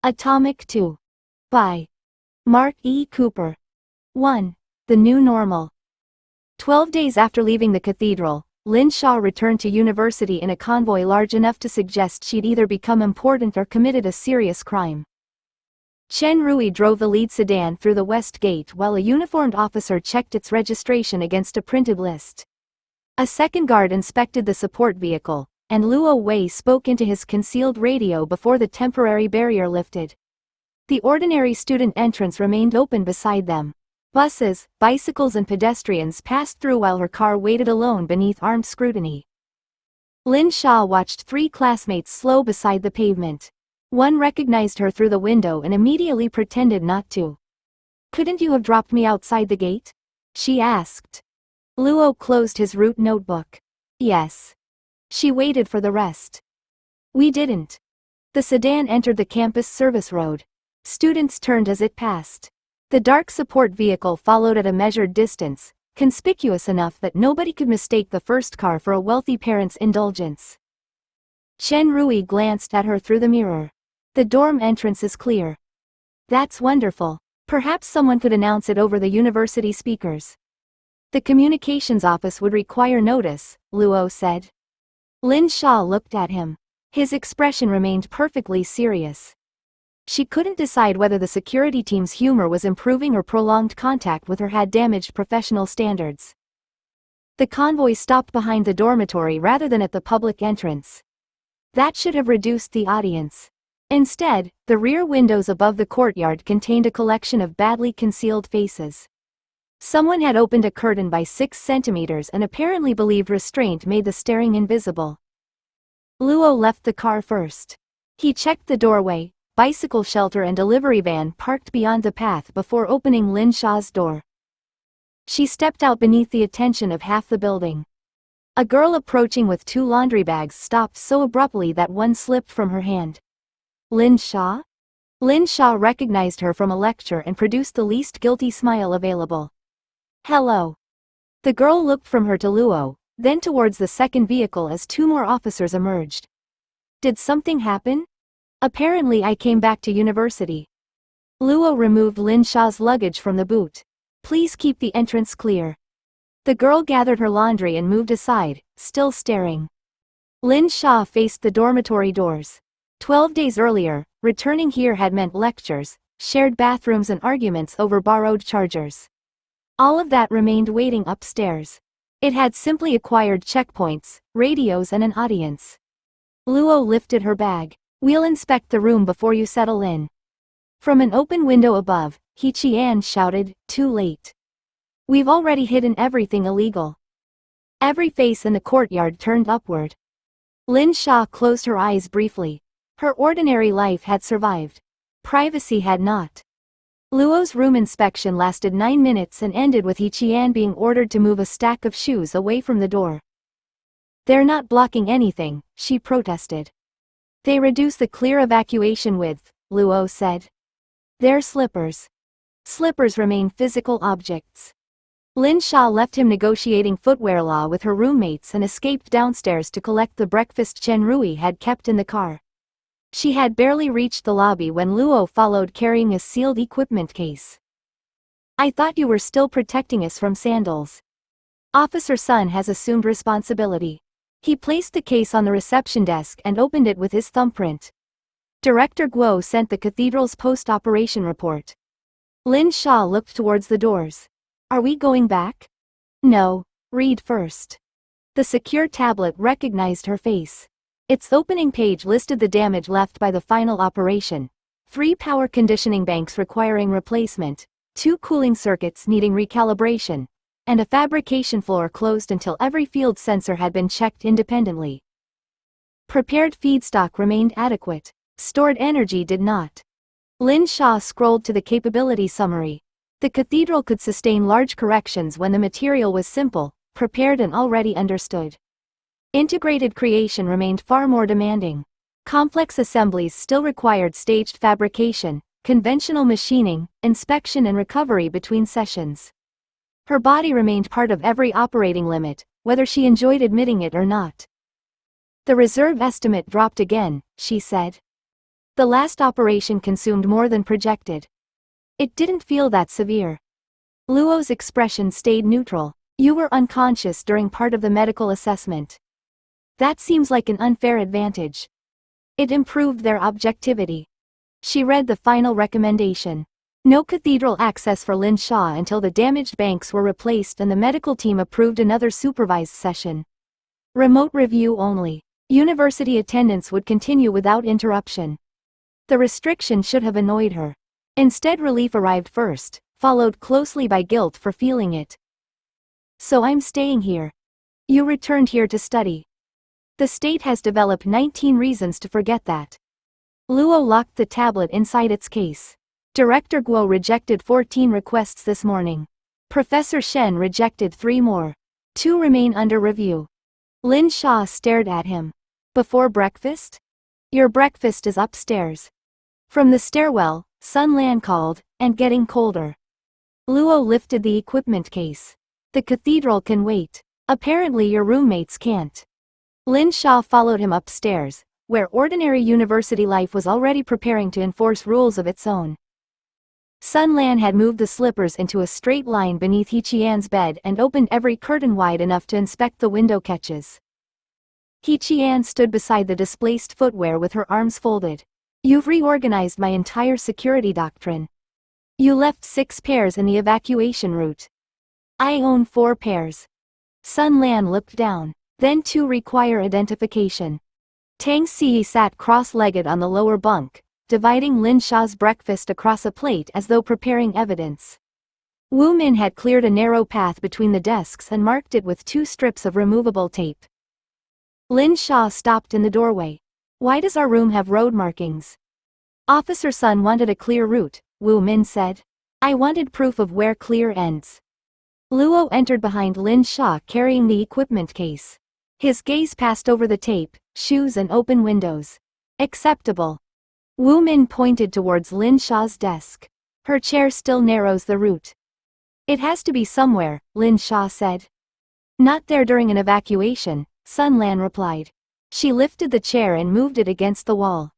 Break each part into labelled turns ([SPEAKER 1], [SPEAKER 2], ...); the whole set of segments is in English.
[SPEAKER 1] Atomic 2. By Mark E. Cooper. 1. The New Normal. 12 days after leaving the cathedral, Lin Xia returned to university in a convoy large enough to suggest she'd either become important or committed a serious crime. Chen Rui drove the lead sedan through the west gate while a uniformed officer checked its registration against a printed list. A second guard inspected the support vehicle, and Luo Wei spoke into his concealed radio before the temporary barrier lifted. The ordinary student entrance remained open beside them. Buses, bicycles and pedestrians passed through while her car waited alone beneath armed scrutiny. Lin Xia watched 3 classmates slow beside the pavement. One recognized her through the window and immediately pretended not to. "Couldn't you have dropped me outside the gate?" she asked. Luo closed his route notebook. "Yes." She waited for the rest. "We didn't." The sedan entered the campus service road. Students turned as it passed. The dark support vehicle followed at a measured distance, conspicuous enough that nobody could mistake the first car for a wealthy parent's indulgence. Chen Rui glanced at her through the mirror. "The dorm entrance is clear." "That's wonderful. Perhaps someone could announce it over the university speakers." "The communications office would require notice," Luo said. Lin Xia looked at him. His expression remained perfectly serious. She couldn't decide whether the security team's humor was improving or prolonged contact with her had damaged professional standards. The convoy stopped behind the dormitory rather than at the public entrance. That should have reduced the audience. Instead, the rear windows above the courtyard contained a collection of badly concealed faces. Someone had opened a curtain by 6 centimeters and apparently believed restraint made the staring invisible. Luo left the car first. He checked the doorway, bicycle shelter and delivery van parked beyond the path before opening Lin Xia's door. She stepped out beneath the attention of half the building. A girl approaching with 2 laundry bags stopped so abruptly that one slipped from her hand. "Lin Xia?" Lin Xia recognized her from a lecture and produced the least guilty smile available. "Hello." The girl looked from her to Luo, then towards the second vehicle as 2 more officers emerged. "Did something happen?" "Apparently I came back to university." Luo removed Lin Xia's luggage from the boot. "Please keep the entrance clear." The girl gathered her laundry and moved aside, still staring. Lin Xia faced the dormitory doors. 12 days earlier, returning here had meant lectures, shared bathrooms and arguments over borrowed chargers. All of that remained waiting upstairs. It had simply acquired checkpoints, radios and an audience. Luo lifted her bag. "We'll inspect the room before you settle in." From an open window above, He Qian shouted, "Too late. We've already hidden everything illegal." Every face in the courtyard turned upward. Lin Xia closed her eyes briefly. Her ordinary life had survived. Privacy had not. Luo's room inspection lasted 9 minutes and ended with He Qian being ordered to move a stack of shoes away from the door. "They're not blocking anything," she protested. "They reduce the clear evacuation width," Luo said. "They're slippers." Slippers remain physical objects. Lin Xia left him negotiating footwear law with her roommates and escaped downstairs to collect the breakfast Chen Rui had kept in the car. She had barely reached the lobby when Luo followed carrying a sealed equipment case. "I thought you were still protecting us from sandals." "Officer Sun has assumed responsibility." He placed the case on the reception desk and opened it with his thumbprint. Director Guo sent the cathedral's post-operation report. Lin Xia looked towards the doors. "Are we going back?" "No, read first." The secure tablet recognized her face. Its opening page listed the damage left by the final operation: 3 power conditioning banks requiring replacement, 2 cooling circuits needing recalibration, and a fabrication floor closed until every field sensor had been checked independently. Prepared feedstock remained adequate. Stored energy did not. Lin Xia scrolled to the capability summary. The cathedral could sustain large corrections when the material was simple, prepared and already understood. Integrated creation remained far more demanding. Complex assemblies still required staged fabrication, conventional machining, inspection and recovery between sessions. Her body remained part of every operating limit, whether she enjoyed admitting it or not. "The reserve estimate dropped again," she said. The last operation consumed more than projected. It didn't feel that severe. Luo's expression stayed neutral. You were unconscious during part of the medical assessment. That seems like an unfair advantage. It improved their objectivity. She read the final recommendation. No cathedral access for Lin Xia until the damaged banks were replaced and the medical team approved another supervised session. Remote review only. University attendance would continue without interruption. The restriction should have annoyed her. Instead, relief arrived first, followed closely by guilt for feeling it. So I'm staying here. You returned here to study. The state has developed 19 reasons to forget that. Luo locked the tablet inside its case. Director Guo rejected 14 requests this morning. Professor Shen rejected 3 more. 2 remain under review. Lin Xia stared at him. Before breakfast? Your breakfast is upstairs. From the stairwell, Sun Lan called, and getting colder. Luo lifted the equipment case. The cathedral can wait. Apparently your roommates can't. Lin Xia followed him upstairs, where ordinary university life was already preparing to enforce rules of its own. Sun Lan had moved the slippers into a straight line beneath He Qian's bed and opened every curtain wide enough to inspect the window catches. He Qian stood beside the displaced footwear with her arms folded. You've reorganized my entire security doctrine. You left 6 pairs in the evacuation route. I own 4 pairs. Sun Lan looked down. Then 2 require identification. Tang Xi sat cross-legged on the lower bunk, dividing Lin Xia's breakfast across a plate as though preparing evidence. Wu Min had cleared a narrow path between the desks and marked it with 2 strips of removable tape. Lin Xia stopped in the doorway. Why does our room have road markings? Officer Sun wanted a clear route, Wu Min said. I wanted proof of where clear ends. Luo entered behind Lin Xia carrying the equipment case. His gaze passed over the tape, shoes and open windows. Acceptable. Wu Min pointed towards Lin Xia's desk. Her chair still narrows the route. It has to be somewhere, Lin Xia said. Not there during an evacuation, Sun Lan replied. She lifted the chair and moved it against the wall.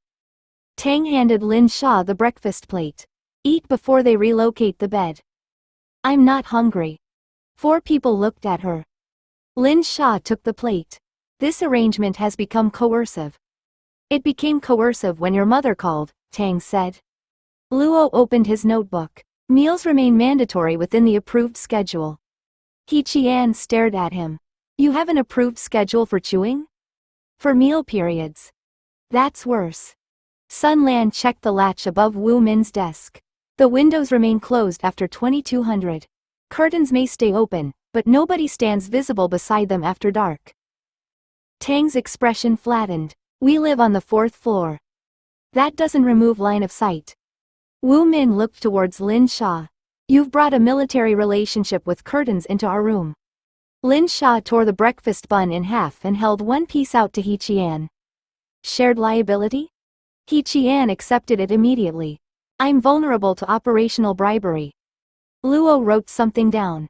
[SPEAKER 1] Tang handed Lin Xia the breakfast plate. Eat before they relocate the bed. I'm not hungry. 4 people looked at her. Lin Xia took the plate. This arrangement has become coercive. It became coercive when your mother called, Tang said. Luo opened his notebook. Meals remain mandatory within the approved schedule. He Qian stared at him. You have an approved schedule for chewing? For meal periods. That's worse. Sun Lan checked the latch above Wu Min's desk. The windows remain closed after 2200. Curtains may stay open, but nobody stands visible beside them after dark. Tang's expression flattened. We live on the 4th floor. That doesn't remove line of sight. Wu Min looked towards Lin Xia. You've brought a military relationship with curtains into our room. Lin Xia tore the breakfast bun in half and held one piece out to He Qian. Shared liability? He Qian accepted it immediately. I'm vulnerable to operational bribery. Luo wrote something down.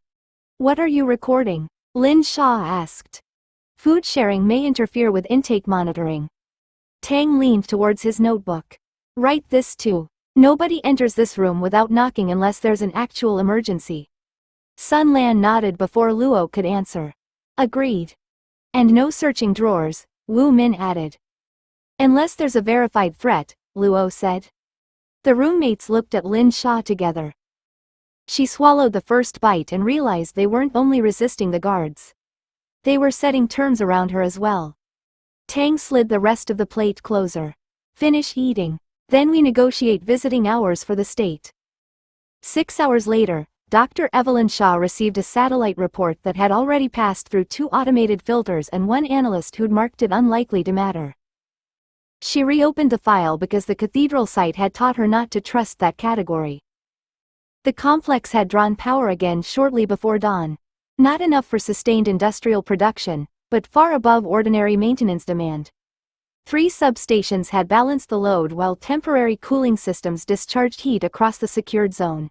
[SPEAKER 1] What are you recording? Lin Xia asked. Food sharing may interfere with intake monitoring. Tang leaned towards his notebook. Write this too. Nobody enters this room without knocking unless there's an actual emergency. Sun Lan nodded before Luo could answer. Agreed. And no searching drawers, Wu Min added. Unless there's a verified threat, Luo said. The roommates looked at Lin Xia together. She swallowed the first bite and realized they weren't only resisting the guards. They were setting terms around her as well. Tang slid the rest of the plate closer. Finish eating. Then we negotiate visiting hours for the state. 6 hours later, Dr. Evelyn Shaw received a satellite report that had already passed through 2 automated filters and 1 analyst who'd marked it unlikely to matter. She reopened the file because the cathedral site had taught her not to trust that category. The complex had drawn power again shortly before dawn. Not enough for sustained industrial production, but far above ordinary maintenance demand. 3 substations had balanced the load while temporary cooling systems discharged heat across the secured zone.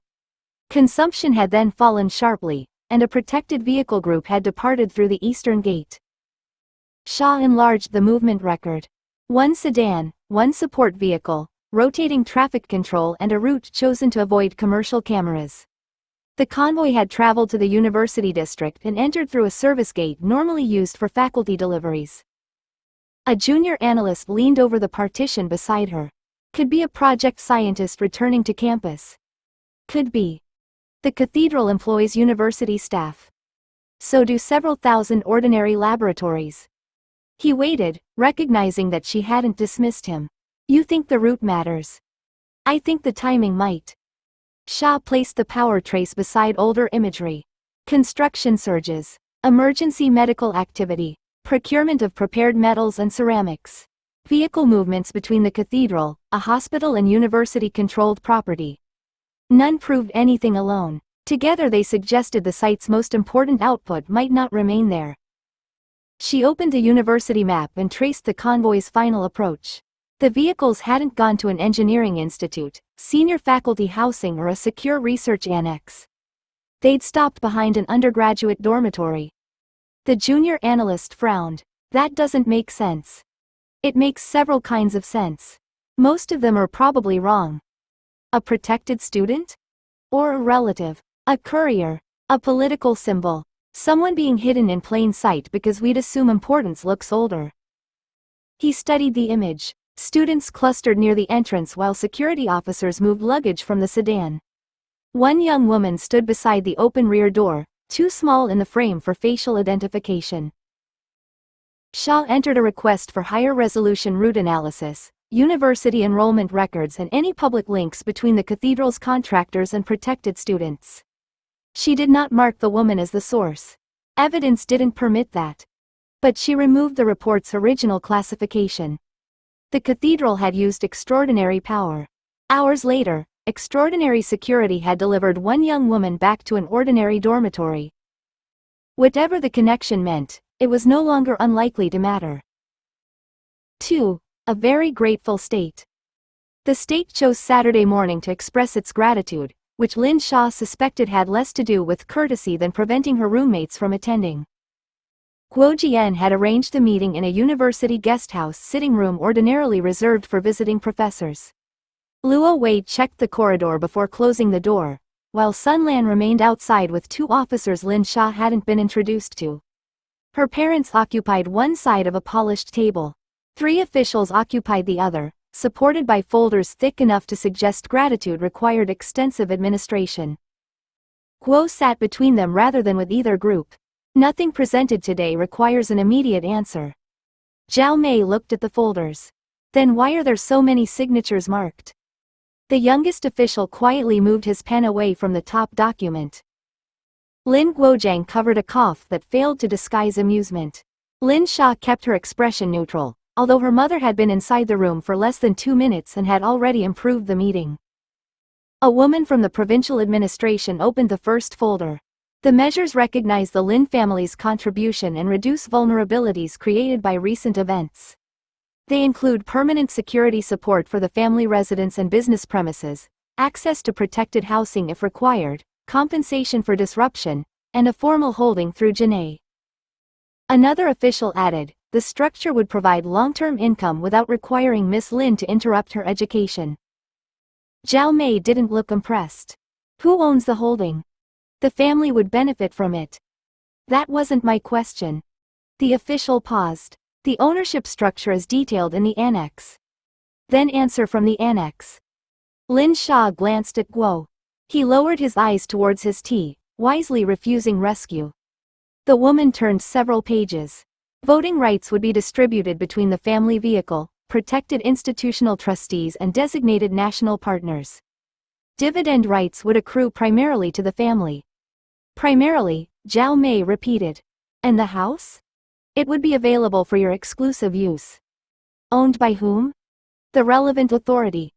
[SPEAKER 1] Consumption had then fallen sharply, and a protected vehicle group had departed through the eastern gate. Shaw enlarged the movement record. 1 sedan, 1 support vehicle, rotating traffic control and a route chosen to avoid commercial cameras. The convoy had traveled to the university district and entered through a service gate normally used for faculty deliveries. A junior analyst leaned over the partition beside her. Could be a project scientist returning to campus. Could be. The cathedral employs university staff. So do several thousand ordinary laboratories. He waited, recognizing that she hadn't dismissed him. You think the route matters? I think the timing might. Xia placed the power trace beside older imagery. Construction surges. Emergency medical activity. Procurement of prepared metals and ceramics. Vehicle movements between the cathedral, a hospital and university-controlled property. None proved anything alone. Together they suggested the site's most important output might not remain there. She opened a university map and traced the convoy's final approach. The vehicles hadn't gone to an engineering institute, senior faculty housing or a secure research annex. They'd stopped behind an undergraduate dormitory. The junior analyst frowned. That doesn't make sense. It makes several kinds of sense. Most of them are probably wrong. A protected student? Or a relative? A courier? A political symbol? Someone being hidden in plain sight because we'd assume importance looks older. He studied the image. Students clustered near the entrance while security officers moved luggage from the sedan. One young woman stood beside the open rear door, too small in the frame for facial identification. Xia entered a request for higher resolution route analysis, university enrollment records and any public links between the cathedral's contractors and protected students. She did not mark the woman as the source. Evidence didn't permit that. But she removed the report's original classification. The cathedral had used extraordinary power. Hours later, extraordinary security had delivered one young woman back to an ordinary dormitory. Whatever the connection meant, it was no longer unlikely to matter. 2. A very grateful state. The state chose Saturday morning to express its gratitude, which Lin Xia suspected had less to do with courtesy than preventing her roommates from attending. Guo Jian had arranged the meeting in a university guesthouse sitting room ordinarily reserved for visiting professors. Luo Wei checked the corridor before closing the door, while Sun Lan remained outside with two officers Lin Xia hadn't been introduced to. Her parents occupied one side of a polished table. 3 officials occupied the other, supported by folders thick enough to suggest gratitude required extensive administration. Guo sat between them rather than with either group. Nothing presented today requires an immediate answer. Zhao Mei looked at the folders. Then why are there so many signatures marked? The youngest official quietly moved his pen away from the top document. Lin Guozhang covered a cough that failed to disguise amusement. Lin Xia kept her expression neutral, although her mother had been inside the room for less than 2 minutes and had already improved the meeting. A woman from the provincial administration opened the first folder. The measures recognize the Lin family's contribution and reduce vulnerabilities created by recent events. They include permanent security support for the family residence and business premises, access to protected housing if required, compensation for disruption, and a formal holding through Janae. Another official added, the structure would provide long-term income without requiring Miss Lin to interrupt her education. Zhao Mei didn't look impressed. Who owns the holding? The family would benefit from it. That wasn't my question. The official paused. The ownership structure is detailed in the annex. Then answer from the annex. Lin Xia glanced at Guo. He lowered his eyes towards his tea, wisely refusing rescue. The woman turned several pages. Voting rights would be distributed between the family vehicle, protected institutional trustees and designated national partners. Dividend rights would accrue primarily to the family. Primarily, Zhao Mei repeated. And the house? It would be available for your exclusive use. Owned by whom? The relevant authority.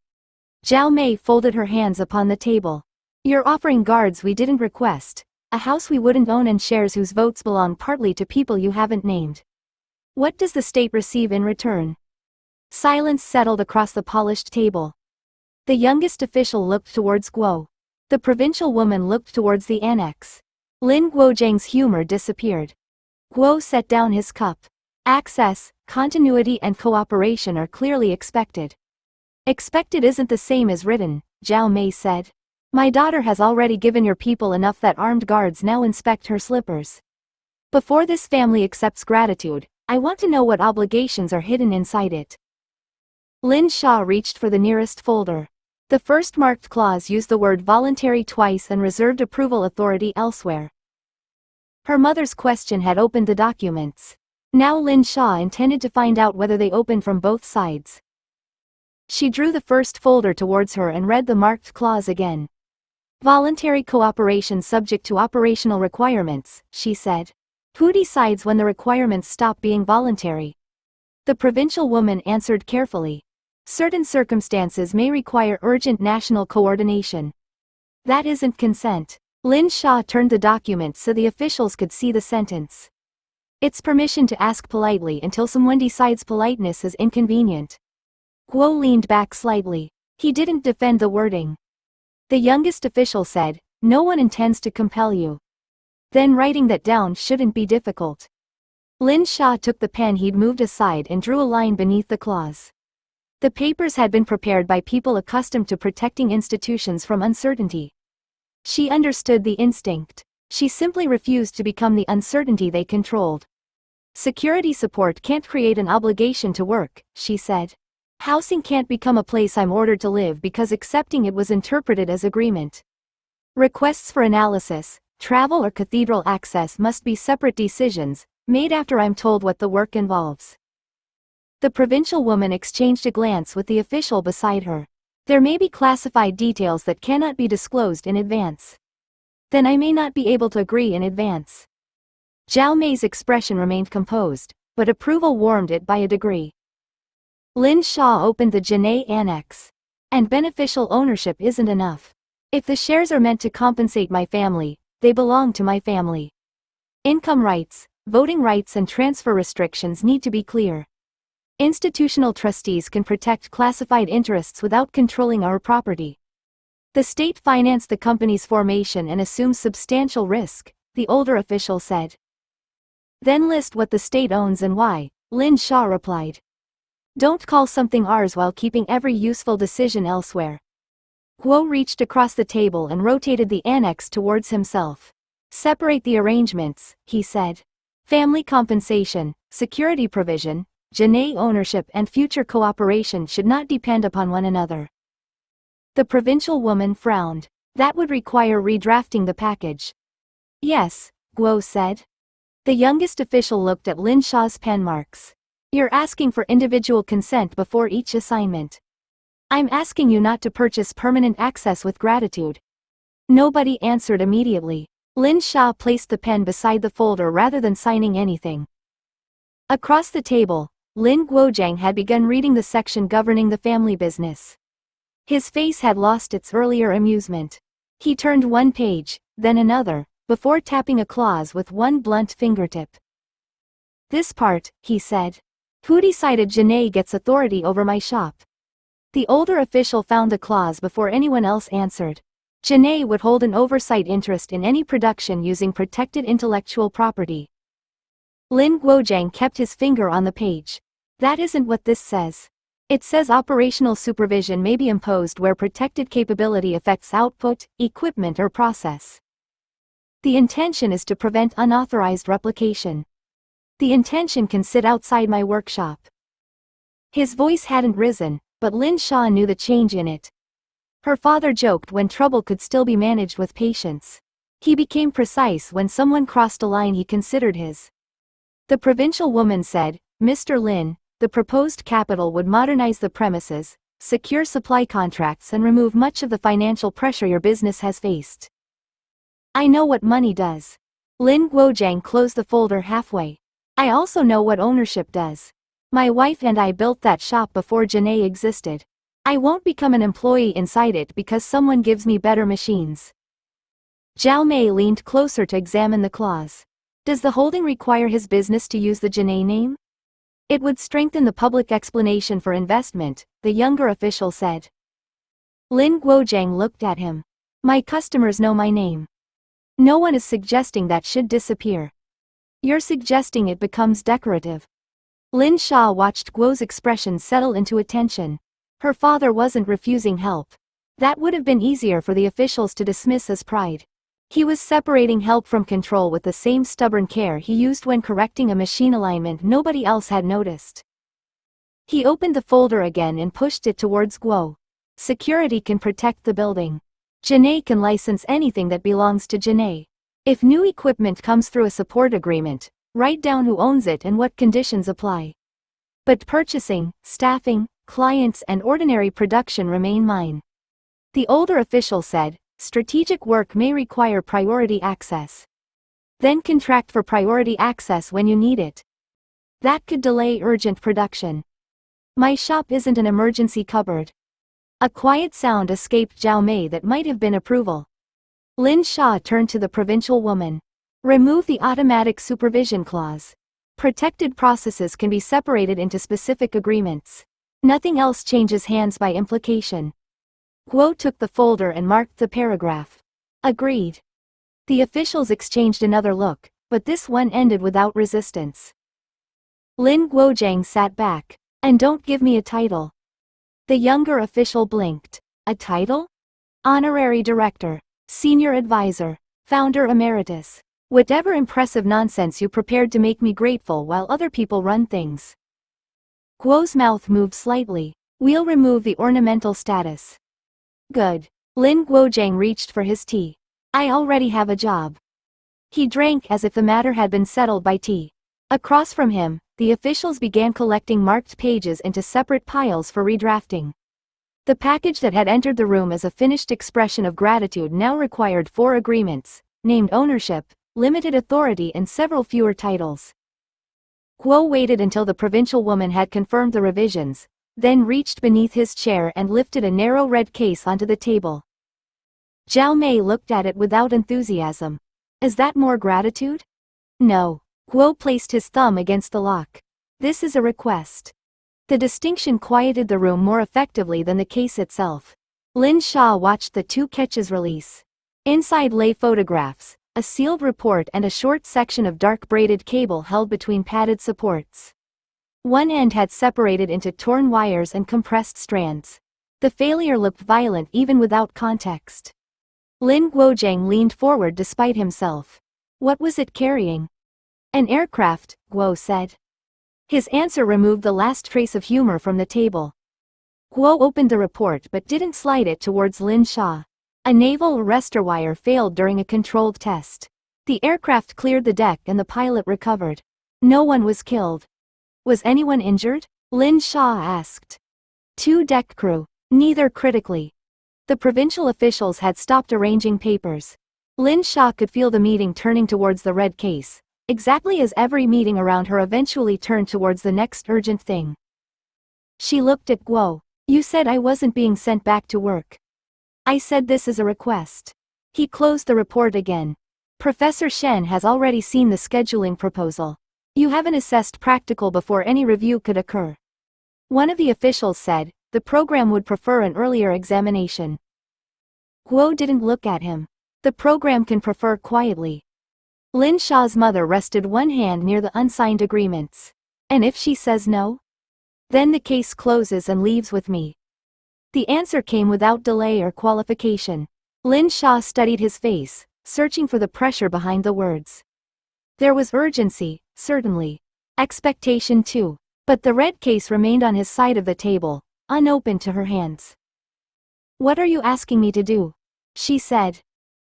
[SPEAKER 1] Zhao Mei folded her hands upon the table. You're offering guards we didn't request, a house we wouldn't own and shares whose votes belong partly to people you haven't named. What does the state receive in return? Silence settled across the polished table. The youngest official looked towards Guo. The provincial woman looked towards the annex. Lin Guozhang's humor disappeared. Guo set down his cup. Access, continuity and cooperation are clearly expected. Expected isn't the same as written, Zhao Mei said. My daughter has already given your people enough that armed guards now inspect her slippers. Before this family accepts gratitude, I want to know what obligations are hidden inside it. Lin Xia reached for the nearest folder. The first marked clause used the word voluntary twice and reserved approval authority elsewhere. Her mother's question had opened the documents. Now Lin Xia intended to find out whether they opened from both sides. She drew the first folder towards her and read the marked clause again. Voluntary cooperation subject to operational requirements, she said. Who decides when the requirements stop being voluntary? The provincial woman answered carefully. Certain circumstances may require urgent national coordination. That isn't consent. Lin Xia turned the document so the officials could see the sentence. It's permission to ask politely until someone decides politeness is inconvenient. Guo leaned back slightly. He didn't defend the wording. The youngest official said, no one intends to compel you. Then writing that down shouldn't be difficult. Lin Xia took the pen he'd moved aside and drew a line beneath the clause. The papers had been prepared by people accustomed to protecting institutions from uncertainty. She understood the instinct. She simply refused to become the uncertainty they controlled. Security support can't create an obligation to work, she said. Housing can't become a place I'm ordered to live because accepting it was interpreted as agreement. Requests for analysis, travel or cathedral access must be separate decisions, made after I'm told what the work involves. The provincial woman exchanged a glance with the official beside her. There may be classified details that cannot be disclosed in advance. Then I may not be able to agree in advance. Zhao Mei's expression remained composed, but approval warmed it by a degree. Lin Xia opened the Jinnei Annex. And beneficial ownership isn't enough. If the shares are meant to compensate my family, they belong to my family. Income rights, voting rights and transfer restrictions need to be clear. Institutional trustees can protect classified interests without controlling our property. The state financed the company's formation and assumes substantial risk, the older official said. Then list what the state owns and why, Lin Xia replied. Don't call something ours while keeping every useful decision elsewhere. Guo reached across the table and rotated the annex towards himself. Separate the arrangements, he said. Family compensation, security provision, Jinnei ownership and future cooperation should not depend upon one another. The provincial woman frowned. That would require redrafting the package. Yes, Guo said. The youngest official looked at Lin Xia's pen marks. You're asking for individual consent before each assignment. I'm asking you not to purchase permanent access with gratitude. Nobody answered immediately. Lin Xia placed the pen beside the folder rather than signing anything. Across the table, Lin Guozhang had begun reading the section governing the family business. His face had lost its earlier amusement. He turned one page, then another, before tapping a clause with one blunt fingertip. This part, he said. Who decided Jinnei gets authority over my shop? The older official found the clause before anyone else answered. Jinnei would hold an oversight interest in any production using protected intellectual property. Lin Guozhang kept his finger on the page. That isn't what this says. It says operational supervision may be imposed where protected capability affects output, equipment or process. The intention is to prevent unauthorized replication. The intention can sit outside my workshop. His voice hadn't risen, but Lin Xia knew the change in it. Her father joked when trouble could still be managed with patience. He became precise when someone crossed a line he considered his. The provincial woman said, Mr. Lin, the proposed capital would modernize the premises, secure supply contracts and remove much of the financial pressure your business has faced. I know what money does. Lin Guozhang closed the folder halfway. I also know what ownership does. My wife and I built that shop before Jinnei existed. I won't become an employee inside it because someone gives me better machines. Zhao Mei leaned closer to examine the clause. Does the holding require his business to use the Jinnei name? It would strengthen the public explanation for investment, the younger official said. Lin Guozhang looked at him. My customers know my name. No one is suggesting that should disappear. You're suggesting it becomes decorative. Lin Xia watched Guo's expression settle into attention. Her father wasn't refusing help. That would have been easier for the officials to dismiss as pride. He was separating help from control with the same stubborn care he used when correcting a machine alignment nobody else had noticed. He opened the folder again and pushed it towards Guo. Security can protect the building. Janae can license anything that belongs to Janae. If new equipment comes through a support agreement, write down who owns it and what conditions apply. But purchasing, staffing, clients and ordinary production remain mine. The older official said, strategic work may require priority access. Then contract for priority access when you need it. That could delay urgent production. My shop isn't an emergency cupboard. A quiet sound escaped Zhao Mei that might have been approval. Lin Xia turned to the provincial woman. Remove the automatic supervision clause. Protected processes can be separated into specific agreements. Nothing else changes hands by implication. Guo took the folder and marked the paragraph. Agreed. The officials exchanged another look, but this one ended without resistance. Lin Guozhang sat back. And don't give me a title. The younger official blinked. A title? Honorary director, senior advisor, founder emeritus. Whatever impressive nonsense you prepared to make me grateful while other people run things. Guo's mouth moved slightly. We'll remove the ornamental status. Good. Lin Guozhang reached for his tea. I already have a job. He drank as if the matter had been settled by tea. Across from him, the officials began collecting marked pages into separate piles for redrafting. The package that had entered the room as a finished expression of gratitude now required 4 agreements, named ownership, limited authority and several fewer titles. Guo waited until the provincial woman had confirmed the revisions, then reached beneath his chair and lifted a narrow red case onto the table. Zhao Mei looked at it without enthusiasm. Is that more gratitude? No. Guo placed his thumb against the lock. This is a request. The distinction quieted the room more effectively than the case itself. Lin Xia watched the 2 catches release. Inside lay photographs, a sealed report and a short section of dark braided cable held between padded supports. One end had separated into torn wires and compressed strands. The failure looked violent even without context. Lin Guozhang leaned forward despite himself. What was it carrying? An aircraft, Guo said. His answer removed the last trace of humor from the table. Guo opened the report but didn't slide it towards Lin Xia. A naval arrestor wire failed during a controlled test. The aircraft cleared the deck and the pilot recovered. No one was killed. Was anyone injured? Lin Xia asked. 2 deck crew, neither critically. The provincial officials had stopped arranging papers. Lin Xia could feel the meeting turning towards the red case, exactly as every meeting around her eventually turned towards the next urgent thing. She looked at Guo. You said I wasn't being sent back to work. I said this is a request. He closed the report again. Professor Shen has already seen the scheduling proposal. You haven't assessed practical before any review could occur. One of the officials said, the program would prefer an earlier examination. Guo didn't look at him. The program can prefer quietly. Lin Xia's mother rested one hand near the unsigned agreements. And if she says no? Then the case closes and leaves with me. The answer came without delay or qualification. Lin Xia studied his face, searching for the pressure behind the words. There was urgency, certainly. Expectation too. But the red case remained on his side of the table, unopened to her hands. What are you asking me to do? She said.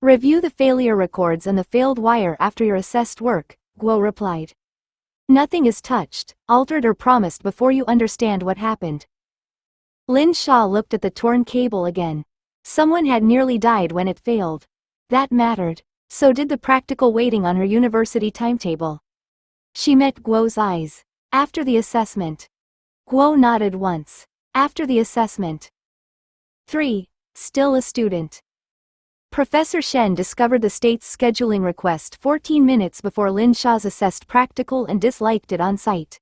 [SPEAKER 1] Review the failure records and the failed wire after your assessed work, Guo replied. Nothing is touched, altered or promised before you understand what happened. Lin Xia looked at the torn cable again. Someone had nearly died when it failed. That mattered. So did the practical waiting on her university timetable. She met Guo's eyes. After the assessment. Guo nodded once. After the assessment. 3. Still a student. Professor Shen discovered the state's scheduling request 14 minutes before Lin Xia's assessed practical and disliked it on site.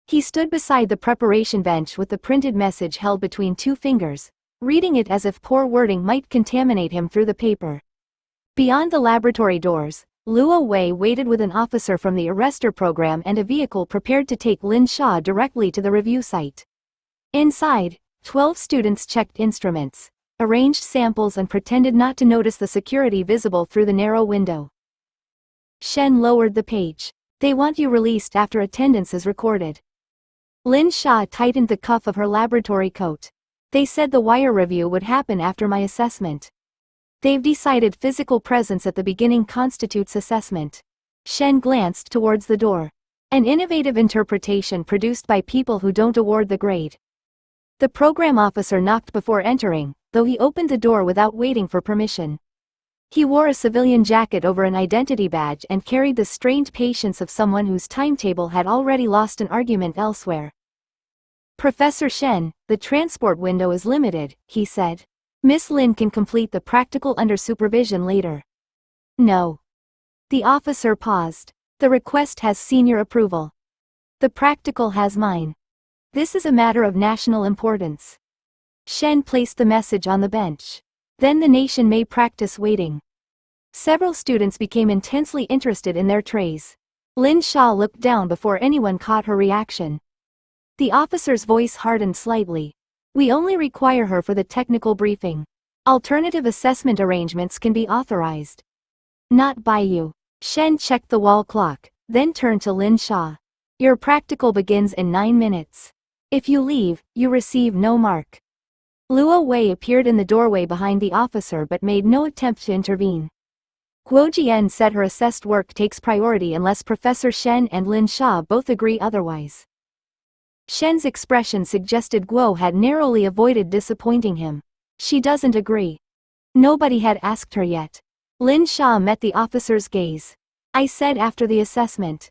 [SPEAKER 1] He stood beside the preparation bench with the printed message held between 2 fingers, reading it as if poor wording might contaminate him through the paper. Beyond the laboratory doors, Luo Wei waited with an officer from the arrestor program and a vehicle prepared to take Lin Xia directly to the review site. Inside, 12 students checked instruments, arranged samples and pretended not to notice the security visible through the narrow window. Shen lowered the page. They want you released after attendance is recorded. Lin Xia tightened the cuff of her laboratory coat. They said the wire review would happen after my assessment. They've decided physical presence at the beginning constitutes assessment. Shen glanced towards the door. An innovative interpretation produced by people who don't award the grade. The program officer knocked before entering, though he opened the door without waiting for permission. He wore a civilian jacket over an identity badge and carried the strained patience of someone whose timetable had already lost an argument elsewhere. Professor Shen, the transport window is limited, he said. Miss Lin can complete the practical under supervision later. No. The officer paused. The request has senior approval. The practical has mine. This is a matter of national importance. Shen placed the message on the bench. Then the nation may practice waiting. Several students became intensely interested in their trays. Lin Xia looked down before anyone caught her reaction. The officer's voice hardened slightly. We only require her for the technical briefing. Alternative assessment arrangements can be authorized. Not by you. Shen checked the wall clock, then turned to Lin Xia. Your practical begins in 9 minutes. If you leave, you receive no mark. Luo Wei appeared in the doorway behind the officer but made no attempt to intervene. Guo Jian said her assessed work takes priority unless Professor Shen and Lin Xia both agree otherwise. Shen's expression suggested Guo had narrowly avoided disappointing him. She doesn't agree. Nobody had asked her yet. Lin Xia met the officer's gaze. I said after the assessment.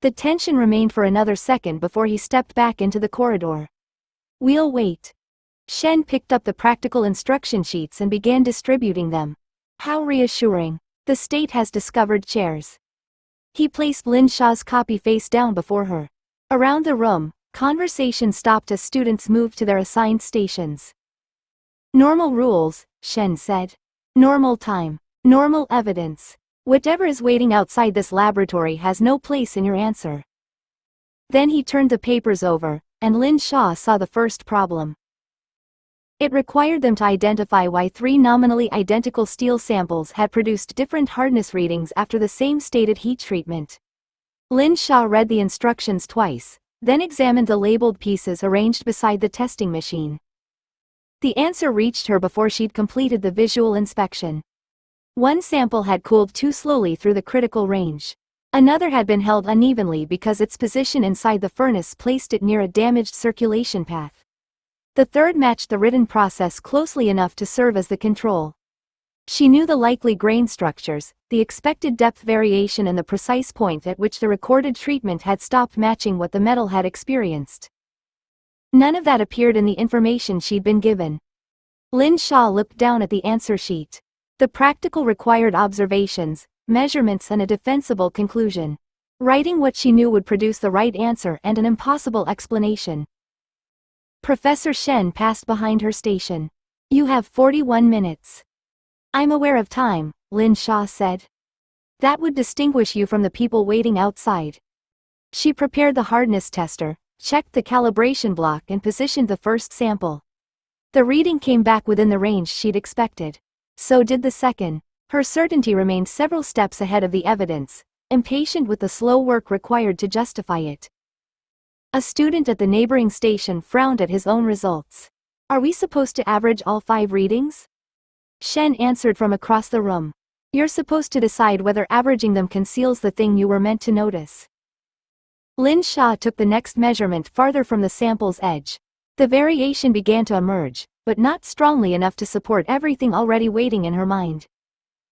[SPEAKER 1] The tension remained for another second before he stepped back into the corridor. We'll wait. Shen picked up the practical instruction sheets and began distributing them. How reassuring. The state has discovered chairs. He placed Lin Xia's copy face down before her. Around the room, conversation stopped as students moved to their assigned stations. Normal rules, Shen said. Normal time. Normal evidence. Whatever is waiting outside this laboratory has no place in your answer. Then he turned the papers over, and Lin Xia saw the first problem. It required them to identify why 3 nominally identical steel samples had produced different hardness readings after the same stated heat treatment. Lin Xia read the instructions twice, then examined the labeled pieces arranged beside the testing machine. The answer reached her before she'd completed the visual inspection. One sample had cooled too slowly through the critical range. Another had been held unevenly because its position inside the furnace placed it near a damaged circulation path. The third matched the written process closely enough to serve as the control. She knew the likely grain structures, the expected depth variation and the precise point at which the recorded treatment had stopped matching what the metal had experienced. None of that appeared in the information she'd been given. Lin Xia looked down at the answer sheet. The practical required observations, measurements and a defensible conclusion. Writing what she knew would produce the right answer and an impossible explanation. Professor Shen passed behind her station. You have 41 minutes. I'm aware of time, Lin Xia said. That would distinguish you from the people waiting outside. She prepared the hardness tester, checked the calibration block and positioned the first sample. The reading came back within the range she'd expected. So did the second. Her certainty remained several steps ahead of the evidence, impatient with the slow work required to justify it. A student at the neighboring station frowned at his own results. Are we supposed to average all 5 readings? Shen answered from across the room. You're supposed to decide whether averaging them conceals the thing you were meant to notice. Lin Xia took the next measurement farther from the sample's edge. The variation began to emerge, but not strongly enough to support everything already waiting in her mind.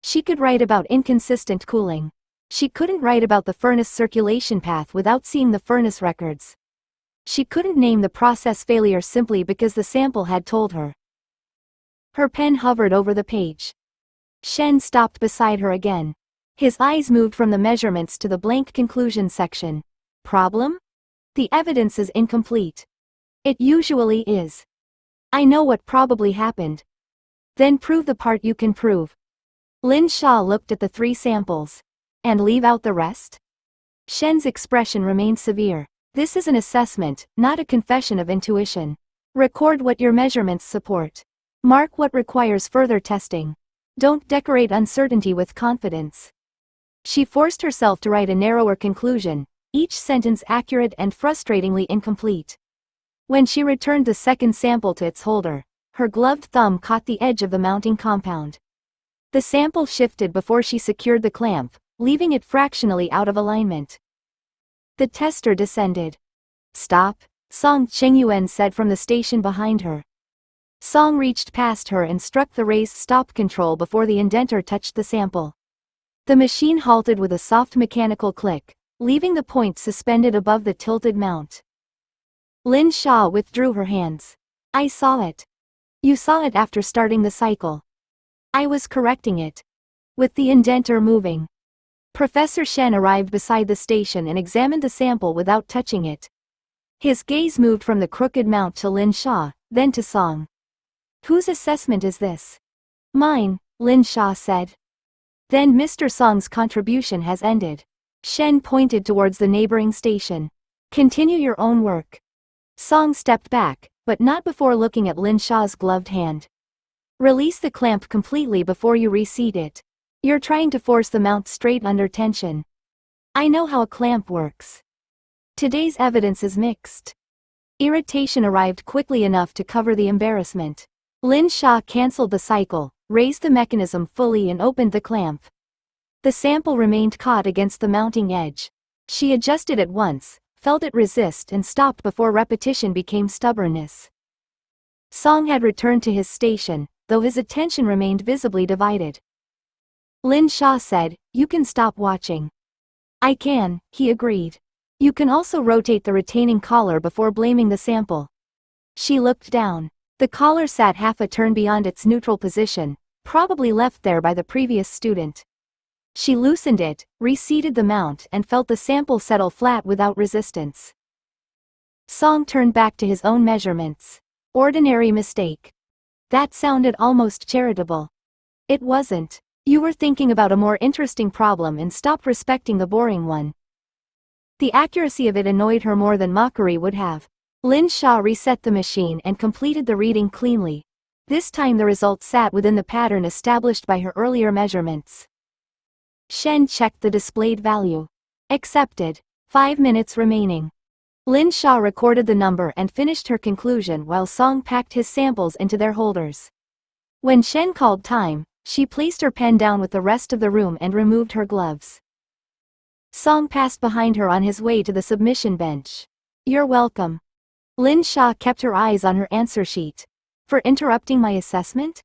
[SPEAKER 1] She could write about inconsistent cooling. She couldn't write about the furnace circulation path without seeing the furnace records. She couldn't name the process failure simply because the sample had told her. Her pen hovered over the page. Shen stopped beside her again. His eyes moved from the measurements to the blank conclusion section. Problem? The evidence is incomplete. It usually is. I know what probably happened. Then prove the part you can prove. Lin Xia looked at the 3 samples. And leave out the rest? Shen's expression remained severe. This is an assessment, not a confession of intuition. Record what your measurements support. Mark what requires further testing. Don't decorate uncertainty with confidence. She forced herself to write a narrower conclusion, each sentence accurate and frustratingly incomplete. When she returned the second sample to its holder, her gloved thumb caught the edge of the mounting compound. The sample shifted before she secured the clamp, leaving it fractionally out of alignment. The tester descended. "Stop," Song Chengyuan said from the station behind her. Song reached past her and struck the raised stop control before the indenter touched the sample. The machine halted with a soft mechanical click, leaving the point suspended above the tilted mount. Lin Xia withdrew her hands. "I saw it." "You saw it after starting the cycle." "I was correcting it." With the indenter moving, Professor Shen arrived beside the station and examined the sample without touching it. His gaze moved from the crooked mount to Lin Xia, then to Song. "Whose assessment is this?" "Mine," Lin Xia said. "Then Mr. Song's contribution has ended." Shen pointed towards the neighboring station. "Continue your own work." Song stepped back, but not before looking at Lin Xia's gloved hand. "Release the clamp completely before you reseat it. You're trying to force the mount straight under tension." "I know how a clamp works." Today's evidence is mixed. Irritation arrived quickly enough to cover the embarrassment. Lin Xia cancelled the cycle, raised the mechanism fully and opened the clamp. The sample remained caught against the mounting edge. She adjusted it once, felt it resist and stopped before repetition became stubbornness. Song had returned to his station, though his attention remained visibly divided. Lin Xia said, "You can stop watching." "I can," he agreed. "You can also rotate the retaining collar before blaming the sample." She looked down. The collar sat half a turn beyond its neutral position, probably left there by the previous student. She loosened it, reseated the mount and felt the sample settle flat without resistance. Song turned back to his own measurements. "Ordinary mistake." That sounded almost charitable. "It wasn't. You were thinking about a more interesting problem and stopped respecting the boring one." The accuracy of it annoyed her more than mockery would have. Lin Xia reset the machine and completed the reading cleanly. This time the result sat within the pattern established by her earlier measurements. Shen checked the displayed value. Accepted. 5 minutes remaining. Lin Xia recorded the number and finished her conclusion while Song packed his samples into their holders. When Shen called time, she placed her pen down with the rest of the room and removed her gloves. Song passed behind her on his way to the submission bench. "You're welcome." Lin Xia kept her eyes on her answer sheet. "For interrupting my assessment?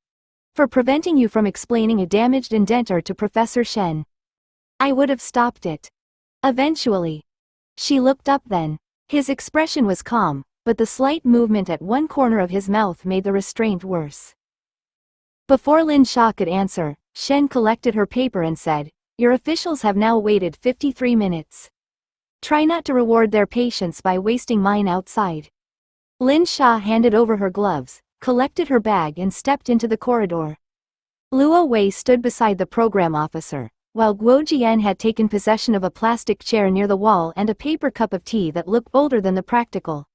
[SPEAKER 1] For preventing you from explaining a damaged indenter to Professor Shen. I would have stopped it. Eventually." She looked up then. His expression was calm, but the slight movement at one corner of his mouth made the restraint worse. Before Lin Xia could answer, Shen collected her paper and said, "Your officials have now waited 53 minutes. Try not to reward their patience by wasting mine outside." Lin Xia handed over her gloves, collected her bag and stepped into the corridor. Luo Wei stood beside the program officer, while Guo Jian had taken possession of a plastic chair near the wall and a paper cup of tea that looked older than the practical.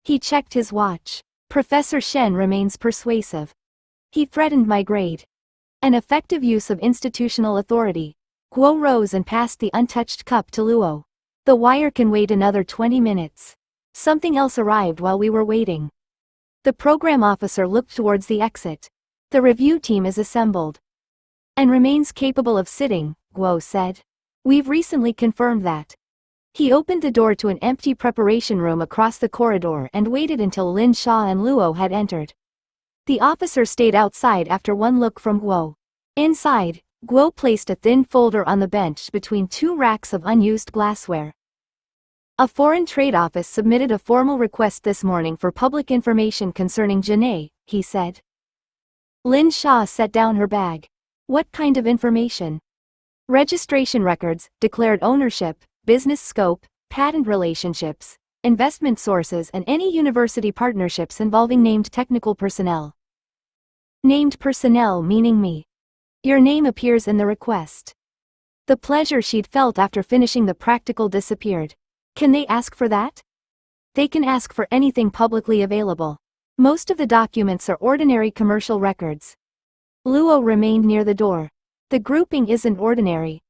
[SPEAKER 1] He checked his watch. "Professor Shen remains persuasive. He threatened my grade. An effective use of institutional authority." Guo rose and passed the untouched cup to Luo. "The wire can wait another 20 minutes. Something else arrived while we were waiting." The program officer looked towards the exit. "The review team is assembled. And remains capable of sitting," Guo said. "We've recently confirmed that." He opened the door to an empty preparation room across the corridor and waited until Lin Xia and Luo had entered. The officer stayed outside after one look from Guo. Inside, Guo placed a thin folder on the bench between 2 racks of unused glassware. "A foreign trade office submitted a formal request this morning for public information concerning Janae," he said. Lin Xia set down her bag. "What kind of information?" "Registration records, declared ownership, business scope, patent relationships, investment sources and any university partnerships involving named technical personnel." "Named personnel meaning me. Your name appears in the request." The pleasure she'd felt after finishing the practical disappeared. "Can they ask for that?" They can ask for anything publicly available. Most of the documents are ordinary commercial records. Luo remained near the door. The grouping isn't ordinary.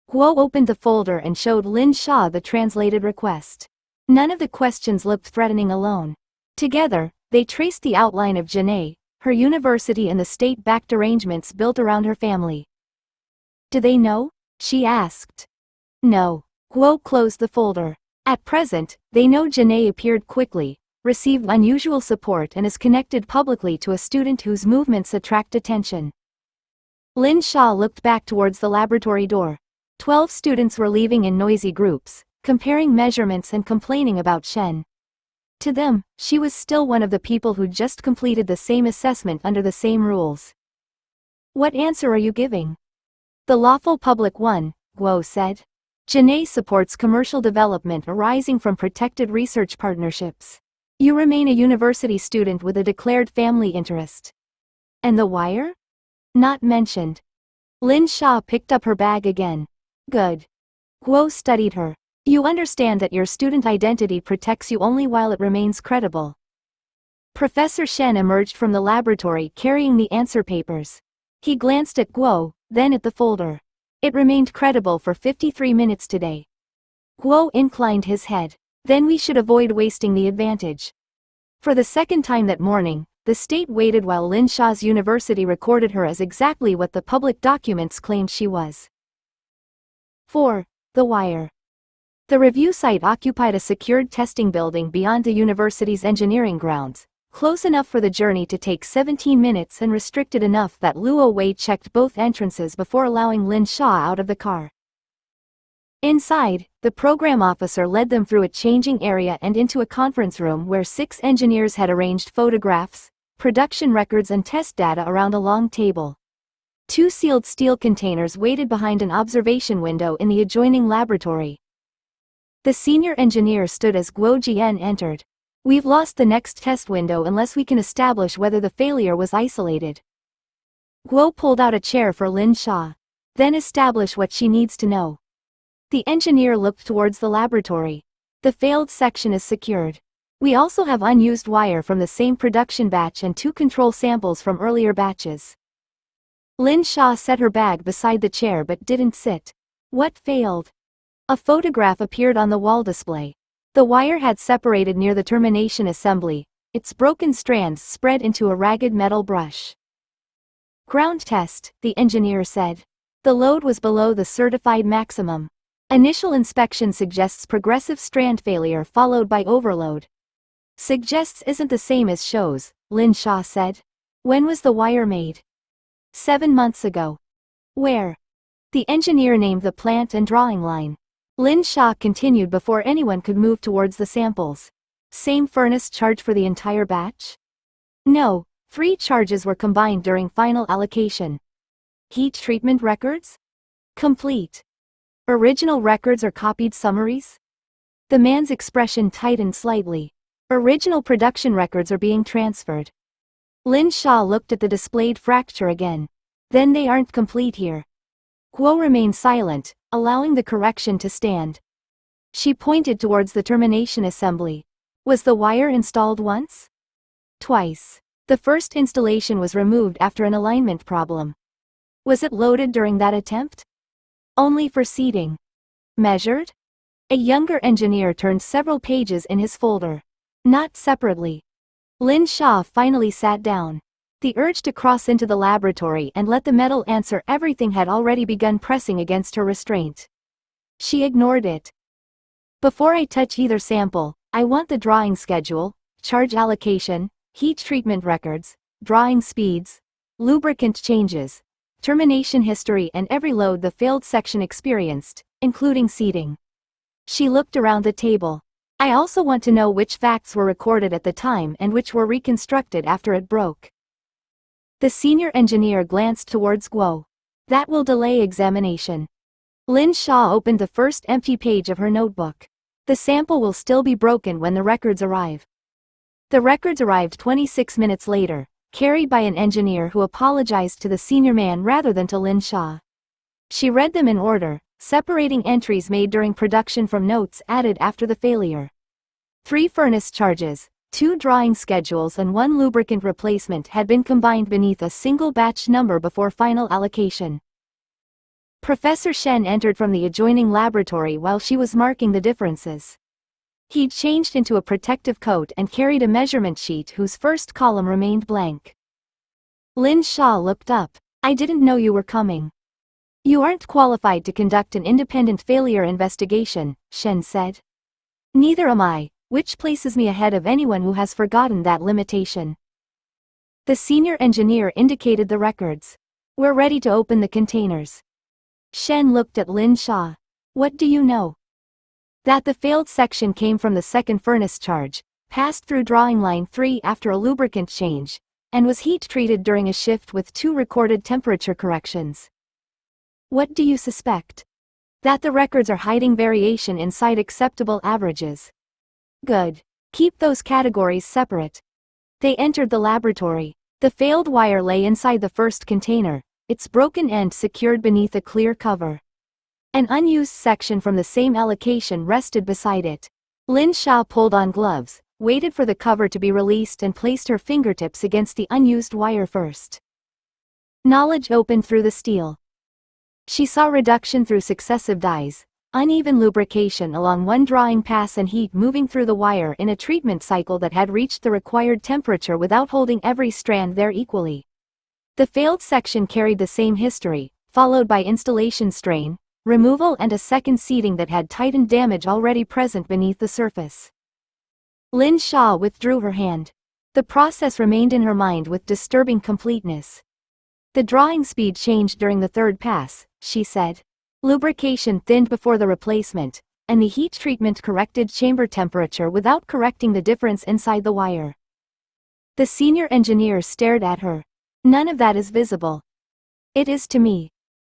[SPEAKER 1] Guo opened the folder and showed Lin Xia the translated request. None of the questions looked threatening alone. Together, they traced the outline of Janae, her university and the state-backed arrangements built around her family. Do they know? She asked. No. Guo closed the folder. At present, they know Janae appeared quickly, received unusual support and is connected publicly to a student whose movements attract attention. Lin Xia looked back towards the laboratory door. 12 students were leaving in noisy groups, comparing measurements and complaining about Shen. To them, she was still one of the people who'd just completed the same assessment under the same rules. What answer are you giving? The lawful public one, Guo said. Janae supports commercial development arising from protected research partnerships. You remain a university student with a declared family interest. And the wire? Not mentioned. Lin Xia picked up her bag again. Good. Guo studied her. You understand that your student identity protects you only while it remains credible. Professor Shen emerged from the laboratory carrying the answer papers. He glanced at Guo, then at the folder. It remained credible for 53 minutes today. Guo inclined his head. Then we should avoid wasting the advantage. For the second time that morning, the state waited while Lin Xia's university recorded her as exactly what the public documents claimed she was. 4. The wire. The review site occupied a secured testing building beyond the university's engineering grounds, close enough for the journey to take 17 minutes and restricted enough that Luo Wei checked both entrances before allowing Lin Xia out of the car. Inside, the program officer led them through a changing area and into a conference room where 6 engineers had arranged photographs, production records and test data around a long table. 2 sealed steel containers waited behind an observation window in the adjoining laboratory. The senior engineer stood as Guo Jian entered. We've lost the next test window unless we can establish whether the failure was isolated. Guo pulled out a chair for Lin Xia. Then establish what she needs to know. The engineer looked towards the laboratory. The failed section is secured. We also have unused wire from the same production batch and 2 control samples from earlier batches. Lin Xia set her bag beside the chair but didn't sit. What failed? A photograph appeared on the wall display. The wire had separated near the termination assembly, its broken strands spread into a ragged metal brush. Ground test, the engineer said. The load was below the certified maximum. Initial inspection suggests progressive strand failure followed by overload. Suggests isn't the same as shows, Lin Xia said. When was the wire made? 7 months ago. Where? The engineer named the plant and drawing line. Lin Xia continued before anyone could move towards the samples. Same furnace charge for the entire batch? No, 3 charges were combined during final allocation. Heat treatment records? Complete. Original records or copied summaries? The man's expression tightened slightly. Original production records are being transferred. Lin Xia looked at the displayed fracture again. Then they aren't complete here. Guo remained silent, allowing the correction to stand. She pointed towards the termination assembly. Was the wire installed once? Twice. The first installation was removed after an alignment problem. Was it loaded during that attempt? Only for seating. Measured? A younger engineer turned several pages in his folder. Not separately. Lin Xia finally sat down. The urge to cross into the laboratory and let the metal answer everything had already begun pressing against her restraint. She ignored it. Before I touch either sample, I want the drawing schedule, charge allocation, heat treatment records, drawing speeds, lubricant changes, termination history and every load the failed section experienced, including seating. She looked around the table. I also want to know which facts were recorded at the time and which were reconstructed after it broke. The senior engineer glanced towards Guo. That will delay examination. Lin Xia opened the first empty page of her notebook. The sample will still be broken when the records arrive. The records arrived 26 minutes later, carried by an engineer who apologized to the senior man rather than to Lin Xia. She read them in order, separating entries made during production from notes added after the failure. 3 furnace charges, 2 drawing schedules and 1 lubricant replacement had been combined beneath a single batch number before final allocation. Professor Shen entered from the adjoining laboratory while she was marking the differences. He'd changed into a protective coat and carried a measurement sheet whose first column remained blank. Lin Xia looked up. "I didn't know you were coming." "You aren't qualified to conduct an independent failure investigation," Shen said. "Neither am I, which places me ahead of anyone who has forgotten that limitation." The senior engineer indicated the records. "We're ready to open the containers." Shen looked at Lin Xia. "What do you know?" "That the failed section came from the second furnace charge, passed through drawing line 3 after a lubricant change, and was heat-treated during a shift with 2 recorded temperature corrections." "What do you suspect?" "That the records are hiding variation inside acceptable averages." "Good. Keep those categories separate." They entered the laboratory. The failed wire lay inside the first container, its broken end secured beneath a clear cover. An unused section from the same allocation rested beside it. Lin Xia pulled on gloves, waited for the cover to be released and placed her fingertips against the unused wire first. Knowledge opened through the steel. She saw reduction through successive dyes, uneven lubrication along one drawing pass and heat moving through the wire in a treatment cycle that had reached the required temperature without holding every strand there equally. The failed section carried the same history, followed by installation strain, removal and a second seating that had tightened damage already present beneath the surface. Lin Xia withdrew her hand. The process remained in her mind with disturbing completeness. "The drawing speed changed during the third pass," she said. "Lubrication thinned before the replacement, and the heat treatment corrected chamber temperature without correcting the difference inside the wire." The senior engineer stared at her. "None of that is visible." "It is to me."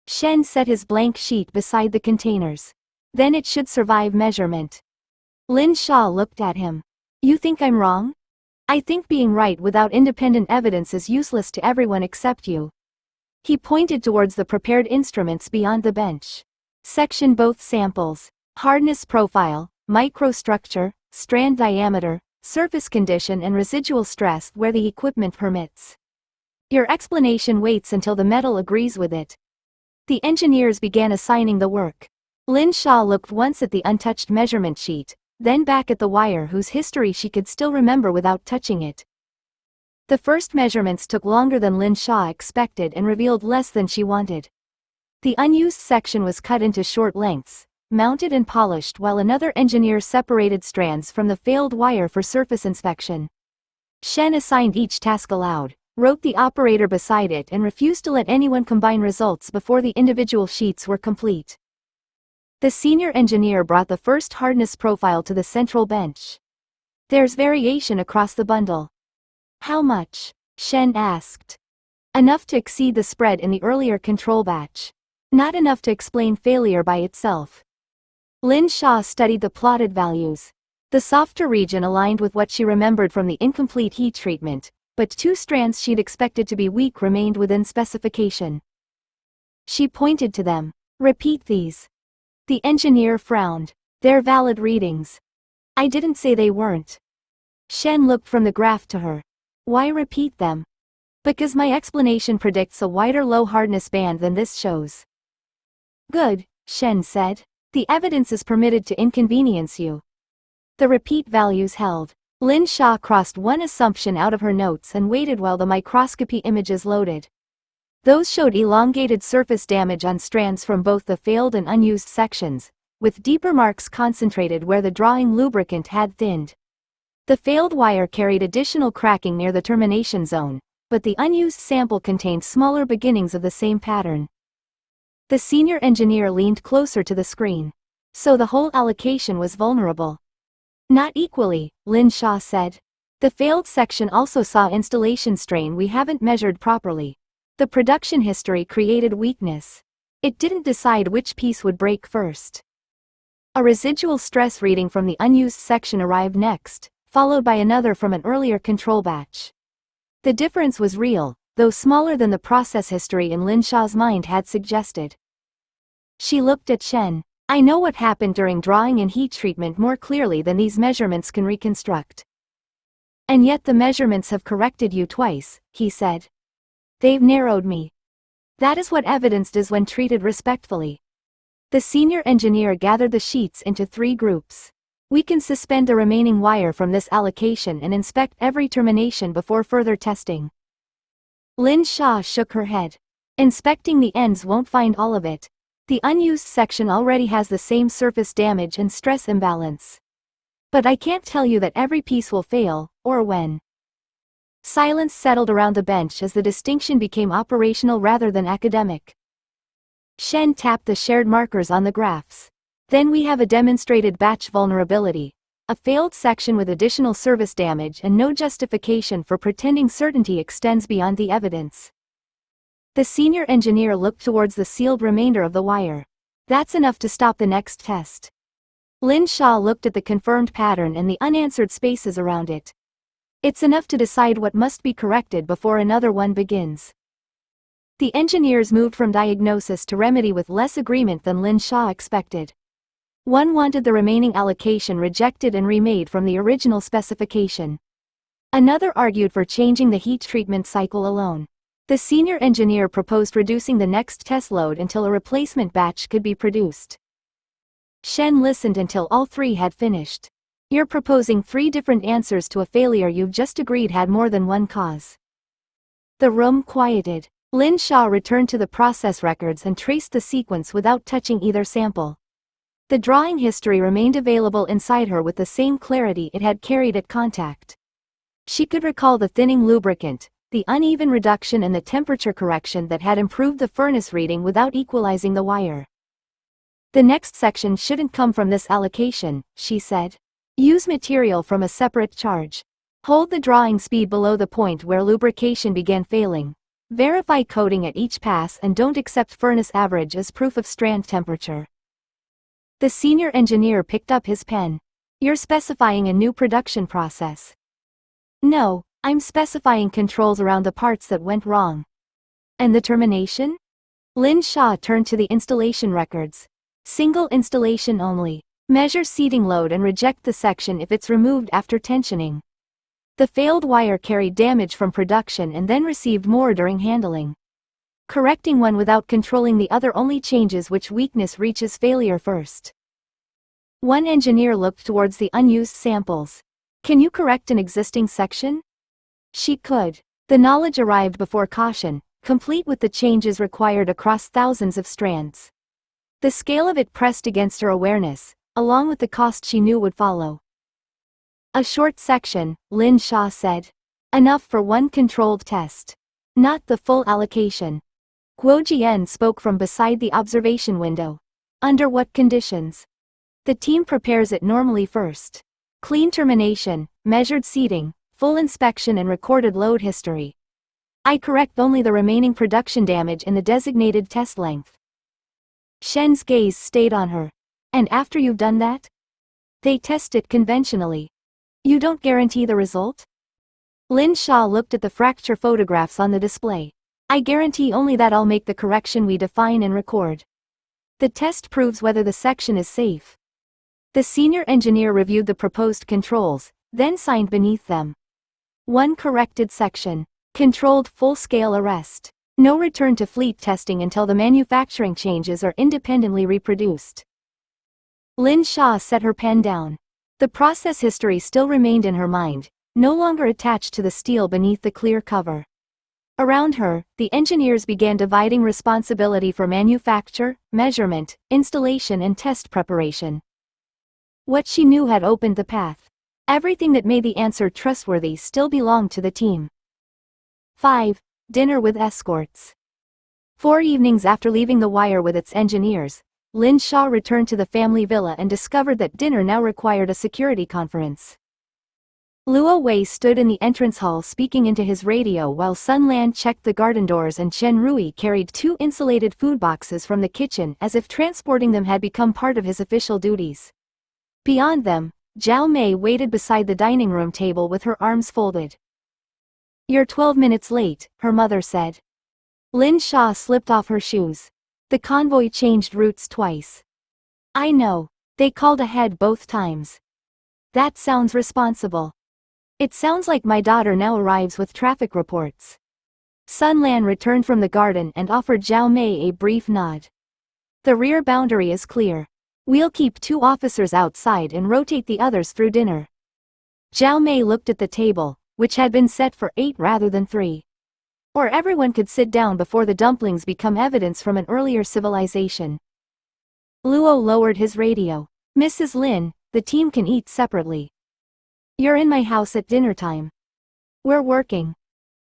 [SPEAKER 1] Shen set his blank sheet beside the containers. "Then it should survive measurement." Lin Xia looked at him. "You think I'm wrong?" "I think being right without independent evidence is useless to everyone except you." He pointed towards the prepared instruments beyond the bench. "Section both samples. Hardness profile, microstructure, strand diameter, surface condition and residual stress where the equipment permits. Your explanation waits until the metal agrees with it." The engineers began assigning the work. Lin Xia looked once at the untouched measurement sheet, then back at the wire whose history she could still remember without touching it. The first measurements took longer than Lin Xia expected and revealed less than she wanted. The unused section was cut into short lengths, mounted and polished while another engineer separated strands from the failed wire for surface inspection. Shen assigned each task aloud, wrote the operator beside it and refused to let anyone combine results before the individual sheets were complete. The senior engineer brought the first hardness profile to the central bench. "There's variation across the bundle." "How much?" Shen asked. "Enough to exceed the spread in the earlier control batch. Not enough to explain failure by itself." Lin Xia studied the plotted values. The softer region aligned with what she remembered from the incomplete heat treatment, but 2 strands she'd expected to be weak remained within specification. She pointed to them. "Repeat these." The engineer frowned. "They're valid readings." "I didn't say they weren't." Shen looked from the graph to her. "Why repeat them?" "Because my explanation predicts a wider low hardness band than this shows." "Good," Shen said. "The evidence is permitted to inconvenience you." The repeat values held. Lin Xia crossed one assumption out of her notes and waited while the microscopy images loaded. Those showed elongated surface damage on strands from both the failed and unused sections, with deeper marks concentrated where the drawing lubricant had thinned. The failed wire carried additional cracking near the termination zone, but the unused sample contained smaller beginnings of the same pattern. The senior engineer leaned closer to the screen. "So the whole allocation was vulnerable." "Not equally," Lin Xia said. "The failed section also saw installation strain we haven't measured properly. The production history created weakness. It didn't decide which piece would break first." A residual stress reading from the unused section arrived next, followed by another from an earlier control batch. The difference was real, though smaller than the process history in Lin Xia's mind had suggested. She looked at Shen. I know what happened during drawing and heat treatment more clearly than these measurements can reconstruct. And yet the measurements have corrected you twice, he said. They've narrowed me. That is what evidence does when treated respectfully. The senior engineer gathered the sheets into 3 groups. We can suspend the remaining wire from this allocation and inspect every termination before further testing. Lin Xia shook her head. Inspecting the ends won't find all of it. The unused section already has the same surface damage and stress imbalance. But I can't tell you that every piece will fail, or when. Silence settled around the bench as the distinction became operational rather than academic. Shen tapped the shared markers on the graphs. Then we have a demonstrated batch vulnerability, a failed section with additional service damage and no justification for pretending certainty extends beyond the evidence. The senior engineer looked towards the sealed remainder of the wire. That's enough to stop the next test. Lin Xia looked at the confirmed pattern and the unanswered spaces around it. It's enough to decide what must be corrected before another one begins. The engineers moved from diagnosis to remedy with less agreement than Lin Xia expected. One wanted the remaining allocation rejected and remade from the original specification. Another argued for changing the heat treatment cycle alone. The senior engineer proposed reducing the next test load until a replacement batch could be produced. Shen listened until all 3 had finished. You're proposing 3 different answers to a failure you've just agreed had more than one cause. The room quieted. Lin Xia returned to the process records and traced the sequence without touching either sample. The drawing history remained available inside her with the same clarity it had carried at contact. She could recall the thinning lubricant, the uneven reduction and the temperature correction that had improved the furnace reading without equalizing the wire. The next section shouldn't come from this allocation, she said. Use material from a separate charge. Hold the drawing speed below the point where lubrication began failing. Verify coating at each pass and don't accept furnace average as proof of strand temperature. The senior engineer picked up his pen. You're specifying a new production process. No, I'm specifying controls around the parts that went wrong. And the termination? Lin Xia turned to the installation records. Single installation only. Measure seating load and reject the section if it's removed after tensioning. The failed wire carried damage from production and then received more during handling. Correcting one without controlling the other only changes which weakness reaches failure first. One engineer looked towards the unused samples. Can you correct an existing section? She could. The knowledge arrived before caution, complete with the changes required across thousands of strands. The scale of it pressed against her awareness, along with the cost she knew would follow. A short section, Lin Xia said. Enough for one controlled test. Not the full allocation. Guo Jian spoke from beside the observation window. Under what conditions? The team prepares it normally first. Clean termination, measured seating, full inspection and recorded load history. I correct only the remaining production damage in the designated test length. Shen's gaze stayed on her. And after you've done that? They test it conventionally. You don't guarantee the result? Lin Xia looked at the fracture photographs on the display. I guarantee only that I'll make the correction we define and record. The test proves whether the section is safe. The senior engineer reviewed the proposed controls, then signed beneath them. One corrected section. Controlled full-scale arrest. No return to fleet testing until the manufacturing changes are independently reproduced. Lin Xia set her pen down. The process history still remained in her mind, no longer attached to the steel beneath the clear cover. Around her, the engineers began dividing responsibility for manufacture, measurement, installation and test preparation. What she knew had opened the path. Everything that made the answer trustworthy still belonged to the team. 5. Dinner with escorts. 4 evenings after leaving the wire with its engineers, Lin Xia returned to the family villa and discovered that dinner now required a security conference. Luo Wei stood in the entrance hall speaking into his radio while Sun Lan checked the garden doors and Chen Rui carried 2 insulated food boxes from the kitchen as if transporting them had become part of his official duties. Beyond them, Zhao Mei waited beside the dining room table with her arms folded. You're 12 minutes late, her mother said. Lin Xia slipped off her shoes. The convoy changed routes twice. I know. They called ahead both times. That sounds responsible. It sounds like my daughter now arrives with traffic reports. Sun Lan returned from the garden and offered Zhao Mei a brief nod. The rear boundary is clear. We'll keep 2 officers outside and rotate the others through dinner. Zhao Mei looked at the table, which had been set for 8 rather than 3. Or everyone could sit down before the dumplings become evidence from an earlier civilization. Luo lowered his radio. Mrs. Lin, the team can eat separately. You're in my house at dinner time. We're working.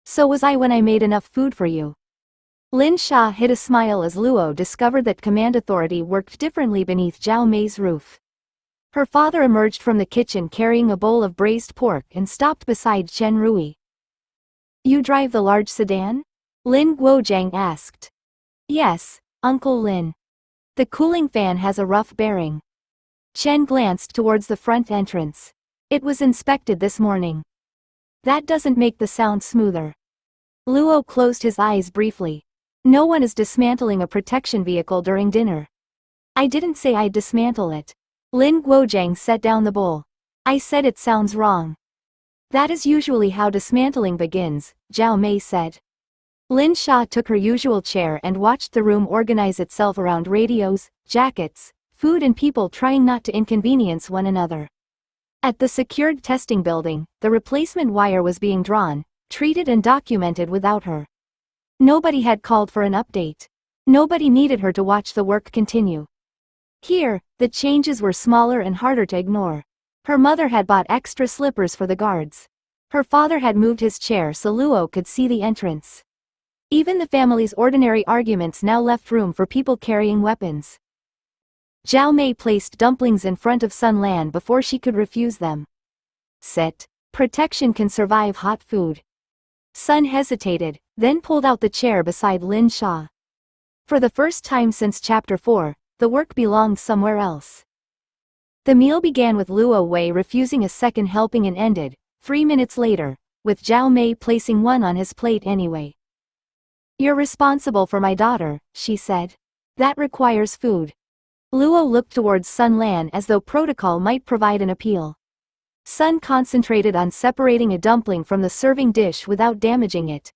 [SPEAKER 1] So was I when I made enough food for you. Lin Xia hid a smile as Luo discovered that command authority worked differently beneath Zhao Mei's roof. Her father emerged from the kitchen carrying a bowl of braised pork and stopped beside Chen Rui. You drive the large sedan? Lin Guojiang asked. Yes, Uncle Lin. The cooling fan has a rough bearing. Chen glanced towards the front entrance. It was inspected this morning. That doesn't make the sound smoother. Luo closed his eyes briefly. No one is dismantling a protection vehicle during dinner. I didn't say I'd dismantle it. Lin Guojiang set down the bowl. I said it sounds wrong. That is usually how dismantling begins, Zhao Mei said. Lin Xia took her usual chair and watched the room organize itself around radios, jackets, food and people trying not to inconvenience one another. At the secured testing building, the replacement wire was being drawn, treated and documented without her. Nobody had called for an update. Nobody needed her to watch the work continue. Here, the changes were smaller and harder to ignore. Her mother had bought extra slippers for the guards. Her father had moved his chair so Luo could see the entrance. Even the family's ordinary arguments now left room for people carrying weapons. Zhao Mei placed dumplings in front of Sun Lan before she could refuse them. Sit. Protection can survive hot food. Sun hesitated, then pulled out the chair beside Lin Xia. For the first time since Chapter 4, the work belonged somewhere else. The meal began with Luo Wei refusing a second helping and ended, 3 minutes later, with Zhao Mei placing one on his plate anyway. You're responsible for my daughter, she said. That requires food. Luo looked towards Sun Lan as though protocol might provide an appeal. Sun concentrated on separating a dumpling from the serving dish without damaging it.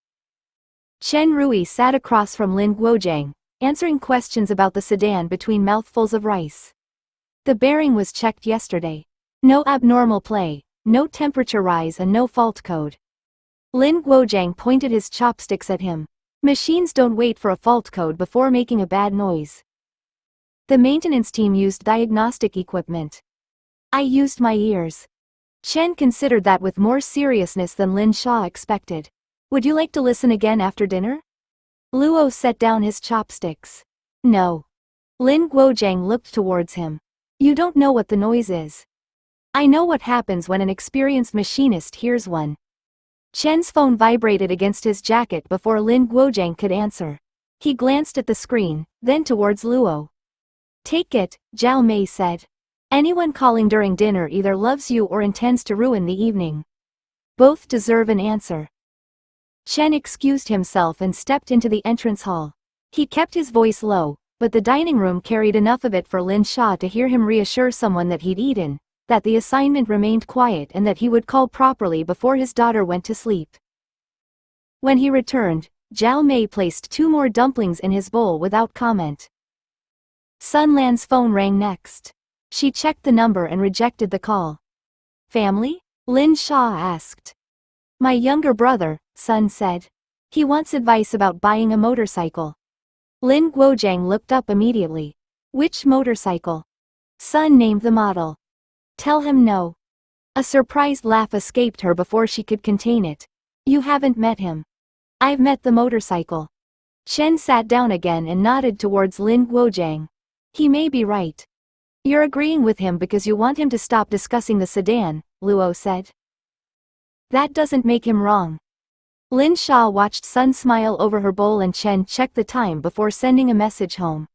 [SPEAKER 1] Chen Rui sat across from Lin Guojiang, answering questions about the sedan between mouthfuls of rice. The bearing was checked yesterday. No abnormal play, no temperature rise and no fault code. Lin Guojiang pointed his chopsticks at him. Machines don't wait for a fault code before making a bad noise. The maintenance team used diagnostic equipment. I used my ears. Chen considered that with more seriousness than Lin Xia expected. Would you like to listen again after dinner? Luo set down his chopsticks. No. Lin Guojiang looked towards him. You don't know what the noise is. I know what happens when an experienced machinist hears one. Chen's phone vibrated against his jacket before Lin Guojiang could answer. He glanced at the screen, then towards Luo. Take it, Zhao Mei said. Anyone calling during dinner either loves you or intends to ruin the evening. Both deserve an answer. Chen excused himself and stepped into the entrance hall. He kept his voice low, but the dining room carried enough of it for Lin Xia to hear him reassure someone that he'd eaten, that the assignment remained quiet and that he would call properly before his daughter went to sleep. When he returned, Zhao Mei placed 2 more dumplings in his bowl without comment. Sun Lan's phone rang next. She checked the number and rejected the call. Family? Lin Xia asked. My younger brother, Sun said. He wants advice about buying a motorcycle. Lin Guojiang looked up immediately. Which motorcycle? Sun named the model. Tell him no. A surprised laugh escaped her before she could contain it. You haven't met him. I've met the motorcycle. Chen sat down again and nodded towards Lin Guojiang. He may be right. You're agreeing with him because you want him to stop discussing the sedan, Luo said. That doesn't make him wrong. Lin Xia watched Sun smile over her bowl and Chen checked the time before sending a message home.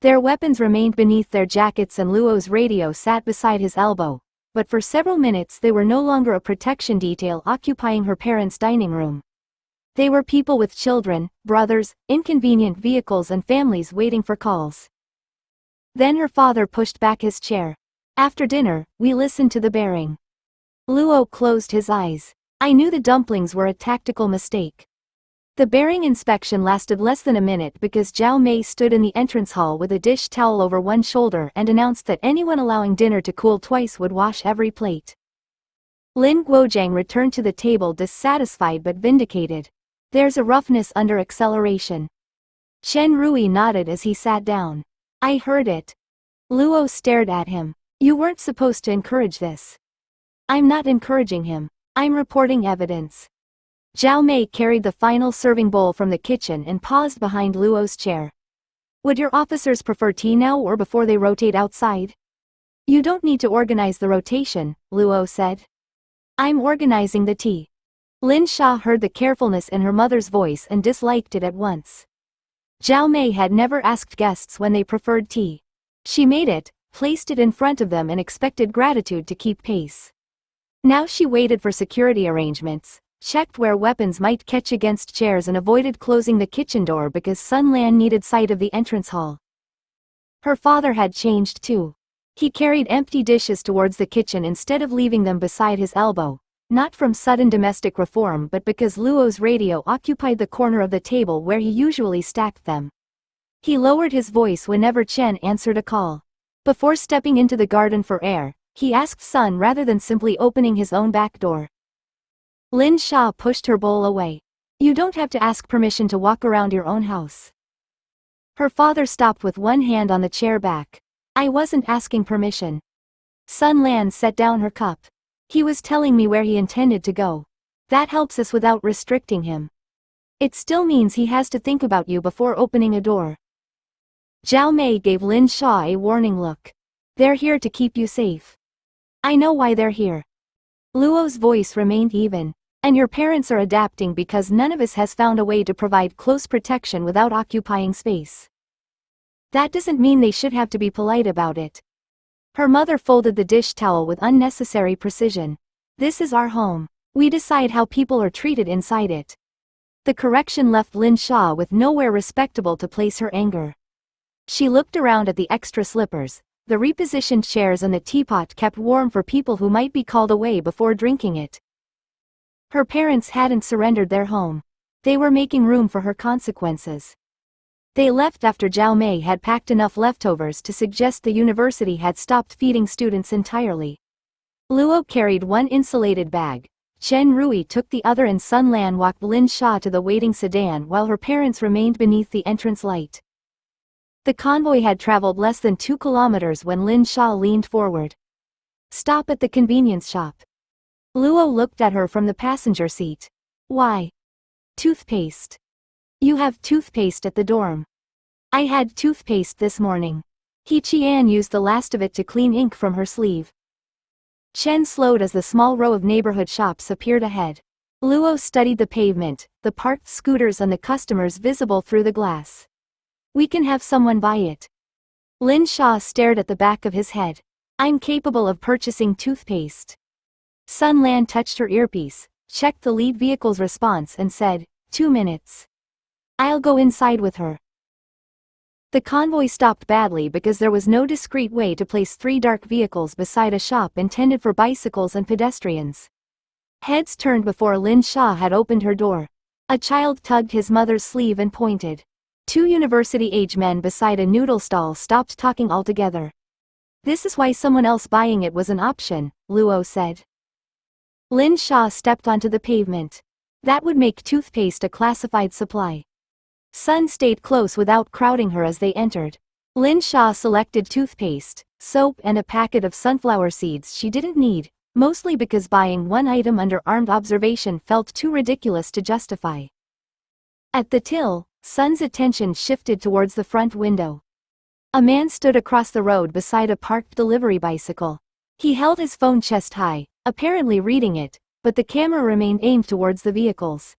[SPEAKER 1] Their weapons remained beneath their jackets and Luo's radio sat beside his elbow, but for several minutes they were no longer a protection detail occupying her parents' dining room. They were people with children, brothers, inconvenient vehicles and families waiting for calls. Then her father pushed back his chair. After dinner, we listened to the bearing. Luo closed his eyes. I knew the dumplings were a tactical mistake. The bearing inspection lasted less than a minute because Zhao Mei stood in the entrance hall with a dish towel over one shoulder and announced that anyone allowing dinner to cool twice would wash every plate. Lin Guojiang returned to the table dissatisfied but vindicated. There's a roughness under acceleration. Chen Rui nodded as he sat down. I heard it. Luo stared at him. You weren't supposed to encourage this. I'm not encouraging him. I'm reporting evidence. Zhao Mei carried the final serving bowl from the kitchen and paused behind Luo's chair. Would your officers prefer tea now or before they rotate outside? You don't need to organize the rotation, Luo said. I'm organizing the tea. Lin Xia heard the carefulness in her mother's voice and disliked it at once. Zhao Mei had never asked guests when they preferred tea. She made it, placed it in front of them and expected gratitude to keep pace. Now she waited for security arrangements, checked where weapons might catch against chairs and avoided closing the kitchen door because Sun Lan needed sight of the entrance hall. Her father had changed too. He carried empty dishes towards the kitchen instead of leaving them beside his elbow, not from sudden domestic reform but because Luo's radio occupied the corner of the table where he usually stacked them. He lowered his voice whenever Chen answered a call. Before stepping into the garden for air, he asked Sun rather than simply opening his own back door. Lin Xia pushed her bowl away. You don't have to ask permission to walk around your own house. Her father stopped with one hand on the chair back. I wasn't asking permission. Sun Lan set down her cup. He was telling me where he intended to go. That helps us without restricting him. It still means he has to think about you before opening a door. Zhao Mei gave Lin Xia a warning look. They're here to keep you safe. I know why they're here. Luo's voice remained even. And your parents are adapting because none of us has found a way to provide close protection without occupying space. That doesn't mean they should have to be polite about it. Her mother folded the dish towel with unnecessary precision. This is our home. We decide how people are treated inside it. The correction left Lin Xia with nowhere respectable to place her anger. She looked around at the extra slippers, the repositioned chairs and the teapot kept warm for people who might be called away before drinking it. Her parents hadn't surrendered their home. They were making room for her consequences. They left after Zhao Mei had packed enough leftovers to suggest the university had stopped feeding students entirely. Luo carried one insulated bag. Chen Rui took the other and Sun Lan walked Lin Xia to the waiting sedan while her parents remained beneath the entrance light. The convoy had traveled less than 2 kilometers when Lin Xia leaned forward. Stop at the convenience shop. Luo looked at her from the passenger seat. Why? Toothpaste. You have toothpaste at the dorm. I had toothpaste this morning. He Qian used the last of it to clean ink from her sleeve. Chen slowed as the small row of neighborhood shops appeared ahead. Luo studied the pavement, the parked scooters and the customers visible through the glass. We can have someone buy it. Lin Xia stared at the back of his head. I'm capable of purchasing toothpaste. Sun Lan touched her earpiece, checked the lead vehicle's response and said, 2 minutes. I'll go inside with her. The convoy stopped badly because there was no discreet way to place 3 dark vehicles beside a shop intended for bicycles and pedestrians. Heads turned before Lin Xia had opened her door. A child tugged his mother's sleeve and pointed. 2 university-age men beside a noodle stall stopped talking altogether. This is why someone else buying it was an option, Luo said. Lin Xia stepped onto the pavement. That would make toothpaste a classified supply. Sun stayed close without crowding her as they entered. Lin Xia selected toothpaste, soap and a packet of sunflower seeds she didn't need, mostly because buying one item under armed observation felt too ridiculous to justify. At the till, Sun's attention shifted towards the front window. A man stood across the road beside a parked delivery bicycle. He held his phone chest high, apparently reading it, but the camera remained aimed towards the vehicles.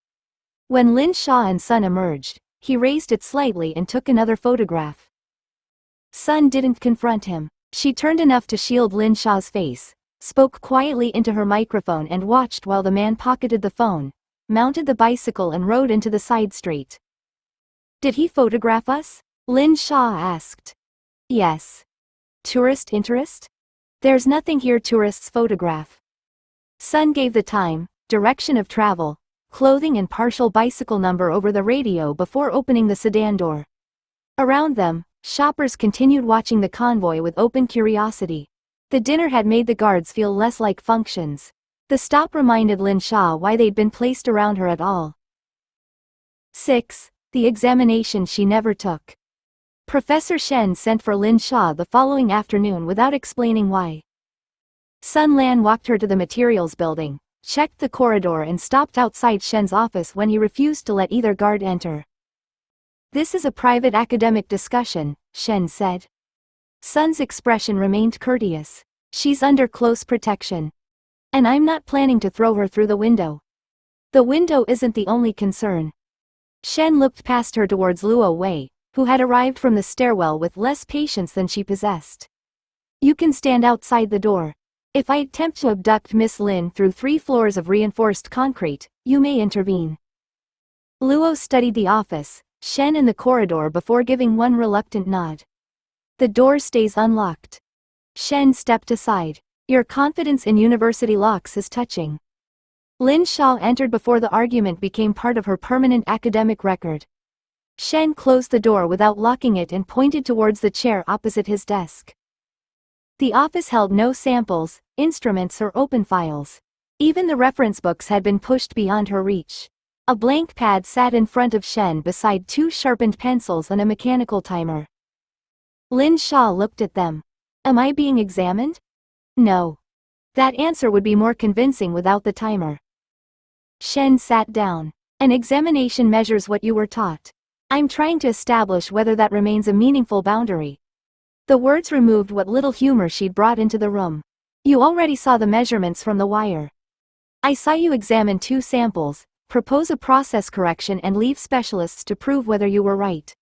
[SPEAKER 1] When Lin Xia and Sun emerged, he raised it slightly and took another photograph. Sun didn't confront him. She turned enough to shield Lin Xia's face, spoke quietly into her microphone and watched while the man pocketed the phone, mounted the bicycle and rode into the side street. Did he photograph us? Lin Xia asked. Yes. Tourist interest? There's nothing here tourists photograph. Sun gave the time, direction of travel, clothing and partial bicycle number over the radio before opening the sedan door. Around them, shoppers continued watching the convoy with open curiosity. The dinner had made the guards feel less like functions. The stop reminded Lin Xia why they'd been placed around her at all. 6. The examination she never took. Professor Shen sent for Lin Xia the following afternoon without explaining why. Sun Lan walked her to the materials building, checked the corridor and stopped outside Shen's office when he refused to let either guard enter. "This is a private academic discussion," Shen said. Sun's expression remained courteous. "She's under close protection. And I'm not planning to throw her through the window." "The window isn't the only concern." Shen looked past her towards Luo Wei, who had arrived from the stairwell with less patience than she possessed. "You can stand outside the door. If I attempt to abduct Miss Lin through 3 floors of reinforced concrete, you may intervene." Luo studied the office, Shen in the corridor before giving one reluctant nod. "The door stays unlocked." Shen stepped aside. "Your confidence in university locks is touching." Lin Xia entered before the argument became part of her permanent academic record. Shen closed the door without locking it and pointed towards the chair opposite his desk. The office held no samples, instruments or open files. Even the reference books had been pushed beyond her reach. A blank pad sat in front of Shen beside 2 sharpened pencils and a mechanical timer. Lin Xia looked at them. "Am I being examined?" "No." "That answer would be more convincing without the timer." Shen sat down. "An examination measures what you were taught. I'm trying to establish whether that remains a meaningful boundary." The words removed what little humor she'd brought into the room. "You already saw the measurements from the wire. I saw you examine 2 samples, propose a process correction and leave specialists to prove whether you were right."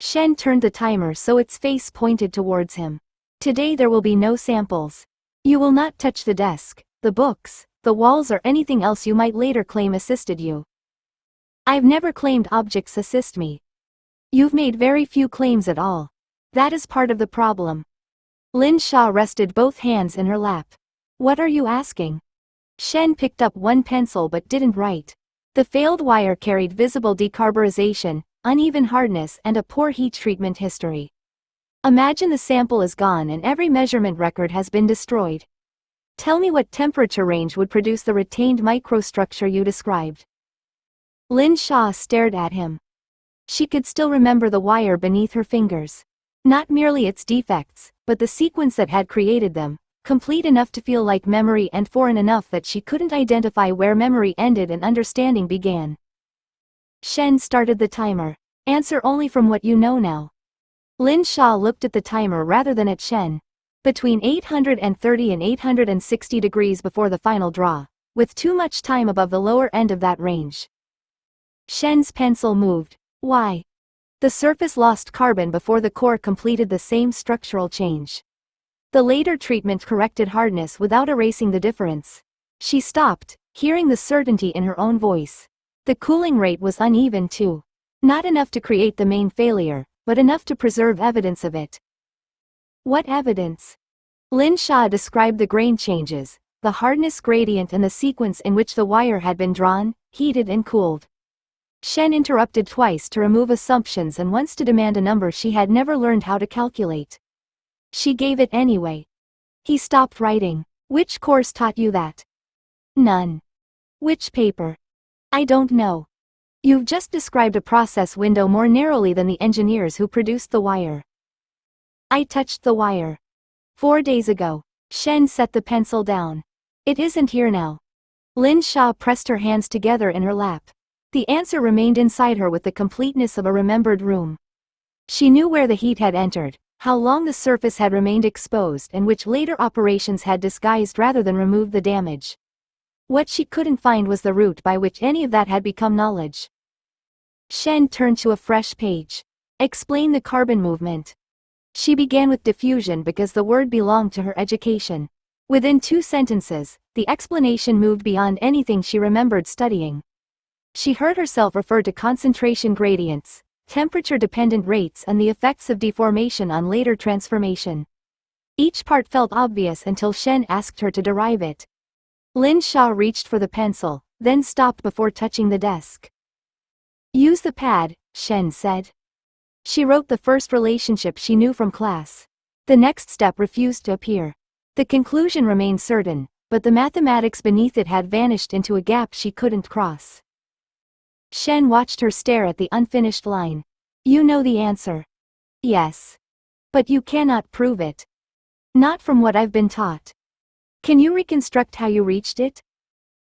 [SPEAKER 1] Shen turned the timer so its face pointed towards him. "Today there will be no samples. You will not touch the desk, the books, the walls or anything else you might later claim assisted you." "I've never claimed objects assist me." "You've made very few claims at all. That is part of the problem." Lin Xia rested both hands in her lap. "What are you asking?" Shen picked up one pencil but didn't write. The failed wire carried visible decarburization, uneven hardness and a poor heat treatment history. Imagine the sample is gone and every measurement record has been destroyed. Tell me what temperature range would produce the retained microstructure you described. Lin Xia stared at him. She could still remember the wire beneath her fingers. Not merely its defects, but the sequence that had created them, complete enough to feel like memory and foreign enough that she couldn't identify where memory ended and understanding began. Shen started the timer. "Answer only from what you know now." Lin Xia looked at the timer rather than at Shen. "Between 830 and 860 degrees before the final draw, with too much time above the lower end of that range." Shen's pencil moved. "Why?" "The surface lost carbon before the core completed the same structural change. The later treatment corrected hardness without erasing the difference." She stopped, hearing the certainty in her own voice. The cooling rate was uneven too. Not enough to create the main failure, but enough to preserve evidence of it. "What evidence?" Lin Xia described the grain changes, the hardness gradient and the sequence in which the wire had been drawn, heated and cooled. Shen interrupted twice to remove assumptions and once to demand a number she had never learned how to calculate. She gave it anyway. He stopped writing. "Which course taught you that?" "None." "Which paper?" "I don't know." "You've just described a process window more narrowly than the engineers who produced the wire." "I touched the wire 4 days ago." Shen set the pencil down. "It isn't here now." Lin Xia pressed her hands together in her lap. The answer remained inside her with the completeness of a remembered room. She knew where the heat had entered, how long the surface had remained exposed and which later operations had disguised rather than removed the damage. What she couldn't find was the route by which any of that had become knowledge. Shen turned to a fresh page. "Explain the carbon movement." She began with diffusion because the word belonged to her education. Within 2 sentences, the explanation moved beyond anything she remembered studying. She heard herself refer to concentration gradients, temperature-dependent rates and the effects of deformation on later transformation. Each part felt obvious until Shen asked her to derive it. Lin Xia reached for the pencil, then stopped before touching the desk. Use the pad, Shen said. She wrote the first relationship she knew from class. The next step refused to appear. The conclusion remained certain, but the mathematics beneath it had vanished into a gap she couldn't cross. Shen watched her stare at the unfinished line. You know the answer. Yes. But you cannot prove it. Not from what I've been taught. Can you reconstruct how you reached it?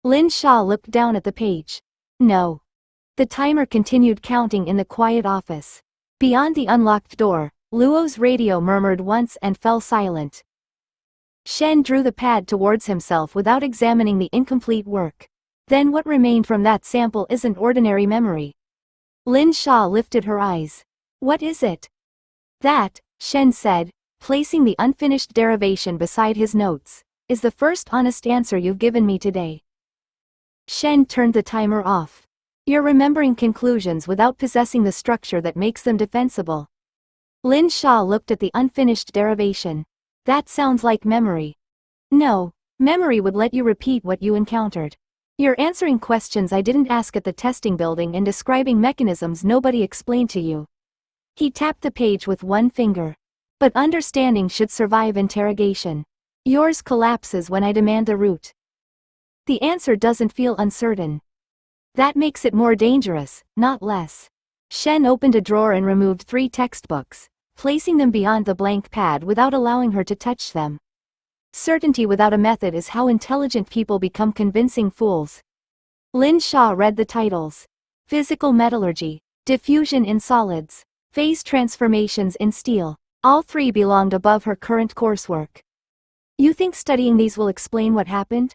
[SPEAKER 1] Lin Xia looked down at the page. No. The timer continued counting in the quiet office. Beyond the unlocked door, Luo's radio murmured once and fell silent. Shen drew the pad towards himself without examining the incomplete work. Then what remained from that sample isn't ordinary memory. Lin Xia lifted her eyes. What is it? That, Shen said, placing the unfinished derivation beside his notes, is the first honest answer you've given me today. Shen turned the timer off. You're remembering conclusions without possessing the structure that makes them defensible. Lin Xia looked at the unfinished derivation. That sounds like memory. No, memory would let you repeat what you encountered. You're answering questions I didn't ask at the testing building and describing mechanisms nobody explained to you. He tapped the page with one finger. But understanding should survive interrogation. Yours collapses when I demand the root. The answer doesn't feel uncertain. That makes it more dangerous, not less. Shen opened a drawer and removed 3 textbooks, placing them beyond the blank pad without allowing her to touch them. Certainty without a method is how intelligent people become convincing fools. Lin Xia read the titles. Physical metallurgy, diffusion in solids, phase transformations in steel. All 3 belonged above her current coursework. You think studying these will explain what happened?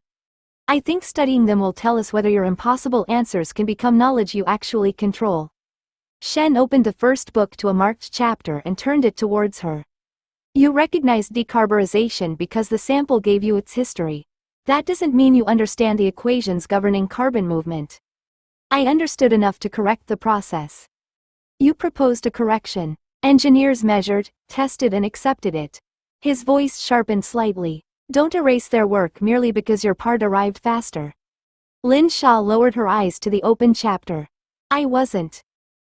[SPEAKER 1] I think studying them will tell us whether your impossible answers can become knowledge you actually control. Shen opened the first book to a marked chapter and turned it towards her. You recognized decarburization because the sample gave you its history. That doesn't mean you understand the equations governing carbon movement. I understood enough to correct the process. You proposed a correction. Engineers measured, tested and accepted it. His voice sharpened slightly. Don't erase their work merely because your part arrived faster. Lin Xia lowered her eyes to the open chapter. I wasn't.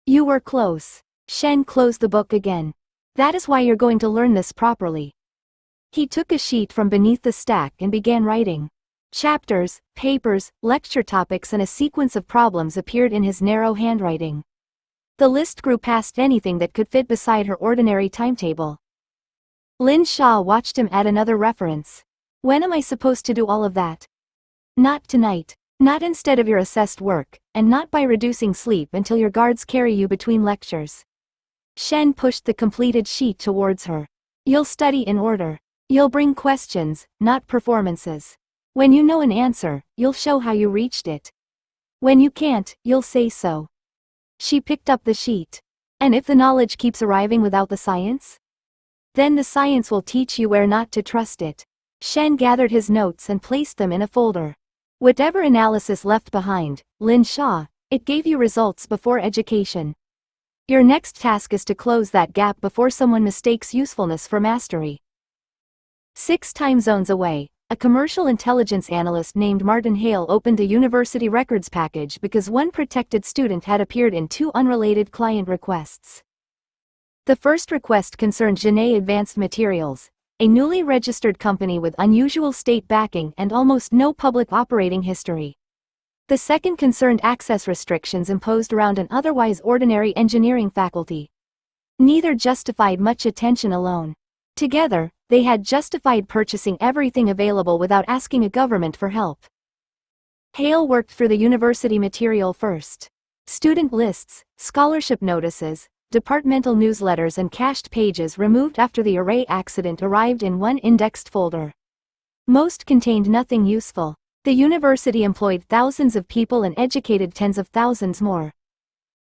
[SPEAKER 1] You were close. Shen closed the book again. That is why you're going to learn this properly. He took a sheet from beneath the stack and began writing. Chapters, papers, lecture topics and a sequence of problems appeared in his narrow handwriting. The list grew past anything that could fit beside her ordinary timetable. Lin Xia watched him add another reference. When am I supposed to do all of that? Not tonight. Not instead of your assessed work, and not by reducing sleep until your guards carry you between lectures. Shen pushed the completed sheet towards her. You'll study in order. You'll bring questions, not performances. When you know an answer, you'll show how you reached it. When you can't, you'll say so. She picked up the sheet. And if the knowledge keeps arriving without the science? Then the science will teach you where not to trust it. Shen gathered his notes and placed them in a folder. Whatever analysis left behind, Lin Xia, it gave you results before education. Your next task is to close that gap before someone mistakes usefulness for mastery. 6 time zones away, a commercial intelligence analyst named Martin Hale opened the university records package because one protected student had appeared in 2 unrelated client requests. The first request concerned Genet Advanced Materials, a newly registered company with unusual state backing and almost no public operating history. The second concerned access restrictions imposed around an otherwise ordinary engineering faculty. Neither justified much attention alone. Together, they had justified purchasing everything available without asking a government for help. Hale worked through the university material first. Student lists, scholarship notices, departmental newsletters and cached pages removed after the array accident arrived in one indexed folder. Most contained nothing useful. The university employed thousands of people and educated tens of thousands more.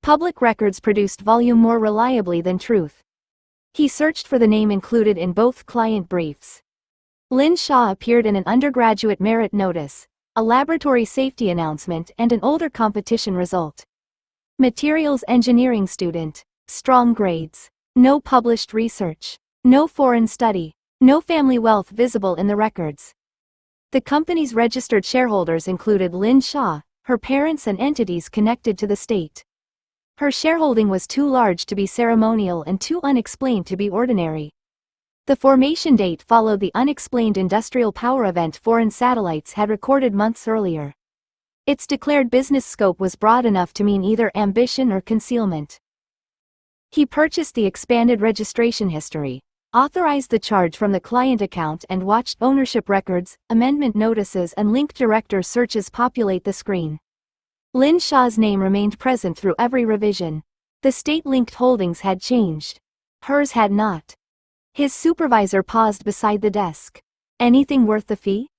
[SPEAKER 1] Public records produced volume more reliably than truth. He searched for the name included in both client briefs. Lin Xia appeared in an undergraduate merit notice, a laboratory safety announcement and an older competition result. Materials engineering student. Strong grades. No published research. No foreign study. No family wealth visible in the records. The company's registered shareholders included Lin Xia, her parents and entities connected to the state. Her shareholding was too large to be ceremonial and too unexplained to be ordinary. The formation date followed the unexplained industrial power event foreign satellites had recorded months earlier. Its declared business scope was broad enough to mean either ambition or concealment. He purchased the expanded registration history, authorized the charge from the client account and watched ownership records, amendment notices and linked director searches populate the screen. Lin Xia's name remained present through every revision. The state-linked holdings had changed. Hers had not. His supervisor paused beside the desk. Anything worth the fee?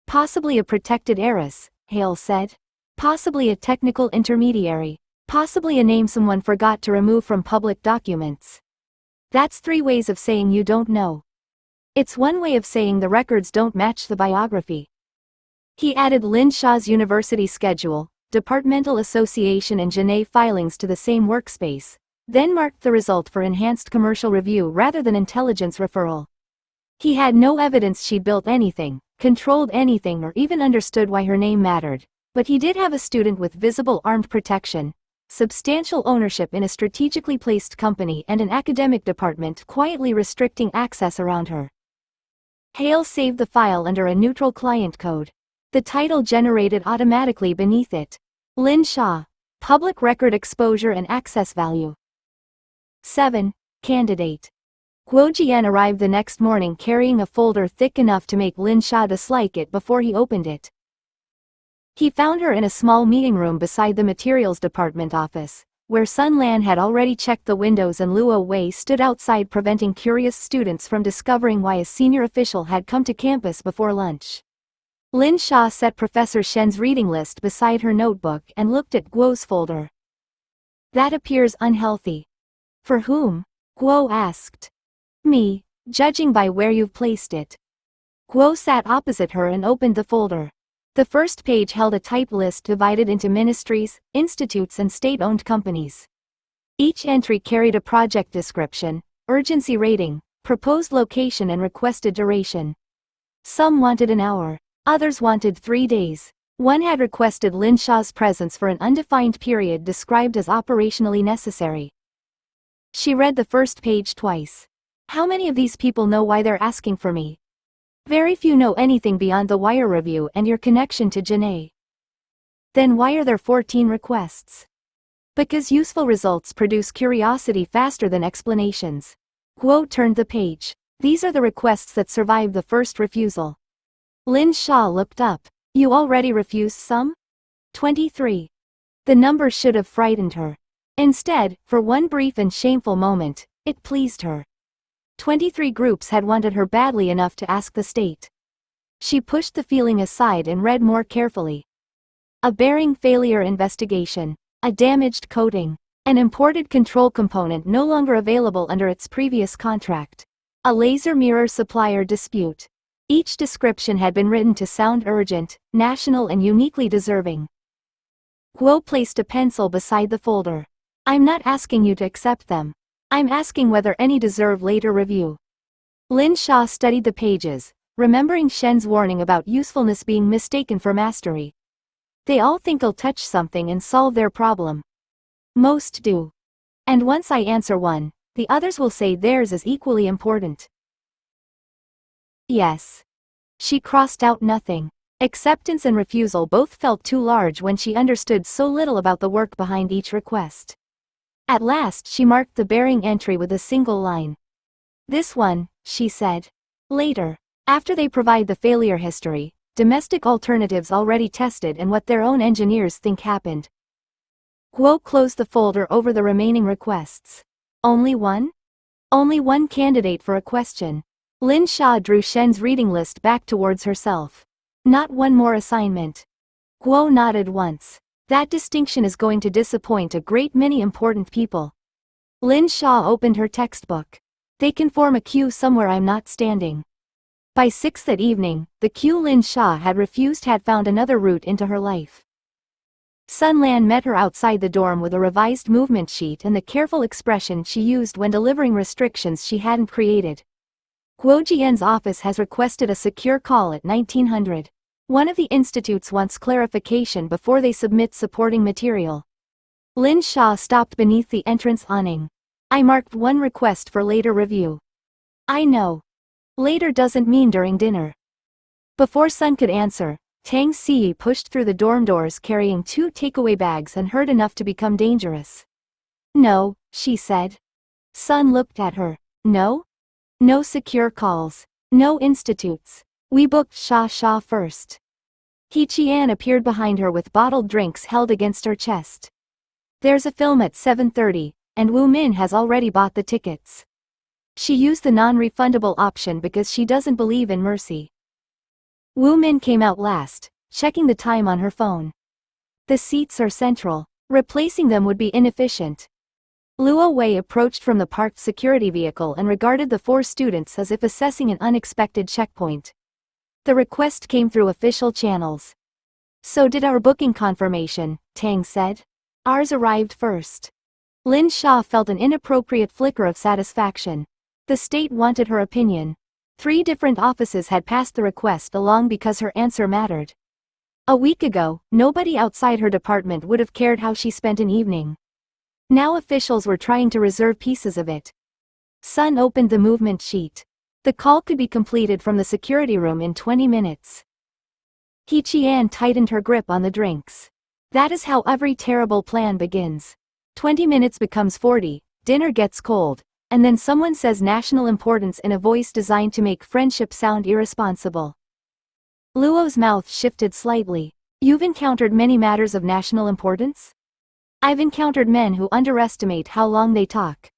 [SPEAKER 1] Possibly a protected heiress, Hale said. Possibly a technical intermediary. Possibly a name someone forgot to remove from public documents. That's 3 ways of saying you don't know. It's one way of saying the records don't match the biography. He added Lin Xia's university schedule, departmental association and Genève filings to the same workspace, then marked the result for enhanced commercial review rather than intelligence referral. He had no evidence she'd built anything, controlled anything or even understood why her name mattered, but he did have a student with visible armed protection, substantial ownership in a strategically placed company and an academic department quietly restricting access around her. Hale saved the file under a neutral client code. The title generated automatically beneath it. Lin Xia. Public record exposure and access value. 7. Candidate. Guo Jian arrived the next morning carrying a folder thick enough to make Lin Xia dislike it before he opened it. He found her in a small meeting room beside the materials department office, where Sun Lan had already checked the windows and Luo Wei stood outside preventing curious students from discovering why a senior official had come to campus before lunch. Lin Xia set Professor Shen's reading list beside her notebook and looked at Guo's folder. That appears unhealthy. For whom? Guo asked. Me, judging by where you've placed it. Guo sat opposite her and opened the folder. The first page held a typed list divided into ministries, institutes and state-owned companies. Each entry carried a project description, urgency rating, proposed location and requested duration. Some wanted an hour. Others wanted 3 days. One had requested Lin Xia's presence for an undefined period described as operationally necessary. She read the first page twice. How many of these people know why they're asking for me? Very few know anything beyond the wire review and your connection to Genève. Then why are there 14 requests? Because useful results produce curiosity faster than explanations. Guo turned the page. These are the requests that survived the first refusal. Lin Xia looked up. You already refused some? 23. The number should have frightened her. Instead, for one brief and shameful moment, it pleased her. 23 groups had wanted her badly enough to ask the state. She pushed the feeling aside and read more carefully. A bearing failure investigation. A damaged coating. An imported control component no longer available under its previous contract. A laser mirror supplier dispute. Each description had been written to sound urgent, national and uniquely deserving. Guo placed a pencil beside the folder. I'm not asking you to accept them. I'm asking whether any deserve later review. Lin Xia studied the pages, remembering Shen's warning about usefulness being mistaken for mastery. They all think I'll touch something and solve their problem. Most do. And once I answer one, the others will say theirs is equally important. Yes. She crossed out nothing. Acceptance and refusal both felt too large when she understood so little about the work behind each request. At last she marked the bearing entry with a single line. This one, she said. Later. After they provide the failure history, domestic alternatives already tested and what their own engineers think happened. Guo closed the folder over the remaining requests. Only one? Only one candidate for a question. Lin Xia drew Shen's reading list back towards herself. Not one more assignment. Guo nodded once. That distinction is going to disappoint a great many important people. Lin Xia opened her textbook. They can form a queue somewhere I'm not standing. By 6 that evening, the queue Lin Xia had refused had found another route into her life. Sun Lan met her outside the dorm with a revised movement sheet and the careful expression she used when delivering restrictions she hadn't created. Guo Jian's office has requested a secure call at 1900. One of the institutes wants clarification before they submit supporting material. Lin Xia stopped beneath the entrance awning. I marked one request for later review. I know. Later doesn't mean during dinner. Before Sun could answer, Tang Xi pushed through the dorm doors carrying 2 takeaway bags and heard enough to become dangerous. No, she said. Sun looked at her. No? No secure calls. No institutes. We booked Xia first. He Qian appeared behind her with bottled drinks held against her chest. There's a film at 7:30, and Wu Min has already bought the tickets. She used the non-refundable option because she doesn't believe in mercy. Wu Min came out last, checking the time on her phone. The seats are central. Replacing them would be inefficient. Luo Wei approached from the parked security vehicle and regarded the 4 students as if assessing an unexpected checkpoint. The request came through official channels. So did our booking confirmation, Tang said. Ours arrived first. Lin Xia felt an inappropriate flicker of satisfaction. The state wanted her opinion. 3 different offices had passed the request along because her answer mattered. A week ago, nobody outside her department would have cared how she spent an evening. Now officials were trying to reserve pieces of it. Sun opened the movement sheet. The call could be completed from the security room in 20 minutes. He Qian tightened her grip on the drinks. That is how every terrible plan begins. 20 minutes becomes 40, dinner gets cold, and then someone says national importance in a voice designed to make friendship sound irresponsible. Luo's mouth shifted slightly. You've encountered many matters of national importance? I've encountered men who underestimate how long they talk.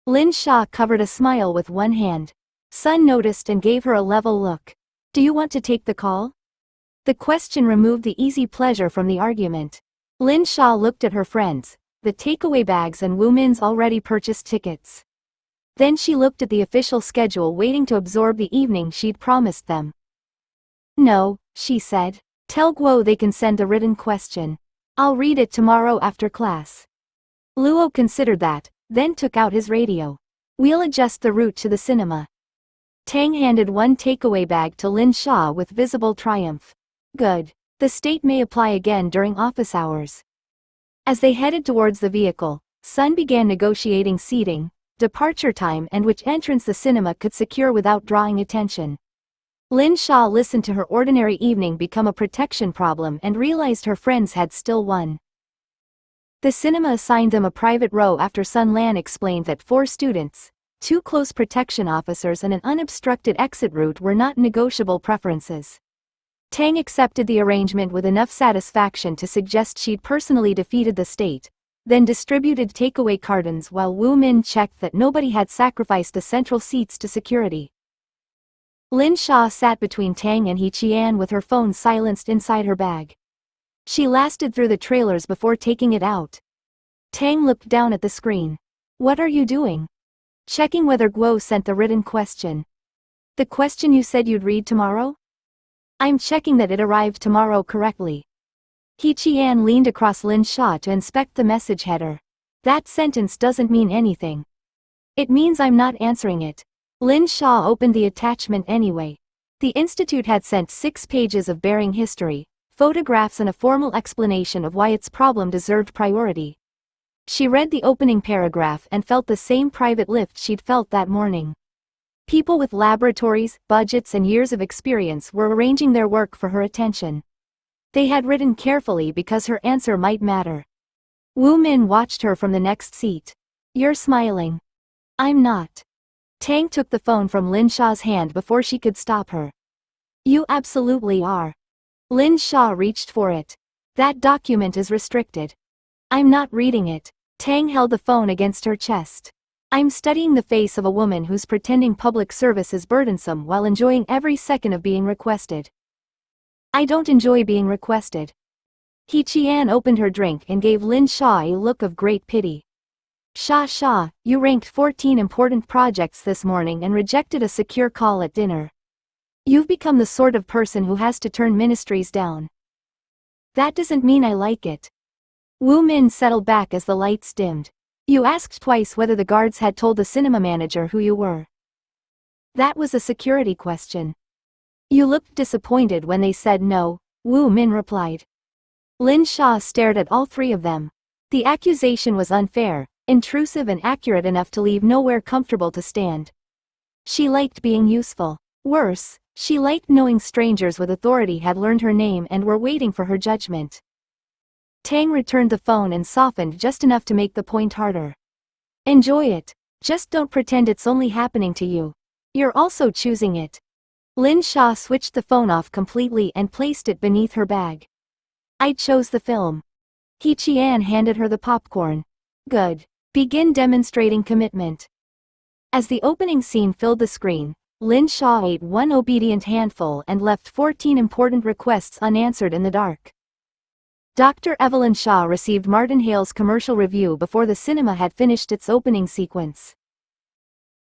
[SPEAKER 1] Lin Xia covered a smile with one hand. Sun noticed and gave her a level look. Do you want to take the call? The question removed the easy pleasure from the argument. Lin Xia looked at her friends, the takeaway bags and Wu Min's already purchased tickets. Then she looked at the official schedule waiting to absorb the evening she'd promised them. No, she said. Tell Guo they can send the written question. I'll read it tomorrow after class. Luo considered that, then took out his radio. We'll adjust the route to the cinema. Tang handed one takeaway bag to Lin Xia with visible triumph. Good. The state may apply again during office hours. As they headed towards the vehicle, Sun began negotiating seating, departure time and which entrance the cinema could secure without drawing attention. Lin Xia listened to her ordinary evening become a protection problem and realized her friends had still won. The cinema assigned them a private row after Sun Lan explained that 4 students, 2 close protection officers and an unobstructed exit route were not negotiable preferences. Tang accepted the arrangement with enough satisfaction to suggest she'd personally defeated the state, then distributed takeaway cartons while Wu Min checked that nobody had sacrificed the central seats to security. Lin Xia sat between Tang and He Qian with her phone silenced inside her bag. She lasted through the trailers before taking it out. Tang looked down at the screen. What are you doing? Checking whether Guo sent the written question. The question you said you'd read tomorrow? I'm checking that it arrived tomorrow correctly. He Qian leaned across Lin Xia to inspect the message header. That sentence doesn't mean anything. It means I'm not answering it. Lin Xia opened the attachment anyway. The institute had sent 6 pages of bearing history, photographs and a formal explanation of why its problem deserved priority. She read the opening paragraph and felt the same private lift she'd felt that morning. People with laboratories, budgets and years of experience were arranging their work for her attention. They had written carefully because her answer might matter. Wu Min watched her from the next seat. You're smiling. I'm not. Tang took the phone from Lin Xia's hand before she could stop her. You absolutely are. Lin Xia reached for it. That document is restricted. I'm not reading it. Tang held the phone against her chest. I'm studying the face of a woman who's pretending public service is burdensome while enjoying every second of being requested. I don't enjoy being requested. He Qian opened her drink and gave Lin Xia a look of great pity. Xia, you ranked 14 important projects this morning and rejected a secure call at dinner. You've become the sort of person who has to turn ministries down. That doesn't mean I like it. Wu Min settled back as the lights dimmed. You asked twice whether the guards had told the cinema manager who you were. That was a security question. You looked disappointed when they said no, Wu Min replied. Lin Xia stared at all three of them. The accusation was unfair, intrusive and accurate enough to leave nowhere comfortable to stand. She liked being useful. Worse, she liked knowing strangers with authority had learned her name and were waiting for her judgment. Tang returned the phone and softened just enough to make the point harder. Enjoy it. Just don't pretend it's only happening to you. You're also choosing it. Lin Xia switched the phone off completely and placed it beneath her bag. I chose the film. He Qian handed her the popcorn. Good. Begin demonstrating commitment. As the opening scene filled the screen, Lin Xia ate one obedient handful and left 14 important requests unanswered in the dark. Dr. Evelyn Shaw received Martin Hale's commercial review before the cinema had finished its opening sequence.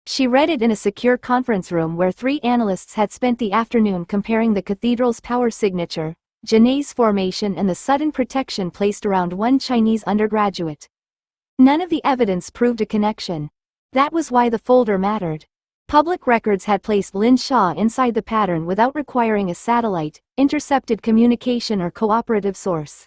[SPEAKER 1] She read it in a secure conference room where 3 analysts had spent the afternoon comparing the cathedral's power signature, Genet's formation and the sudden protection placed around one Chinese undergraduate. None of the evidence proved a connection. That was why the folder mattered. Public records had placed Lin Xia inside the pattern without requiring a satellite, intercepted communication or cooperative source.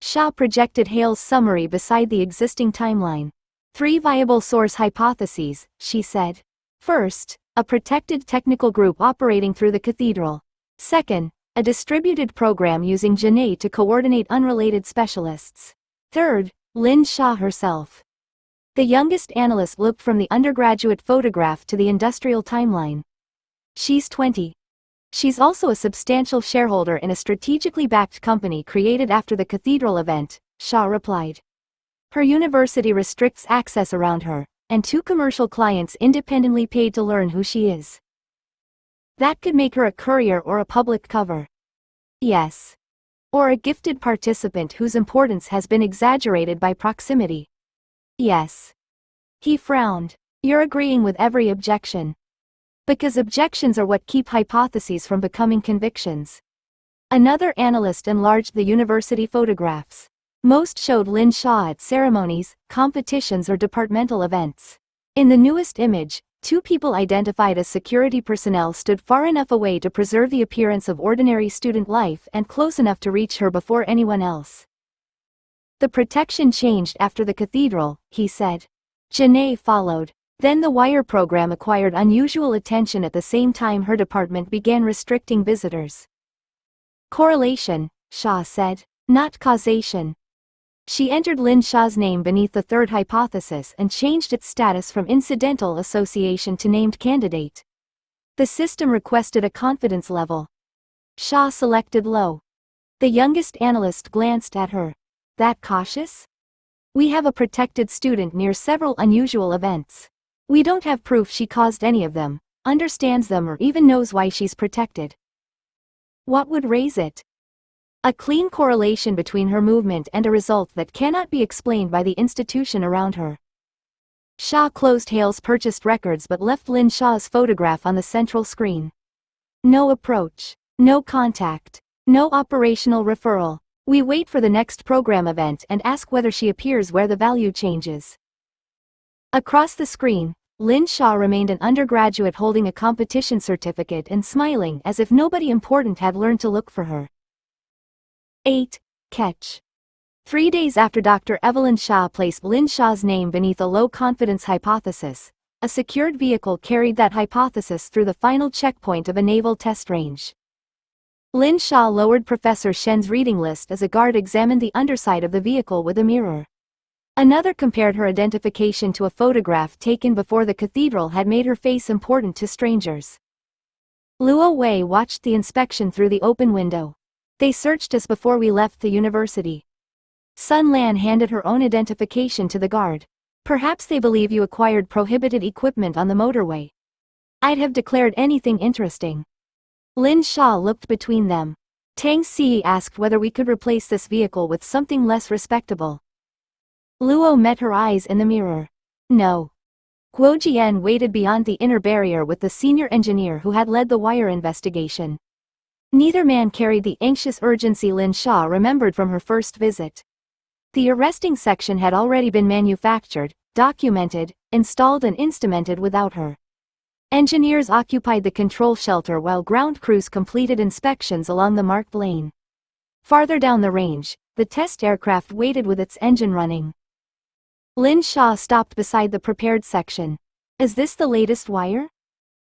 [SPEAKER 1] Xia projected Hale's summary beside the existing timeline. 3 viable source hypotheses, she said. First, a protected technical group operating through the cathedral. Second, a distributed program using Genet to coordinate unrelated specialists. Third, Lin Xia herself. The youngest analyst looked from the undergraduate photograph to the industrial timeline. She's 20. She's also a substantial shareholder in a strategically backed company created after the cathedral event, Xia replied. Her university restricts access around her, and 2 commercial clients independently paid to learn who she is. That could make her a courier or a public cover. Yes. Or a gifted participant whose importance has been exaggerated by proximity. Yes. He frowned. You're agreeing with every objection. Because objections are what keep hypotheses from becoming convictions. Another analyst enlarged the university photographs. Most showed Lin Xia at ceremonies, competitions or departmental events. In the newest image, 2 people identified as security personnel stood far enough away to preserve the appearance of ordinary student life and close enough to reach her before anyone else. The protection changed after the cathedral, he said. Genet followed. Then the wire program acquired unusual attention at the same time her department began restricting visitors. Correlation, Xia said, not causation. She entered Lin Xia's name beneath the third hypothesis and changed its status from incidental association to named candidate. The system requested a confidence level. Xia selected low. The youngest analyst glanced at her. That cautious? We have a protected student near several unusual events. We don't have proof she caused any of them, understands them or even knows why she's protected. What would raise it? A clean correlation between her movement and a result that cannot be explained by the institution around her. Xia closed Hale's purchased records but left Lin Xia's photograph on the central screen. No approach. No contact. No operational referral. We wait for the next program event and ask whether she appears where the value changes. Across the screen, Lin Xia remained an undergraduate holding a competition certificate and smiling as if nobody important had learned to look for her. 8. Catch. 3 days after Dr. Evelyn Xia placed Lin Xia's name beneath a low-confidence hypothesis, a secured vehicle carried that hypothesis through the final checkpoint of a naval test range. Lin Xia lowered Professor Shen's reading list as a guard examined the underside of the vehicle with a mirror. Another compared her identification to a photograph taken before the cathedral had made her face important to strangers. Luo Wei watched the inspection through the open window. They searched us before we left the university. Sun Lan handed her own identification to the guard. Perhaps they believe you acquired prohibited equipment on the motorway. I'd have declared anything interesting. Lin Xia looked between them. Tang Xi asked whether we could replace this vehicle with something less respectable. Luo met her eyes in the mirror. No. Guo Jian waited beyond the inner barrier with the senior engineer who had led the wire investigation. Neither man carried the anxious urgency Lin Xia remembered from her first visit. The arresting section had already been manufactured, documented, installed and instrumented without her. Engineers occupied the control shelter while ground crews completed inspections along the marked lane. Farther down the range, the test aircraft waited with its engine running. Lin Xia stopped beside the prepared section. Is this the latest wire?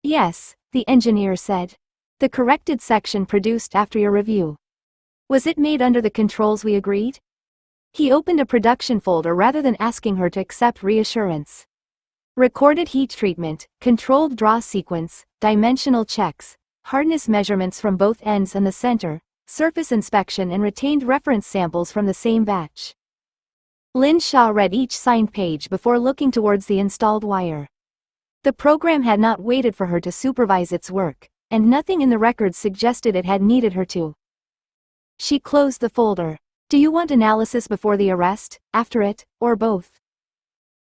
[SPEAKER 1] Yes, the engineer said. The corrected section produced after your review. Was it made under the controls we agreed? He opened a production folder rather than asking her to accept reassurance. Recorded heat treatment, controlled draw sequence, dimensional checks, hardness measurements from both ends and the center, surface inspection and retained reference samples from the same batch. Lin Xia read each signed page before looking towards the installed wire. The program had not waited for her to supervise its work, and nothing in the records suggested it had needed her to. She closed the folder. Do you want analysis before the arrest, after it, or both?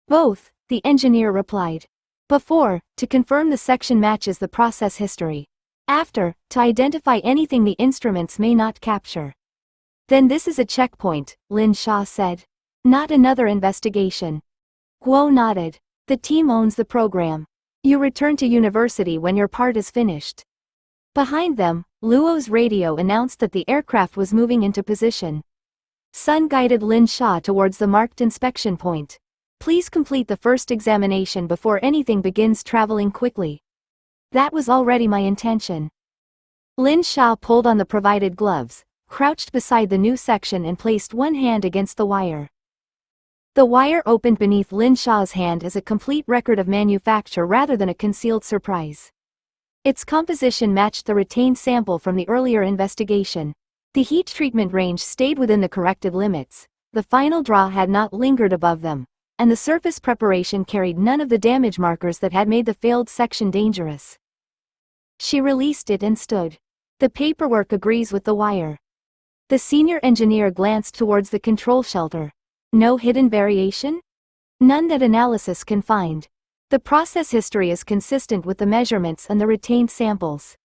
[SPEAKER 1] Both, the engineer replied. Before, to confirm the section matches the process history. After, to identify anything the instruments may not capture. Then this is a checkpoint, Lin Xia said. Not another investigation. Guo nodded. The team owns the program. You return to university when your part is finished. Behind them, Luo's radio announced that the aircraft was moving into position. Sun guided Lin Xia towards the marked inspection point. Please complete the first examination before anything begins traveling quickly. That was already my intention. Lin Xia pulled on the provided gloves, crouched beside the new section and placed one hand against the wire. The wire opened beneath Lin Xia's hand as a complete record of manufacture rather than a concealed surprise. Its composition matched the retained sample from the earlier investigation. The heat treatment range stayed within the corrected limits, the final draw had not lingered above them, and the surface preparation carried none of the damage markers that had made the failed section dangerous. She released it and stood. The paperwork agrees with the wire. The senior engineer glanced towards the control shelter. No hidden variation? None that analysis can find. The process history is consistent with the measurements and the retained samples.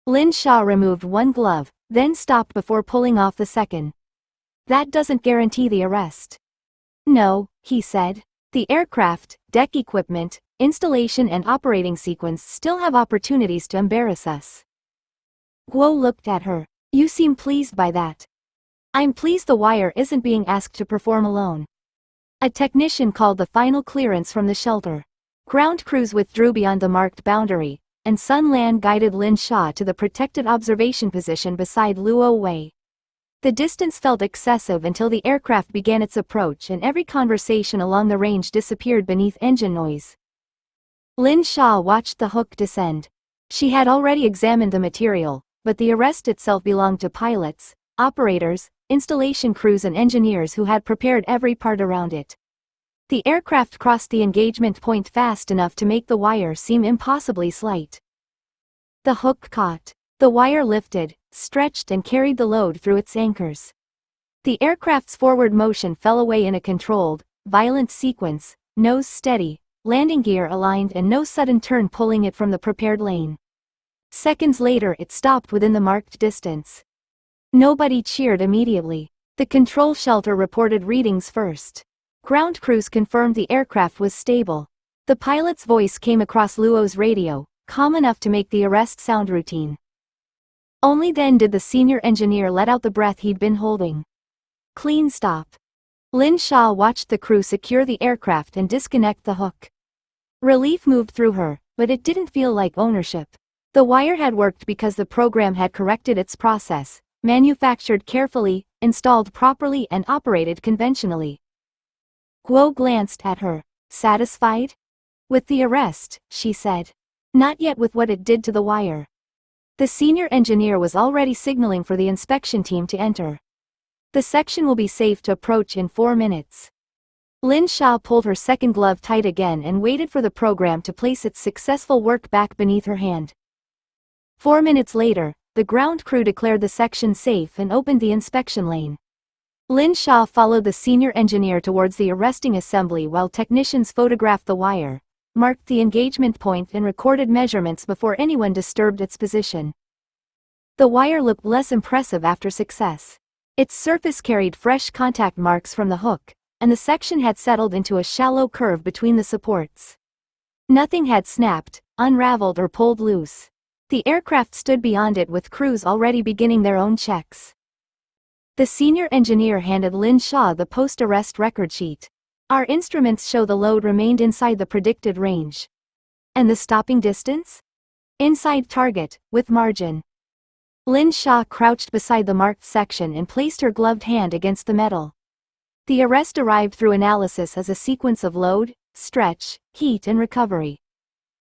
[SPEAKER 1] Lin Xia removed one glove, then stopped before pulling off the second. That doesn't guarantee the arrest. No, he said. The aircraft, deck equipment, installation and operating sequence still have opportunities to embarrass us. Guo looked at her. You seem pleased by that. I'm pleased the wire isn't being asked to perform alone. A technician called the final clearance from the shelter. Ground crews withdrew beyond the marked boundary, and Sun Lan guided Lin Xia to the protected observation position beside Luo Wei. The distance felt excessive until the aircraft began its approach and every conversation along the range disappeared beneath engine noise. Lin Xia watched the hook descend. She had already examined the material, but the arrest itself belonged to pilots, operators, installation crews and engineers who had prepared every part around it. The aircraft crossed the engagement point fast enough to make the wire seem impossibly slight. The hook caught. The wire lifted, stretched and carried the load through its anchors. The aircraft's forward motion fell away in a controlled, violent sequence, nose steady, landing gear aligned and no sudden turn pulling it from the prepared lane. Seconds later it stopped within the marked distance. Nobody cheered immediately. The control shelter reported readings first. Ground crews confirmed the aircraft was stable. The pilot's voice came across Luo's radio, calm enough to make the arrest sound routine. Only then did the senior engineer let out the breath he'd been holding. Clean stop. Lin Xia watched the crew secure the aircraft and disconnect the hook. Relief moved through her, but it didn't feel like ownership. The wire had worked because the program had corrected its process, manufactured carefully, installed properly and operated conventionally. Guo glanced at her. Satisfied? With the arrest, she said. Not yet with what it did to the wire. The senior engineer was already signaling for the inspection team to enter. The section will be safe to approach in 4 minutes. Lin Xia pulled her second glove tight again and waited for the program to place its successful work back beneath her hand. 4 minutes later, the ground crew declared the section safe and opened the inspection lane. Lin Xia followed the senior engineer towards the arresting assembly while technicians photographed the wire, marked the engagement point and recorded measurements before anyone disturbed its position. The wire looked less impressive after success. Its surface carried fresh contact marks from the hook, and the section had settled into a shallow curve between the supports. Nothing had snapped, unraveled or pulled loose. The aircraft stood beyond it with crews already beginning their own checks. The senior engineer handed Lin Xia the post-arrest record sheet. Our instruments show the load remained inside the predicted range. And the stopping distance? Inside target, with margin. Lin Xia crouched beside the marked section and placed her gloved hand against the metal. The arrest arrived through analysis as a sequence of load, stretch, heat and recovery.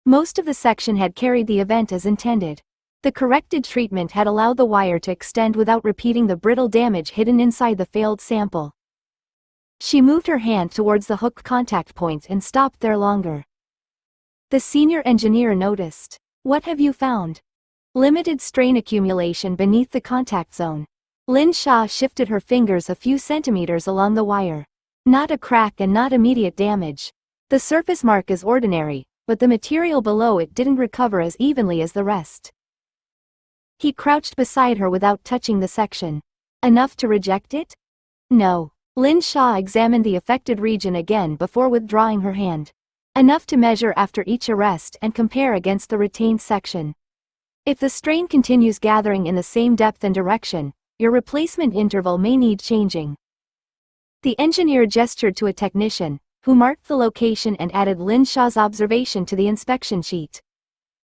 [SPEAKER 1] Most of the section had carried the event as intended. The corrected treatment had allowed the wire to extend without repeating the brittle damage hidden inside the failed sample. She moved her hand towards the hook contact point and stopped there longer. The senior engineer noticed. What have you found? Limited strain accumulation beneath the contact zone. Lin Xia shifted her fingers a few centimeters along the wire. Not a crack and not immediate damage. The surface mark is ordinary, but the material below it didn't recover as evenly as the rest. He crouched beside her without touching the section. Enough to reject it? No. Lin Xia examined the affected region again before withdrawing her hand. Enough to measure after each arrest and compare against the retained section. If the strain continues gathering in the same depth and direction, your replacement interval may need changing. The engineer gestured to a technician, who marked the location and added Lin Xia's observation to the inspection sheet.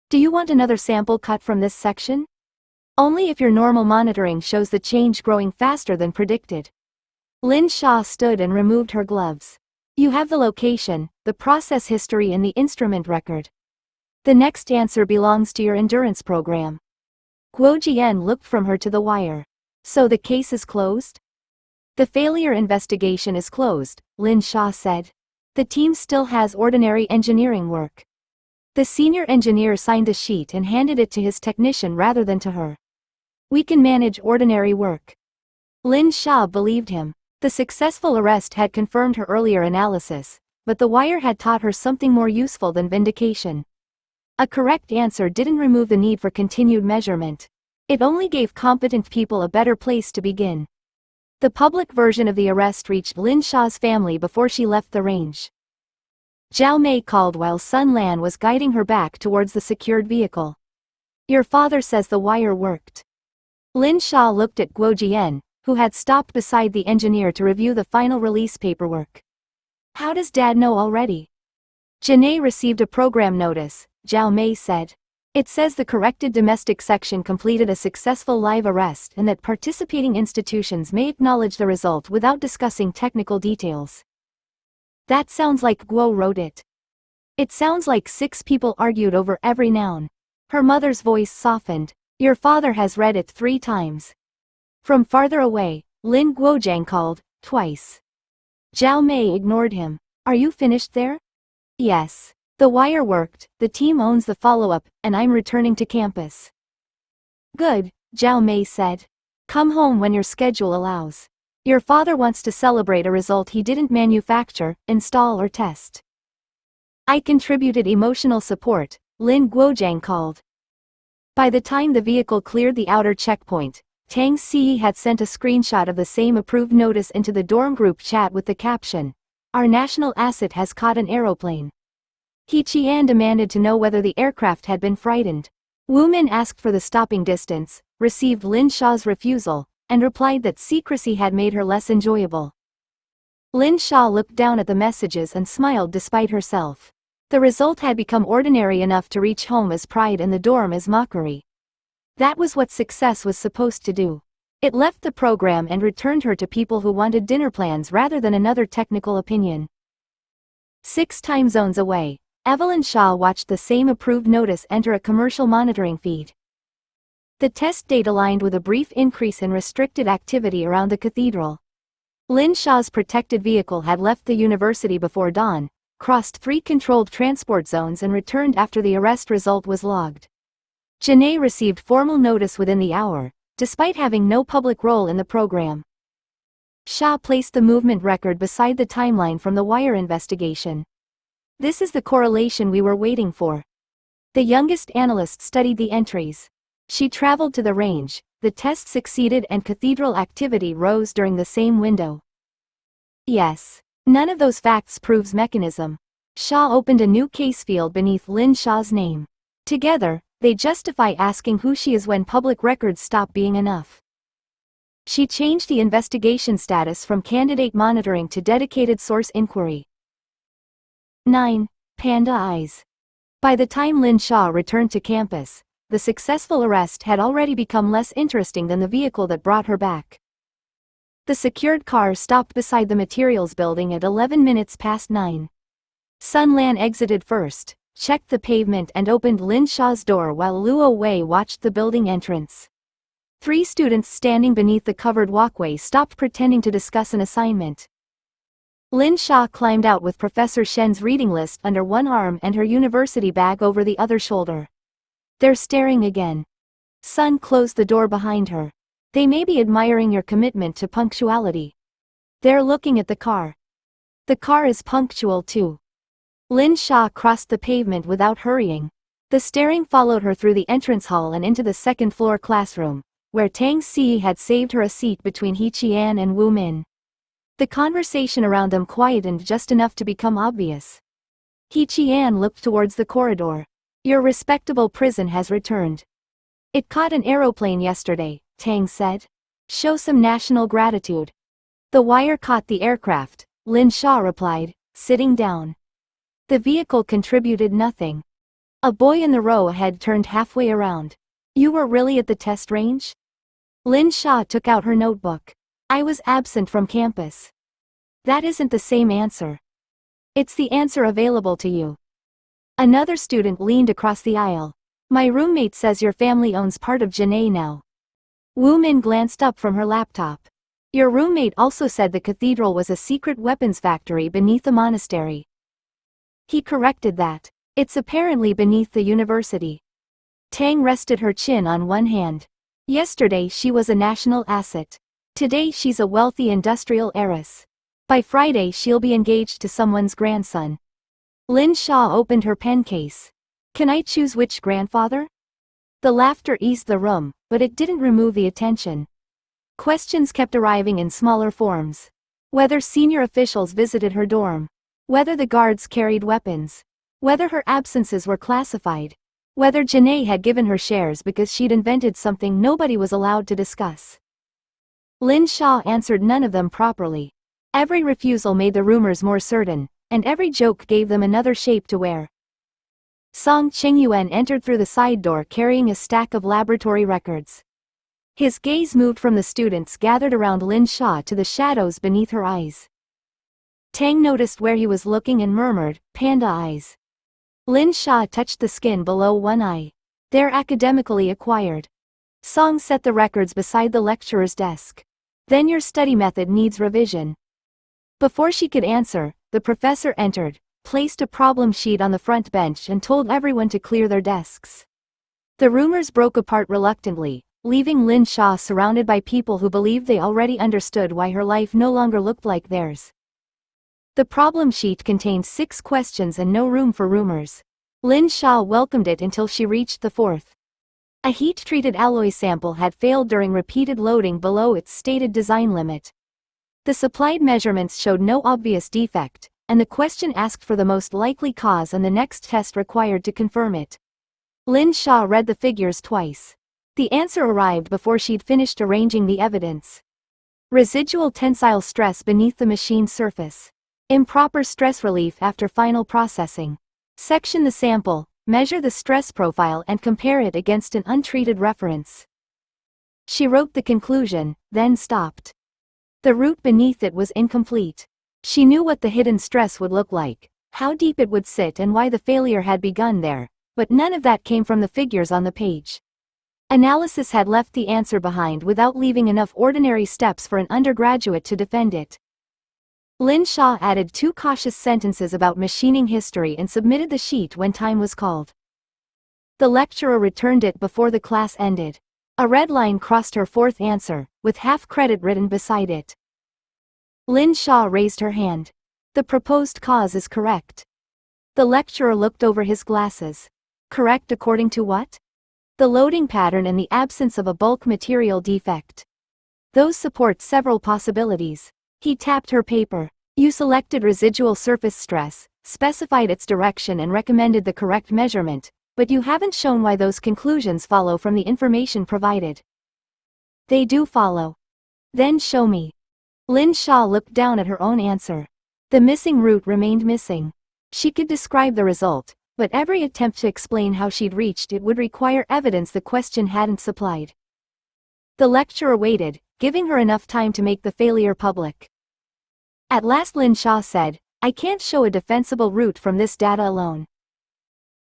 [SPEAKER 1] Do you want another sample cut from this section? Only if your normal monitoring shows the change growing faster than predicted. Lin Xia stood and removed her gloves. You have the location, the process history and the instrument record. The next answer belongs to your endurance program. Guo Jian looked from her to the wire. So the case is closed? The failure investigation is closed, Lin Xia said. The team still has ordinary engineering work. The senior engineer signed the sheet and handed it to his technician rather than to her. We can manage ordinary work. Lin Xia believed him. The successful arrest had confirmed her earlier analysis, but the wire had taught her something more useful than vindication. A correct answer didn't remove the need for continued measurement. It only gave competent people a better place to begin. The public version of the arrest reached Lin Xia's family before she left the range. Zhao Mei called while Sun Lan was guiding her back towards the secured vehicle. Your father says the wire worked. Lin Xia looked at Guo Jian, who had stopped beside the engineer to review the final release paperwork. How does Dad know already? Janae received a program notice, Zhao Mei said. It says the corrected domestic section completed a successful live arrest and that participating institutions may acknowledge the result without discussing technical details. That sounds like Guo wrote it. It sounds like 6 people argued over every noun. Her mother's voice softened. Your father has read it 3 times. From farther away, Lin Guozhang called, twice. Zhao Mei ignored him. Are you finished there? Yes. The wire worked, the team owns the follow-up, and I'm returning to campus. Good, Zhao Mei said. Come home when your schedule allows. Your father wants to celebrate a result he didn't manufacture, install or test. I contributed emotional support, Lin Guozhang called. By the time the vehicle cleared the outer checkpoint, Tang Xi had sent a screenshot of the same approved notice into the dorm group chat with the caption, Our national asset has caught an aeroplane. He Qian demanded to know whether the aircraft had been frightened. Wu Min asked for the stopping distance, received Lin Xia's refusal, and replied that secrecy had made her less enjoyable. Lin Xia looked down at the messages and smiled despite herself. The result had become ordinary enough to reach home as pride and the dorm as mockery. That was what success was supposed to do. It left the program and returned her to people who wanted dinner plans rather than another technical opinion. 6 time zones away, Evelyn Shaw watched the same approved notice enter a commercial monitoring feed. The test date aligned with a brief increase in restricted activity around the cathedral. Lin Shaw's protected vehicle had left the university before dawn, crossed 3 controlled transport zones and returned after the arrest result was logged. Janae received formal notice within the hour, despite having no public role in the program. Shaw placed the movement record beside the timeline from the wire investigation. This is the correlation we were waiting for. The youngest analyst studied the entries. She traveled to the range, the test succeeded and cathedral activity rose during the same window. Yes. None of those facts proves mechanism. Xia opened a new case field beneath Lin Xia's name. Together, they justify asking who she is when public records stop being enough. She changed the investigation status from candidate monitoring to dedicated source inquiry. 9. Panda Eyes. By the time Lin Xia returned to campus, the successful arrest had already become less interesting than the vehicle that brought her back. The secured car stopped beside the materials building at 11 minutes past 9. Sun Lan exited first, checked the pavement and opened Lin Xia's door while Luo Wei watched the building entrance. 3 students standing beneath the covered walkway stopped pretending to discuss an assignment. Lin Xia climbed out with Professor Shen's reading list under one arm and her university bag over the other shoulder. They're staring again. Sun closed the door behind her. They may be admiring your commitment to punctuality. They're looking at the car. The car is punctual too. Lin Xia crossed the pavement without hurrying. The staring followed her through the entrance hall and into the second-floor classroom, where Tang Si had saved her a seat between He Qian and Wu Min. The conversation around them quietened just enough to become obvious. He Qian looked towards the corridor. Your respectable prison has returned. It caught an aeroplane yesterday, Tang said. Show some national gratitude. The wire caught the aircraft, Lin Xia replied, sitting down. The vehicle contributed nothing. A boy in the row ahead turned halfway around. You were really at the test range? Lin Xia took out her notebook. I was absent from campus. That isn't the same answer. It's the answer available to you. Another student leaned across the aisle. My roommate says your family owns part of Janae now. Wu Min glanced up from her laptop. Your roommate also said the cathedral was a secret weapons factory beneath the monastery. He corrected that. It's apparently beneath the university. Tang rested her chin on one hand. Yesterday she was a national asset. Today she's a wealthy industrial heiress. By Friday she'll be engaged to someone's grandson. Lin Xia opened her pen case. Can I choose which grandfather? The laughter eased the room, but it didn't remove the attention. Questions kept arriving in smaller forms. Whether senior officials visited her dorm. Whether the guards carried weapons. Whether her absences were classified. Whether Janae had given her shares because she'd invented something nobody was allowed to discuss. Lin Xia answered none of them properly. Every refusal made the rumors more certain, and every joke gave them another shape to wear. Song Qingyuan entered through the side door carrying a stack of laboratory records. His gaze moved from the students gathered around Lin Xia to the shadows beneath her eyes. Tang noticed where he was looking and murmured, "Panda eyes." Lin Xia touched the skin below one eye. They're academically acquired. Song set the records beside the lecturer's desk. Then your study method needs revision. Before she could answer, the professor entered, placed a problem sheet on the front bench and told everyone to clear their desks. The rumors broke apart reluctantly, leaving Lin Xia surrounded by people who believed they already understood why her life no longer looked like theirs. The problem sheet contained 6 questions and no room for rumors. Lin Xia welcomed it until she reached the 4th. A heat-treated alloy sample had failed during repeated loading below its stated design limit. The supplied measurements showed no obvious defect, and the question asked for the most likely cause and the next test required to confirm it. Lin Xia read the figures twice. The answer arrived before she'd finished arranging the evidence. Residual tensile stress beneath the machine's surface. Improper stress relief after final processing. Section the sample, measure the stress profile and compare it against an untreated reference. She wrote the conclusion, then stopped. The root beneath it was incomplete. She knew what the hidden stress would look like, how deep it would sit and why the failure had begun there, but none of that came from the figures on the page. Analysis had left the answer behind without leaving enough ordinary steps for an undergraduate to defend it. Lin Xia added 2 cautious sentences about machining history and submitted the sheet when time was called. The lecturer returned it before the class ended. A red line crossed her 4th answer, with half credit written beside it. Lin Xia raised her hand. The proposed cause is correct. The lecturer looked over his glasses. Correct according to what? The loading pattern and the absence of a bulk material defect. Those support several possibilities. He tapped her paper. You selected residual surface stress, specified its direction and recommended the correct measurement, but you haven't shown why those conclusions follow from the information provided. They do follow. Then show me. Lin Xia looked down at her own answer. The missing route remained missing. She could describe the result, but every attempt to explain how she'd reached it would require evidence the question hadn't supplied. The lecturer waited, giving her enough time to make the failure public. At last Lin Xia said, "I can't show a defensible route from this data alone."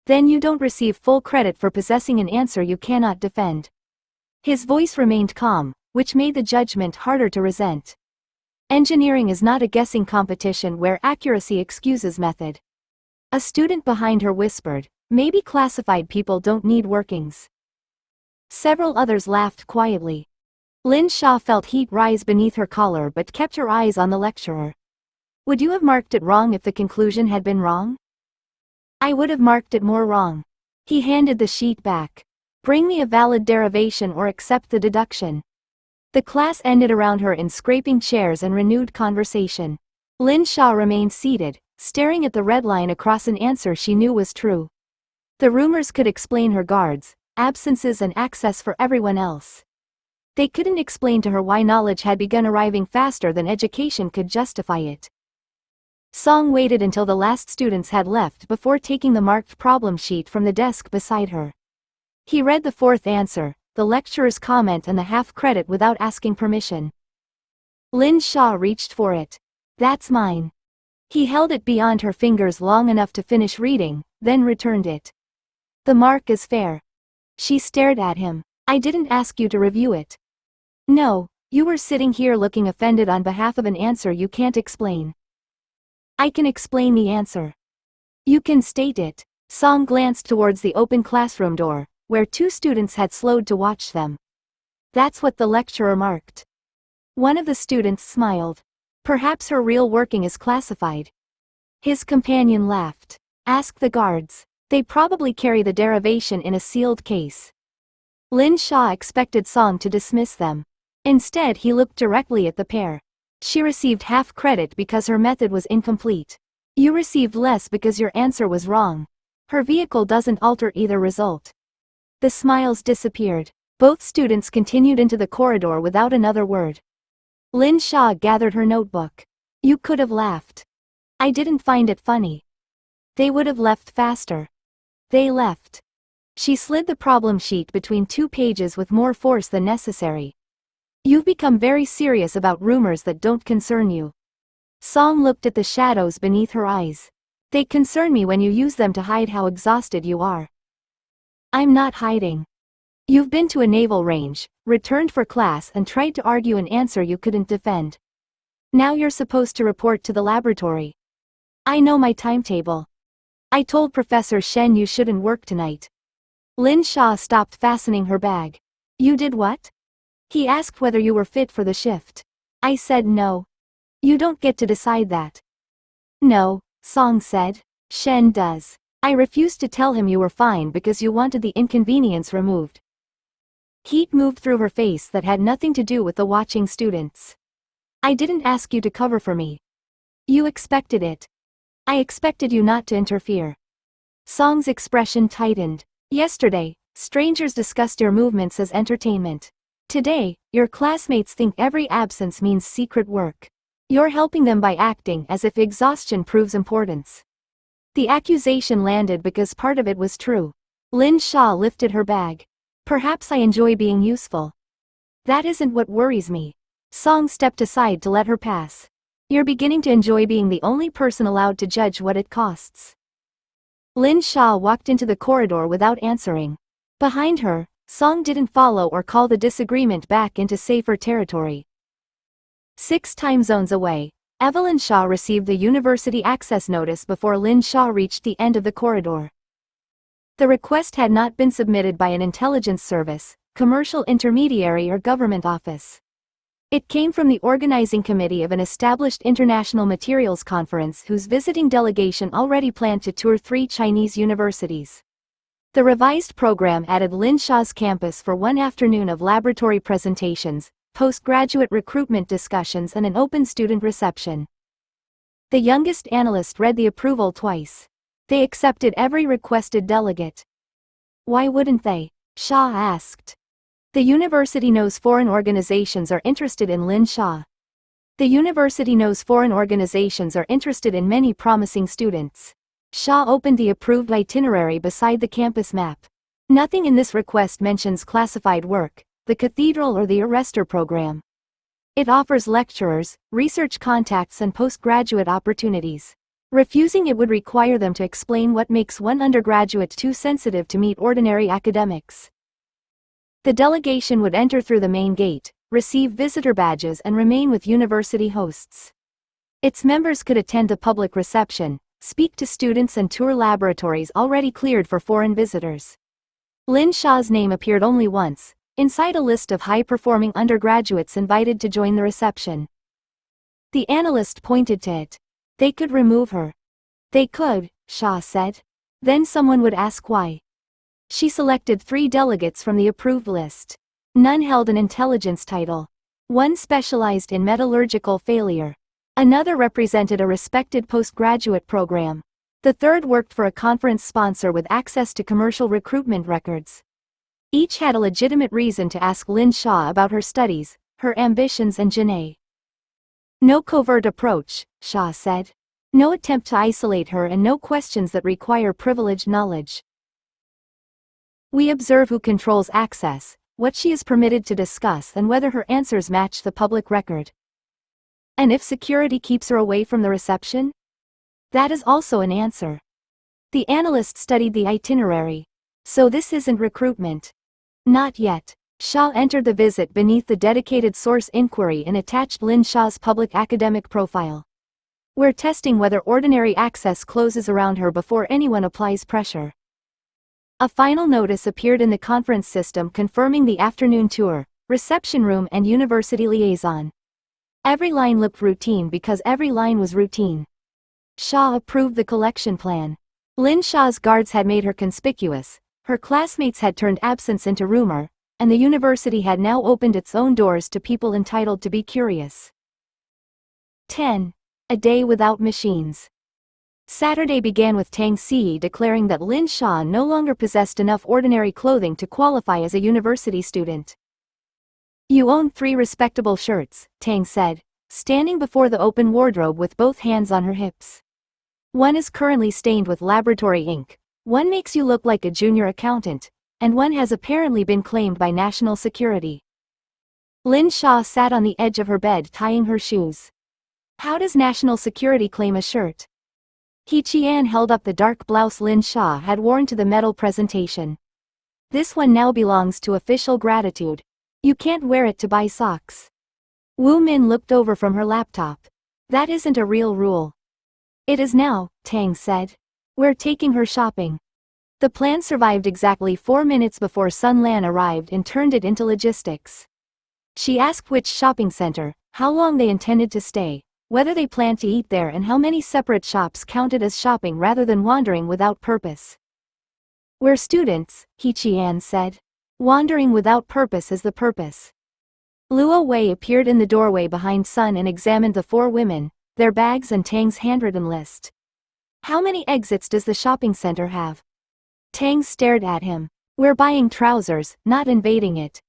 [SPEAKER 1] "Then you don't receive full credit for possessing an answer you cannot defend." His voice remained calm, which made the judgment harder to resent. Engineering is not a guessing competition where accuracy excuses method. A student behind her whispered, "Maybe classified people don't need workings." Several others laughed quietly. Lin Xia felt heat rise beneath her collar but kept her eyes on the lecturer. "Would you have marked it wrong if the conclusion had been wrong?" "I would have marked it more wrong." He handed the sheet back. "Bring me a valid derivation or accept the deduction." The class ended around her in scraping chairs and renewed conversation. Lin Xia remained seated, staring at the red line across an answer she knew was true. The rumors could explain her guards, absences and access for everyone else. They couldn't explain to her why knowledge had begun arriving faster than education could justify it. Song waited until the last students had left before taking the marked problem sheet from the desk beside her. He read the fourth answer, the lecturer's comment and the half credit without asking permission. Lin Xia reached for it. "That's mine." He held it beyond her fingers long enough to finish reading, then returned it. "The mark is fair." She stared at him. "I didn't ask you to review it." "No, you were sitting here looking offended on behalf of an answer you can't explain." "I can explain the answer." "You can state it." Song glanced towards the open classroom door, where two students had slowed to watch them. "That's what the lecturer marked." One of the students smiled. "Perhaps her real working is classified." His companion laughed. "Ask the guards. They probably carry the derivation in a sealed case." Lin Xia expected Song to dismiss them. Instead he looked directly at the pair. "She received half credit because her method was incomplete. You received less because your answer was wrong. Her vehicle doesn't alter either result." The smiles disappeared. Both students continued into the corridor without another word. Lin Xia gathered her notebook. "You could have laughed." "I didn't find it funny." "They would have left faster." They left. She slid the problem sheet between two pages with more force than necessary. "You've become very serious about rumors that don't concern you." Song looked at the shadows beneath her eyes. "They concern me when you use them to hide how exhausted you are." "I'm not hiding." "You've been to a naval range, returned for class and tried to argue an answer you couldn't defend. Now you're supposed to report to the laboratory." "I know my timetable. I told Professor Shen you shouldn't work tonight." Lin Xia stopped fastening her bag. "You did what?" "He asked whether you were fit for the shift. I said no." "You don't get to decide that." "No," Song said. "Shen does. I refused to tell him you were fine because you wanted the inconvenience removed." Heat moved through her face that had nothing to do with the watching students. "I didn't ask you to cover for me." "You expected it." "I expected you not to interfere." Song's expression tightened. "Yesterday, strangers discussed your movements as entertainment. Today, your classmates think every absence means secret work. You're helping them by acting as if exhaustion proves importance." The accusation landed because part of it was true. Lin Xia lifted her bag. "Perhaps I enjoy being useful." "That isn't what worries me." Song stepped aside to let her pass. "You're beginning to enjoy being the only person allowed to judge what it costs." Lin Xia walked into the corridor without answering. Behind her, Song didn't follow or call the disagreement back into safer territory. 6 time zones away, Evelyn Shaw received the university access notice before Lin Xia reached the end of the corridor. The request had not been submitted by an intelligence service, commercial intermediary or government office. It came from the organizing committee of an established international materials conference whose visiting delegation already planned to tour 3 Chinese universities. The revised program added Lin Xia's campus for one afternoon of laboratory presentations, postgraduate recruitment discussions and an open student reception. The youngest analyst read the approval twice. They accepted every requested delegate. Why wouldn't they? Xia asked. The university knows foreign organizations are interested in Lin Xia. The university knows foreign organizations are interested in many promising students. Xia opened the approved itinerary beside the campus map. Nothing in this request mentions classified work, the cathedral or the arrestor program. It offers lecturers, research contacts and postgraduate opportunities. Refusing it would require them to explain what makes one undergraduate too sensitive to meet ordinary academics. The delegation would enter through the main gate, receive visitor badges and remain with university hosts. Its members could attend the public reception, speak to students and tour laboratories already cleared for foreign visitors. Lin Xia's name appeared only once, inside a list of high-performing undergraduates invited to join the reception. The analyst pointed to it. They could remove her. They could, Xia said. Then someone would ask why. She selected 3 delegates from the approved list. None held an intelligence title. One specialized in metallurgical failure. Another represented a respected postgraduate program. The third worked for a conference sponsor with access to commercial recruitment records. Each had a legitimate reason to ask Lin Xia about her studies, her ambitions and Janae. No covert approach, Xia said. No attempt to isolate her and no questions that require privileged knowledge. We observe who controls access, what she is permitted to discuss and whether her answers match the public record. And if security keeps her away from the reception? That is also an answer. The analyst studied the itinerary. So this isn't recruitment. Not yet. Xia entered the visit beneath the dedicated source inquiry and attached Lin Xia's public academic profile. We're testing whether ordinary access closes around her before anyone applies pressure. A final notice appeared in the conference system confirming the afternoon tour, reception room and university liaison. Every line looked routine because every line was routine. Xia approved the collection plan. Lin Xia's guards had made her conspicuous, her classmates had turned absence into rumor, and the university had now opened its own doors to people entitled to be curious. 10. A day without machines. Saturday began with Tang Xi declaring that Lin Xia no longer possessed enough ordinary clothing to qualify as a university student. You own 3 respectable shirts, Tang said, standing before the open wardrobe with both hands on her hips. One is currently stained with laboratory ink, one makes you look like a junior accountant, and one has apparently been claimed by national security. Lin Xia sat on the edge of her bed tying her shoes. How does national security claim a shirt? He Qian held up the dark blouse Lin Xia had worn to the medal presentation. This one now belongs to official gratitude. You can't wear it to buy socks. Wu Min looked over from her laptop. That isn't a real rule. It is now, Tang said. We're taking her shopping. The plan survived exactly 4 minutes before Sun Lan arrived and turned it into logistics. She asked which shopping center, how long they intended to stay, whether they planned to eat there and how many separate shops counted as shopping rather than wandering without purpose. We're students, He Qian said. Wandering without purpose is the purpose. Luo Wei appeared in the doorway behind Sun and examined the 4 women, their bags and Tang's handwritten list. How many exits does the shopping center have? Tang stared at him. We're buying trousers, not invading it.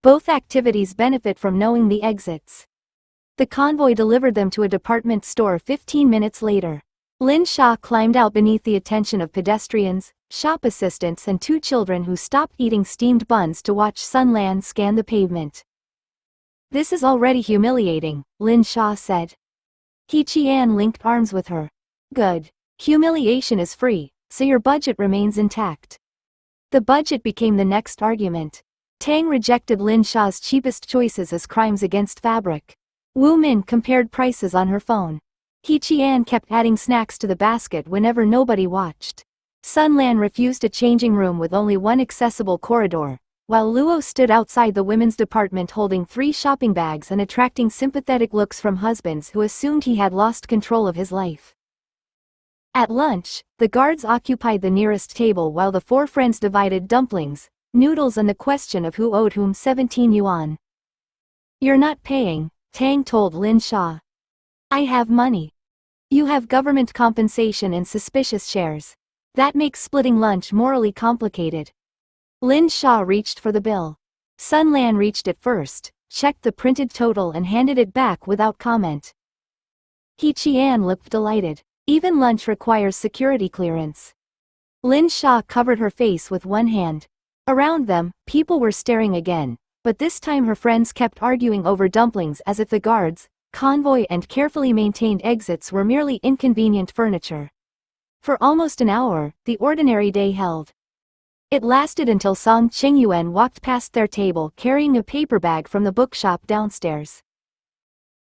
[SPEAKER 1] Both activities benefit from knowing the exits. The convoy delivered them to a department store 15 minutes later. Lin Xia climbed out beneath the attention of pedestrians, shop assistants and 2 children who stopped eating steamed buns to watch Sun Lan scan the pavement. This is already humiliating, Lin Xia said. He Qian linked arms with her. Good. Humiliation is free, so your budget remains intact. The budget became the next argument. Tang rejected Lin Xia's cheapest choices as crimes against fabric. Wu Min compared prices on her phone. He Qian kept adding snacks to the basket whenever nobody watched. Sun Lan refused a changing room with only one accessible corridor, while Luo stood outside the women's department holding 3 shopping bags and attracting sympathetic looks from husbands who assumed he had lost control of his life. At lunch, the guards occupied the nearest table while the 4 friends divided dumplings, noodles and the question of who owed whom 17 yuan. You're not paying, Tang told Lin Xia. I have money. You have government compensation and suspicious shares. That makes splitting lunch morally complicated. Lin Xia reached for the bill. Sun Lan reached it first, checked the printed total and handed it back without comment. He Qian looked delighted. Even lunch requires security clearance. Lin Xia covered her face with one hand. Around them, people were staring again, but this time her friends kept arguing over dumplings as if the guards, convoy and carefully maintained exits were merely inconvenient furniture. For almost an hour, the ordinary day held. It lasted until Song Qingyuan walked past their table carrying a paper bag from the bookshop downstairs.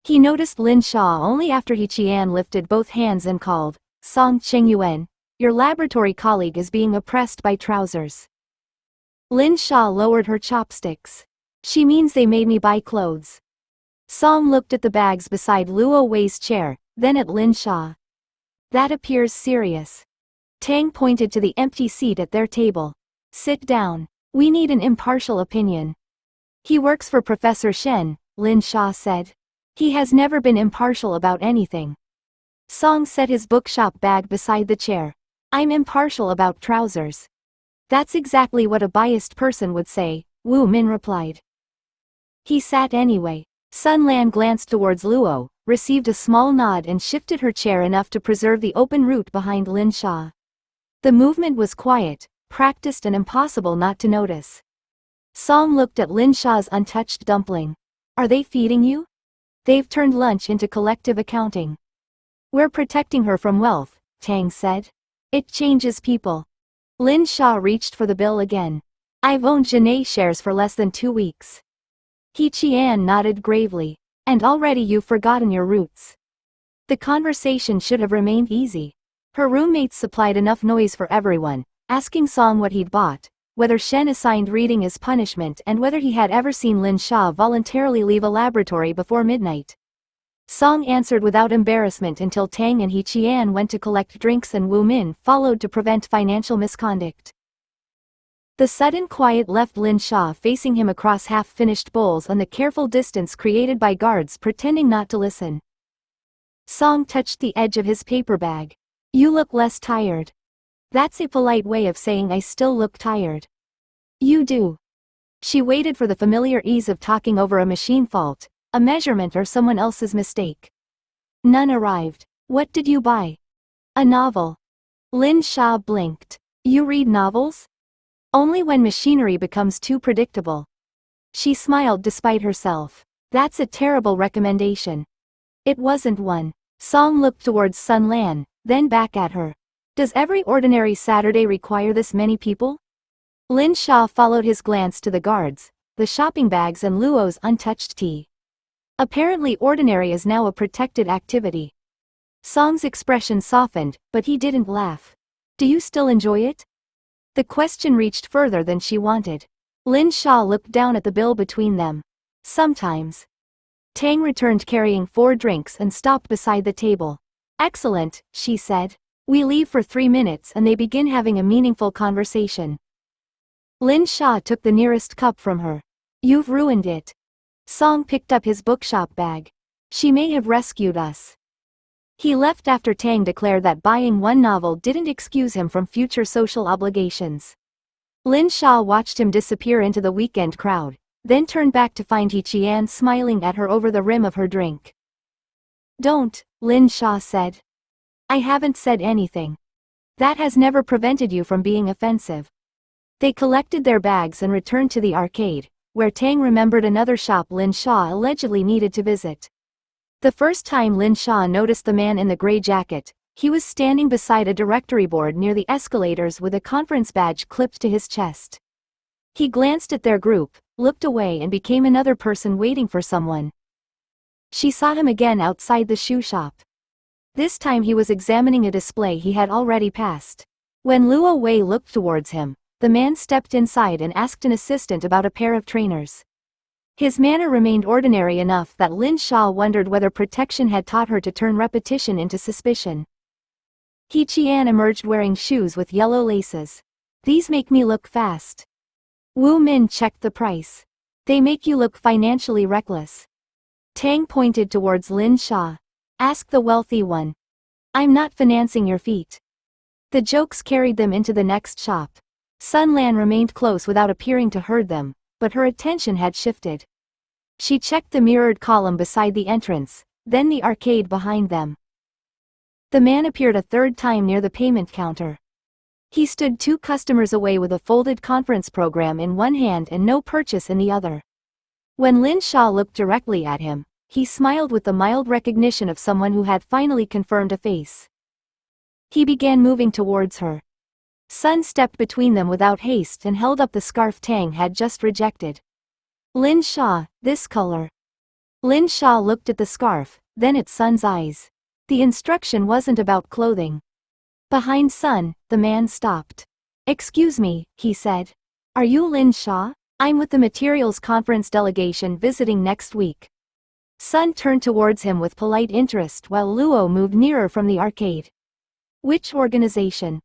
[SPEAKER 1] He noticed Lin Xia only after He Qian lifted both hands and called, "Song Qingyuan, your laboratory colleague is being oppressed by trousers." Lin Xia lowered her chopsticks. She means they made me buy clothes. Song looked at the bags beside Luo Wei's chair, then at Lin Xia. That appears serious. Tang pointed to the empty seat at their table. Sit down. We need an impartial opinion. He works for Professor Shen, Lin Xia said. He has never been impartial about anything. Song set his bookshop bag beside the chair. I'm impartial about trousers. That's exactly what a biased person would say, Wu Min replied. He sat anyway. Sun Lan glanced towards Luo, received a small nod and shifted her chair enough to preserve the open route behind Lin Xia. The movement was quiet, practiced and impossible not to notice. Song looked at Lin Xia's untouched dumpling. Are they feeding you? They've turned lunch into collective accounting. We're protecting her from wealth, Tang said. It changes people. Lin Xia reached for the bill again. I've owned Genet shares for less than 2 weeks. He Qian nodded gravely. And already you've forgotten your roots. The conversation should have remained easy. Her roommates supplied enough noise for everyone, asking Song what he'd bought, whether Shen assigned reading as punishment and whether he had ever seen Lin Xia voluntarily leave a laboratory before midnight. Song answered without embarrassment until Tang and He Qian went to collect drinks and Wu Min followed to prevent financial misconduct. The sudden quiet left Lin Xia facing him across half-finished bowls on the careful distance created by guards pretending not to listen. Song touched the edge of his paper bag. You look less tired. That's a polite way of saying I still look tired. You do. She waited for the familiar ease of talking over a machine fault, a measurement or someone else's mistake. None arrived. What did you buy? A novel. Lin Xia blinked. You read novels? Only when machinery becomes too predictable. She smiled despite herself. That's a terrible recommendation. It wasn't one. Song looked towards Sun Lan, then back at her. Does every ordinary Saturday require this many people? Lin Xia followed his glance to the guards, the shopping bags and Luo's untouched tea. Apparently ordinary is now a protected activity. Song's expression softened, but he didn't laugh. Do you still enjoy it? The question reached further than she wanted. Lin Xia looked down at the bill between them. Sometimes. Tang returned carrying 4 drinks and stopped beside the table. Excellent, she said. We leave for 3 minutes and they begin having a meaningful conversation. Lin Xia took the nearest cup from her. You've ruined it. Song picked up his bookshop bag. She may have rescued us. He left after Tang declared that buying one novel didn't excuse him from future social obligations. Lin Xia watched him disappear into the weekend crowd, then turned back to find He Qian smiling at her over the rim of her drink. Don't, Lin Xia said. I haven't said anything. That has never prevented you from being offensive. They collected their bags and returned to the arcade, where Tang remembered another shop Lin Xia allegedly needed to visit. The first time Lin Xia noticed the man in the gray jacket, he was standing beside a directory board near the escalators with a conference badge clipped to his chest. He glanced at their group, looked away and became another person waiting for someone. She saw him again outside the shoe shop. This time he was examining a display he had already passed. When Luo Wei looked towards him, the man stepped inside and asked an assistant about a pair of trainers. His manner remained ordinary enough that Lin Xia wondered whether protection had taught her to turn repetition into suspicion. He Qian emerged wearing shoes with yellow laces. These make me look fast. Wu Min checked the price. They make you look financially reckless. Tang pointed towards Lin Xia. Ask the wealthy one. I'm not financing your feat. The jokes carried them into the next shop. Sun Lan remained close without appearing to herd them, but her attention had shifted. She checked the mirrored column beside the entrance, then the arcade behind them. The man appeared a third time near the payment counter. He stood 2 customers away with a folded conference program in one hand and no purchase in the other. When Lin Xia looked directly at him, he smiled with the mild recognition of someone who had finally confirmed a face. He began moving towards her. Sun stepped between them without haste and held up the scarf Tang had just rejected. Lin Xia, this color. Lin Xia looked at the scarf, then at Sun's eyes. The instruction wasn't about clothing. Behind Sun, the man stopped. Excuse me, he said. Are you Lin Xia? I'm with the materials conference delegation visiting next week. Sun turned towards him with polite interest while Luo moved nearer from the arcade. Which organization?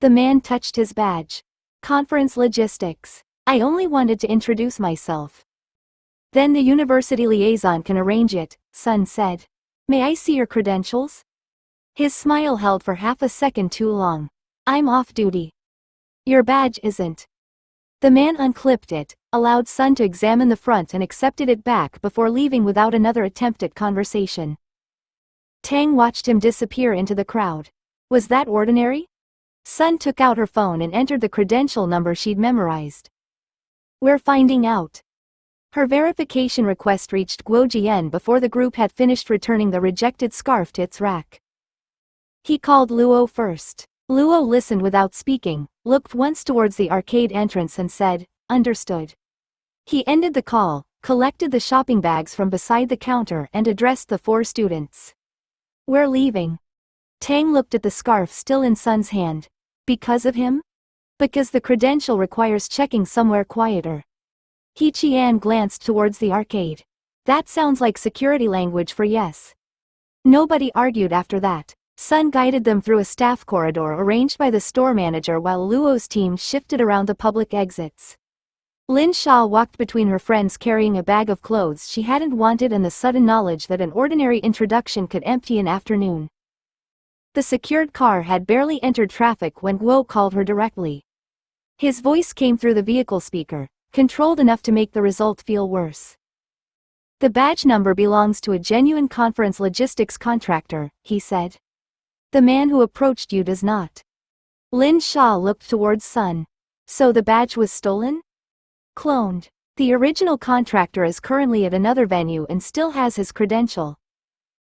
[SPEAKER 1] The man touched his badge. Conference logistics. I only wanted to introduce myself. Then the university liaison can arrange it, Sun said. May I see your credentials? His smile held for half a second too long. I'm off duty. Your badge isn't. The man unclipped it, allowed Sun to examine the front and accepted it back before leaving without another attempt at conversation. Tang watched him disappear into the crowd. Was that ordinary? Sun took out her phone and entered the credential number she'd memorized. We're finding out. Her verification request reached Guo Jian before the group had finished returning the rejected scarf to its rack. He called Luo first. Luo listened without speaking, looked once towards the arcade entrance and said, understood. He ended the call, collected the shopping bags from beside the counter and addressed the 4 students. We're leaving. Tang looked at the scarf still in Sun's hand. Because of him? Because the credential requires checking somewhere quieter. He Qian glanced towards the arcade. That sounds like security language for yes. Nobody argued after that. Sun guided them through a staff corridor arranged by the store manager while Luo's team shifted around the public exits. Lin Xia walked between her friends carrying a bag of clothes she hadn't wanted and the sudden knowledge that an ordinary introduction could empty an afternoon. The secured car had barely entered traffic when Guo called her directly. His voice came through the vehicle speaker, controlled enough to make the result feel worse. The badge number belongs to a genuine conference logistics contractor, he said. The man who approached you does not. Lin Xia looked towards Sun. So the badge was stolen? Cloned. The original contractor is currently at another venue and still has his credential.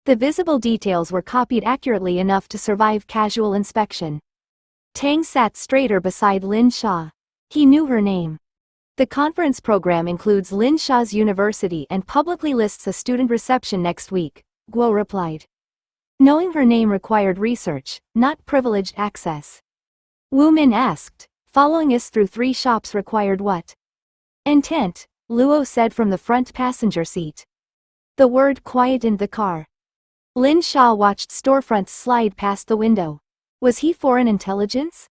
[SPEAKER 1] The visible details were copied accurately enough to survive casual inspection. Tang sat straighter beside Lin Xia. He knew her name. The conference program includes Lin Xia's university and publicly lists a student reception next week, Guo replied. Knowing her name required research, not privileged access. Wu Min asked, following us through 3 shops required what? Intent, Luo said from the front passenger seat. The word quietened the car. Lin Xia watched storefronts slide past the window. Was he foreign intelligence?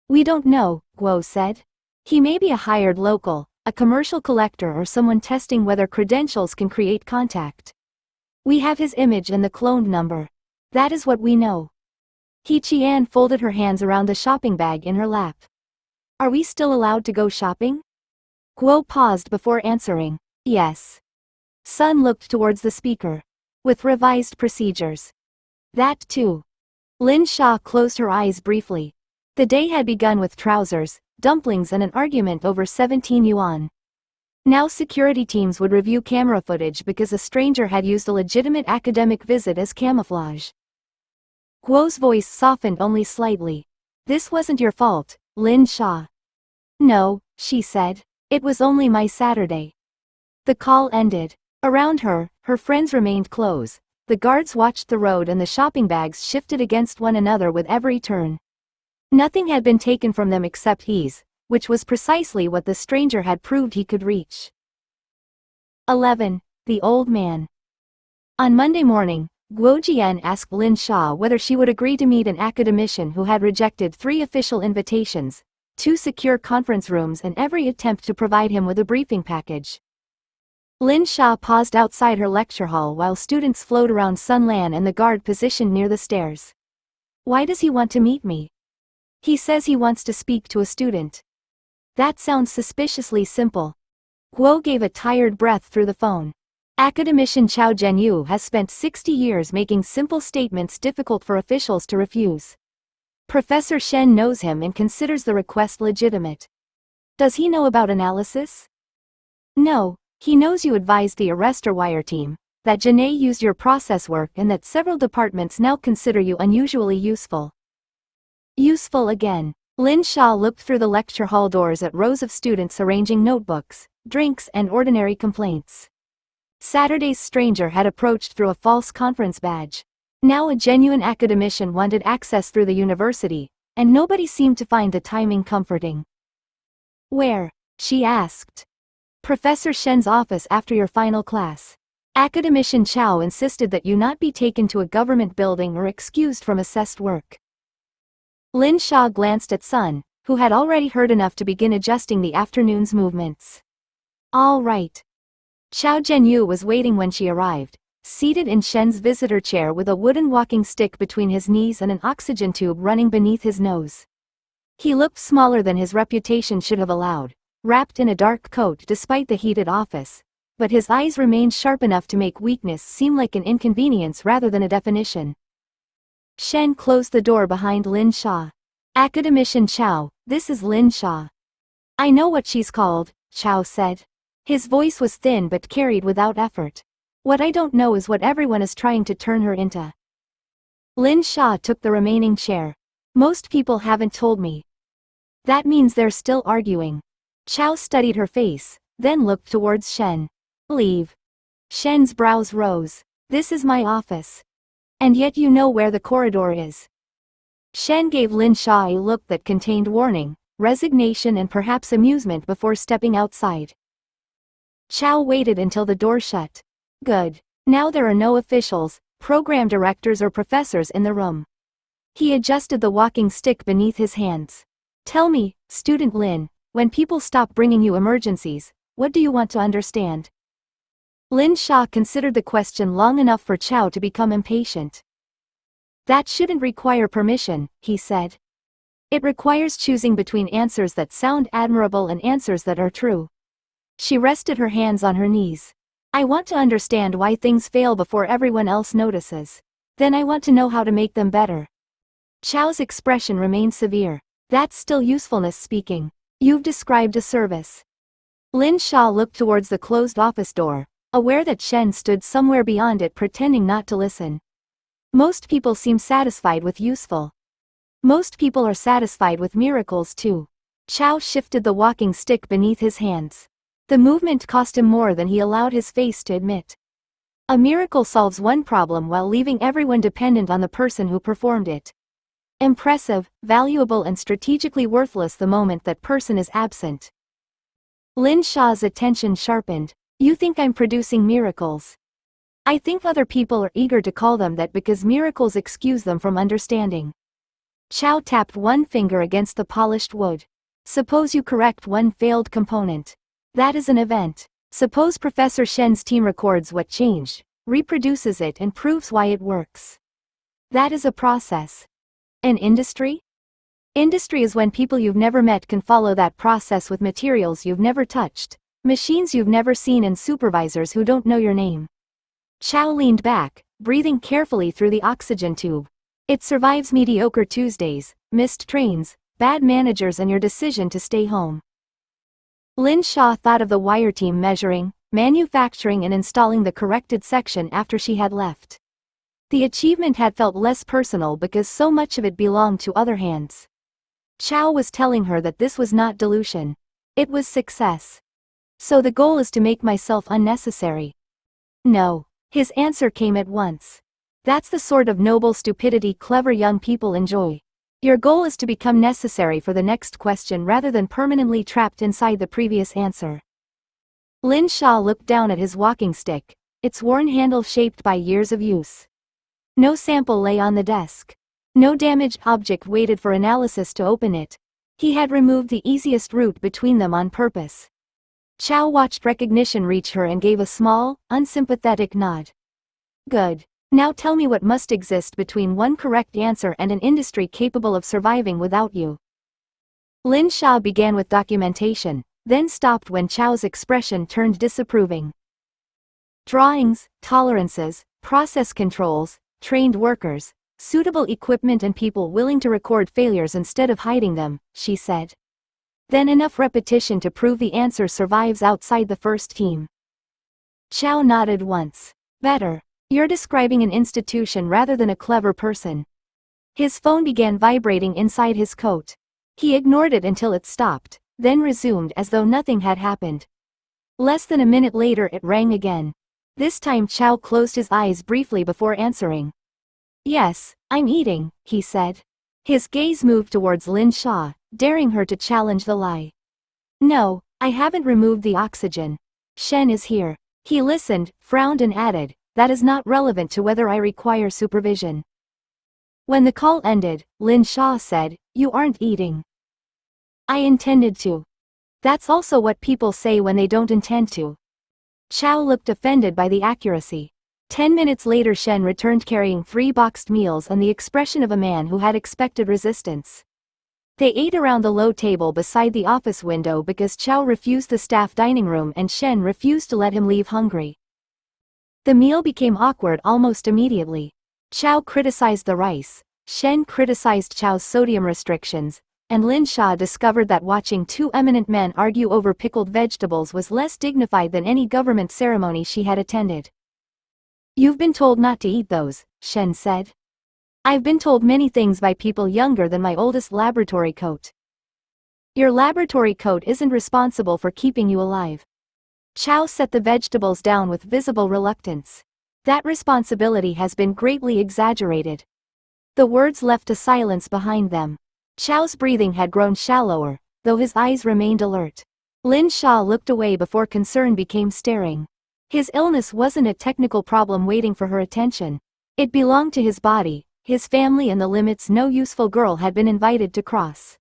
[SPEAKER 1] We don't know, Guo said. He may be a hired local, a commercial collector or someone testing whether credentials can create contact. We have his image and the cloned number. That is what we know. He Qian folded her hands around the shopping bag in her lap. Are we still allowed to go shopping? Guo paused before answering. Yes. Sun looked towards the speaker. With revised procedures. That too. Lin Xia closed her eyes briefly. The day had begun with trousers, dumplings and an argument over 17 yuan. Now security teams would review camera footage because a stranger had used a legitimate academic visit as camouflage. Guo's voice softened only slightly. This wasn't your fault, Lin Xia. No, she said. It was only my Saturday. The call ended. Around her, her friends remained close. The guards watched the road and the shopping bags shifted against one another with every turn. Nothing had been taken from them except ease, which was precisely what the stranger had proved he could reach. 11. The Old Man. On Monday morning, Guo Jian asked Lin Xia whether she would agree to meet an academician who had rejected 3 official invitations, 2 secure conference rooms and every attempt to provide him with a briefing package. Lin Xia paused outside her lecture hall while students flowed around Sun Lan and the guard positioned near the stairs. Why does he want to meet me? He says he wants to speak to a student. That sounds suspiciously simple. Guo gave a tired breath through the phone. Academician Chao Zhenyu has spent 60 years making simple statements difficult for officials to refuse. Professor Shen knows him and considers the request legitimate. Does he know about analysis? No, he knows you advised the arrestor wire team, that Janae used your process work and that several departments now consider you unusually useful. Useful again. Lin Xia looked through the lecture hall doors at rows of students arranging notebooks, drinks and ordinary complaints. Saturday's stranger had approached through a false conference badge. Now a genuine academician wanted access through the university, and nobody seemed to find the timing comforting. Where? She asked. Professor Shen's office after your final class. Academician Chao insisted that you not be taken to a government building or excused from assessed work. Lin Xia glanced at Sun, who had already heard enough to begin adjusting the afternoon's movements. All right. Chao Zhenyu was waiting when she arrived, seated in Shen's visitor chair with a wooden walking stick between his knees and an oxygen tube running beneath his nose. He looked smaller than his reputation should have allowed, wrapped in a dark coat despite the heated office, but his eyes remained sharp enough to make weakness seem like an inconvenience rather than a definition. Shen closed the door behind Lin Xia. Academician Chao, this is Lin Xia. I know what she's called, Chao said. His voice was thin but carried without effort. What I don't know is what everyone is trying to turn her into. Lin Xia took the remaining chair. Most people haven't told me. That means they're still arguing. Chao studied her face, then looked towards Shen. Leave. Shen's brows rose. This is my office. And yet you know where the corridor is. Shen gave Lin Xia a look that contained warning, resignation and perhaps amusement before stepping outside. Chao waited until the door shut. Good. Now there are no officials, program directors or professors in the room. He adjusted the walking stick beneath his hands. Tell me, student Lin, when people stop bringing you emergencies, what do you want to understand? Lin Xia considered the question long enough for Chao to become impatient. That shouldn't require permission, he said. It requires choosing between answers that sound admirable and answers that are true. She rested her hands on her knees. I want to understand why things fail before everyone else notices. Then I want to know how to make them better. Chao's expression remained severe. That's still usefulness speaking. You've described a service. Lin Xia looked towards the closed office door, aware that Shen stood somewhere beyond it pretending not to listen. Most people seem satisfied with useful. Most people are satisfied with miracles too. Chao shifted the walking stick beneath his hands. The movement cost him more than he allowed his face to admit. A miracle solves one problem while leaving everyone dependent on the person who performed it. Impressive, valuable and strategically worthless the moment that person is absent. Lin Xia's attention sharpened. You think I'm producing miracles? I think other people are eager to call them that because miracles excuse them from understanding. Chao tapped one finger against the polished wood. Suppose you correct one failed component. That is an event. Suppose Professor Shen's team records what changed, reproduces it and proves why it works. That is a process. An industry? Industry is when people you've never met can follow that process with materials you've never touched, machines you've never seen and supervisors who don't know your name. Chao leaned back, breathing carefully through the oxygen tube. It survives mediocre Tuesdays, missed trains, bad managers and your decision to stay home. Lin Xia thought of the wire team measuring, manufacturing and installing the corrected section after she had left. The achievement had felt less personal because so much of it belonged to other hands. Chao was telling her that this was not dilution. It was success. So the goal is to make myself unnecessary. No. His answer came at once. That's the sort of noble stupidity clever young people enjoy. Your goal is to become necessary for the next question rather than permanently trapped inside the previous answer. Lin Xia looked down at his walking stick, its worn handle shaped by years of use. No sample lay on the desk. No damaged object waited for analysis to open it. He had removed the easiest route between them on purpose. Chao watched recognition reach her and gave a small, unsympathetic nod. Good. Now tell me what must exist between one correct answer and an industry capable of surviving without you. Lin Xia began with documentation, then stopped when Chow's expression turned disapproving. Drawings, tolerances, process controls, trained workers, suitable equipment and people willing to record failures instead of hiding them, she said. Then enough repetition to prove the answer survives outside the first team. Chow nodded once. Better. You're describing an institution rather than a clever person. His phone began vibrating inside his coat. He ignored it until it stopped, then resumed as though nothing had happened. Less than a minute later it rang again. This time Chow closed his eyes briefly before answering. Yes, I'm eating, he said. His gaze moved towards Lin Xia, daring her to challenge the lie. No, I haven't removed the oxygen. Shen is here. He listened, frowned and added, that is not relevant to whether I require supervision. When the call ended, Lin Xia said, you aren't eating. I intended to. That's also what people say when they don't intend to. Chow looked offended by the accuracy. 10 minutes later Shen returned carrying 3 boxed meals and the expression of a man who had expected resistance. They ate around the low table beside the office window because Chow refused the staff dining room and Shen refused to let him leave hungry. The meal became awkward almost immediately. Chow criticized the rice, Shen criticized Chow's sodium restrictions, and Lin Xia discovered that watching 2 eminent men argue over pickled vegetables was less dignified than any government ceremony she had attended. You've been told not to eat those, Shen said. I've been told many things by people younger than my oldest laboratory coat. Your laboratory coat isn't responsible for keeping you alive. Chow set the vegetables down with visible reluctance. That responsibility has been greatly exaggerated. The words left a silence behind them. Chow's breathing had grown shallower, though his eyes remained alert. Lin Xia looked away before concern became staring. His illness wasn't a technical problem waiting for her attention. It belonged to his body, his family and the limits no useful girl had been invited to cross.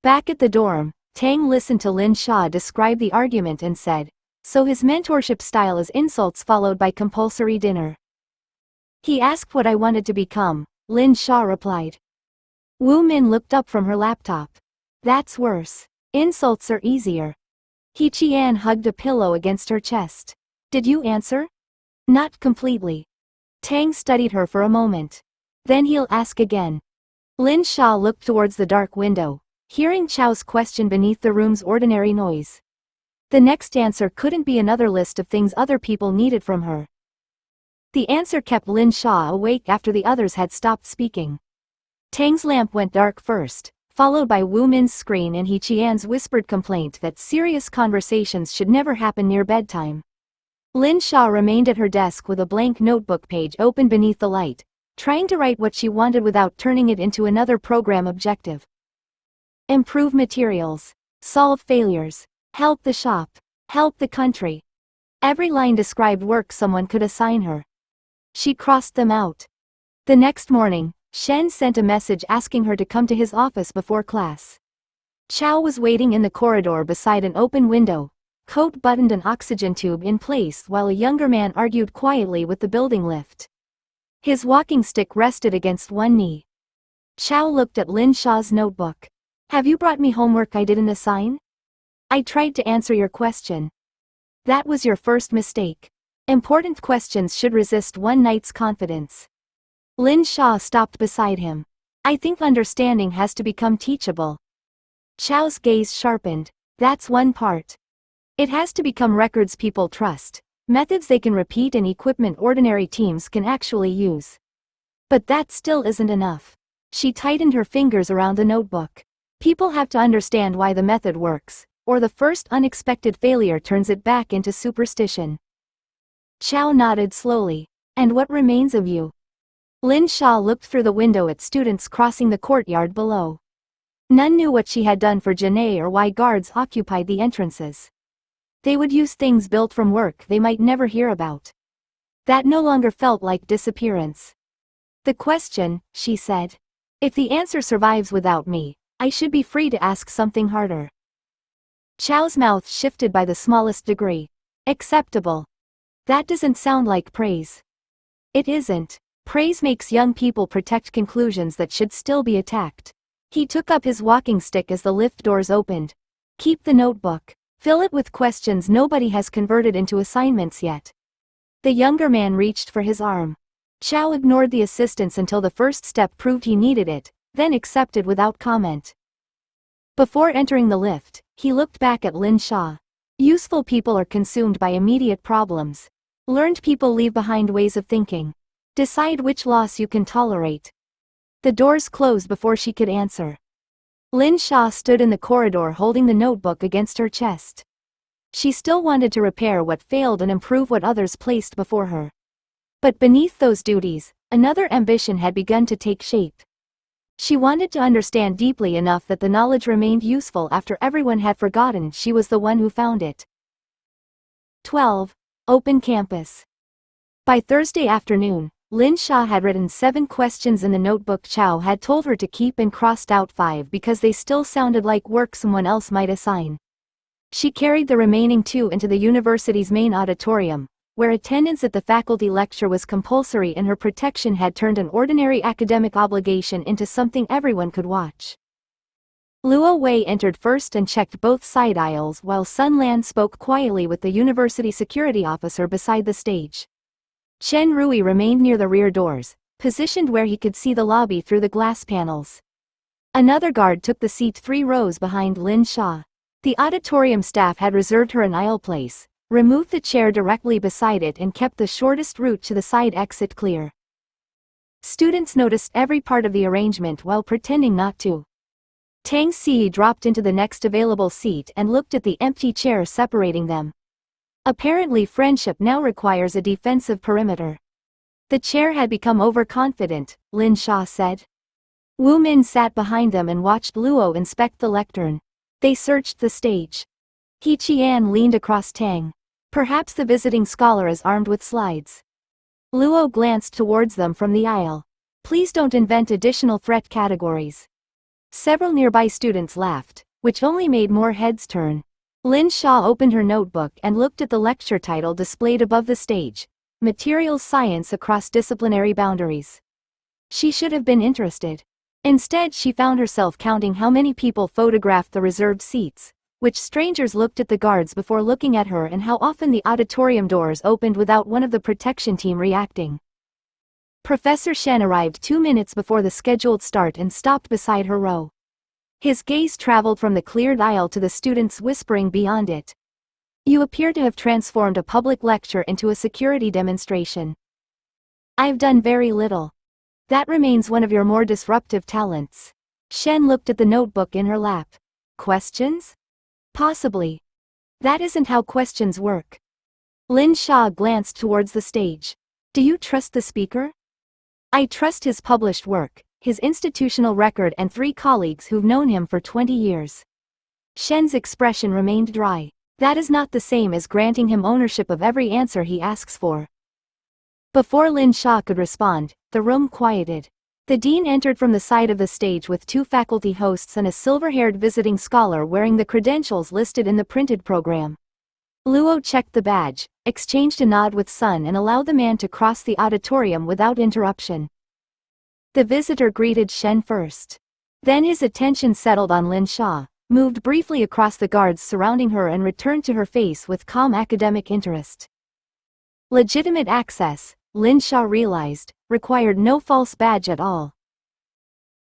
[SPEAKER 1] Back at the dorm, Tang listened to Lin Xia describe the argument and said, so his mentorship style is insults followed by compulsory dinner. He asked what I wanted to become, Lin Xia replied. Wu Min looked up from her laptop. That's worse. Insults are easier. He Qian hugged a pillow against her chest. Did you answer? Not completely. Tang studied her for a moment. Then he'll ask again. Lin Xia looked towards the dark window, hearing Chow's question beneath the room's ordinary noise. The next answer couldn't be another list of things other people needed from her. The answer kept Lin Xia awake after the others had stopped speaking. Tang's lamp went dark first, followed by Wu Min's scream and He Qian's whispered complaint that serious conversations should never happen near bedtime. Lin Xia remained at her desk with a blank notebook page open beneath the light, trying to write what she wanted without turning it into another program objective. Improve materials. Solve failures. Help the shop. Help the country. Every line described work someone could assign her. She crossed them out. The next morning, Shen sent a message asking her to come to his office before class. Chow was waiting in the corridor beside an open window, coat buttoned and oxygen tube in place while a younger man argued quietly with the building lift. His walking stick rested against one knee. Chow looked at Lin Xia's notebook. Have you brought me homework I didn't assign? I tried to answer your question. That was your first mistake. Important questions should resist one night's confidence. Lin Xia stopped beside him. I think understanding has to become teachable. Chow's gaze sharpened. That's one part. It has to become records people trust, methods they can repeat and equipment ordinary teams can actually use. But that still isn't enough. She tightened her fingers around the notebook. People have to understand why the method works, or the first unexpected failure turns it back into superstition. Chow nodded slowly. And what remains of you? Lin Xia looked through the window at students crossing the courtyard below. None knew what she had done for Janae or why guards occupied the entrances. They would use things built from work they might never hear about. That no longer felt like disappearance. The question, she said. If the answer survives without me, I should be free to ask something harder. Chow's mouth shifted by the smallest degree. Acceptable. That doesn't sound like praise. It isn't. Praise makes young people protect conclusions that should still be attacked. He took up his walking stick as the lift doors opened. Keep the notebook. Fill it with questions nobody has converted into assignments yet. The younger man reached for his arm. Chow ignored the assistance until the first step proved he needed it, then accepted without comment. Before entering the lift, he looked back at Lin Xia. Useful people are consumed by immediate problems. Learned people leave behind ways of thinking. Decide which loss you can tolerate. The doors closed before she could answer. Lin Xia stood in the corridor holding the notebook against her chest. She still wanted to repair what failed and improve what others placed before her. But beneath those duties, another ambition had begun to take shape. She wanted to understand deeply enough that the knowledge remained useful after everyone had forgotten she was the one who found it. 12. Open Campus. By Thursday afternoon, Lin Xia had written 7 questions in the notebook Chow had told her to keep and crossed out 5 because they still sounded like work someone else might assign. She carried the remaining 2 into the university's main auditorium, where attendance at the faculty lecture was compulsory and her protection had turned an ordinary academic obligation into something everyone could watch. Luo Wei entered first and checked both side aisles while Sun Lan spoke quietly with the university security officer beside the stage. Chen Rui remained near the rear doors, positioned where he could see the lobby through the glass panels. Another guard took the seat 3 rows behind Lin Xia. The auditorium staff had reserved her an aisle place, removed the chair directly beside it and kept the shortest route to the side exit clear. Students noticed every part of the arrangement while pretending not to. Tang Si dropped into the next available seat and looked at the empty chair separating them. Apparently friendship now requires a defensive perimeter. The chair had become overconfident, Lin Xia said. Wu Min sat behind them and watched Luo inspect the lectern. They searched the stage. He Qian leaned across Tang. Perhaps the visiting scholar is armed with slides. Luo glanced towards them from the aisle. Please don't invent additional threat categories. Several nearby students laughed, which only made more heads turn. Lin Xia opened her notebook and looked at the lecture title displayed above the stage, Materials Science Across Disciplinary Boundaries. She should have been interested. Instead she found herself counting how many people photographed the reserved seats, which strangers looked at the guards before looking at her and how often the auditorium doors opened without one of the protection team reacting. Professor Shen arrived 2 minutes before the scheduled start and stopped beside her row. His gaze traveled from the cleared aisle to the students whispering beyond it. You appear to have transformed a public lecture into a security demonstration. I've done very little. That remains one of your more disruptive talents. Shen looked at the notebook in her lap. Questions? Possibly. That isn't how questions work. Lin Xia glanced towards the stage. Do you trust the speaker? I trust his published work, his institutional record and 3 colleagues who've known him for 20 years. Shen's expression remained dry. That is not the same as granting him ownership of every answer he asks for. Before Lin Xia could respond, the room quieted. The dean entered from the side of the stage with 2 faculty hosts and a silver-haired visiting scholar wearing the credentials listed in the printed program. Luo checked the badge, exchanged a nod with Sun and allowed the man to cross the auditorium without interruption. The visitor greeted Shen first. Then his attention settled on Lin Xia, moved briefly across the guards surrounding her and returned to her face with calm academic interest. Legitimate access, Lin Xia realized, required no false badge at all.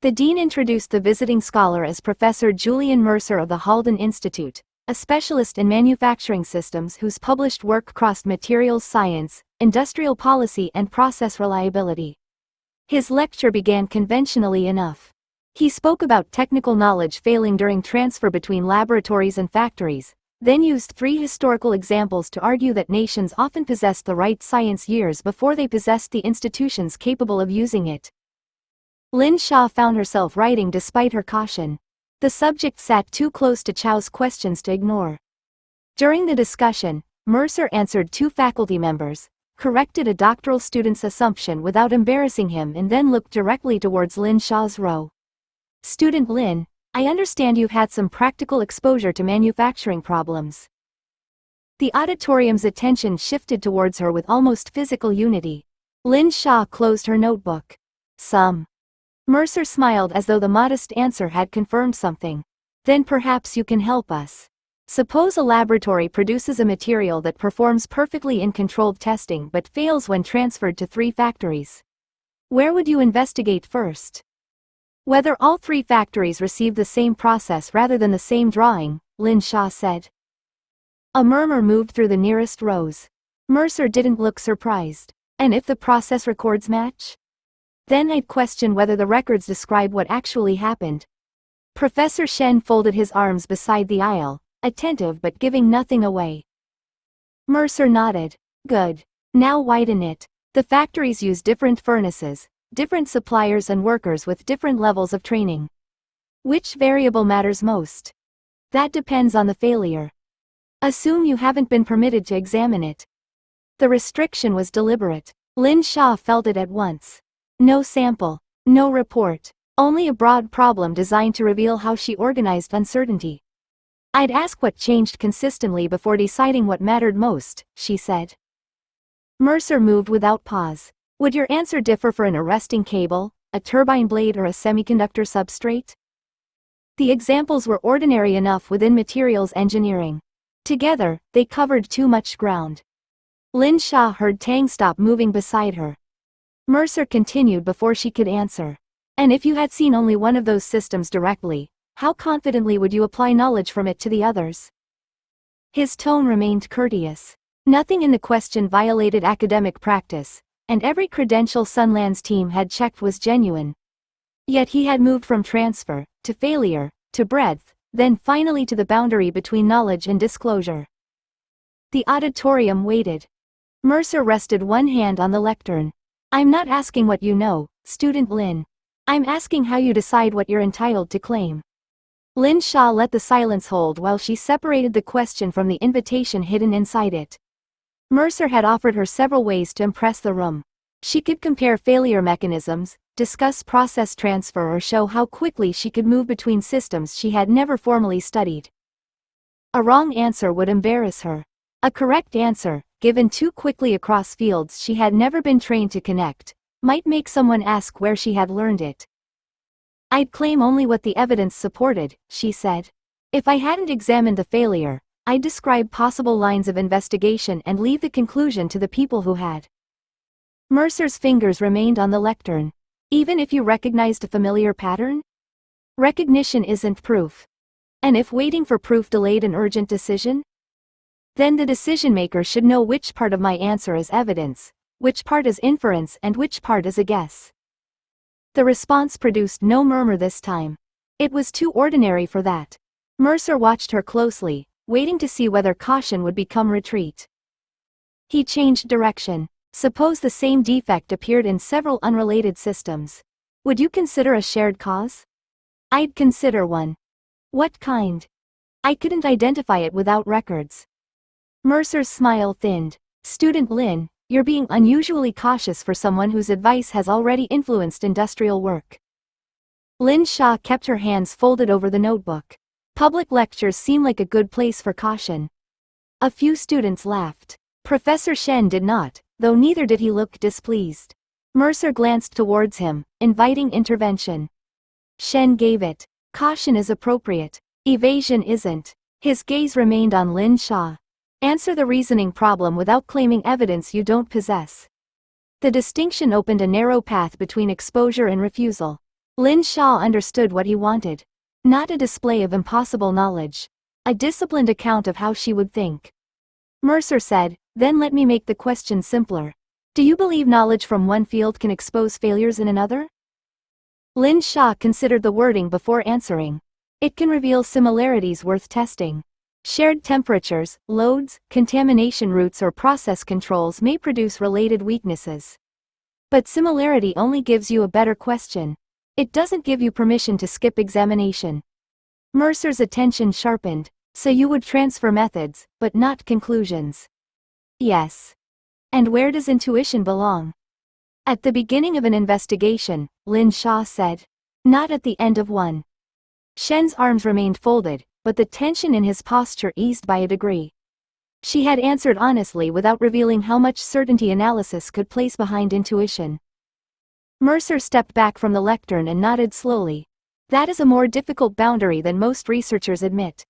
[SPEAKER 1] The dean introduced the visiting scholar as Professor Julian Mercer of the Halden Institute, a specialist in manufacturing systems whose published work crossed materials science, industrial policy and process reliability. His lecture began conventionally enough. He spoke about technical knowledge failing during transfer between laboratories and factories, then used 3 historical examples to argue that nations often possessed the right science years before they possessed the institutions capable of using it. Lin Xia found herself writing despite her caution. The subject sat too close to Chow's questions to ignore. During the discussion, Mercer answered 2 faculty members, corrected a doctoral student's assumption without embarrassing him and then looked directly towards Lin Xia's row. Student Lin, I understand you've had some practical exposure to manufacturing problems. The auditorium's attention shifted towards her with almost physical unity. Lin Xia closed her notebook. Some. Mercer smiled as though the modest answer had confirmed something. Then perhaps you can help us. Suppose a laboratory produces a material that performs perfectly in controlled testing but fails when transferred to 3 factories. Where would you investigate first? Whether all 3 factories receive the same process rather than the same drawing, Lin Xia said. A murmur moved through the nearest rows. Mercer didn't look surprised. And if the process records match? Then I'd question whether the records describe what actually happened. Professor Shen folded his arms beside the aisle, attentive but giving nothing away. Mercer nodded. Good. Now widen it. The factories use different furnaces, different suppliers and workers with different levels of training. Which variable matters most? That depends on the failure. Assume you haven't been permitted to examine it. The restriction was deliberate. Lin Xia felt it at once. No sample, no report, only a broad problem designed to reveal how she organized uncertainty. I'd ask what changed consistently before deciding what mattered most, she said. Mercer moved without pause. Would your answer differ for an arresting cable, a turbine blade or a semiconductor substrate? The examples were ordinary enough within materials engineering. Together, they covered too much ground. Lin Xia heard Tang stop moving beside her. Mercer continued before she could answer. And if you had seen only one of those systems directly, how confidently would you apply knowledge from it to the others? His tone remained courteous. Nothing in the question violated academic practice, and every credential Sunland's team had checked was genuine. Yet he had moved from transfer, to failure, to breadth, then finally to the boundary between knowledge and disclosure. The auditorium waited. Mercer rested one hand on the lectern. I'm not asking what you know, student Lin. I'm asking how you decide what you're entitled to claim. Lin Xia let the silence hold while she separated the question from the invitation hidden inside it. Mercer had offered her several ways to impress the room. She could compare failure mechanisms, discuss process transfer or show how quickly she could move between systems she had never formally studied. A wrong answer would embarrass her. A correct answer, given too quickly across fields she had never been trained to connect, might make someone ask where she had learned it. I'd claim only what the evidence supported, she said. If I hadn't examined the failure, I'd describe possible lines of investigation and leave the conclusion to the people who had. Mercer's fingers remained on the lectern. Even if you recognized a familiar pattern? Recognition isn't proof. And if waiting for proof delayed an urgent decision? Then the decision-maker should know which part of my answer is evidence, which part is inference and which part is a guess. The response produced no murmur this time. It was too ordinary for that. Mercer watched her closely, waiting to see whether caution would become retreat. He changed direction. Suppose the same defect appeared in several unrelated systems. Would you consider a shared cause? I'd consider one. What kind? I couldn't identify it without records. Mercer's smile thinned. Student Lin, you're being unusually cautious for someone whose advice has already influenced industrial work. Lin Xia kept her hands folded over the notebook. Public lectures seem like a good place for caution. A few students laughed. Professor Shen did not, though neither did he look displeased. Mercer glanced towards him, inviting intervention. Shen gave it. Caution is appropriate. Evasion isn't. His gaze remained on Lin Xia. Answer the reasoning problem without claiming evidence you don't possess. The distinction opened a narrow path between exposure and refusal. Lin Xia understood what he wanted. Not a display of impossible knowledge. A disciplined account of how she would think. Mercer said, then let me make the question simpler. Do you believe knowledge from one field can expose failures in another? Lin Xia considered the wording before answering. It can reveal similarities worth testing. Shared temperatures, loads, contamination routes or process controls may produce related weaknesses. But similarity only gives you a better question. It doesn't give you permission to skip examination. Mercer's attention sharpened. So you would transfer methods, but not conclusions. Yes. And where does intuition belong? At the beginning of an investigation, Lin Xia said. Not at the end of one. Shen's arms remained folded, but the tension in his posture eased by a degree. She had answered honestly without revealing how much certainty analysis could place behind intuition. Mercer stepped back from the lectern and nodded slowly. That is a more difficult boundary than most researchers admit.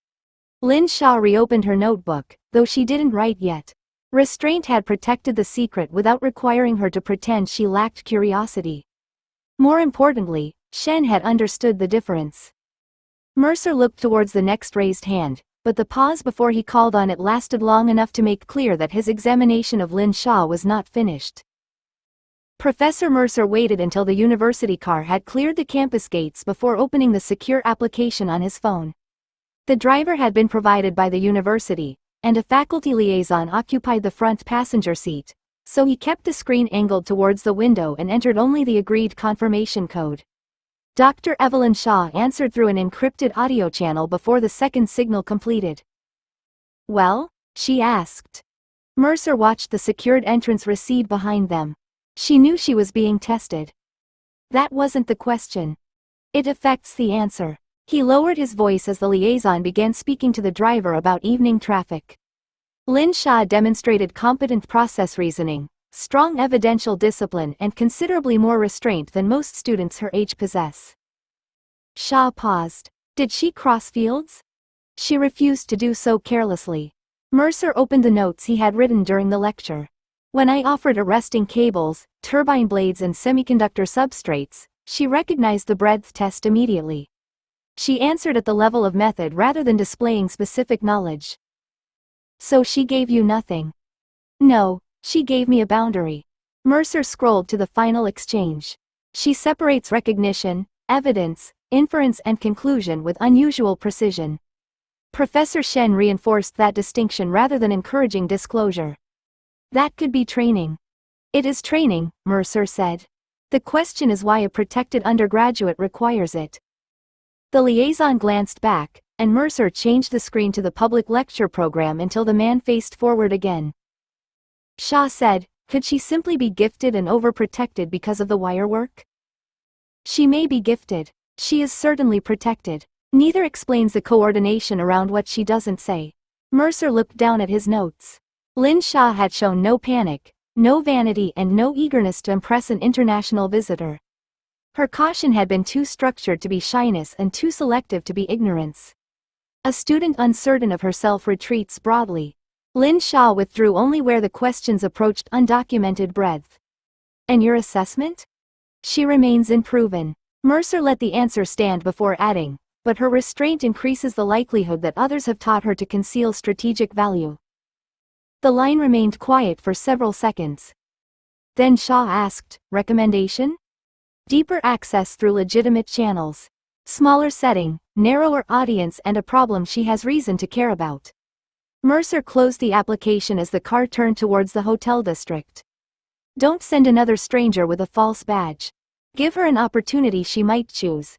[SPEAKER 1] Lin Xia reopened her notebook, though she didn't write yet. Restraint had protected the secret without requiring her to pretend she lacked curiosity. More importantly, Shen had understood the difference. Mercer looked towards the next raised hand, but the pause before he called on it lasted long enough to make clear that his examination of Lin Xia was not finished. Professor Mercer waited until the university car had cleared the campus gates before opening the secure application on his phone. The driver had been provided by the university, and a faculty liaison occupied the front passenger seat, so he kept the screen angled towards the window and entered only the agreed confirmation code. Dr. Evelyn Shaw answered through an encrypted audio channel before the second signal completed. "Well?" she asked. Mercer watched the secured entrance recede behind them. She knew she was being tested. That wasn't the question. It affects the answer. He lowered his voice as the liaison began speaking to the driver about evening traffic. Lin Xia demonstrated competent process reasoning, strong evidential discipline and considerably more restraint than most students her age possess. Xia paused. Did she cross fields? She refused to do so carelessly. Mercer opened the notes he had written during the lecture. When I offered arresting cables, turbine blades and semiconductor substrates, she recognized the breadth test immediately. She answered at the level of method rather than displaying specific knowledge. So she gave you nothing? No, she gave me a boundary. Mercer scrolled to the final exchange. She separates recognition, evidence, inference and conclusion with unusual precision. Professor Shen reinforced that distinction rather than encouraging disclosure. That could be training. It is training, Mercer said. The question is why a protected undergraduate requires it. The liaison glanced back, and Mercer changed the screen to the public lecture program until the man faced forward again. Xia said, could she simply be gifted and overprotected because of the wire work? She may be gifted. She is certainly protected. Neither explains the coordination around what she doesn't say. Mercer looked down at his notes. Lin Xia had shown no panic, no vanity and no eagerness to impress an international visitor. Her caution had been too structured to be shyness and too selective to be ignorance. A student uncertain of herself retreats broadly. Lin Xia withdrew only where the questions approached undocumented breadth. And your assessment? She remains unproven. Mercer let the answer stand before adding, but her restraint increases the likelihood that others have taught her to conceal strategic value. The line remained quiet for several seconds. Then Xia asked, recommendation? Deeper access through legitimate channels. Smaller setting, narrower audience and a problem she has reason to care about. Mercer closed the application as the car turned towards the hotel district. Don't send another stranger with a false badge. Give her an opportunity she might choose.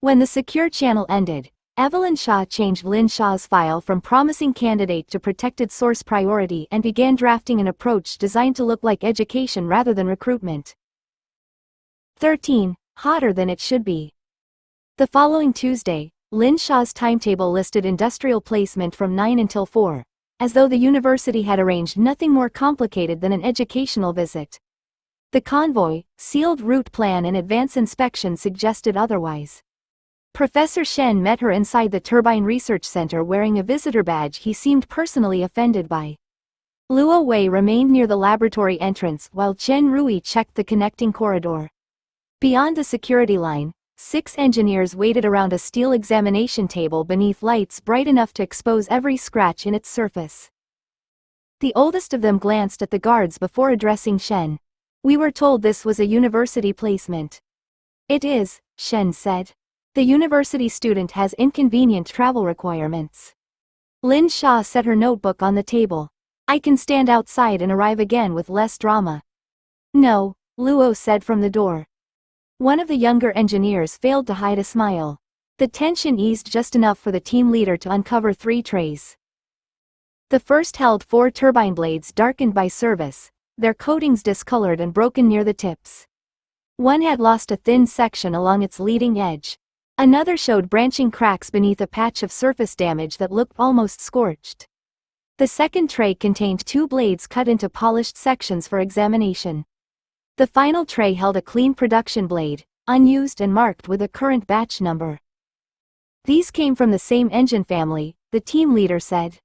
[SPEAKER 1] When the secure channel ended, Evelyn Xia changed Lin Xia's file from promising candidate to protected source priority and began drafting an approach designed to look like education rather than recruitment. 13. Hotter than it should be. The following Tuesday, Lin Xia's timetable listed industrial placement from 9 until 4, as though the university had arranged nothing more complicated than an educational visit. The convoy, sealed route plan and advance inspection suggested otherwise. Professor Shen met her inside the Turbine Research Center wearing a visitor badge he seemed personally offended by. Luo Wei remained near the laboratory entrance while Chen Rui checked the connecting corridor. Beyond the security line, 6 engineers waited around a steel examination table beneath lights bright enough to expose every scratch in its surface. The oldest of them glanced at the guards before addressing Shen. We were told this was a university placement. It is, Shen said. The university student has inconvenient travel requirements. Lin Xia set her notebook on the table. I can stand outside and arrive again with less drama. No, Luo said from the door. One of the younger engineers failed to hide a smile. The tension eased just enough for the team leader to uncover 3 trays. The first held 4 turbine blades darkened by service, their coatings discolored and broken near the tips. One had lost a thin section along its leading edge. Another showed branching cracks beneath a patch of surface damage that looked almost scorched. The second tray contained 2 blades cut into polished sections for examination. The final tray held a clean production blade, unused and marked with a current batch number. These came from the same engine family, the team leader said.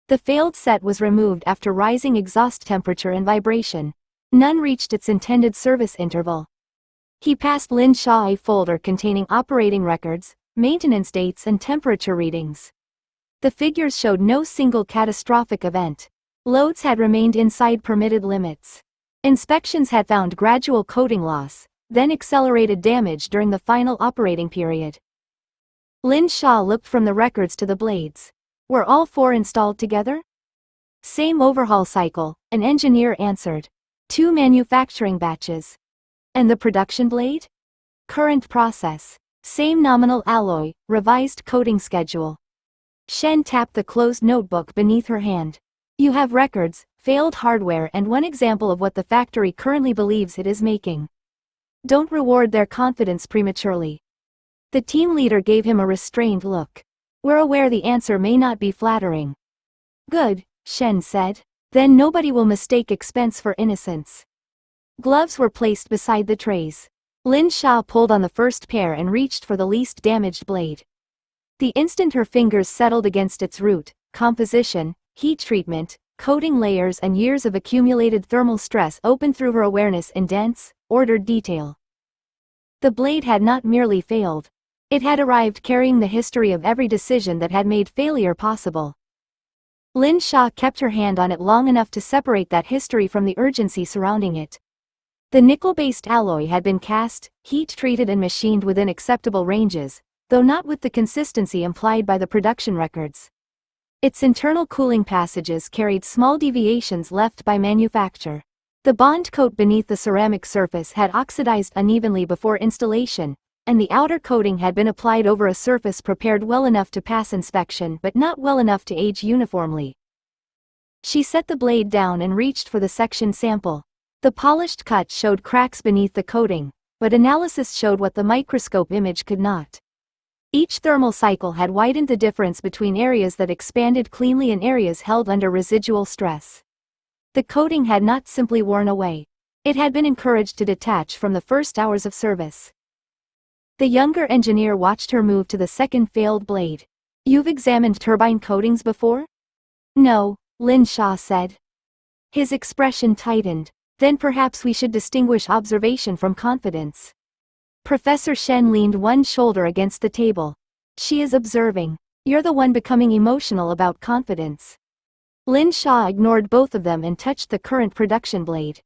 [SPEAKER 1] The failed set was removed after rising exhaust temperature and vibration. None reached its intended service interval. He passed Lin Xia a folder containing operating records, maintenance dates and temperature readings. The figures showed no single catastrophic event. Loads had remained inside permitted limits. Inspections had found gradual coating loss, then accelerated damage during the final operating period. Lin Xia looked from the records to the blades. Were all 4 installed together? Same overhaul cycle, an engineer answered. 2 manufacturing batches. And the production blade? Current process. Same nominal alloy, revised coating schedule. Shen tapped the closed notebook beneath her hand. You have records, failed hardware and one example of what the factory currently believes it is making. Don't reward their confidence prematurely. The team leader gave him a restrained look. We're aware the answer may not be flattering. Good, Shen said. Then nobody will mistake expense for innocence. Gloves were placed beside the trays. Lin Xia pulled on the first pair and reached for the least damaged blade. The instant her fingers settled against its root, composition, heat treatment, coating layers and years of accumulated thermal stress opened through her awareness in dense, ordered detail. The blade had not merely failed. It had arrived carrying the history of every decision that had made failure possible. Lin Xia kept her hand on it long enough to separate that history from the urgency surrounding it. The nickel-based alloy had been cast, heat-treated and machined within acceptable ranges, though not with the consistency implied by the production records. Its internal cooling passages carried small deviations left by manufacture. The bond coat beneath the ceramic surface had oxidized unevenly before installation, and the outer coating had been applied over a surface prepared well enough to pass inspection but not well enough to age uniformly. She set the blade down and reached for the section sample. The polished cut showed cracks beneath the coating, but analysis showed what the microscope image could not. Each thermal cycle had widened the difference between areas that expanded cleanly and areas held under residual stress. The coating had not simply worn away. It had been encouraged to detach from the first hours of service. The younger engineer watched her move to the second failed blade. You've examined turbine coatings before? No, Lin Xia said. His expression tightened. Then perhaps we should distinguish observation from confidence. Professor Shen leaned one shoulder against the table. She is observing. You're the one becoming emotional about confidence. Lin Xia ignored both of them and touched the current production blade.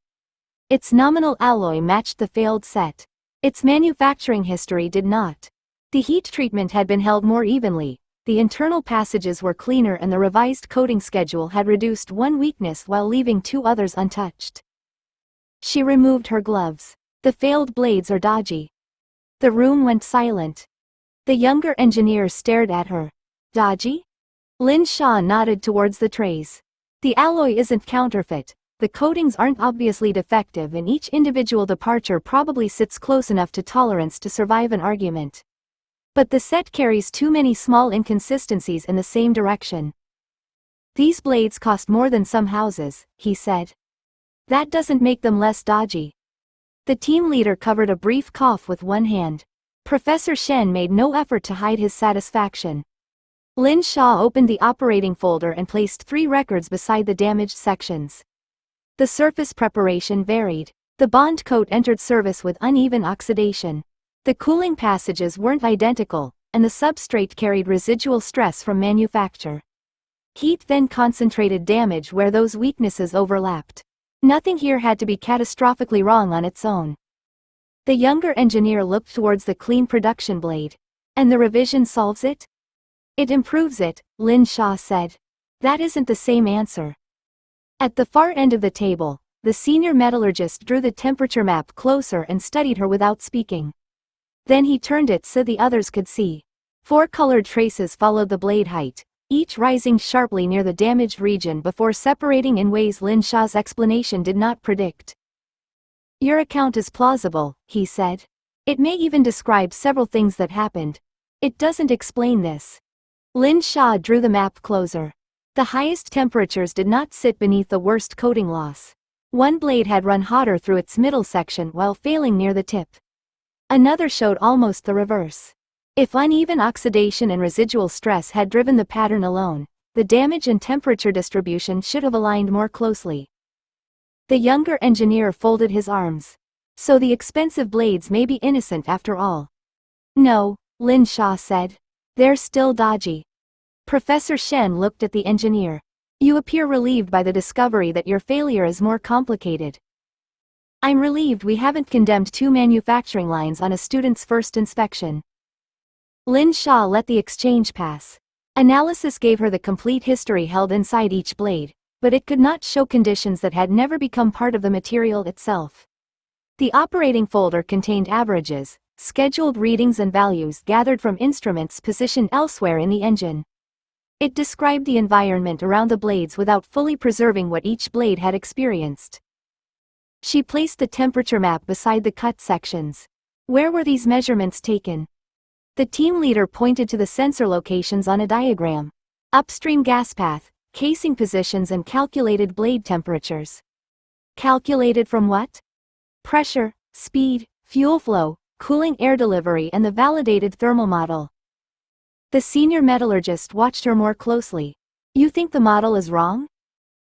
[SPEAKER 1] Its nominal alloy matched the failed set. Its manufacturing history did not. The heat treatment had been held more evenly, the internal passages were cleaner and the revised coating schedule had reduced one weakness while leaving 2 others untouched. She removed her gloves. The failed blades are dodgy. The room went silent. The younger engineer stared at her. Dodgy? Lin Xia nodded towards the trays. The alloy isn't counterfeit, the coatings aren't obviously defective and each individual departure probably sits close enough to tolerance to survive an argument. But the set carries too many small inconsistencies in the same direction. These blades cost more than some houses, he said. That doesn't make them less dodgy. The team leader covered a brief cough with one hand. Professor Shen made no effort to hide his satisfaction. Lin Xia opened the operating folder and placed 3 records beside the damaged sections. The surface preparation varied. The bond coat entered service with uneven oxidation. The cooling passages weren't identical, and the substrate carried residual stress from manufacture. Heat then concentrated damage where those weaknesses overlapped. Nothing here had to be catastrophically wrong on its own. The younger engineer looked towards the clean production blade. And the revision solves it? It improves it, Lin Xia said. That isn't the same answer. At the far end of the table, the senior metallurgist drew the temperature map closer and studied her without speaking. Then he turned it so the others could see. 4 colored traces followed the blade height, each rising sharply near the damaged region before separating in ways Lin Xia's explanation did not predict. Your account is plausible, he said. It may even describe several things that happened. It doesn't explain this. Lin Xia drew the map closer. The highest temperatures did not sit beneath the worst coating loss. One blade had run hotter through its middle section while failing near the tip. Another showed almost the reverse. If uneven oxidation and residual stress had driven the pattern alone, the damage and temperature distribution should have aligned more closely. The younger engineer folded his arms. So the expensive blades may be innocent after all. No, Lin Xia said. They're still dodgy. Professor Shen looked at the engineer. You appear relieved by the discovery that your failure is more complicated. I'm relieved we haven't condemned 2 manufacturing lines on a student's first inspection. Lin Xia let the exchange pass. Analysis gave her the complete history held inside each blade, but it could not show conditions that had never become part of the material itself. The operating folder contained averages, scheduled readings and values gathered from instruments positioned elsewhere in the engine. It described the environment around the blades without fully preserving what each blade had experienced. She placed the temperature map beside the cut sections. Where were these measurements taken? The team leader pointed to the sensor locations on a diagram. Upstream gas path, casing positions and calculated blade temperatures. Calculated from what? Pressure, speed, fuel flow, cooling air delivery and the validated thermal model. The senior metallurgist watched her more closely. You think the model is wrong?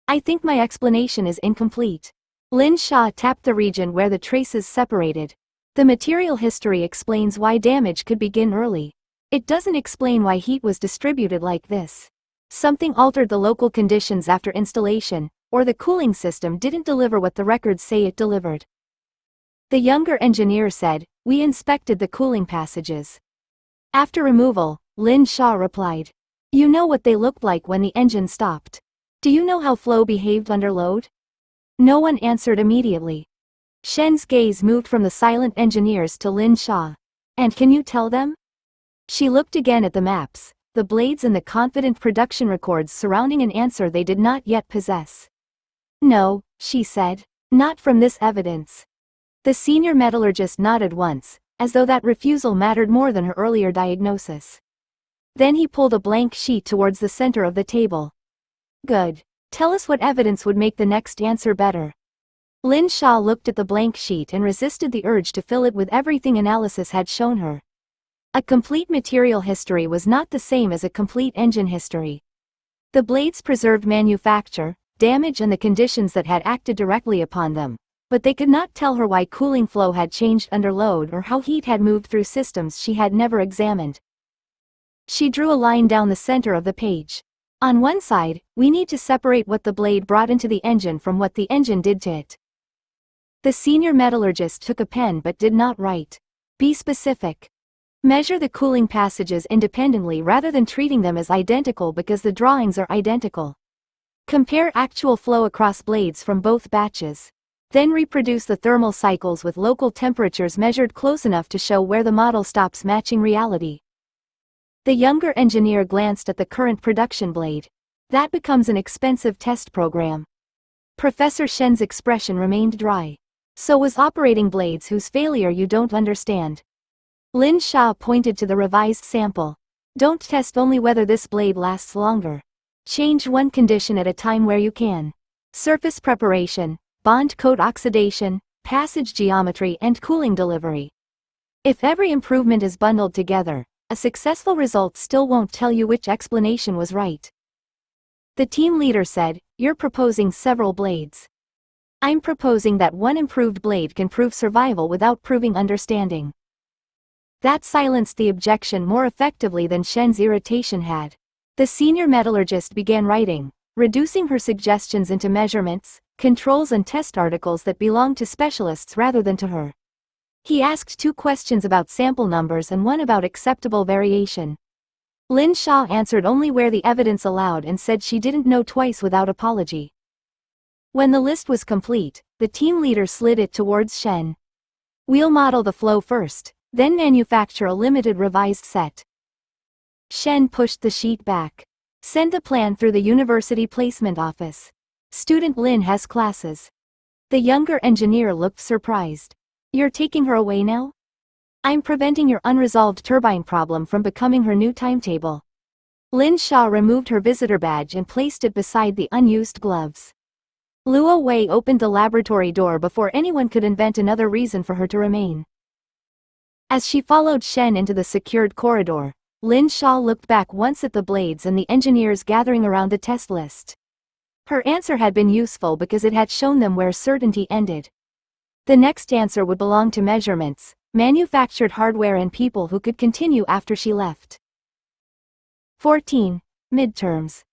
[SPEAKER 1] I think my explanation is incomplete. Lin Xia tapped the region where the traces separated. The material history explains why damage could begin early. It doesn't explain why heat was distributed like this. Something altered the local conditions after installation, or the cooling system didn't deliver what the records say it delivered. The younger engineer said, we inspected the cooling passages. After removal, Lin Xia replied. You know what they looked like when the engine stopped. Do you know how flow behaved under load? No one answered immediately. Shen's gaze moved from the silent engineers to Lin Xia. And can you tell them? She looked again at the maps, the blades and the confident production records surrounding an answer they did not yet possess. No, she said. Not from this evidence. The senior metallurgist nodded once, as though that refusal mattered more than her earlier diagnosis. Then he pulled a blank sheet towards the center of the table. Good. Tell us what evidence would make the next answer better. Lin Xia looked at the blank sheet and resisted the urge to fill it with everything analysis had shown her. A complete material history was not the same as a complete engine history. The blades preserved manufacture, damage and the conditions that had acted directly upon them, but they could not tell her why cooling flow had changed under load or how heat had moved through systems she had never examined. She drew a line down the center of the page. On one side, we need to separate what the blade brought into the engine from what the engine did to it. The senior metallurgist took a pen but did not write. Be specific. Measure the cooling passages independently rather than treating them as identical because the drawings are identical. Compare actual flow across blades from both batches. Then reproduce the thermal cycles with local temperatures measured close enough to show where the model stops matching reality. The younger engineer glanced at the current production blade. That becomes an expensive test program. Professor Shen's expression remained dry. So was operating blades whose failure you don't understand. Lin Xia pointed to the revised sample. Don't test only whether this blade lasts longer. Change one condition at a time where you can. Surface preparation, bond coat oxidation, passage geometry and cooling delivery. If every improvement is bundled together, a successful result still won't tell you which explanation was right. The team leader said, you're proposing several blades. I'm proposing that one improved blade can prove survival without proving understanding. That silenced the objection more effectively than Shen's irritation had. The senior metallurgist began writing, reducing her suggestions into measurements, controls and test articles that belonged to specialists rather than to her. He asked 2 questions about sample numbers and one about acceptable variation. Lin Xia answered only where the evidence allowed and said she didn't know twice without apology. When the list was complete, the team leader slid it towards Shen. We'll model the flow first, then manufacture a limited revised set. Shen pushed the sheet back. Send the plan through the university placement office. Student Lin has classes. The younger engineer looked surprised. You're taking her away now? I'm preventing your unresolved turbine problem from becoming her new timetable. Lin Xia removed her visitor badge and placed it beside the unused gloves. Luo Wei opened the laboratory door before anyone could invent another reason for her to remain. As she followed Shen into the secured corridor, Lin Xia looked back once at the blades and the engineers gathering around the test list. Her answer had been useful because it had shown them where certainty ended. The next answer would belong to measurements, manufactured hardware and people who could continue after she left. 14. Midterms.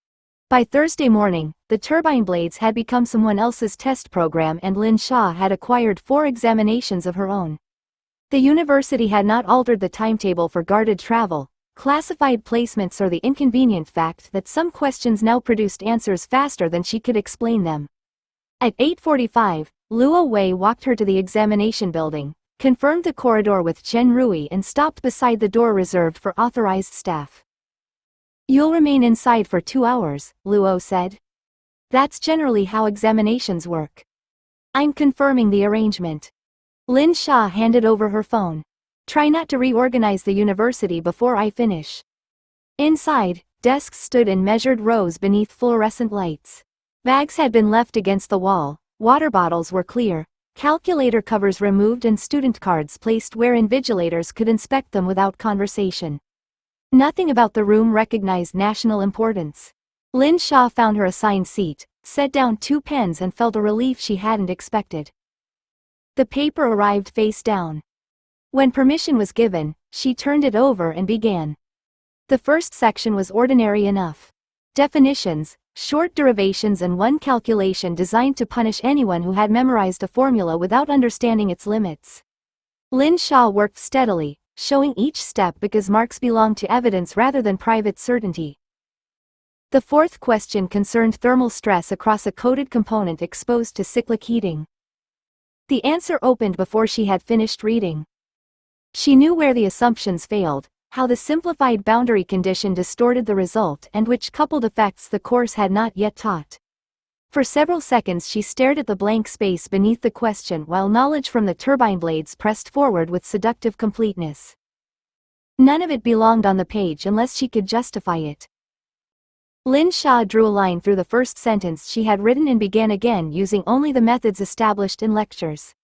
[SPEAKER 1] By Thursday morning, the turbine blades had become someone else's test program and Lin Xia had acquired 4 examinations of her own. The university had not altered the timetable for guarded travel, classified placements or the inconvenient fact that some questions now produced answers faster than she could explain them. At 8:45, Luo Wei walked her to the examination building, confirmed the corridor with Chen Rui and stopped beside the door reserved for authorized staff. "You'll remain inside for 2 hours, Luo said. "That's generally how examinations work." "I'm confirming the arrangement." Lin Xia handed over her phone. "Try not to reorganize the university before I finish." Inside, desks stood in measured rows beneath fluorescent lights. Bags had been left against the wall, water bottles were clear, calculator covers removed and student cards placed where invigilators could inspect them without conversation. Nothing about the room recognized national importance. Lin Xia found her assigned seat, set down 2 pens and felt a relief she hadn't expected. The paper arrived face down. When permission was given, she turned it over and began. The first section was ordinary enough. Definitions, short derivations and one calculation designed to punish anyone who had memorized a formula without understanding its limits. Lin Xia worked steadily, showing each step because marks belonged to evidence rather than private certainty. The fourth question concerned thermal stress across a coated component exposed to cyclic heating. The answer opened before she had finished reading. She knew where the assumptions failed, how the simplified boundary condition distorted the result and which coupled effects the course had not yet taught. For several seconds she stared at the blank space beneath the question while knowledge from the turbine blades pressed forward with seductive completeness. None of it belonged on the page unless she could justify it. Lin Xia drew a line through the first sentence she had written and began again using only the methods established in lectures.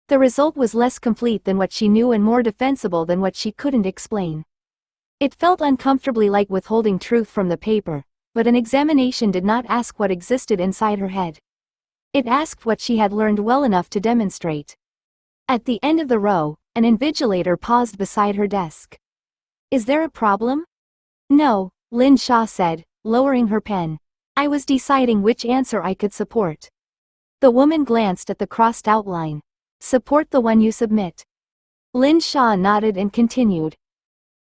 [SPEAKER 1] The result was less complete than what she knew and more defensible than what she couldn't explain. It felt uncomfortably like withholding truth from the paper, but an examination did not ask what existed inside her head. It asked what she had learned well enough to demonstrate. At the end of the row, an invigilator paused beside her desk. "Is there a problem?" "No," Lin Xia said, lowering her pen. "I was deciding which answer I could support." The woman glanced at the crossed outline. "Support the one you submit." Lin Xia nodded and continued.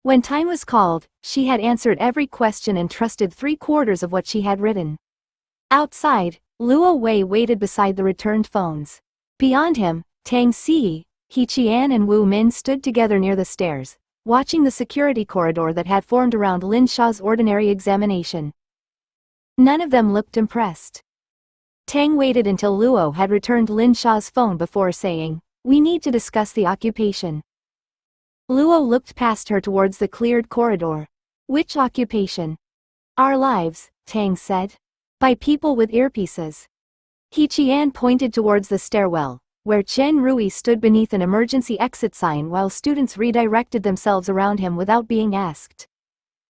[SPEAKER 1] When time was called, she had answered every question and trusted 3/4 of what she had written. Outside, Luo Wei waited beside the returned phones. Beyond him, Tang Xi, He Qian and Wu Min stood together near the stairs, watching the security corridor that had formed around Lin Xia's ordinary examination. None of them looked impressed. Tang waited until Luo had returned Lin Xia's phone before saying, "We need to discuss the occupation." Luo looked past her towards the cleared corridor. "Which occupation?" "Our lives," Tang said. "By people with earpieces." He Qian pointed towards the stairwell, where Chen Rui stood beneath an emergency exit sign while students redirected themselves around him without being asked.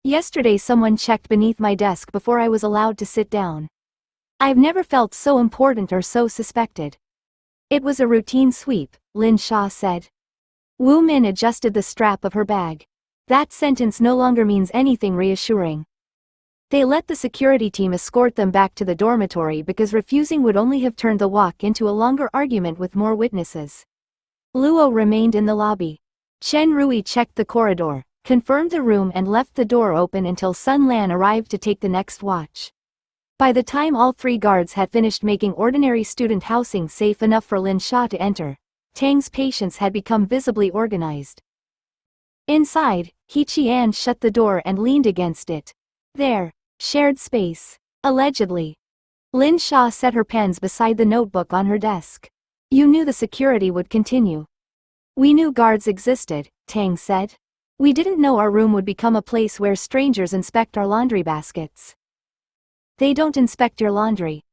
[SPEAKER 1] "Yesterday someone checked beneath my desk before I was allowed to sit down. I've never felt so important or so suspected." "It was a routine sweep," Lin Xia said. Wu Min adjusted the strap of her bag. "That sentence no longer means anything reassuring." They let the security team escort them back to the dormitory because refusing would only have turned the walk into a longer argument with more witnesses. Luo remained in the lobby. Chen Rui checked the corridor, confirmed the room and left the door open until Sun Lan arrived to take the next watch. By the time all 3 guards had finished making ordinary student housing safe enough for Lin Xia to enter, Tang's patience had become visibly organized. Inside, He Qian shut the door and leaned against it. "There. Shared space. Allegedly." Lin Xia set her pens beside the notebook on her desk. "You knew the security would continue." "We knew guards existed," Tang said. We didn't know our room would become a place where strangers inspect our laundry baskets. They don't inspect your laundry.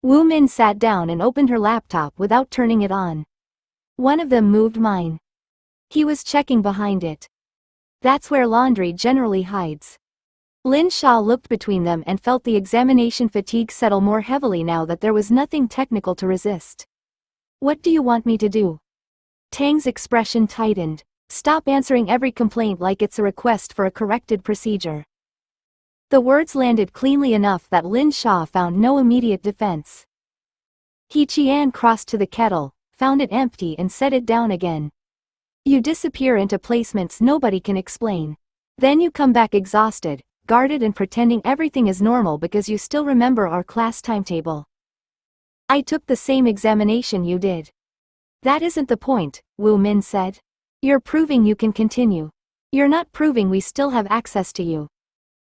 [SPEAKER 1] Wu Min sat down and opened her laptop without turning it on. One of them moved mine. He was checking behind it. That's where laundry generally hides. Lin Xia looked between them and felt the examination fatigue settle more heavily now that there was nothing technical to resist. What do you want me to do? Tang's expression tightened. Stop answering every complaint like it's a request for a corrected procedure. The words landed cleanly enough that Lin Xia found no immediate defense. He Qian crossed to the kettle, found it empty and set it down again. You disappear into placements nobody can explain. Then you come back exhausted, guarded and pretending everything is normal because you still remember our class timetable. I took the same examination you did. That isn't the point, Wu Min said. You're proving you can continue. You're not proving we still have access to you.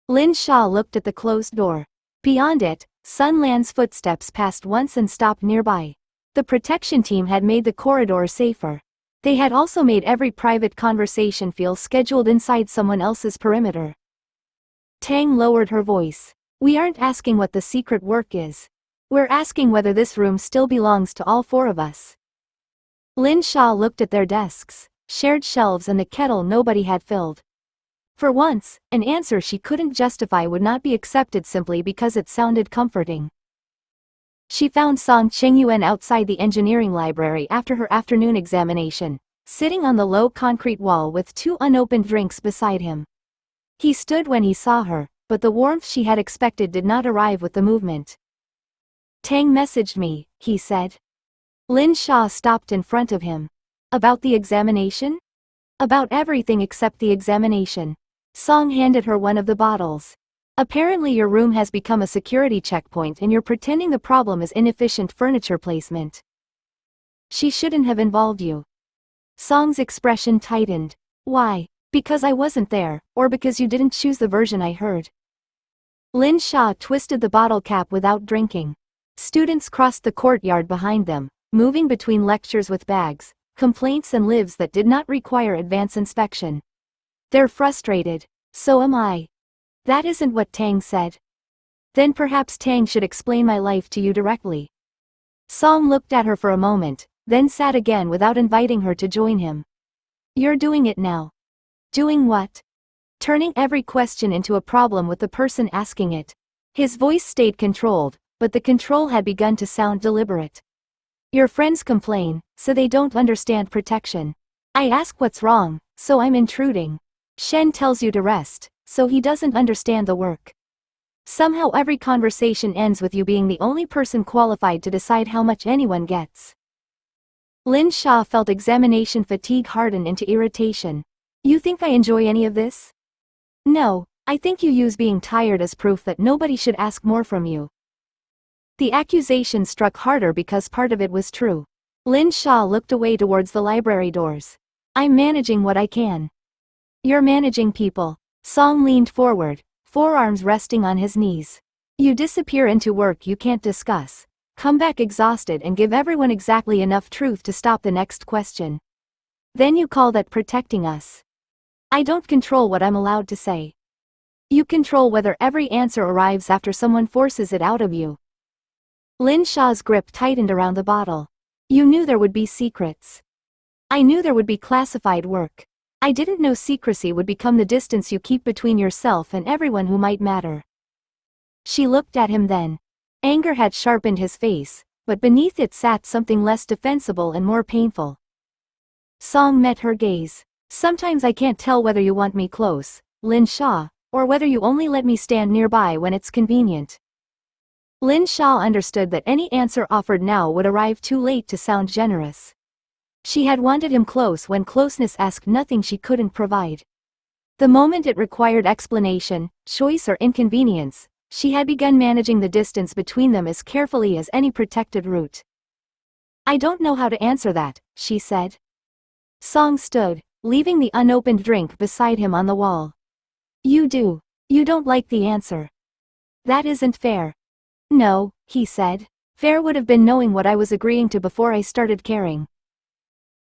[SPEAKER 1] Lin Xia looked at the closed door. Beyond it, Sun Lan's footsteps passed once and stopped nearby. The protection team had made the corridor safer. They had also made every private conversation feel scheduled inside someone else's perimeter. Tang lowered her voice. We aren't asking what the secret work is. We're asking whether this room still belongs to all four of us. Lin Xia looked at their desks, shared shelves and the kettle nobody had filled. For once, an answer she couldn't justify would not be accepted simply because it sounded comforting. She found Song Qingyuan outside the engineering library after her afternoon examination, sitting on the low concrete wall with 2 unopened drinks beside him. He stood when he saw her, but the warmth she had expected did not arrive with the movement. Tang messaged me, he said. Lin Xia stopped in front of him. About the examination? About everything except the examination. Song handed her one of the bottles. Apparently your room has become a security checkpoint and you're pretending the problem is inefficient furniture placement. She shouldn't have involved you. Song's expression tightened. Why? Because I wasn't there, or because you didn't choose the version I heard? Lin Xia twisted the bottle cap without drinking. Students crossed the courtyard behind them, moving between lectures with bags, complaints and lives that did not require advance inspection. They're frustrated. So am I. That isn't what Tang said. Then perhaps Tang should explain my life to you directly. Song looked at her for a moment, then sat again without inviting her to join him. You're doing it now. Doing what? Turning every question into a problem with the person asking it. His voice stayed controlled, but the control had begun to sound deliberate. Your friends complain, so they don't understand protection. I ask what's wrong, so I'm intruding. Shen tells you to rest, so he doesn't understand the work. Somehow every conversation ends with you being the only person qualified to decide how much anyone gets. Lin Xia felt examination fatigue harden into irritation. You think I enjoy any of this? No, I think you use being tired as proof that nobody should ask more from you. The accusation struck harder because part of it was true. Lin Xia looked away towards the library doors. I'm managing what I can. You're managing people. Song leaned forward, forearms resting on his knees. You disappear into work you can't discuss, come back exhausted and give everyone exactly enough truth to stop the next question. Then you call that protecting us. I don't control what I'm allowed to say. You control whether every answer arrives after someone forces it out of you. Lin Xia's grip tightened around the bottle. You knew there would be secrets. I knew there would be classified work. I didn't know secrecy would become the distance you keep between yourself and everyone who might matter. She looked at him then. Anger had sharpened his face, but beneath it sat something less defensible and more painful. Song met her gaze. Sometimes I can't tell whether you want me close, Lin Xia, or whether you only let me stand nearby when it's convenient. Lin Xia understood that any answer offered now would arrive too late to sound generous. She had wanted him close when closeness asked nothing she couldn't provide. The moment it required explanation, choice or inconvenience, she had begun managing the distance between them as carefully as any protected route. I don't know how to answer that, she said. Song stood, leaving the unopened drink beside him on the wall. You do. You don't like the answer. That isn't fair. No, he said. Fair would have been knowing what I was agreeing to before I started caring.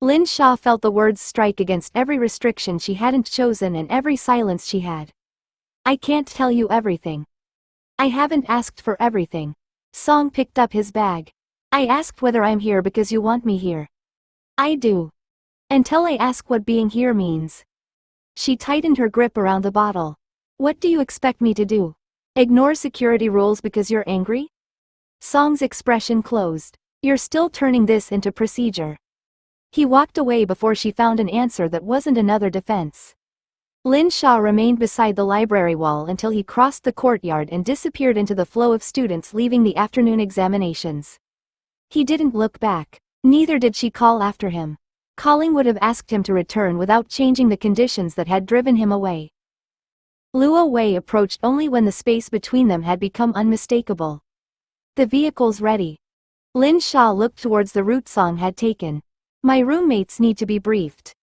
[SPEAKER 1] Lin Xia felt the words strike against every restriction she hadn't chosen and every silence she had. I can't tell you everything. I haven't asked for everything. Song picked up his bag. I asked whether I'm here because you want me here. I do. Until I ask what being here means. She tightened her grip around the bottle. What do you expect me to do? Ignore security rules because you're angry? Song's expression closed. You're still turning this into procedure. He walked away before she found an answer that wasn't another defense. Lin Xia remained beside the library wall until he crossed the courtyard and disappeared into the flow of students leaving the afternoon examinations. He didn't look back. Neither did she call after him. Calling would have asked him to return without changing the conditions that had driven him away. Luo Wei approached only when the space between them had become unmistakable. The vehicle's ready. Lin Xia looked towards the route Song had taken. My roommates need to be briefed.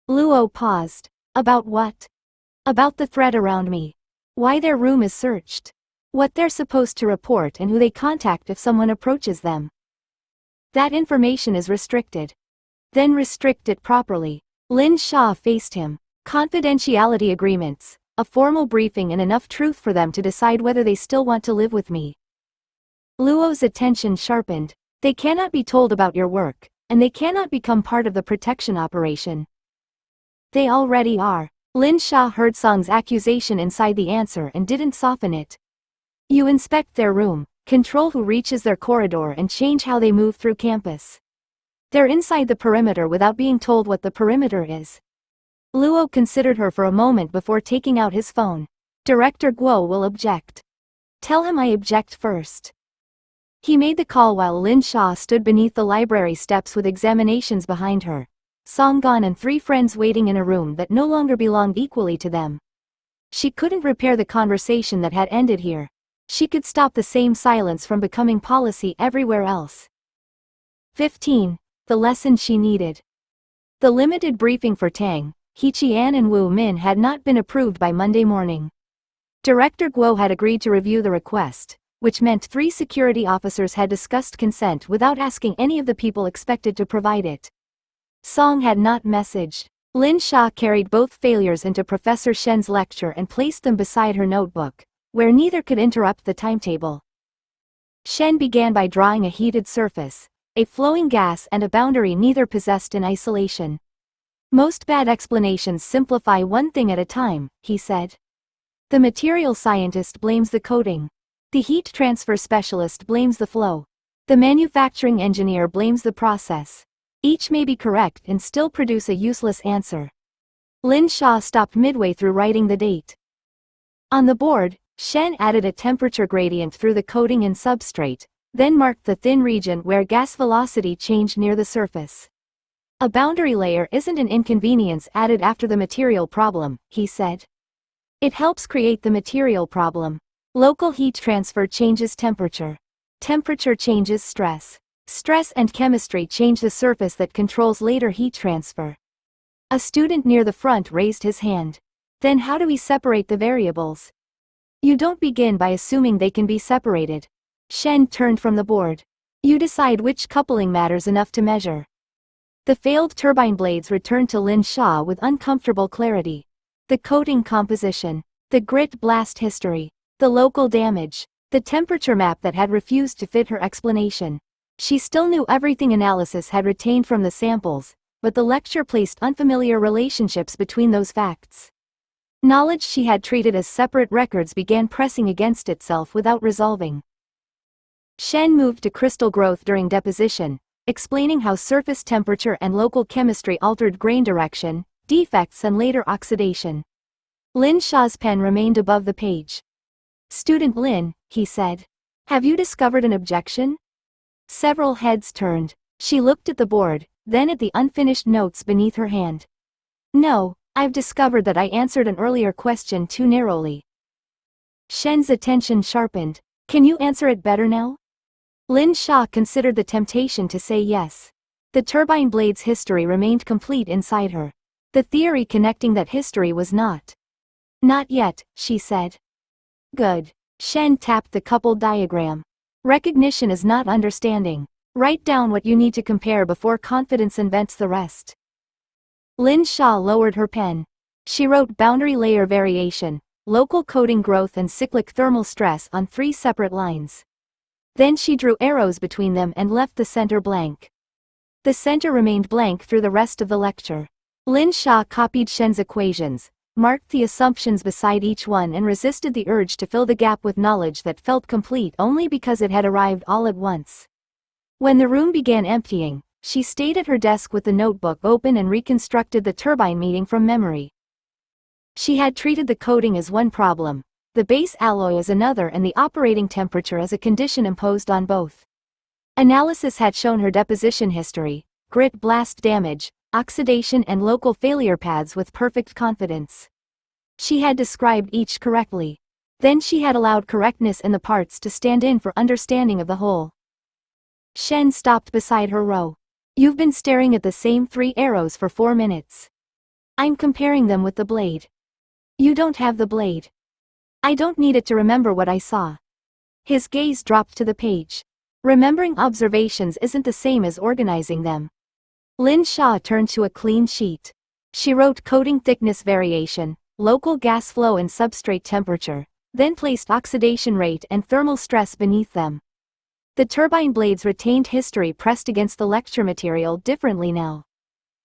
[SPEAKER 1] Luo paused. About what? About the threat around me. Why their room is searched. What they're supposed to report and who they contact if someone approaches them. That information is restricted. Then restrict it properly. Lin Xia faced him. Confidentiality agreements, a formal briefing and enough truth for them to decide whether they still want to live with me. Luo's attention sharpened. They cannot be told about your work. And they cannot become part of the protection operation. They already are. Lin Xia heard Song's accusation inside the answer and didn't soften it. You inspect their room, control who reaches their corridor and change how they move through campus. They're inside the perimeter without being told what the perimeter is. Luo considered her for a moment before taking out his phone. Director Guo will object. Tell him I object first. He made the call while Lin Xia stood beneath the library steps with examinations behind her. Song gone and 3 friends waiting in a room that no longer belonged equally to them. She couldn't repair the conversation that had ended here. She could stop the same silence from becoming policy everywhere else. 15. The lesson she needed. The limited briefing for Tang, Heqian and Wu Min had not been approved by Monday morning. Director Guo had agreed to review the request, which meant 3 security officers had discussed consent without asking any of the people expected to provide it. Song had not messaged. Lin Xia carried both failures into Professor Shen's lecture and placed them beside her notebook, where neither could interrupt the timetable. Shen began by drawing a heated surface, a flowing gas and a boundary neither possessed in isolation. Most bad explanations simplify one thing at a time, he said. The material scientist blames the coating. The heat transfer specialist blames the flow. The manufacturing engineer blames the process. Each may be correct and still produce a useless answer. Lin Xia stopped midway through writing the date. On the board, Shen added a temperature gradient through the coating and substrate, then marked the thin region where gas velocity changed near the surface. A boundary layer isn't an inconvenience added after the material problem, he said. It helps create the material problem. Local heat transfer changes temperature. Temperature changes stress. Stress and chemistry change the surface that controls later heat transfer. A student near the front raised his hand. Then how do we separate the variables? You don't begin by assuming they can be separated. Shen turned from the board. You decide which coupling matters enough to measure. The failed turbine blades returned to Lin Xia with uncomfortable clarity. The coating composition. The grit blast history. The local damage. The temperature map that had refused to fit her explanation. She still knew everything analysis had retained from the samples, but the lecture placed unfamiliar relationships between those facts. Knowledge she had treated as separate records began pressing against itself without resolving. Shen moved to crystal growth during deposition, explaining how surface temperature and local chemistry altered grain direction, defects and later oxidation. Lin Xia's pen remained above the page. Student Lin, he said. Have you discovered an objection? Several heads turned. She looked at the board, then at the unfinished notes beneath her hand. No, I've discovered that I answered an earlier question too narrowly. Shen's attention sharpened. Can you answer it better now? Lin Xia considered the temptation to say yes. The turbine blade's history remained complete inside her. The theory connecting that history was not. Not yet, she said. Good. Shen tapped the coupled diagram. Recognition is not understanding. Write down what you need to compare before confidence invents the rest. Lin Xia lowered her pen. She wrote boundary layer variation, local coding growth and cyclic thermal stress on 3 separate lines. Then she drew arrows between them and left the center blank. The center remained blank through the rest of the lecture. Lin Xia copied Shen's equations, marked the assumptions beside each one and resisted the urge to fill the gap with knowledge that felt complete only because it had arrived all at once. When the room began emptying, she stayed at her desk with the notebook open and reconstructed the turbine meeting from memory. She had treated the coding as one problem, the base alloy as another and the operating temperature as a condition imposed on both. Analysis had shown her deposition history, grit blast damage, oxidation and local failure paths with perfect confidence. She had described each correctly. Then she had allowed correctness in the parts to stand in for understanding of the whole. Shen stopped beside her row. You've been staring at the same 3 arrows for 4 minutes. I'm comparing them with the blade. You don't have the blade. I don't need it to remember what I saw. His gaze dropped to the page. Remembering observations isn't the same as organizing them. Lin Xia turned to a clean sheet. She wrote coating thickness variation, local gas flow and substrate temperature, then placed oxidation rate and thermal stress beneath them. The turbine blades retained history pressed against the lecture material differently now.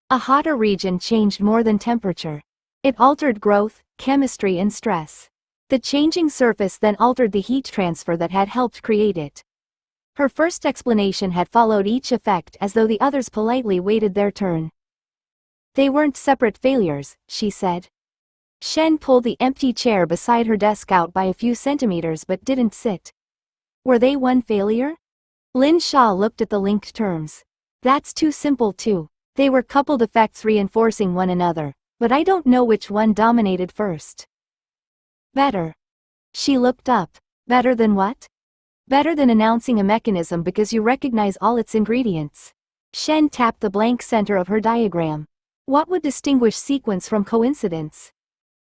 [SPEAKER 1] A hotter region changed more than temperature. It altered growth, chemistry and stress. The changing surface then altered the heat transfer that had helped create it. Her first explanation had followed each effect as though the others politely waited their turn. They weren't separate failures, she said. Shen pulled the empty chair beside her desk out by a few centimeters but didn't sit. Were they one failure? Lin Xia looked at the linked terms. That's too simple too. They were coupled effects reinforcing one another, but I don't know which one dominated first. Better. She looked up. Better than what? Better than announcing a mechanism because you recognize all its ingredients. Shen tapped the blank center of her diagram. What would distinguish sequence from coincidence?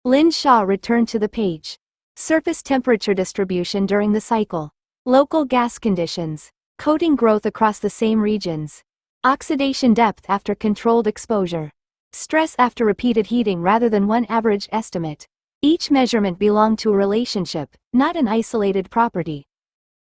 [SPEAKER 1] Lin Xia returned to the page. Surface temperature distribution during the cycle. Local gas conditions. Coating growth across the same regions. Oxidation depth after controlled exposure. Stress after repeated heating rather than one average estimate. Each measurement belonged to a relationship, not an isolated property.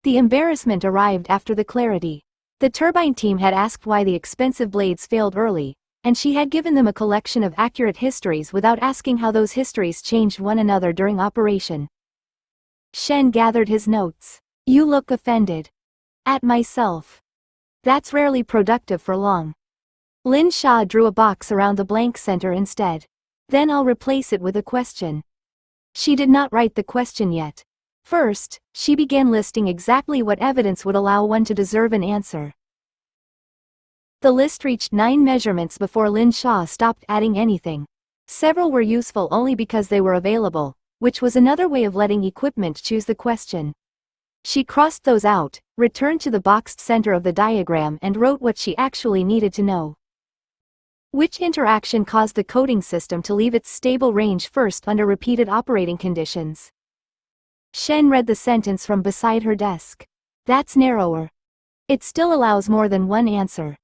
[SPEAKER 1] The embarrassment arrived after the clarity. The turbine team had asked why the expensive blades failed early, and she had given them a collection of accurate histories without asking how those histories changed one another during operation. Shen gathered his notes. You look offended. At myself. That's rarely productive for long. Lin Xia drew a box around the blank center instead. Then I'll replace it with a question. She did not write the question yet. First, she began listing exactly what evidence would allow one to deserve an answer. The list reached 9 measurements before Lin Xia stopped adding anything. Several were useful only because they were available, which was another way of letting equipment choose the question. She crossed those out, returned to the boxed center of the diagram and wrote what she actually needed to know. Which interaction caused the coding system to leave its stable range first under repeated operating conditions? Shen read the sentence from beside her desk. That's narrower. It still allows more than one answer.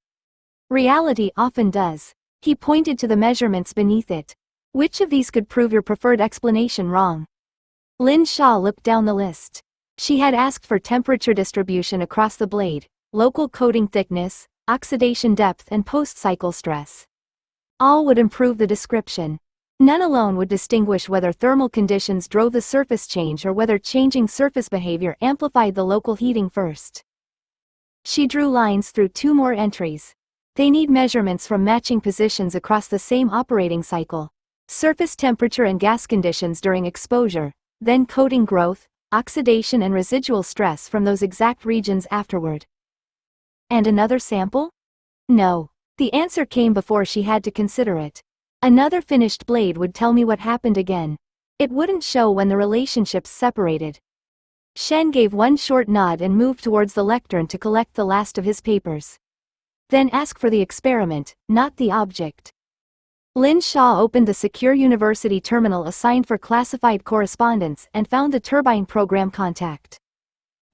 [SPEAKER 1] Reality often does. He pointed to the measurements beneath it. Which of these could prove your preferred explanation wrong? Lin Xia looked down the list. She had asked for temperature distribution across the blade, local coating thickness, oxidation depth and post-cycle stress. All would improve the description. None alone would distinguish whether thermal conditions drove the surface change or whether changing surface behavior amplified the local heating first. She drew lines through 2 more entries. They need measurements from matching positions across the same operating cycle. Surface temperature and gas conditions during exposure, then coating growth, oxidation and residual stress from those exact regions afterward. And another sample? No. The answer came before she had to consider it. Another finished blade would tell me what happened again. It wouldn't show when the relationships separated. Shen gave one short nod and moved towards the lectern to collect the last of his papers. Then ask for the experiment, not the object. Lin Xia opened the secure university terminal assigned for classified correspondence and found the turbine program contact.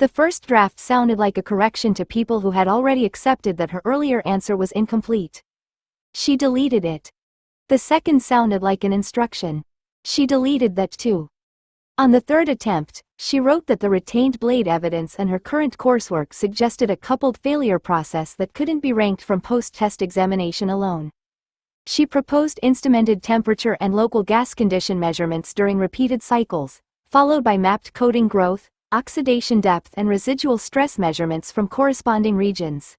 [SPEAKER 1] The first draft sounded like a correction to people who had already accepted that her earlier answer was incomplete. She deleted it. The second sounded like an instruction. She deleted that too. On the third attempt, she wrote that the retained blade evidence and her current coursework suggested a coupled failure process that couldn't be ranked from post-test examination alone. She proposed instrumented temperature and local gas condition measurements during repeated cycles, followed by mapped coating growth, oxidation depth and residual stress measurements from corresponding regions.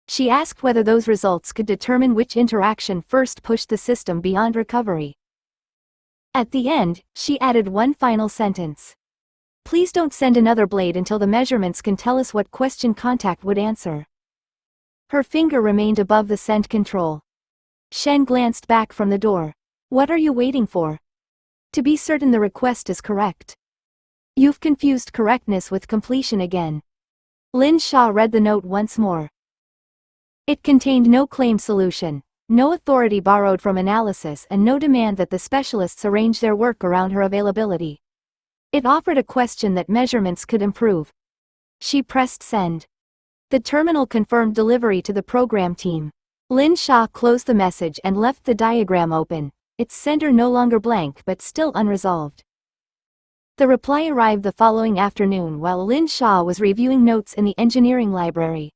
[SPEAKER 1] She asked whether those results could determine which interaction first pushed the system beyond recovery. At the end, she added one final sentence. Please don't send another blade until the measurements can tell us what question contact would answer. Her finger remained above the send control. Shen glanced back from the door. What are you waiting for? To be certain the request is correct. You've confused correctness with completion again. Lin Xia read the note once more. It contained no claim solution, no authority borrowed from analysis and no demand that the specialists arrange their work around her availability. It offered a question that measurements could improve. She pressed send. The terminal confirmed delivery to the program team. Lin Xia closed the message and left the diagram open, its sender no longer blank but still unresolved. The reply arrived the following afternoon while Lin Xia was reviewing notes in the engineering library.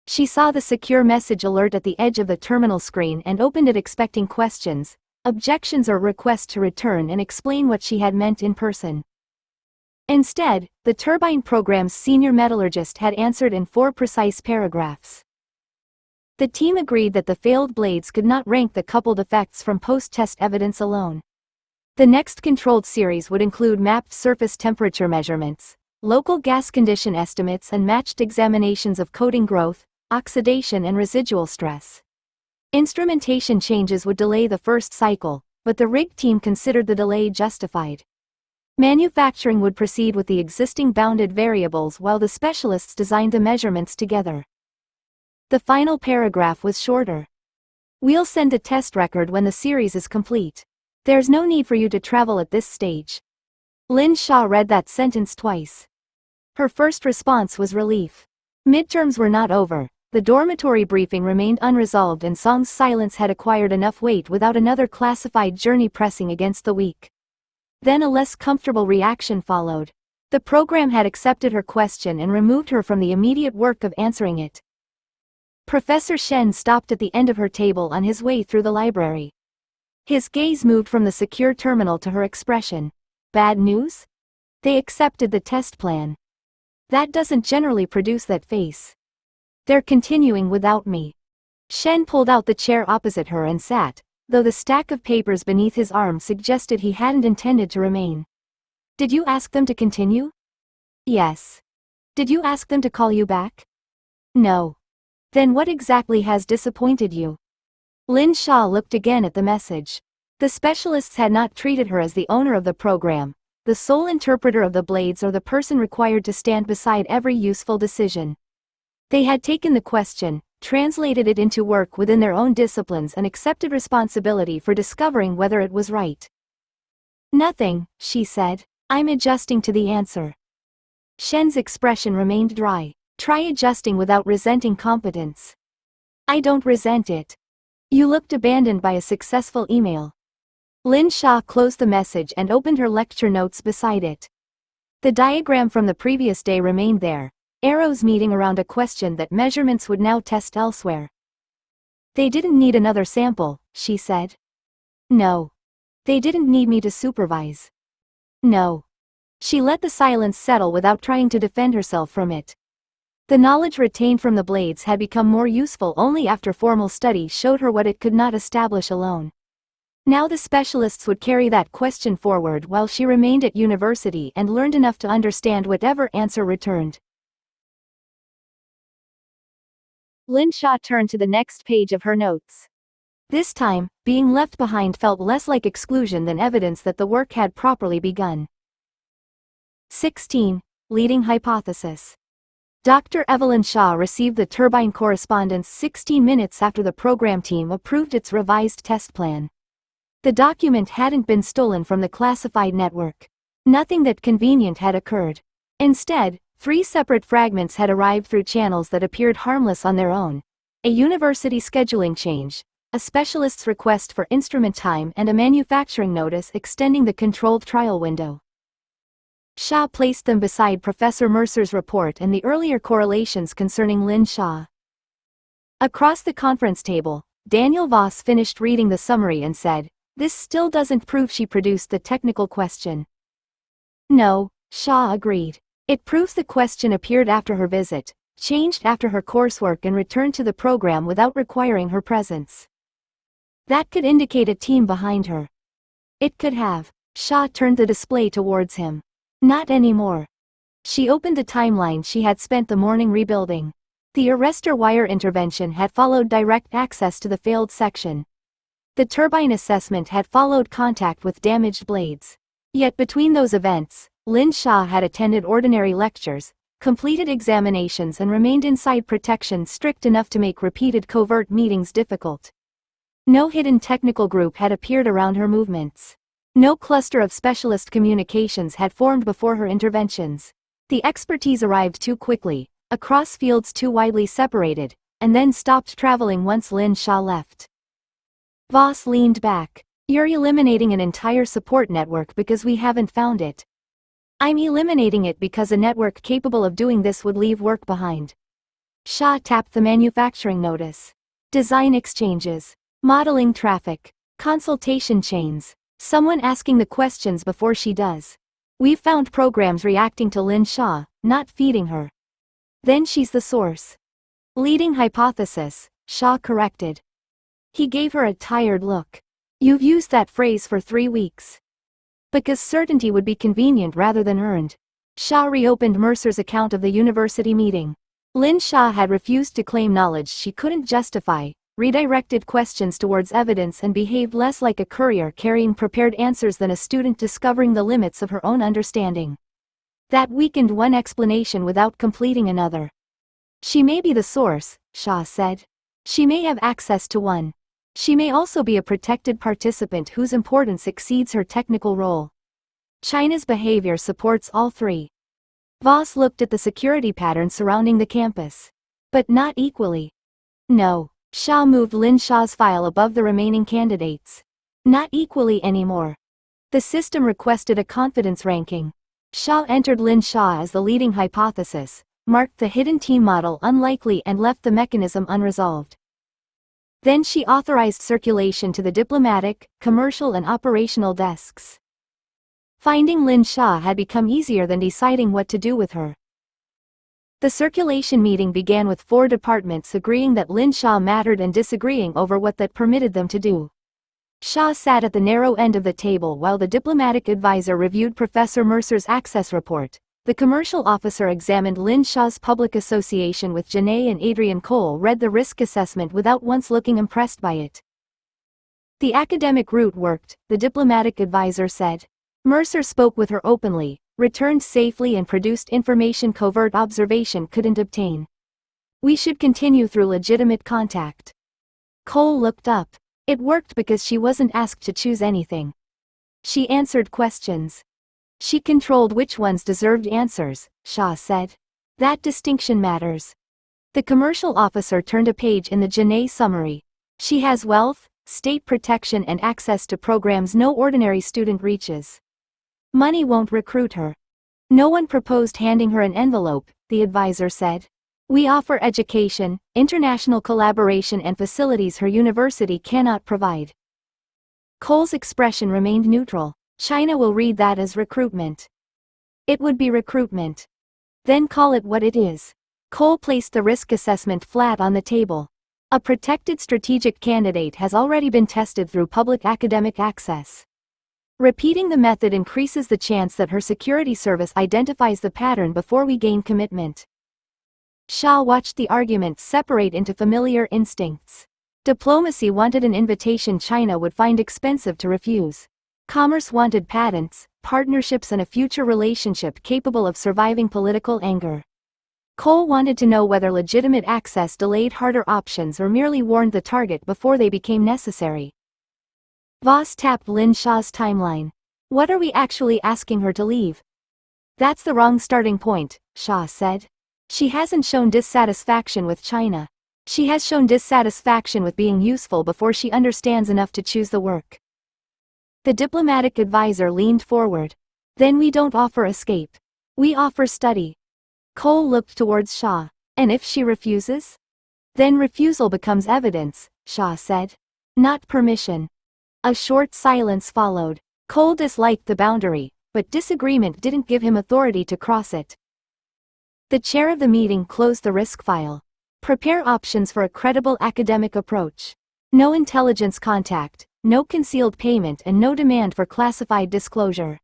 [SPEAKER 1] She saw the secure message alert at the edge of the terminal screen and opened it expecting questions, objections or request to return and explain what she had meant in person. Instead, the turbine program's senior metallurgist had answered in 4 precise paragraphs. The team agreed that the failed blades could not rank the coupled effects from post-test evidence alone. The next controlled series would include mapped surface temperature measurements, local gas condition estimates and matched examinations of coating growth, oxidation and residual stress. Instrumentation changes would delay the first cycle, but the rig team considered the delay justified. Manufacturing would proceed with the existing bounded variables while the specialists designed the measurements together. The final paragraph was shorter. We'll send a test record when the series is complete. There's no need for you to travel at this stage. Lin Xia read that sentence twice. Her first response was relief. Midterms were not over, the dormitory briefing remained unresolved and Song's silence had acquired enough weight without another classified journey pressing against the weak. Then a less comfortable reaction followed. The program had accepted her question and removed her from the immediate work of answering it. Professor Shen stopped at the end of her table on his way through the library. His gaze moved from the secure terminal to her expression. Bad news? They accepted the test plan. That doesn't generally produce that face. They're continuing without me. Shen pulled out the chair opposite her and sat, though the stack of papers beneath his arm suggested he hadn't intended to remain. Did you ask them to continue? Yes. Did you ask them to call you back? No. Then what exactly has disappointed you? Lin Xia looked again at the message. The specialists had not treated her as the owner of the program, the sole interpreter of the blades or the person required to stand beside every useful decision. They had taken the question, translated it into work within their own disciplines and accepted responsibility for discovering whether it was right. Nothing, she said. I'm adjusting to the answer. Shen's expression remained dry. Try adjusting without resenting competence. I don't resent it. You looked abandoned by a successful email. Lin Xia closed the message and opened her lecture notes beside it. The diagram from the previous day remained there, arrows meeting around a question that measurements would now test elsewhere. They didn't need another sample, she said. No. They didn't need me to supervise. No. She let the silence settle without trying to defend herself from it. The knowledge retained from the blades had become more useful only after formal study showed her what it could not establish alone. Now the specialists would carry that question forward while she remained at university and learned enough to understand whatever answer returned. Lin Xia turned to the next page of her notes. This time, being left behind felt less like exclusion than evidence that the work had properly begun. 16. Leading hypothesis. Dr. Evelyn Xia received the turbine correspondence 16 minutes after the program team approved its revised test plan. The document hadn't been stolen from the classified network. Nothing that convenient had occurred. Instead, 3 separate fragments had arrived through channels that appeared harmless on their own. A university scheduling change, a specialist's request for instrument time, and a manufacturing notice extending the controlled trial window. Xia placed them beside Professor Mercer's report and the earlier correlations concerning Lin Xia. Across the conference table, Daniel Voss finished reading the summary and said, "This still doesn't prove she produced the technical question." "No," Xia agreed. "It proves the question appeared after her visit, changed after her coursework and returned to the program without requiring her presence. That could indicate a team behind her." "It could have." Xia turned the display towards him. "Not anymore." She opened the timeline she had spent the morning rebuilding. The arrestor wire intervention had followed direct access to the failed section. The turbine assessment had followed contact with damaged blades. Yet between those events, Lin Xia had attended ordinary lectures, completed examinations and remained inside protection strict enough to make repeated covert meetings difficult. No hidden technical group had appeared around her movements. No cluster of specialist communications had formed before her interventions. The expertise arrived too quickly, across fields too widely separated, and then stopped traveling once Lin Xia left. Voss leaned back. "You're eliminating an entire support network because we haven't found it." "I'm eliminating it because a network capable of doing this would leave work behind." Xia tapped the manufacturing notice. "Design exchanges. Modeling traffic. Consultation chains. Someone asking the questions before she does. We've found programs reacting to Lin Xia, not feeding her." "Then she's the source." "Leading hypothesis," Xia corrected. He gave her a tired look. "You've used that phrase for 3 weeks. Because certainty would be convenient rather than earned." Xia reopened Mercer's account of the university meeting. Lin Xia had refused to claim knowledge she couldn't justify, redirected questions towards evidence and behaved less like a courier carrying prepared answers than a student discovering the limits of her own understanding. That weakened one explanation without completing another. "She may be the source," Xia said. "She may have access to one. She may also be a protected participant whose importance exceeds her technical role. China's behavior supports all 3. Voss looked at the security pattern surrounding the campus. "But not equally." "No." Xia moved Lin Xia's file above the remaining candidates. "Not equally anymore." The system requested a confidence ranking. Xia entered Lin Xia as the leading hypothesis, marked the hidden team model unlikely and left the mechanism unresolved. Then she authorized circulation to the diplomatic, commercial and operational desks. Finding Lin Xia had become easier than deciding what to do with her. The circulation meeting began with 4 departments agreeing that Lin Xia mattered and disagreeing over what that permitted them to do. Xia sat at the narrow end of the table while the diplomatic advisor reviewed Professor Mercer's access report. The commercial officer examined Lin Xia's public association with Janae and Adrian Cole read the risk assessment without once looking impressed by it. The academic route worked, the diplomatic advisor said. Mercer spoke with her openly, returned safely and produced information covert observation couldn't obtain. "We should continue through legitimate contact." Cole looked up. It worked because she wasn't asked to choose anything. She answered questions. She controlled which ones deserved answers, Xia said. "That distinction matters." The commercial officer turned a page in the Janae summary. "She has wealth, state protection and access to programs no ordinary student reaches. Money won't recruit her." No one proposed handing her an envelope, the advisor said. "We offer education, international collaboration and facilities her university cannot provide." Cole's expression remained neutral. "China will read that as recruitment." "It would be recruitment." "Then call it what it is." Cole placed the risk assessment flat on the table. A protected strategic candidate has already been tested through public academic access. Repeating the method increases the chance that her security service identifies the pattern before we gain commitment. Xia watched the argument separate into familiar instincts. Diplomacy wanted an invitation China would find expensive to refuse. Commerce wanted patents, partnerships and a future relationship capable of surviving political anger. Cole wanted to know whether legitimate access delayed harder options or merely warned the target before they became necessary. Voss tapped Lin Xia's timeline. "What are we actually asking her to leave?" "That's the wrong starting point," Xia said. She hasn't shown dissatisfaction with China. She has shown dissatisfaction with being useful before she understands enough to choose the work. The diplomatic advisor leaned forward. Then we don't offer escape. We offer study. Cole looked towards Xia. And if she refuses? Then refusal becomes evidence, Xia said. Not permission. A short silence followed. Cole disliked the boundary, but disagreement didn't give him authority to cross it. The chair of the meeting closed the risk file. Prepare options for a credible academic approach. No intelligence contact, no concealed payment, and no demand for classified disclosure.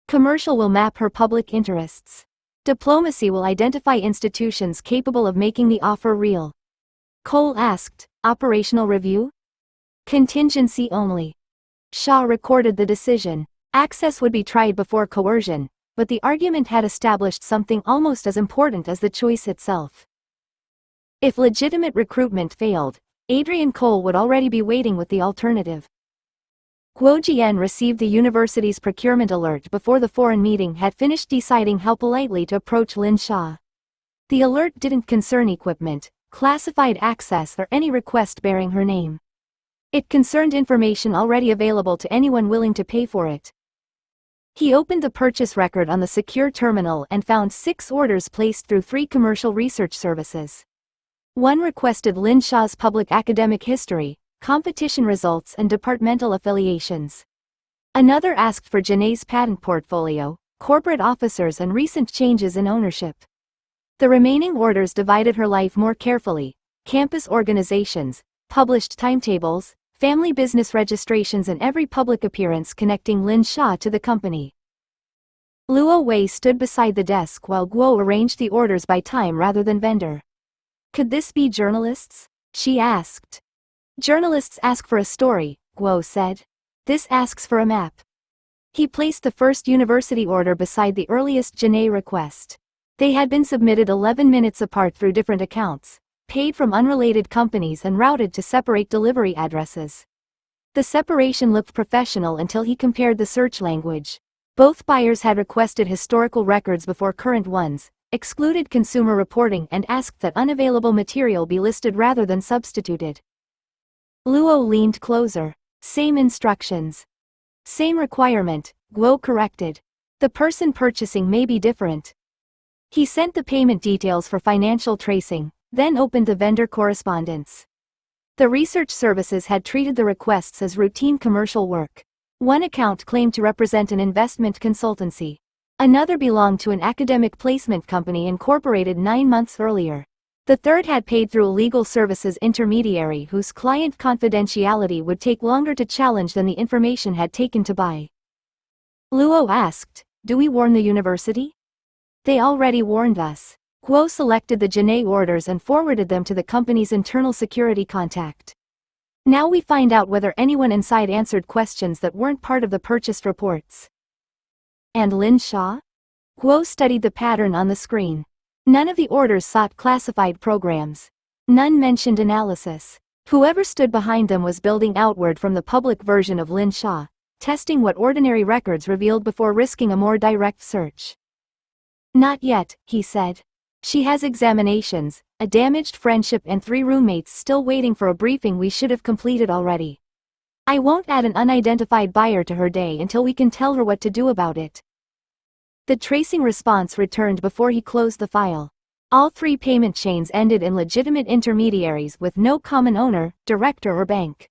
[SPEAKER 1] Commercial will map her public interests. Diplomacy will identify institutions capable of making the offer real. Cole asked, operational review? Contingency only. Xia recorded the decision. Access would be tried before coercion, but the argument had established something almost as important as the choice itself. If legitimate recruitment failed, Adrian Cole would already be waiting with the alternative. Guo Jian received the university's procurement alert before the foreign meeting had finished deciding how politely to approach Lin Xia. The alert didn't concern equipment, classified access, or any request bearing her name. It concerned information already available to anyone willing to pay for it. He opened the purchase record on the secure terminal and found 6 orders placed through 3 commercial research services. One requested Lin Xia's public academic history, competition results, and departmental affiliations. Another asked for Janae's patent portfolio, corporate officers, and recent changes in ownership. The remaining orders divided her life more carefully: campus organizations, published timetables, family business registrations, and every public appearance connecting Lin Xia to the company. Luo Wei stood beside the desk while Guo arranged the orders by time rather than vendor. Could this be journalists? She asked. Journalists ask for a story, Guo said. This asks for a map. He placed the first university order beside the earliest Janae request. They had been submitted 11 minutes apart through different accounts, paid from unrelated companies, and routed to separate delivery addresses. The separation looked professional until he compared the search language. Both buyers had requested historical records before current ones, excluded consumer reporting, and asked that unavailable material be listed rather than substituted. Luo leaned closer. Same instructions. Same requirement, Guo corrected. The person purchasing may be different. He sent the payment details for financial tracing, then opened the vendor correspondence. The research services had treated the requests as routine commercial work. One account claimed to represent an investment consultancy. Another belonged to an academic placement company incorporated 9 months earlier. The third had paid through a legal services intermediary whose client confidentiality would take longer to challenge than the information had taken to buy. Luo asked, "Do we warn the university?" They already warned us. Guo selected the Janae orders and forwarded them to the company's internal security contact. Now we find out whether anyone inside answered questions that weren't part of the purchased reports. And Lin Xia? Guo studied the pattern on the screen. None of the orders sought classified programs. None mentioned analysis. Whoever stood behind them was building outward from the public version of Lin Xia, testing what ordinary records revealed before risking a more direct search. Not yet, he said. She has examinations, a damaged friendship, and 3 roommates still waiting for a briefing we should have completed already. I won't add an unidentified buyer to her day until we can tell her what to do about it. The tracing response returned before he closed the file. All 3 payment chains ended in legitimate intermediaries with no common owner, director, or bank.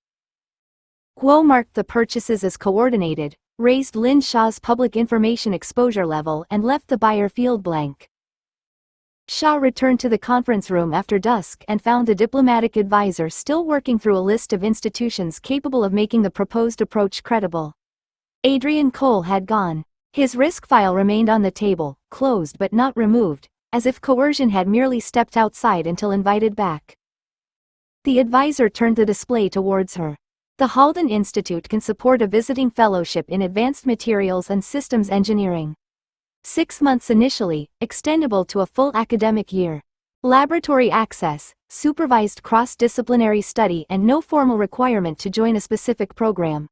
[SPEAKER 1] Guo marked the purchases as coordinated, raised Lin Xia's public information exposure level, and left the buyer field blank. Xia returned to the conference room after dusk and found the diplomatic advisor still working through a list of institutions capable of making the proposed approach credible. Adrian Cole had gone. His risk file remained on the table, closed but not removed, as if coercion had merely stepped outside until invited back. The advisor turned the display towards her. The Halden Institute can support a visiting fellowship in advanced materials and systems engineering. 6 months initially, extendable to a full academic year. Laboratory access, supervised cross-disciplinary study, and no formal requirement to join a specific program.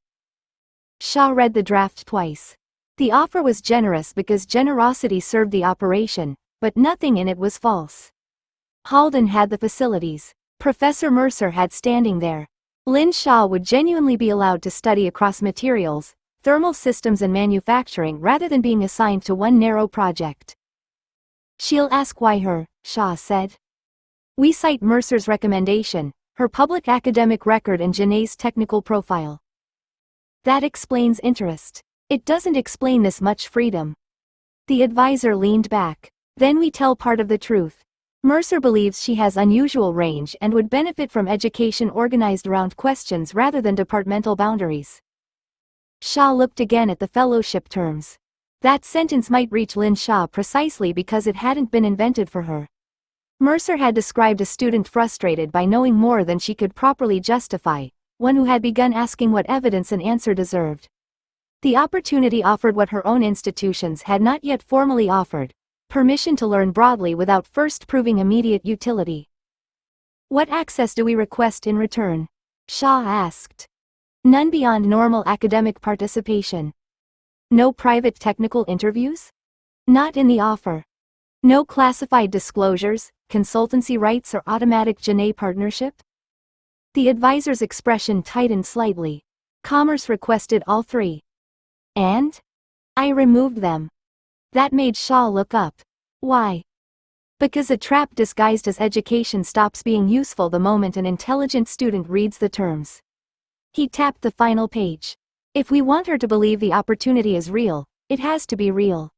[SPEAKER 1] Xia read the draft twice. The offer was generous because generosity served the operation, but nothing in it was false. Halden had the facilities. Professor Mercer had standing there. Lin Xia would genuinely be allowed to study across materials, thermal systems and manufacturing rather than being assigned to one narrow project. "She'll ask why her," Xia said. "We cite Mercer's recommendation, her public academic record and Janae's technical profile. That explains interest. It doesn't explain this much freedom." The advisor leaned back. "Then we tell part of the truth. Mercer believes she has unusual range and would benefit from education organized around questions rather than departmental boundaries." Xia looked again at the fellowship terms. That sentence might reach Lin Xia precisely because it hadn't been invented for her. Mercer had described a student frustrated by knowing more than she could properly justify, one who had begun asking what evidence an answer deserved. The opportunity offered what her own institutions had not yet formally offered: permission to learn broadly without first proving immediate utility. "What access do we request in return?" Xia asked. "None beyond normal academic participation." "No private technical interviews?" "Not in the offer." "No classified disclosures, consultancy rights or automatic Janae partnership?" The advisor's expression tightened slightly. "Commerce requested all three. And? I removed them." That made Xia look up. "Why?" "Because a trap disguised as education stops being useful the moment an intelligent student reads the terms." He tapped the final page. "If we want her to believe the opportunity is real, it has to be real."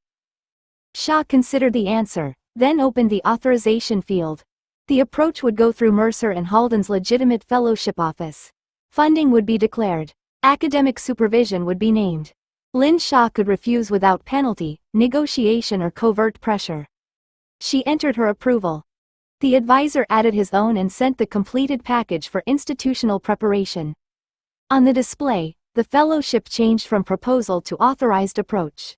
[SPEAKER 1] Xia considered the answer, then opened the authorization field. The approach would go through Mercer and Halden's legitimate fellowship office. Funding would be declared. Academic supervision would be named. Lin Xia could refuse without penalty, negotiation or covert pressure. She entered her approval. The advisor added his own and sent the completed package for institutional preparation. On the display, the fellowship changed from proposal to authorized approach.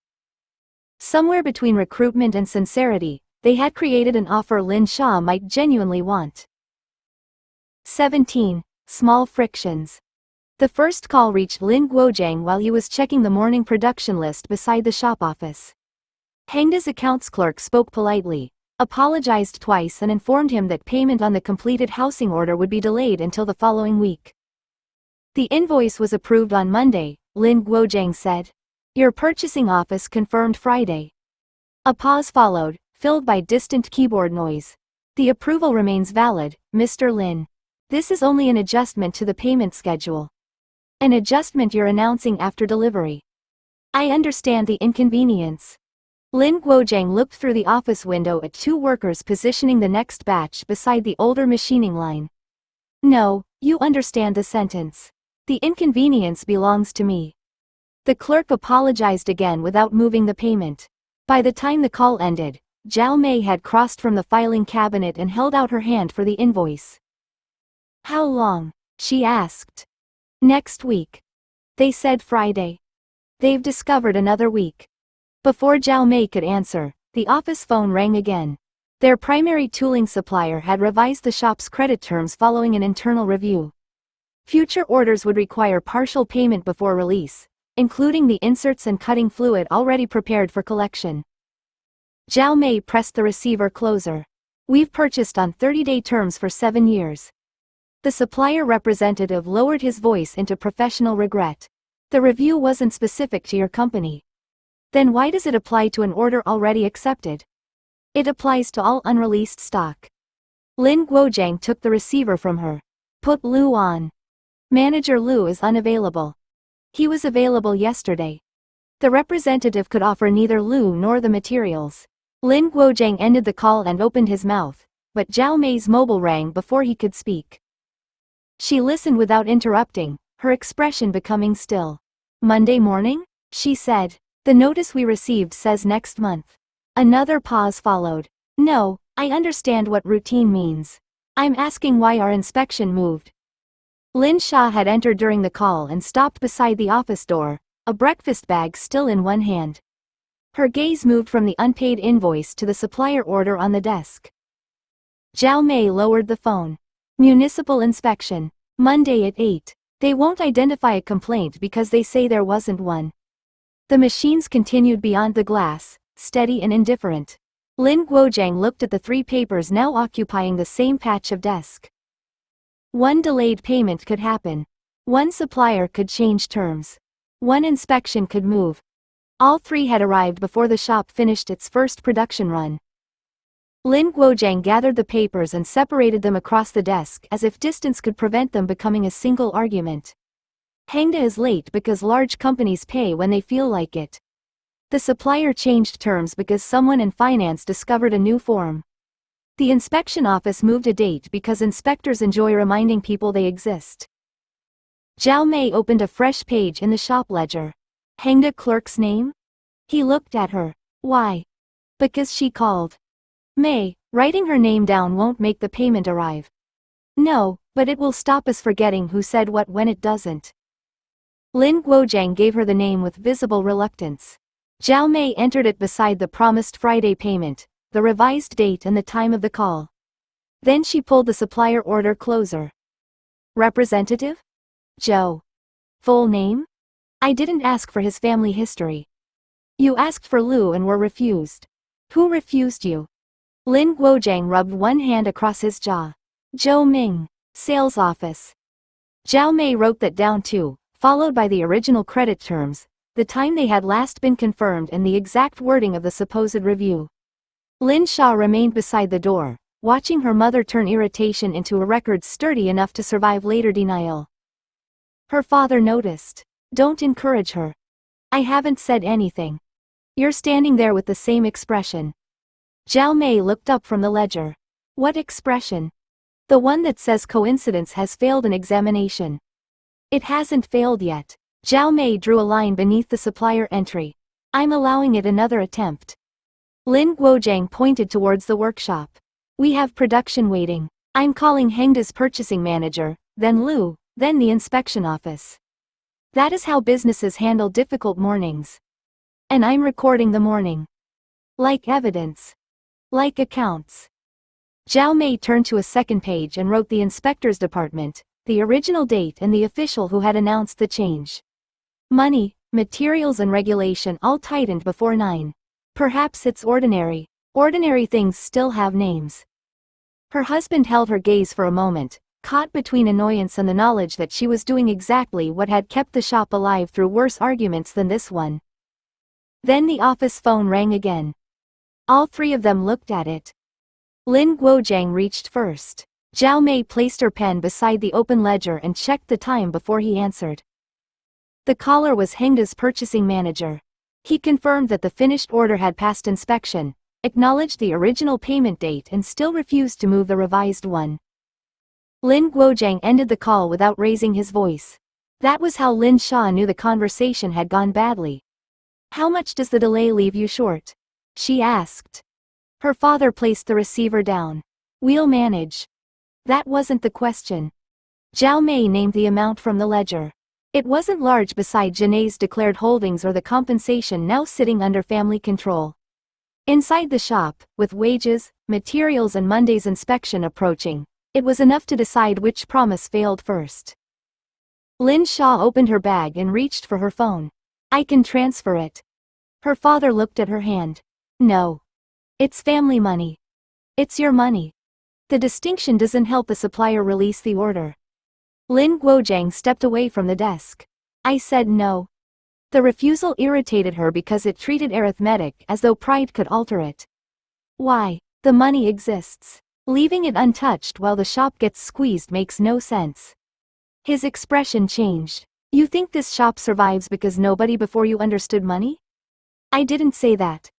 [SPEAKER 1] Somewhere between recruitment and sincerity, they had created an offer Lin Xia might genuinely want. 17. Small frictions. The first call reached Lin Guozhang while he was checking the morning production list beside the shop office. Hengda's accounts clerk spoke politely, apologized twice and informed him that payment on the completed housing order would be delayed until the following week. "The invoice was approved on Monday," Lin Guozhang said. "Your purchasing office confirmed Friday." A pause followed, filled by distant keyboard noise. "The approval remains valid, Mr. Lin. This is only an adjustment to the payment schedule." "An adjustment you're announcing after delivery." "I understand the inconvenience." Lin Guozhang looked through the office window at two workers positioning the next batch beside the older machining line. "No, you understand the sentence. The inconvenience belongs to me." The clerk apologized again without moving the payment. By the time the call ended, Zhao Mei had crossed from the filing cabinet and held out her hand for the invoice. "How long?" she asked. "Next week." They said Friday. "They've discovered another week." Before Zhao Mei could answer, the office phone rang again. Their primary tooling supplier had revised the shop's credit terms following an internal review. Future orders would require partial payment before release, including the inserts and cutting fluid already prepared for collection. Zhao Mei pressed the receiver closer. "We've purchased on 30-day terms for 7 years. The supplier representative lowered his voice into professional regret. "The review wasn't specific to your company." "Then why does it apply to an order already accepted?" "It applies to all unreleased stock." Lin Guozhang took the receiver from her. "Put Lu on." "Manager Lu is unavailable." "He was available yesterday." The representative could offer neither Lu nor the materials. Lin Guozhang ended the call and opened his mouth, but Zhao Mei's mobile rang before he could speak. She listened without interrupting, her expression becoming still. "Monday morning?" she said. "The notice we received says next month." Another pause followed. "No, I understand what routine means. I'm asking why our inspection moved." Lin Xia had entered during the call and stopped beside the office door, a breakfast bag still in one hand. Her gaze moved from the unpaid invoice to the supplier order on the desk. Zhao Mei lowered the phone. "Municipal inspection. Monday at 8. They won't identify a complaint because they say there wasn't one." The machines continued beyond the glass, steady and indifferent. Lin Guozhang looked at the 3 papers now occupying the same patch of desk. One delayed payment could happen. One supplier could change terms. One inspection could move. All 3 had arrived before the shop finished its first production run. Lin Guozhang gathered the papers and separated them across the desk as if distance could prevent them becoming a single argument. Hangda is late because large companies pay when they feel like it. The supplier changed terms because someone in finance discovered a new form. The inspection office moved a date because inspectors enjoy reminding people they exist. Zhao Mei opened a fresh page in the shop ledger. Hangda clerk's name? He looked at her. Why? Because she called. Mei, writing her name down won't make the payment arrive. No, but it will stop us forgetting who said what when it doesn't. Lin Guozhang gave her the name with visible reluctance. Zhao Mei entered it beside the promised Friday payment, the revised date and the time of the call. Then she pulled the supplier order closer. Representative? Zhou. Full name? I didn't ask for his family history. You asked for Lu and were refused. Who refused you? Lin Guozhang rubbed one hand across his jaw. Zhou Ming, sales office. Zhao Mei wrote that down too, followed by the original credit terms, the time they had last been confirmed and the exact wording of the supposed review. Lin Xia remained beside the door, watching her mother turn irritation into a record sturdy enough to survive later denial. Her father noticed. Don't encourage her. I haven't said anything. You're standing there with the same expression. Zhao Mei looked up from the ledger. What expression? The one that says coincidence has failed an examination. It hasn't failed yet. Zhao Mei drew a line beneath the supplier entry. I'm allowing it another attempt. Lin Guozhang pointed towards the workshop. We have production waiting. I'm calling Hengda's purchasing manager, then Lu, then the inspection office. That is how businesses handle difficult mornings. And I'm recording the morning. Like evidence. Like accounts. Zhao Mei turned to a second page and wrote the inspector's department, the original date and the official who had announced the change. Money, materials and regulation all tightened before 9. Perhaps it's ordinary. Ordinary things still have names. Her husband held her gaze for a moment, caught between annoyance and the knowledge that she was doing exactly what had kept the shop alive through worse arguments than this one. Then the office phone rang again. All 3 of them looked at it. Lin Guozhang reached first. Zhao Mei placed her pen beside the open ledger and checked the time before he answered. The caller was Hengda's purchasing manager. He confirmed that the finished order had passed inspection, acknowledged the original payment date and still refused to move the revised one. Lin Guozhang ended the call without raising his voice. That was how Lin Xia knew the conversation had gone badly. How much does the delay leave you short? She asked. Her father placed the receiver down. We'll manage. That wasn't the question. Zhao Mei named the amount from the ledger. It wasn't large beside Janae's declared holdings or the compensation now sitting under family control. Inside the shop, with wages, materials and Monday's inspection approaching, it was enough to decide which promise failed first. Lin Xia opened her bag and reached for her phone. I can transfer it. Her father looked at her hand. No. It's family money. It's your money. The distinction doesn't help the supplier release the order. Lin Guozhang stepped away from the desk. I said no. The refusal irritated her because it treated arithmetic as though pride could alter it. Why? The money exists. Leaving it untouched while the shop gets squeezed makes no sense. His expression changed. You think this shop survives because nobody before you understood money? I didn't say that.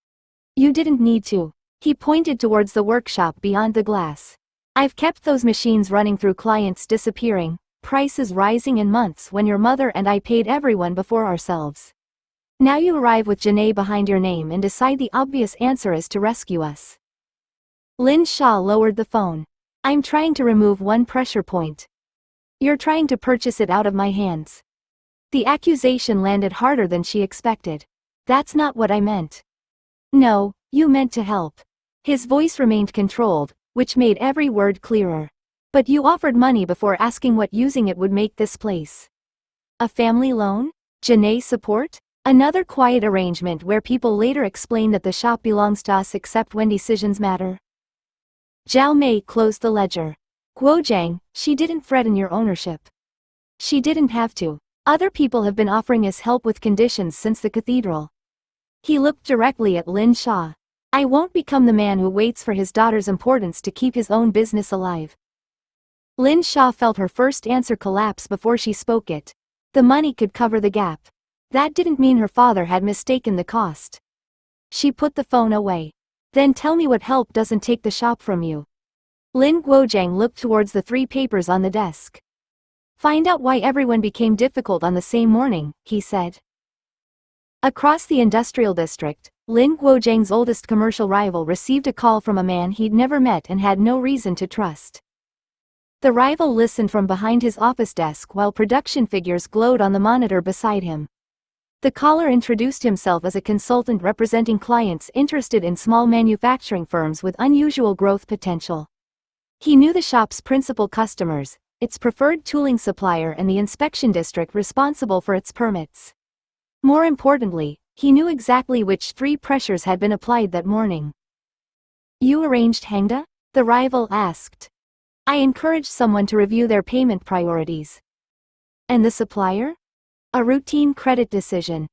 [SPEAKER 1] You didn't need to. He pointed towards the workshop beyond the glass. I've kept those machines running through clients disappearing, prices rising in months when your mother and I paid everyone before ourselves. Now you arrive with Janae behind your name and decide the obvious answer is to rescue us. Lin Xia lowered the phone. I'm trying to remove one pressure point. You're trying to purchase it out of my hands. The accusation landed harder than she expected. That's not what I meant. No, you meant to help. His voice remained controlled, which made every word clearer. But you offered money before asking what using it would make this place. A family loan? Janae support? Another quiet arrangement where people later explain that the shop belongs to us except when decisions matter. Zhao Mei closed the ledger. Guozhang, she didn't fret in your ownership. She didn't have to. Other people have been offering us help with conditions since the cathedral. He looked directly at Lin Xia. I won't become the man who waits for his daughter's importance to keep his own business alive. Lin Xia felt her first answer collapse before she spoke it. The money could cover the gap. That didn't mean her father had mistaken the cost. She put the phone away. Then tell me what help doesn't take the shop from you. Lin Guozhang looked towards the 3 papers on the desk. Find out why everyone became difficult on the same morning, he said. Across the industrial district, Lin Guozhang's oldest commercial rival received a call from a man he'd never met and had no reason to trust. The rival listened from behind his office desk while production figures glowed on the monitor beside him. The caller introduced himself as a consultant representing clients interested in small manufacturing firms with unusual growth potential. He knew the shop's principal customers, its preferred tooling supplier and the inspection district responsible for its permits. More importantly, he knew exactly which 3 pressures had been applied that morning. You arranged Hangda? The rival asked. I encouraged someone to review their payment priorities. And the supplier? A routine credit decision.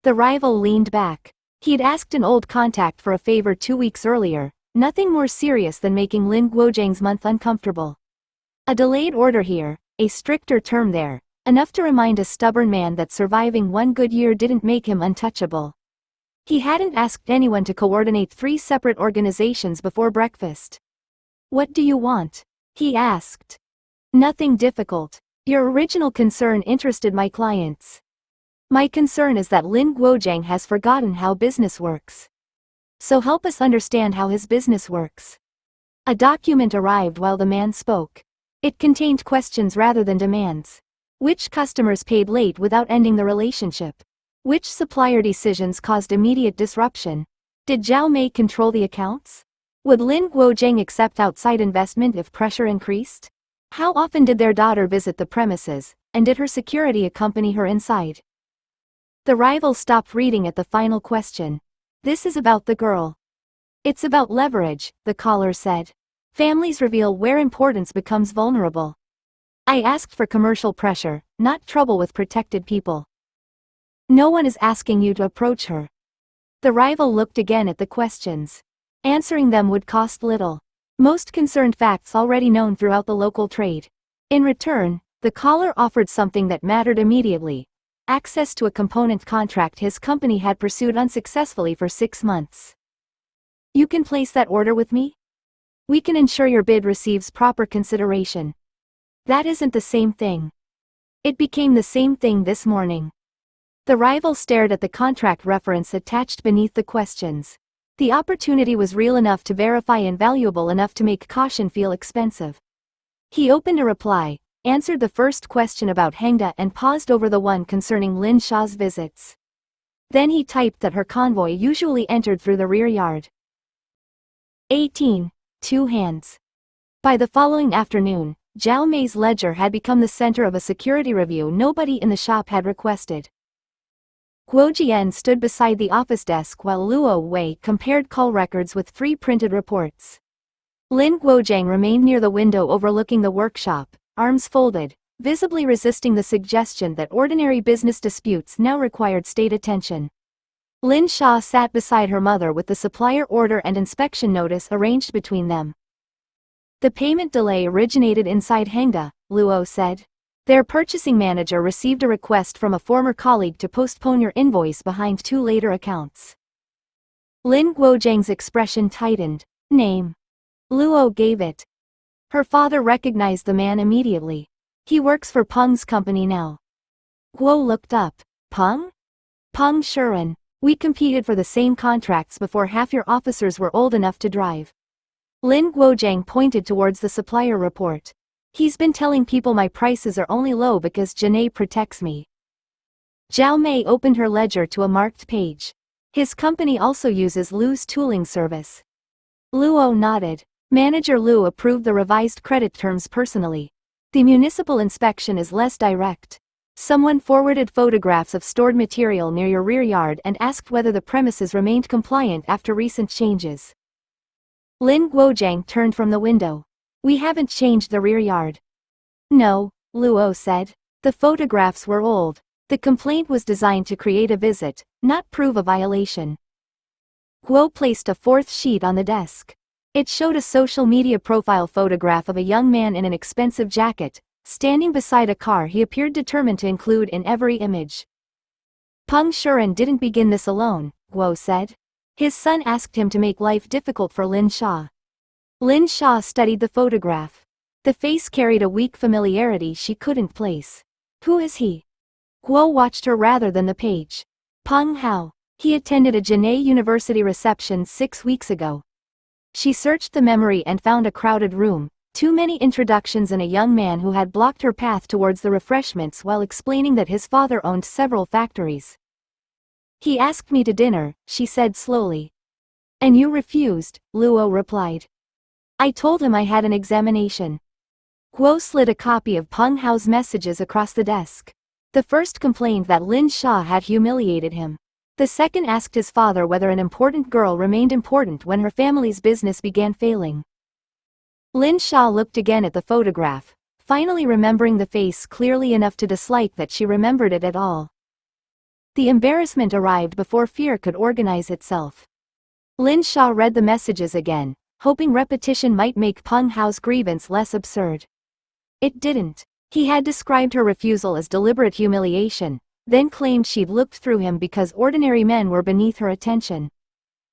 [SPEAKER 1] The rival leaned back. He'd asked an old contact for a favor 2 weeks earlier, nothing more serious than making Lin Guozhang's month uncomfortable. A delayed order here, a stricter term there, enough to remind a stubborn man that surviving 1 good year didn't make him untouchable. He hadn't asked anyone to coordinate 3 separate organizations before breakfast. What do you want? He asked. Nothing difficult. Your original concern interested my clients. My concern is that Lin Guozhang has forgotten how business works. So help us understand how his business works. A document arrived while the man spoke. It contained questions rather than demands. Which customers paid late without ending the relationship? Which supplier decisions caused immediate disruption? Did Zhao Mei control the accounts? Would Lin Guozhang accept outside investment if pressure increased? How often did their daughter visit the premises, and did her security accompany her inside? The rival stopped reading at the final question. This is about the girl. It's about leverage, the caller said. Families reveal where importance becomes vulnerable. I asked for commercial pressure, not trouble with protected people. No one is asking you to approach her. The rival looked again at the questions. Answering them would cost little. Most concerned facts already known throughout the local trade. In return, the caller offered something that mattered immediately. Access to a component contract his company had pursued unsuccessfully for 6 months. You can place that order with me? We can ensure your bid receives proper consideration. That isn't the same thing. It became the same thing this morning. The rival stared at the contract reference attached beneath the questions. The opportunity was real enough to verify and valuable enough to make caution feel expensive. He opened a reply, answered the first question about Hangda and paused over the one concerning Lin Xia's visits. Then he typed that her convoy usually entered through the rear yard. 18. 2 hands. By the following afternoon, Zhao Mei's ledger had become the center of a security review nobody in the shop had requested. Guo Jian stood beside the office desk while Luo Wei compared call records with 3 printed reports. Lin Guozhang remained near the window overlooking the workshop, arms folded, visibly resisting the suggestion that ordinary business disputes now required state attention. Lin Xia sat beside her mother with the supplier order and inspection notice arranged between them. The payment delay originated inside Hangda, Luo said. Their purchasing manager received a request from a former colleague to postpone your invoice behind 2 later accounts. Lin Guozhang's expression tightened. Name. Luo gave it. Her father recognized the man immediately. He works for Peng's company now. Guo looked up. Peng? Peng Shuren. We competed for the same contracts before half your officers were old enough to drive. Lin Guozhang pointed towards the supplier report. He's been telling people my prices are only low because Janae protects me. Zhao Mei opened her ledger to a marked page. His company also uses Lu's tooling service. Luo nodded. Manager Lu approved the revised credit terms personally. The municipal inspection is less direct. Someone forwarded photographs of stored material near your rear yard and asked whether the premises remained compliant after recent changes. Lin Guojiang turned from the window. We haven't changed the rear yard. No, Luo said. The photographs were old. The complaint was designed to create a visit, not prove a violation. Guo placed a fourth sheet on the desk. It showed a social media profile photograph of a young man in an expensive jacket, standing beside a car he appeared determined to include in every image. Peng Shuren didn't begin this alone, Guo said. His son asked him to make life difficult for Lin Xia. Lin Xia studied the photograph. The face carried a weak familiarity she couldn't place. Who is he? Guo watched her rather than the page. Peng Hao. He attended a Jinnei University reception 6 weeks ago. She searched the memory and found a crowded room, too many introductions and a young man who had blocked her path towards the refreshments while explaining that his father owned several factories. He asked me to dinner, she said slowly. And you refused, Luo replied. I told him I had an examination. Guo slid a copy of Peng Hao's messages across the desk. The first complained that Lin Xia had humiliated him. The second asked his father whether an important girl remained important when her family's business began failing. Lin Xia looked again at the photograph, finally remembering the face clearly enough to dislike that she remembered it at all. The embarrassment arrived before fear could organize itself. Lin Xia read the messages again, hoping repetition might make Peng Hao's grievance less absurd. It didn't. He had described her refusal as deliberate humiliation, then claimed she'd looked through him because ordinary men were beneath her attention.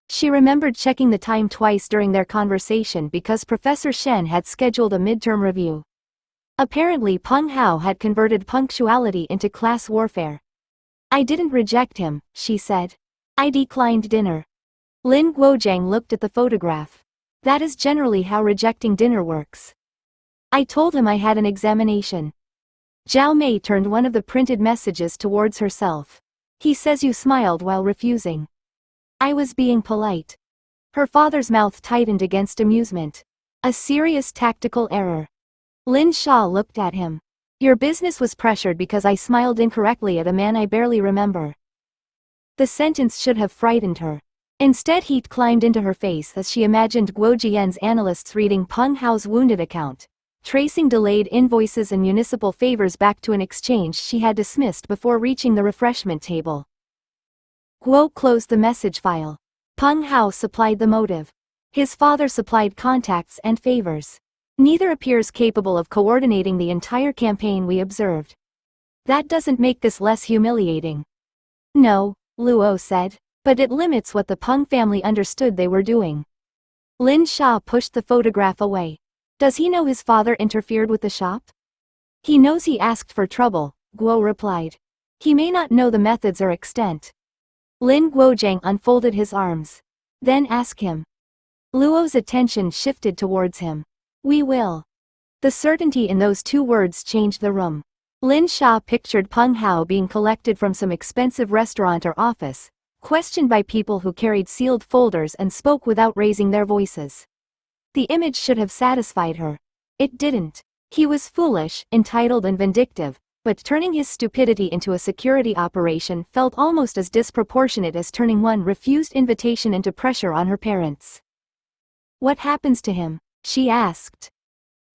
[SPEAKER 1] She remembered checking the time twice during their conversation because Professor Shen had scheduled a midterm review. Apparently Peng Hao had converted punctuality into class warfare. I didn't reject him, she said. I declined dinner. Lin Guojiang looked at the photograph. That is generally how rejecting dinner works. I told him I had an examination. Zhao Mei turned one of the printed messages towards herself. He says you smiled while refusing. I was being polite. Her father's mouth tightened against amusement. A serious tactical error. Lin Xia looked at him. Your business was pressured because I smiled incorrectly at a man I barely remember. The sentence should have frightened her. Instead heat climbed into her face as she imagined Guo Jian's analysts reading Peng Hao's wounded account, tracing delayed invoices and municipal favors back to an exchange she had dismissed before reaching the refreshment table. Guo closed the message file. Peng Hao supplied the motive. His father supplied contacts and favors. Neither appears capable of coordinating the entire campaign we observed. That doesn't make this less humiliating. No, Luo said, but it limits what the Peng family understood they were doing. Lin Xia pushed the photograph away. Does he know his father interfered with the shop? He knows he asked for trouble, Guo replied. He may not know the methods or extent. Lin Guojiang unfolded his arms. Then ask him. Luo's attention shifted towards him. We will. The certainty in those two words changed the room. Lin Xia pictured Peng Hao being collected from some expensive restaurant or office, questioned by people who carried sealed folders and spoke without raising their voices. The image should have satisfied her. It didn't. He was foolish, entitled and vindictive, but turning his stupidity into a security operation felt almost as disproportionate as turning one refused invitation into pressure on her parents. What happens to him? She asked.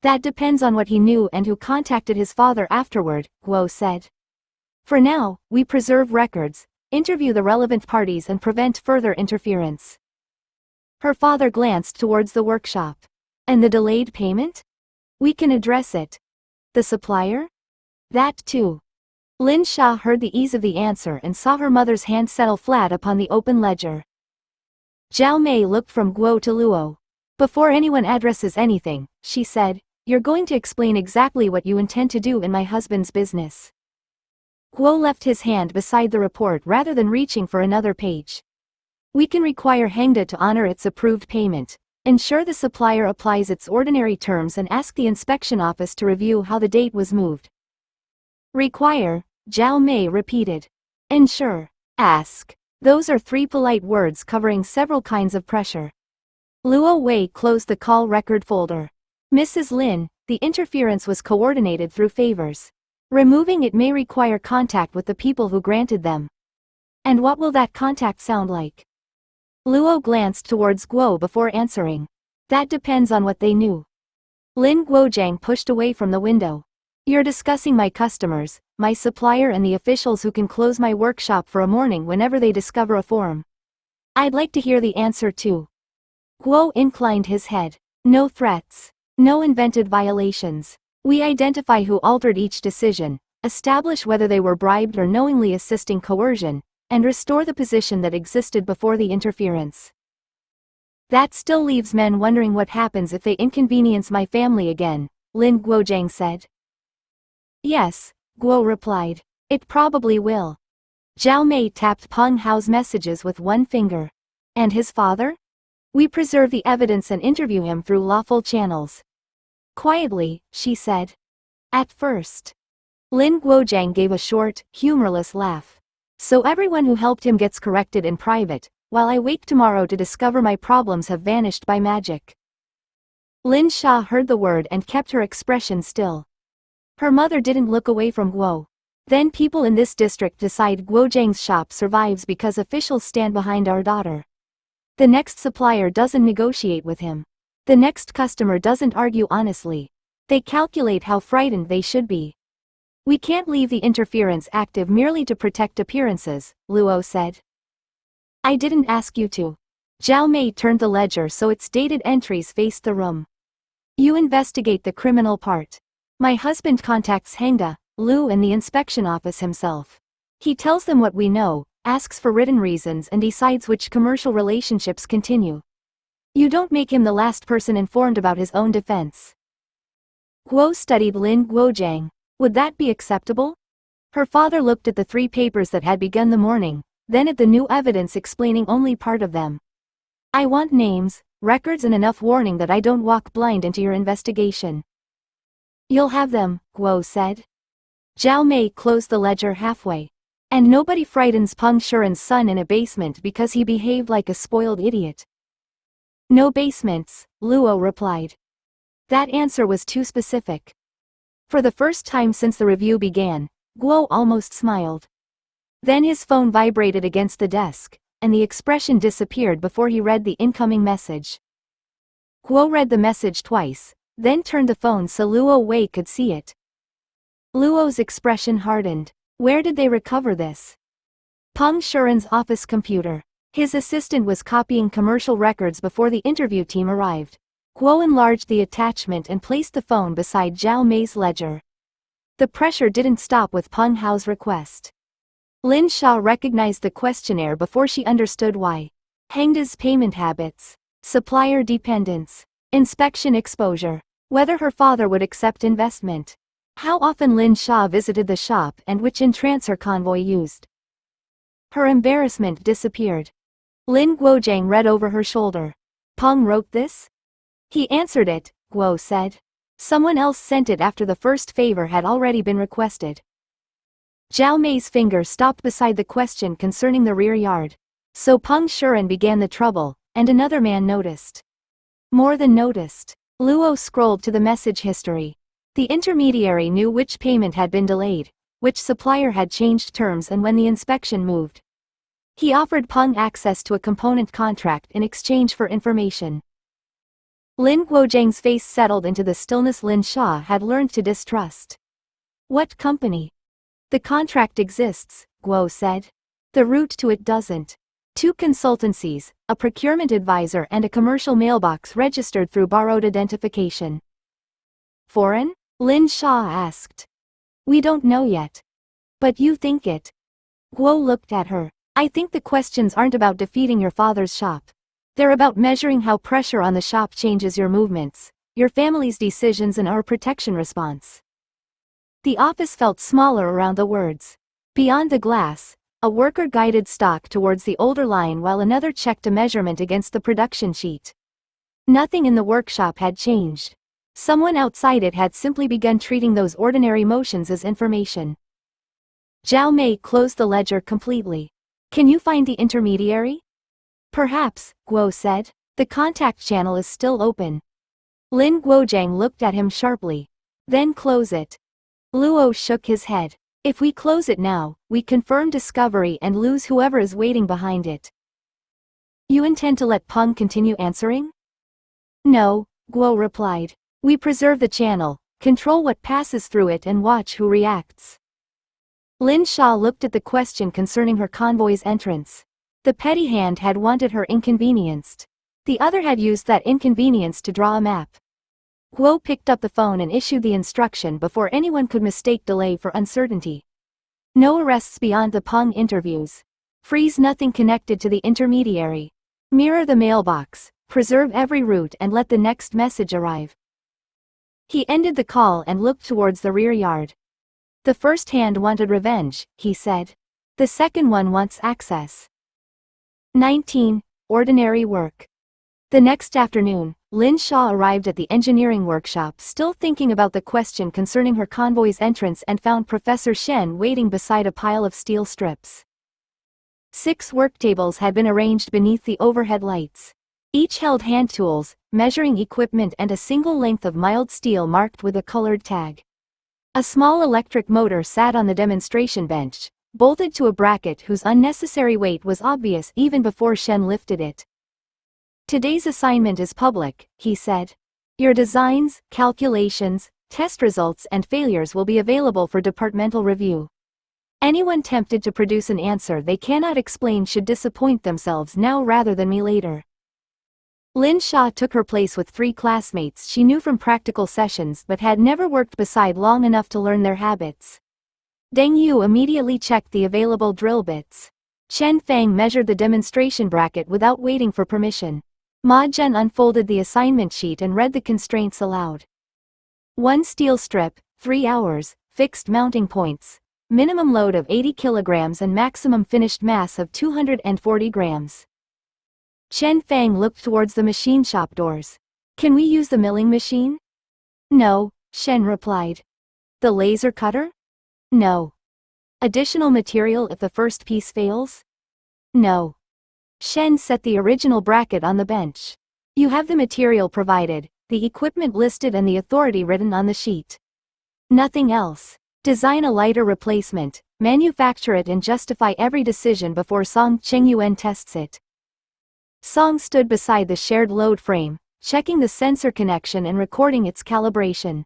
[SPEAKER 1] That depends on what he knew and who contacted his father afterward, Guo said. For now, we preserve records, interview the relevant parties and prevent further interference. Her father glanced towards the workshop. And the delayed payment? We can address it. The supplier? That too. Lin Xia heard the ease of the answer and saw her mother's hand settle flat upon the open ledger. Zhao Mei looked from Guo to Luo. Before anyone addresses anything, she said, you're going to explain exactly what you intend to do in my husband's business. Guo left his hand beside the report rather than reaching for another page. We can require Hengda to honor its approved payment, ensure the supplier applies its ordinary terms and ask the inspection office to review how the date was moved. Require, Zhao Mei repeated. Ensure, ask. Those are three polite words covering several kinds of pressure. Luo Wei closed the call record folder. Mrs. Lin, the interference was coordinated through favors. Removing it may require contact with the people who granted them. And what will that contact sound like? Luo glanced towards Guo before answering. That depends on what they knew. Lin Guozhang pushed away from the window. You're discussing my customers, my supplier and the officials who can close my workshop for a morning whenever they discover a form. I'd like to hear the answer too. Guo inclined his head. No threats. No invented violations. We identify who altered each decision, establish whether they were bribed or knowingly assisting coercion, and restore the position that existed before the interference. That still leaves men wondering what happens if they inconvenience my family again, Lin Guozhang said. Yes, Guo replied. It probably will. Zhao Mei tapped Peng Hao's messages with one finger. And his father? We preserve the evidence and interview him through lawful channels. Quietly, she said. At first. Lin Guozhang gave a short, humorless laugh. So everyone who helped him gets corrected in private, while I wake tomorrow to discover my problems have vanished by magic. Lin Xia heard the word and kept her expression still. Her mother didn't look away from Guo. Then people in this district decide Guozhang's shop survives because officials stand behind our daughter. The next supplier doesn't negotiate with him. The next customer doesn't argue honestly. They calculate how frightened they should be. We can't leave the interference active merely to protect appearances, Luo said. I didn't ask you to. Zhao Mei turned the ledger so its dated entries faced the room. You investigate the criminal part. My husband contacts Hengda, Lu and the inspection office himself. He tells them what we know, asks for written reasons and decides which commercial relationships continue. You don't make him the last person informed about his own defense. Guo studied Lin Guozhang. Would that be acceptable? Her father looked at the 3 papers that had begun the morning, then at the new evidence explaining only part of them. I want names, records and enough warning that I don't walk blind into your investigation. You'll have them, Guo said. Zhao Mei closed the ledger halfway. And nobody frightens Peng Shuren's son in a basement because he behaved like a spoiled idiot. No basements, Luo replied. That answer was too specific. For the first time since the review began, Guo almost smiled. Then his phone vibrated against the desk, and the expression disappeared before he read the incoming message. Guo read the message twice, then turned the phone so Luo Wei could see it. Luo's expression hardened. Where did they recover this? Peng Shuren's office computer. His assistant was copying commercial records before the interview team arrived. Guo enlarged the attachment and placed the phone beside Zhao Mei's ledger. The pressure didn't stop with Peng Hao's request. Lin Xia recognized the questionnaire before she understood why. Hengda's payment habits, supplier dependence, inspection exposure, whether her father would accept investment, how often Lin Xia visited the shop and which entrance her convoy used. Her embarrassment disappeared. Lin Guozhang read over her shoulder. Peng wrote this? He answered it, Guo said. Someone else sent it after the first favor had already been requested. Zhao Mei's finger stopped beside the question concerning the rear yard. So Peng Shuren began the trouble, and another man noticed. More than noticed. Luo scrolled to the message history. The intermediary knew which payment had been delayed, which supplier had changed terms and when the inspection moved. He offered Peng access to a component contract in exchange for information. Lin Guozhang's face settled into the stillness Lin Xia had learned to distrust. What company? The contract exists, Guo said. The route to it doesn't. 2 consultancies, a procurement advisor and a commercial mailbox registered through borrowed identification. Foreign? Lin Xia asked. We don't know yet. But you think it. Guo looked at her. I think the questions aren't about defeating your father's shop. They're about measuring how pressure on the shop changes your movements, your family's decisions and our protection response. The office felt smaller around the words. Beyond the glass, a worker guided stock towards the older line while another checked a measurement against the production sheet. Nothing in the workshop had changed. Someone outside it had simply begun treating those ordinary motions as information. Zhao Mei closed the ledger completely. Can you find the intermediary? Perhaps, Guo said. The contact channel is still open. Lin Guozhang looked at him sharply. Then close it. Luo shook his head. If we close it now, we confirm discovery and lose whoever is waiting behind it. You intend to let Peng continue answering? No, Guo replied. We preserve the channel, control what passes through it and watch who reacts. Lin Xia looked at the question concerning her convoy's entrance. The petty hand had wanted her inconvenienced. The other had used that inconvenience to draw a map. Guo picked up the phone and issued the instruction before anyone could mistake delay for uncertainty. No arrests beyond the Peng interviews. Freeze nothing connected to the intermediary. Mirror the mailbox, preserve every route and let the next message arrive. He ended the call and looked towards the rear yard. The first hand wanted revenge, he said. The second one wants access. 19. Ordinary work. The next afternoon, Lin Xia arrived at the engineering workshop still thinking about the question concerning her convoy's entrance and found Professor Shen waiting beside a pile of steel strips. 6 work tables had been arranged beneath the overhead lights. Each held hand tools, measuring equipment and a single length of mild steel marked with a colored tag. A small electric motor sat on the demonstration bench, bolted to a bracket whose unnecessary weight was obvious even before Shen lifted it. Today's assignment is public, he said. Your designs, calculations, test results and failures will be available for departmental review. Anyone tempted to produce an answer they cannot explain should disappoint themselves now rather than me later. Lin Xia took her place with 3 classmates she knew from practical sessions but had never worked beside long enough to learn their habits. Deng Yu immediately checked the available drill bits. Chen Feng measured the demonstration bracket without waiting for permission. Ma Zhen unfolded the assignment sheet and read the constraints aloud. 1 steel strip, 3 hours, fixed mounting points, minimum load of 80 kilograms and maximum finished mass of 240 grams. Chen Feng looked towards the machine shop doors. Can we use the milling machine? No, Shen replied. The laser cutter? No. Additional material if the first piece fails? No. Shen set the original bracket on the bench. You have the material provided, the equipment listed and the authority written on the sheet. Nothing else. Design a lighter replacement, manufacture it and justify every decision before Song Chengyuan tests it. Song stood beside the shared load frame, checking the sensor connection and recording its calibration.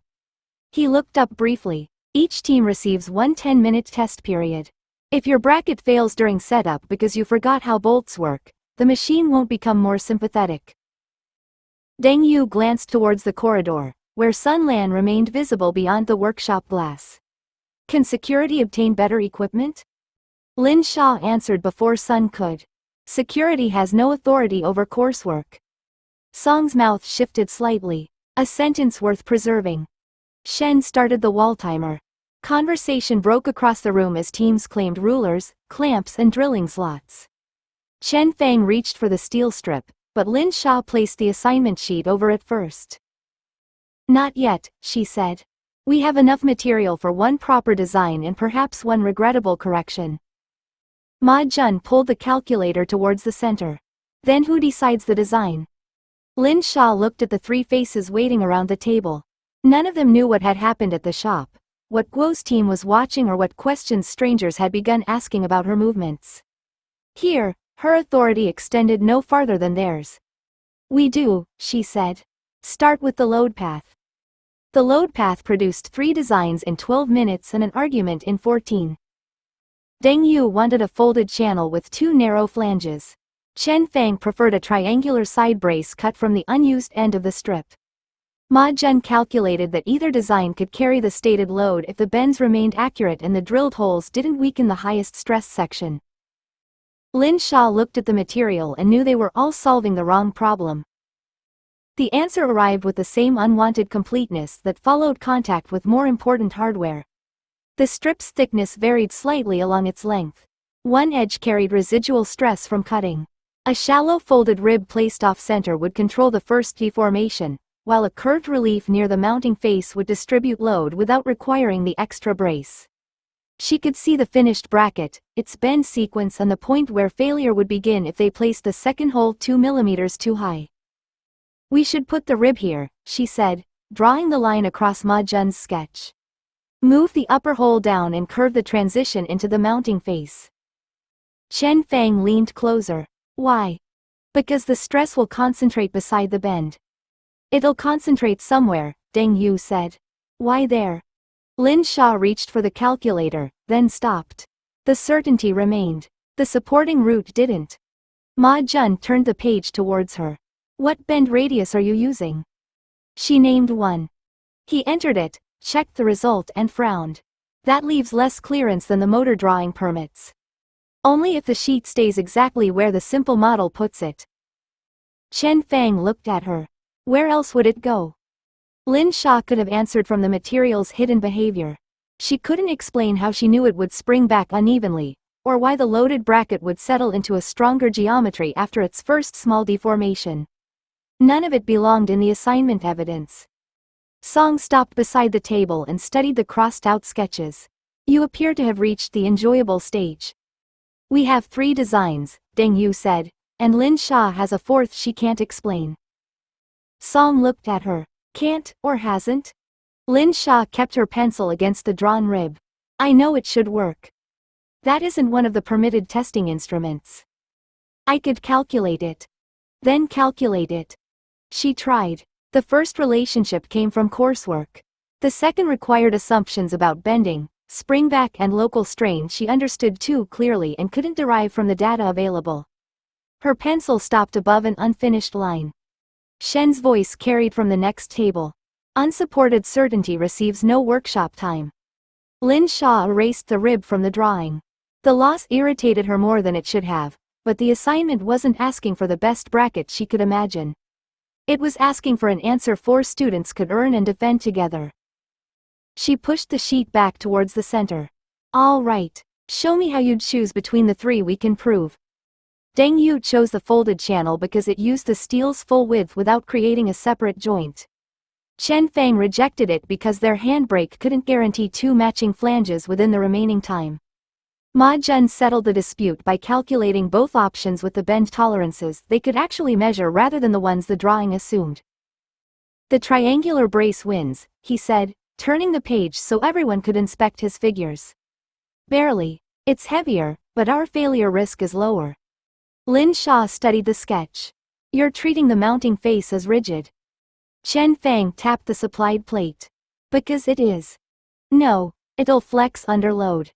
[SPEAKER 1] He looked up briefly. Each team receives 1 10-minute test period. If your bracket fails during setup because you forgot how bolts work, the machine won't become more sympathetic. Deng Yu glanced towards the corridor, where Sun Lan remained visible beyond the workshop glass. Can security obtain better equipment? Lin Xia answered before Sun could. Security has no authority over coursework. Song's mouth shifted slightly. A sentence worth preserving. Shen started the wall timer. Conversation broke across the room as teams claimed rulers, clamps and drilling slots. Chen Feng reached for the steel strip, but Lin Xia placed the assignment sheet over it first. Not yet, she said. We have enough material for 1 proper design and perhaps 1 regrettable correction. Ma Zhen pulled the calculator towards the center. Then who decides the design? Lin Xia looked at the 3 faces waiting around the table. None of them knew what had happened at the shop, what Guo's team was watching or what questions strangers had begun asking about her movements. Here, her authority extended no farther than theirs. We do, she said. Start with the load path. The load path produced 3 designs in 12 minutes and an argument in 14. Deng Yu wanted a folded channel with 2 narrow flanges. Chen Feng preferred a triangular side brace cut from the unused end of the strip. Ma Zhen calculated that either design could carry the stated load if the bends remained accurate and the drilled holes didn't weaken the highest stress section. Lin Xia looked at the material and knew they were all solving the wrong problem. The answer arrived with the same unwanted completeness that followed contact with more important hardware. The strip's thickness varied slightly along its length. One edge carried residual stress from cutting. A shallow folded rib placed off-center would control the first deformation, while a curved relief near the mounting face would distribute load without requiring the extra brace. She could see the finished bracket, its bend sequence and the point where failure would begin if they placed the second hole 2 mm too high. We should put the rib here, she said, drawing the line across Ma Zhen's sketch. Move the upper hole down and curve the transition into the mounting face. Chen Fang leaned closer. Why? Because the stress will concentrate beside the bend. It'll concentrate somewhere, Deng Yu said. Why there? Lin Xia reached for the calculator, then stopped. The certainty remained. The supporting root didn't. Ma Jun turned the page towards her. What bend radius are you using? She named one. He entered it, checked the result and frowned. That leaves less clearance than the motor drawing permits. Only if the sheet stays exactly where the simple model puts it. Chen Fang looked at her. Where else would it go? Lin Xia could have answered from the material's hidden behavior. She couldn't explain how she knew it would spring back unevenly, or why the loaded bracket would settle into a stronger geometry after its first small deformation. None of it belonged in the assignment evidence. Song stopped beside the table and studied the crossed-out sketches. You appear to have reached the enjoyable stage. We have 3 designs, Deng Yu said, and Lin Xia has a 4th she can't explain. Song looked at her. Can't, or hasn't? Lin Xia kept her pencil against the drawn rib. I know it should work. That isn't one of the permitted testing instruments. I could calculate it. Then calculate it. She tried. The first relationship came from coursework. The second required assumptions about bending, spring back and local strain she understood too clearly and couldn't derive from the data available. Her pencil stopped above an unfinished line. Shen's voice carried from the next table. Unsupported certainty receives no workshop time. Lin Xia erased the rib from the drawing. The loss irritated her more than it should have, but the assignment wasn't asking for the best bracket she could imagine. It was asking for an answer 4 students could earn and defend together. She pushed the sheet back towards the center. All right, show me how you'd choose between the 3 we can prove. Deng Yu chose the folded channel because it used the steel's full width without creating a separate joint. Chen Fang rejected it because their handbrake couldn't guarantee 2 matching flanges within the remaining time. Ma Jun settled the dispute by calculating both options with the bend tolerances they could actually measure rather than the ones the drawing assumed. The triangular brace wins, he said, turning the page so everyone could inspect his figures. Barely. It's heavier, but our failure risk is lower. Lin Xia studied the sketch. You're treating the mounting face as rigid. Chen Fang tapped the supplied plate. Because it is. No, it'll flex under load.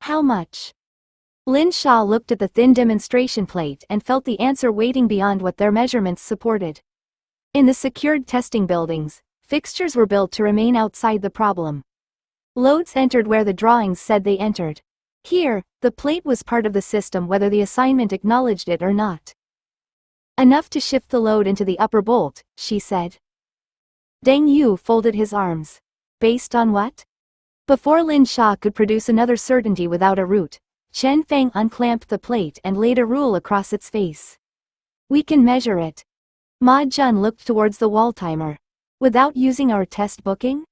[SPEAKER 1] How much? Lin Xia looked at the thin demonstration plate and felt the answer waiting beyond what their measurements supported. In the secured testing buildings, fixtures were built to remain outside the problem. Loads entered where the drawings said they entered. Here, the plate was part of the system whether the assignment acknowledged it or not. Enough to shift the load into the upper bolt, she said. Deng Yu folded his arms. Based on what? Before Lin Xia could produce another certainty without a root, Chen Fang unclamped the plate and laid a rule across its face. We can measure it. Ma Jun looked towards the wall timer. Without using our test booking?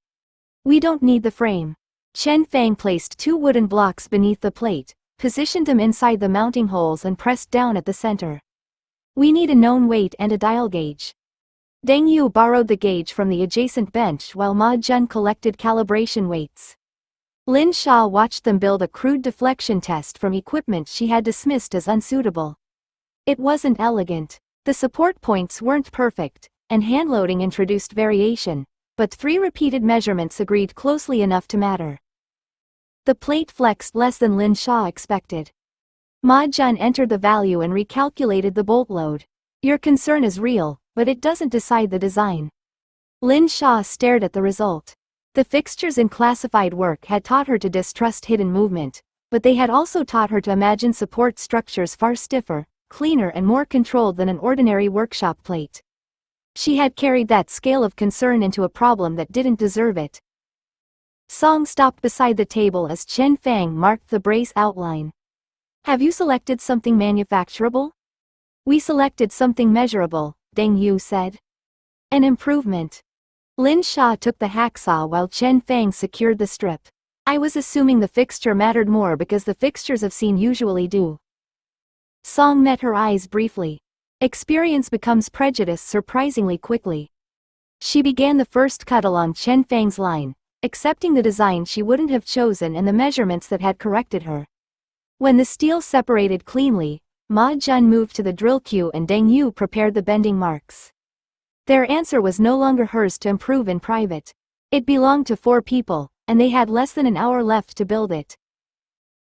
[SPEAKER 1] We don't need the frame. Chen Fang placed 2 wooden blocks beneath the plate, positioned them inside the mounting holes and pressed down at the center. We need a known weight and a dial gauge. Deng Yu borrowed the gauge from the adjacent bench while Ma Jun collected calibration weights. Lin Xia watched them build a crude deflection test from equipment she had dismissed as unsuitable. It wasn't elegant. The support points weren't perfect, and handloading introduced variation, but 3 repeated measurements agreed closely enough to matter. The plate flexed less than Lin Xia expected. Ma Jun entered the value and recalculated the bolt load. Your concern is real, but it doesn't decide the design. Lin Xia stared at the result. The fixtures in classified work had taught her to distrust hidden movement, but they had also taught her to imagine support structures far stiffer, cleaner and more controlled than an ordinary workshop plate. She had carried that scale of concern into a problem that didn't deserve it. Song stopped beside the table as Chen Fang marked the brace outline. Have you selected something manufacturable? We selected something measurable, Deng Yu said. An improvement. Lin Xia took the hacksaw while Chen Fang secured the strip. I was assuming the fixture mattered more because the fixtures I've seen usually do. Song met her eyes briefly. Experience becomes prejudice surprisingly quickly. She began the first cut along Chen Fang's line, accepting the design she wouldn't have chosen and the measurements that had corrected her. When the steel separated cleanly, Ma Jun moved to the drill queue and Deng Yu prepared the bending marks. Their answer was no longer hers to improve in private. It belonged to 4 people, and they had less than an hour left to build it.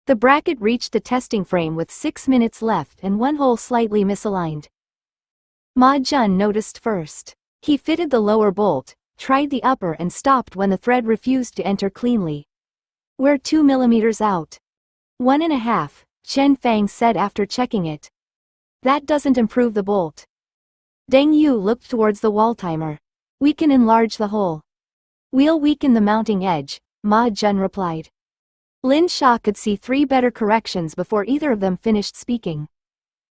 [SPEAKER 1] The bracket reached the testing frame with 6 minutes left and one hole slightly misaligned. Ma Jun noticed first. He fitted the lower bolt, tried the upper and stopped when the thread refused to enter cleanly. "We're 2 millimeters out." "1.5, Chen Fang said after checking it. "That doesn't improve the bolt." Deng Yu looked towards the wall timer. "We can enlarge the hole." "We'll weaken the mounting edge," Ma Jun replied. Lin Xia could see 3 better corrections before either of them finished speaking.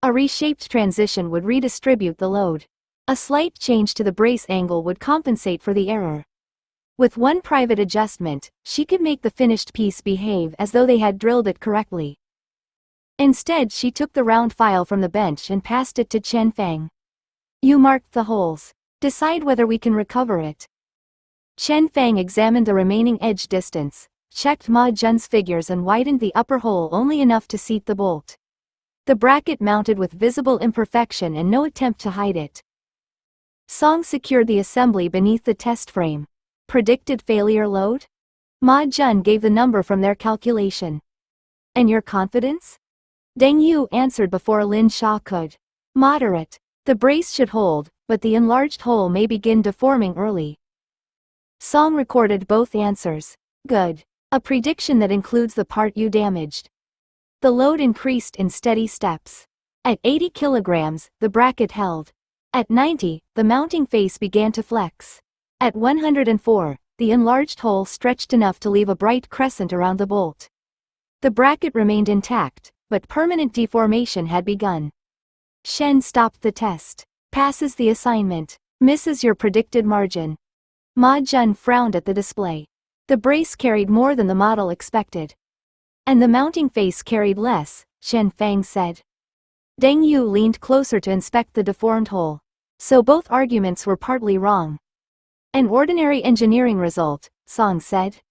[SPEAKER 1] A reshaped transition would redistribute the load. A slight change to the brace angle would compensate for the error. With one private adjustment, she could make the finished piece behave as though they had drilled it correctly. Instead, she took the round file from the bench and passed it to Chen Fang. "You marked the holes. Decide whether we can recover it." Chen Fang examined the remaining edge distance, checked Ma Jun's figures and widened the upper hole only enough to seat the bolt. The bracket mounted with visible imperfection and no attempt to hide it. Song secured the assembly beneath the test frame. Predicted failure load? Ma Jun gave the number from their calculation. "And your confidence?" Deng Yu answered before Lin Xia could. "Moderate. The brace should hold, but the enlarged hole may begin deforming early." Song recorded both answers. "Good. A prediction that includes the part you damaged." The load increased in steady steps. At 80 kilograms, the bracket held. At 90, the mounting face began to flex. At 104, the enlarged hole stretched enough to leave a bright crescent around the bolt. The bracket remained intact, but permanent deformation had begun. Shen stopped the test. "Passes the assignment. Misses your predicted margin." Ma Jun frowned at the display. The brace carried more than the model expected. "And the mounting face carried less," Chen Fang said. Deng Yu leaned closer to inspect the deformed hole. "So both arguments were partly wrong." "An ordinary engineering result," Song said.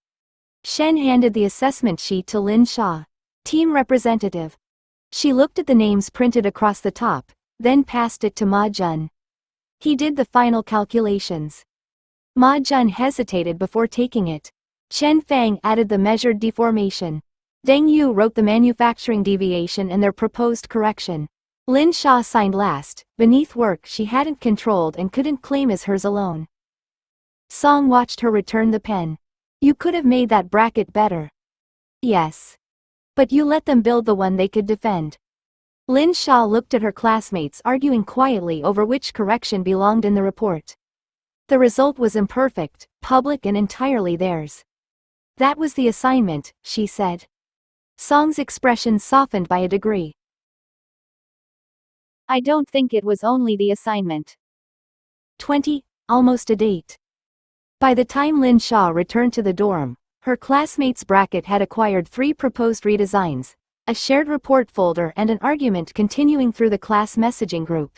[SPEAKER 1] Shen handed the assessment sheet to Lin Xia. "Team representative." She looked at the names printed across the top, then passed it to Ma Jun. He did the final calculations. Ma Jun hesitated before taking it. Chen Fang added the measured deformation. Deng Yu wrote the manufacturing deviation and their proposed correction. Lin Xia signed last, beneath work she hadn't controlled and couldn't claim as hers alone. Song watched her return the pen. "You could have made that bracket better." "Yes. But you let them build the one they could defend." Lin Xia looked at her classmates arguing quietly over which correction belonged in the report. The result was imperfect, public and entirely theirs. "That was the assignment," she said. Song's expression softened by a degree. "I don't think it was only the assignment." 20, almost a date. By the time Lin Xia returned to the dorm, her classmates' bracket had acquired 3 proposed redesigns, a shared report folder and an argument continuing through the class messaging group.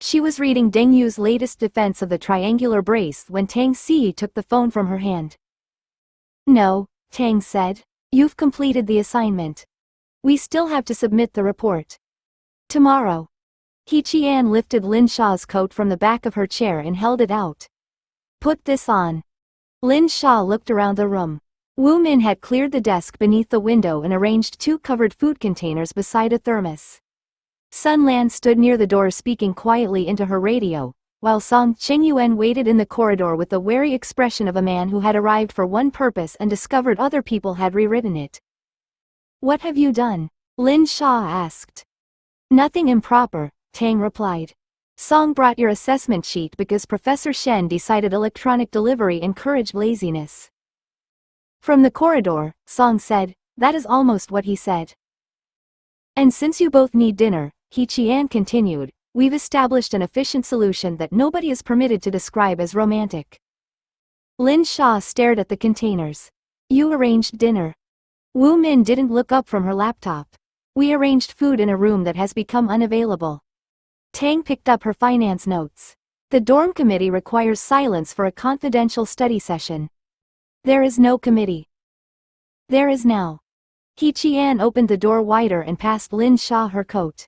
[SPEAKER 1] She was reading Deng Yu's latest defense of the triangular brace when Tang Si took the phone from her hand. "No," Tang said. "You've completed the assignment. We still have to submit the report. Tomorrow." He Qian lifted Lin Xia's coat from the back of her chair and held it out. "Put this on." Lin Xia looked around the room. Wu Min had cleared the desk beneath the window and arranged 2 covered food containers beside a thermos. Sun Lan stood near the door speaking quietly into her radio, while Song Qingyuan waited in the corridor with the wary expression of a man who had arrived for one purpose and discovered other people had rewritten it. "What have you done?" Lin Xia asked. "Nothing improper," Tang replied. "Song brought your assessment sheet because Professor Shen decided electronic delivery encouraged laziness." From the corridor, Song said, "That is almost what he said." "And since you both need dinner," He Qian continued, "we've established an efficient solution that nobody is permitted to describe as romantic." Lin Xia stared at the containers. "You arranged dinner." Wu Min didn't look up from her laptop. "We arranged food in a room that has become unavailable." Tang picked up her finance notes. "The dorm committee requires silence for a confidential study session." There is no committee. There is now. He Qian opened the door wider and passed Lin Xia her coat.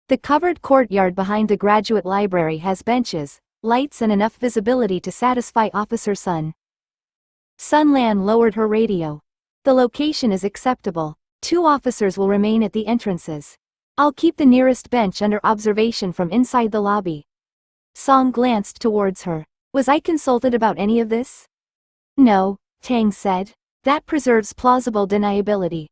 [SPEAKER 1] The covered courtyard behind the graduate library has benches, lights and enough visibility to satisfy Officer Sun. Sun Lan lowered her radio. The location is acceptable. 2 officers will remain at the entrances. I'll keep the nearest bench under observation from inside the lobby. Song glanced towards her. Was I consulted about any of this? No, Tang said. That preserves plausible deniability.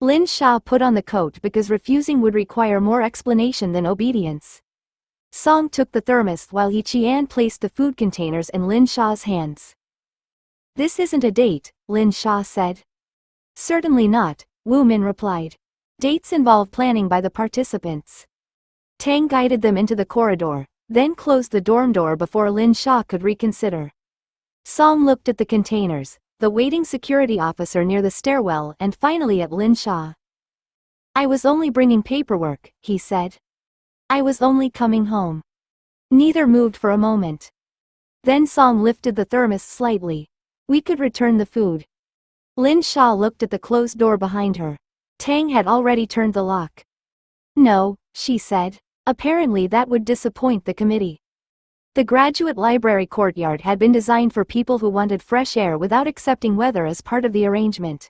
[SPEAKER 1] Lin Xia put on the coat because refusing would require more explanation than obedience. Song took the thermos while He Qian placed the food containers in Lin Xia's hands. This isn't a date, Lin Xia said. Certainly not, Wu Min replied. Dates involve planning by the participants. Tang guided them into the corridor, then closed the dorm door before Lin Xia could reconsider. Song looked at the containers, the waiting security officer near the stairwell and finally at Lin Xia. I was only bringing paperwork, he said. I was only coming home. Neither moved for a moment. Then Song lifted the thermos slightly. We could return the food. Lin Xia looked at the closed door behind her. Tang had already turned the lock. No, she said. Apparently that would disappoint the committee. The graduate library courtyard had been designed for people who wanted fresh air without accepting weather as part of the arrangement.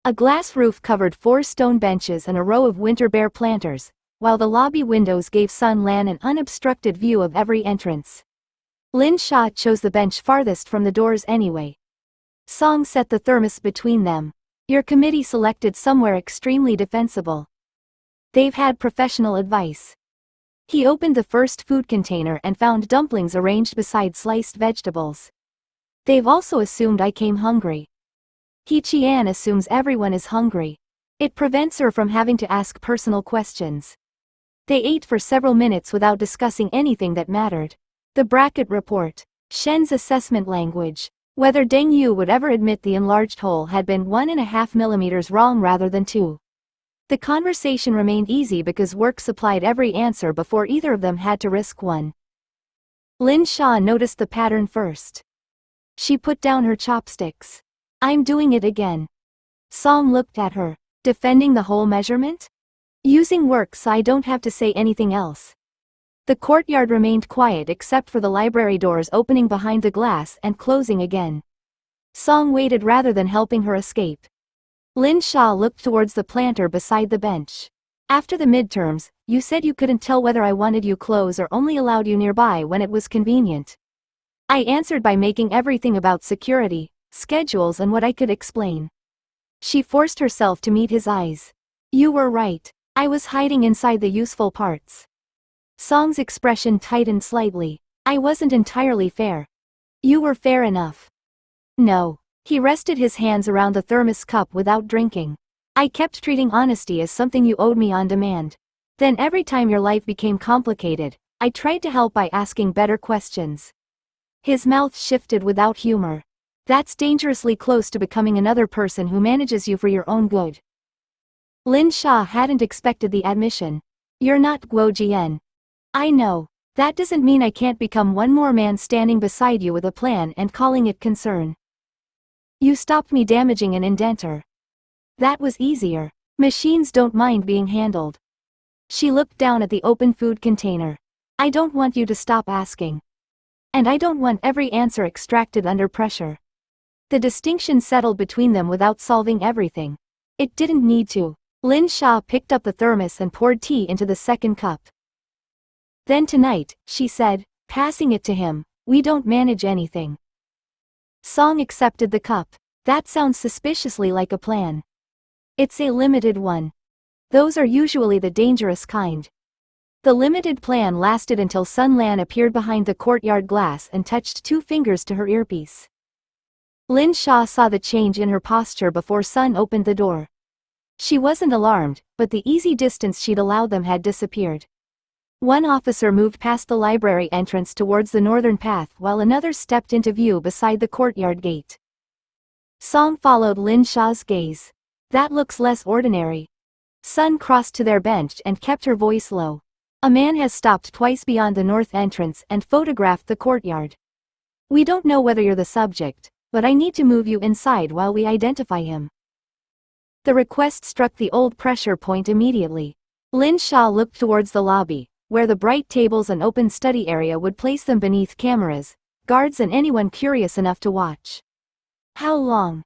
[SPEAKER 1] A glass roof covered 4 stone benches and a row of winter bear planters, while the lobby windows gave Sun Lan an unobstructed view of every entrance. Lin Xia chose the bench farthest from the doors anyway. Song set the thermos between them. Your committee selected somewhere extremely defensible. They've had professional advice. He opened the first food container and found dumplings arranged beside sliced vegetables. They've also assumed I came hungry. He Qian assumes everyone is hungry. It prevents her from having to ask personal questions. They ate for several minutes without discussing anything that mattered. The bracket report. Shen's assessment language. Whether Deng Yu would ever admit the enlarged hole had been 1.5 millimeters wrong rather than 2. The conversation remained easy because work supplied every answer before either of them had to risk one. Lin Xia noticed the pattern first. She put down her chopsticks. I'm doing it again. Song looked at her. Defending the whole measurement? Using work so I don't have to say anything else. The courtyard remained quiet except for the library doors opening behind the glass and closing again. Song waited rather than helping her escape. Lin Xia looked towards the planter beside the bench. After the midterms, you said you couldn't tell whether I wanted you close or only allowed you nearby when it was convenient. I answered by making everything about security, schedules and what I could explain. She forced herself to meet his eyes. You were right. I was hiding inside the useful parts. Song's expression tightened slightly. I wasn't entirely fair. You were fair enough. No. He rested his hands around the thermos cup without drinking. I kept treating honesty as something you owed me on demand. Then every time your life became complicated, I tried to help by asking better questions. His mouth shifted without humor. That's dangerously close to becoming another person who manages you for your own good. Lin Xia hadn't expected the admission. You're not Guo Jian. I know. That doesn't mean I can't become one more man standing beside you with a plan and calling it concern. You stopped me damaging an indenter. That was easier. Machines don't mind being handled. She looked down at the open food container. I don't want you to stop asking. And I don't want every answer extracted under pressure. The distinction settled between them without solving everything. It didn't need to. Lin Xia picked up the thermos and poured tea into the second cup. Then tonight, she said, passing it to him, we don't manage anything. Song accepted the cup. That sounds suspiciously like a plan. It's a limited one. Those are usually the dangerous kind. The limited plan lasted until Sun Lan appeared behind the courtyard glass and touched 2 fingers to her earpiece. Lin Xia saw the change in her posture before Sun opened the door. She wasn't alarmed, but the easy distance she'd allowed them had disappeared. One officer moved past the library entrance towards the northern path while another stepped into view beside the courtyard gate. Song followed Lin Xia's gaze. That looks less ordinary. Sun crossed to their bench and kept her voice low. A man has stopped twice beyond the north entrance and photographed the courtyard. We don't know whether you're the subject, but I need to move you inside while we identify him. The request struck the old pressure point immediately. Lin Xia looked towards the lobby, where the bright tables and open study area would place them beneath cameras, guards and anyone curious enough to watch. How long?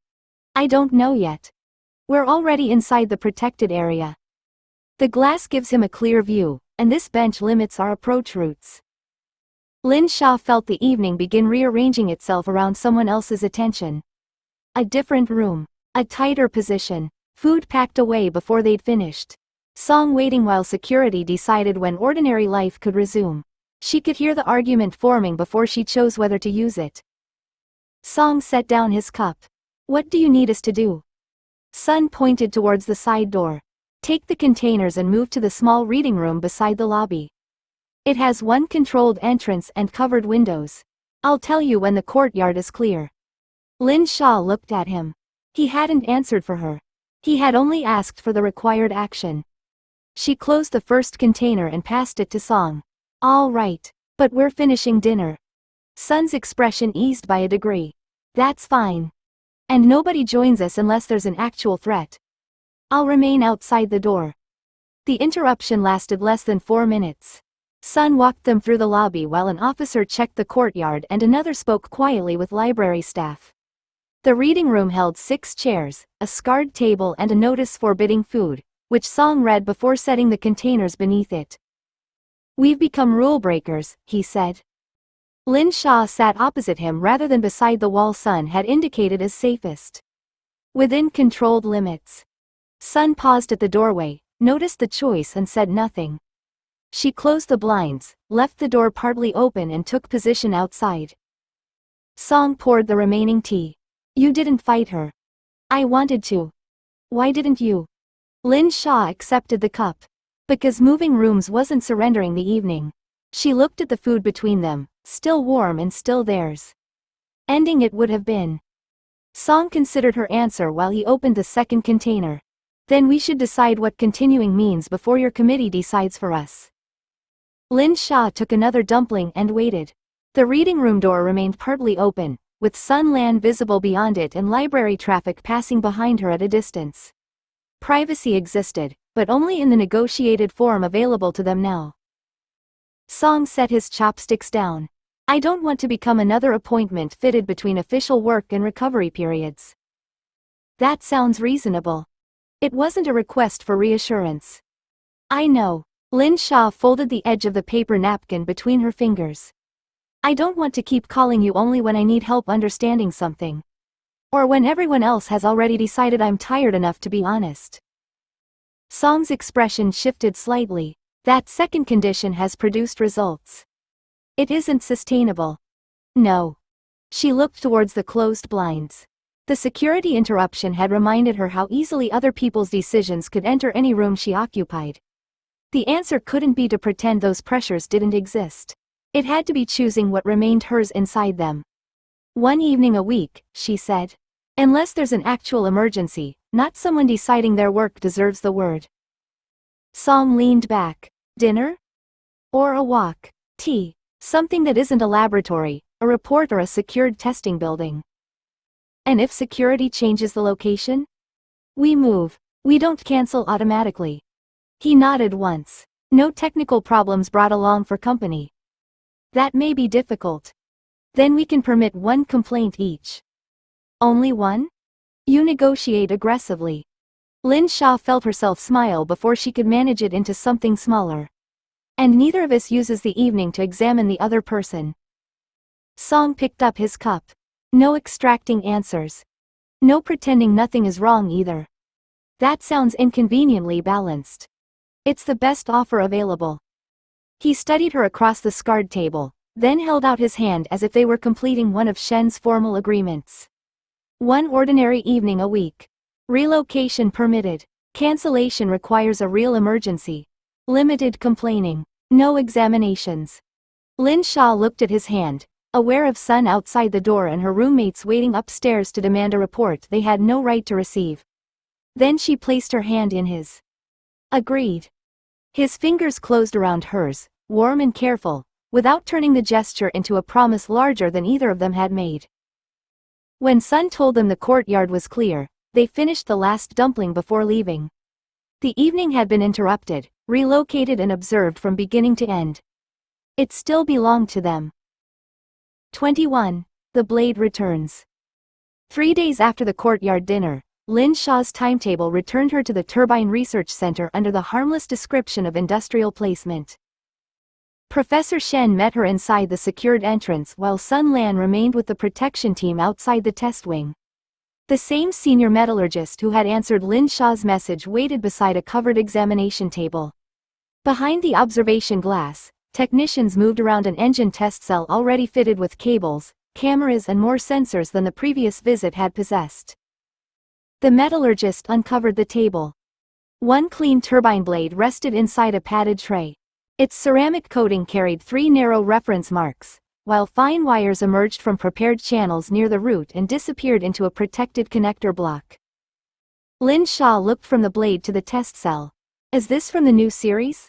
[SPEAKER 1] I don't know yet. We're already inside the protected area. The glass gives him a clear view, and this bench limits our approach routes. Lin Xia felt the evening begin rearranging itself around someone else's attention. A different room, a tighter position, food packed away before they'd finished. Song waiting while security decided when ordinary life could resume. She could hear the argument forming before she chose whether to use it. Song set down his cup. What do you need us to do? Sun pointed towards the side door. Take the containers and move to the small reading room beside the lobby. It has one controlled entrance and covered windows. I'll tell you when the courtyard is clear. Lin Xia looked at him. He hadn't answered for her. He had only asked for the required action. She closed the first container and passed it to Song. All right, but we're finishing dinner. Sun's expression eased by a degree. That's fine. And nobody joins us unless there's an actual threat. I'll remain outside the door. The interruption lasted less than 4 minutes. Sun walked them through the lobby while an officer checked the courtyard and another spoke quietly with library staff. The reading room held 6 chairs, a scarred table and a notice forbidding food, which Song read before setting the containers beneath it. We've become rule breakers, he said. Lin Xia sat opposite him rather than beside the wall Sun had indicated as safest. Within controlled limits. Sun paused at the doorway, noticed the choice and said nothing. She closed the blinds, left the door partly open and took position outside. Song poured the remaining tea. You didn't fight her. I wanted to. Why didn't you? Lin Xia accepted the cup. Because moving rooms wasn't surrendering the evening. She looked at the food between them, still warm and still theirs. Ending it would have been. Song considered her answer while he opened the second container. Then we should decide what continuing means before your committee decides for us. Lin Xia took another dumpling and waited. The reading room door remained partly open, with Sun Lan visible beyond it and library traffic passing behind her at a distance. Privacy existed, but only in the negotiated form available to them now. Song set his chopsticks down. I don't want to become another appointment fitted between official work and recovery periods. That sounds reasonable. It wasn't a request for reassurance. I know. Lin Xia folded the edge of the paper napkin between her fingers. I don't want to keep calling you only when I need help understanding something. Or when everyone else has already decided I'm tired enough to be honest. Song's expression shifted slightly. That second condition has produced results. It isn't sustainable. No. She looked towards the closed blinds. The security interruption had reminded her how easily other people's decisions could enter any room she occupied. The answer couldn't be to pretend those pressures didn't exist. It had to be choosing what remained hers inside them. One evening a week, she said. Unless there's an actual emergency, not someone deciding their work deserves the word. Song leaned back. Dinner? Or a walk? Tea? Something that isn't a laboratory, a report or a secured testing building. And if security changes the location? We move. We don't cancel automatically. He nodded once. No technical problems brought along for company. That may be difficult. Then we can permit one complaint each. Only one? You negotiate aggressively. Lin Xia felt herself smile before she could manage it into something smaller. And neither of us uses the evening to examine the other person. Song picked up his cup. No extracting answers. No pretending nothing is wrong either. That sounds inconveniently balanced. It's the best offer available. He studied her across the scarred table, then held out his hand as if they were completing one of Shen's formal agreements. One ordinary evening a week. Relocation permitted. Cancellation requires a real emergency. Limited complaining. No examinations. Lin Xia looked at his hand, aware of Sun outside the door and her roommates waiting upstairs to demand a report they had no right to receive. Then she placed her hand in his. Agreed. His fingers closed around hers, warm and careful, without turning the gesture into a promise larger than either of them had made. When Sun told them the courtyard was clear, they finished the last dumpling before leaving. The evening had been interrupted, relocated and observed from beginning to end. It still belonged to them. 21. The Blade returns. 3 days after the courtyard dinner, Lin Xia's timetable returned her to the Turbine Research Center under the harmless description of industrial placement. Professor Shen met her inside the secured entrance while Sun Lan remained with the protection team outside the test wing. The same senior metallurgist who had answered Lin Xia's message waited beside a covered examination table. Behind the observation glass, technicians moved around an engine test cell already fitted with cables, cameras and more sensors than the previous visit had possessed. The metallurgist uncovered the table. One clean turbine blade rested inside a padded tray. Its ceramic coating carried 3 narrow reference marks, while fine wires emerged from prepared channels near the root and disappeared into a protected connector block. Lin Xia looked from the blade to the test cell. Is this from the new series?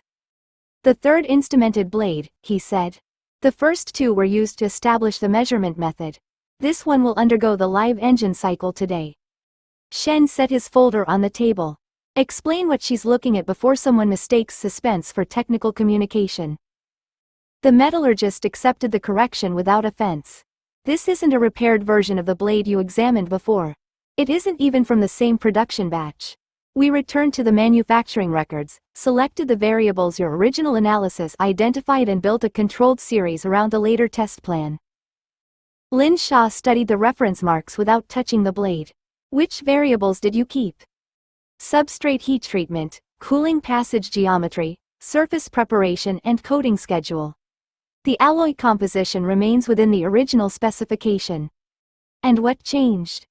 [SPEAKER 1] The third instrumented blade, he said. The first 2 were used to establish the measurement method. This one will undergo the live engine cycle today. Shen set his folder on the table. Explain what she's looking at before someone mistakes suspense for technical communication. The metallurgist accepted the correction without offense. This isn't a repaired version of the blade you examined before. It isn't even from the same production batch. We returned to the manufacturing records, selected the variables your original analysis identified and built a controlled series around the later test plan. Lin Xia studied the reference marks without touching the blade. Which variables did you keep? Substrate heat treatment, cooling passage geometry, surface preparation and coating schedule. The alloy composition remains within the original specification. And what changed?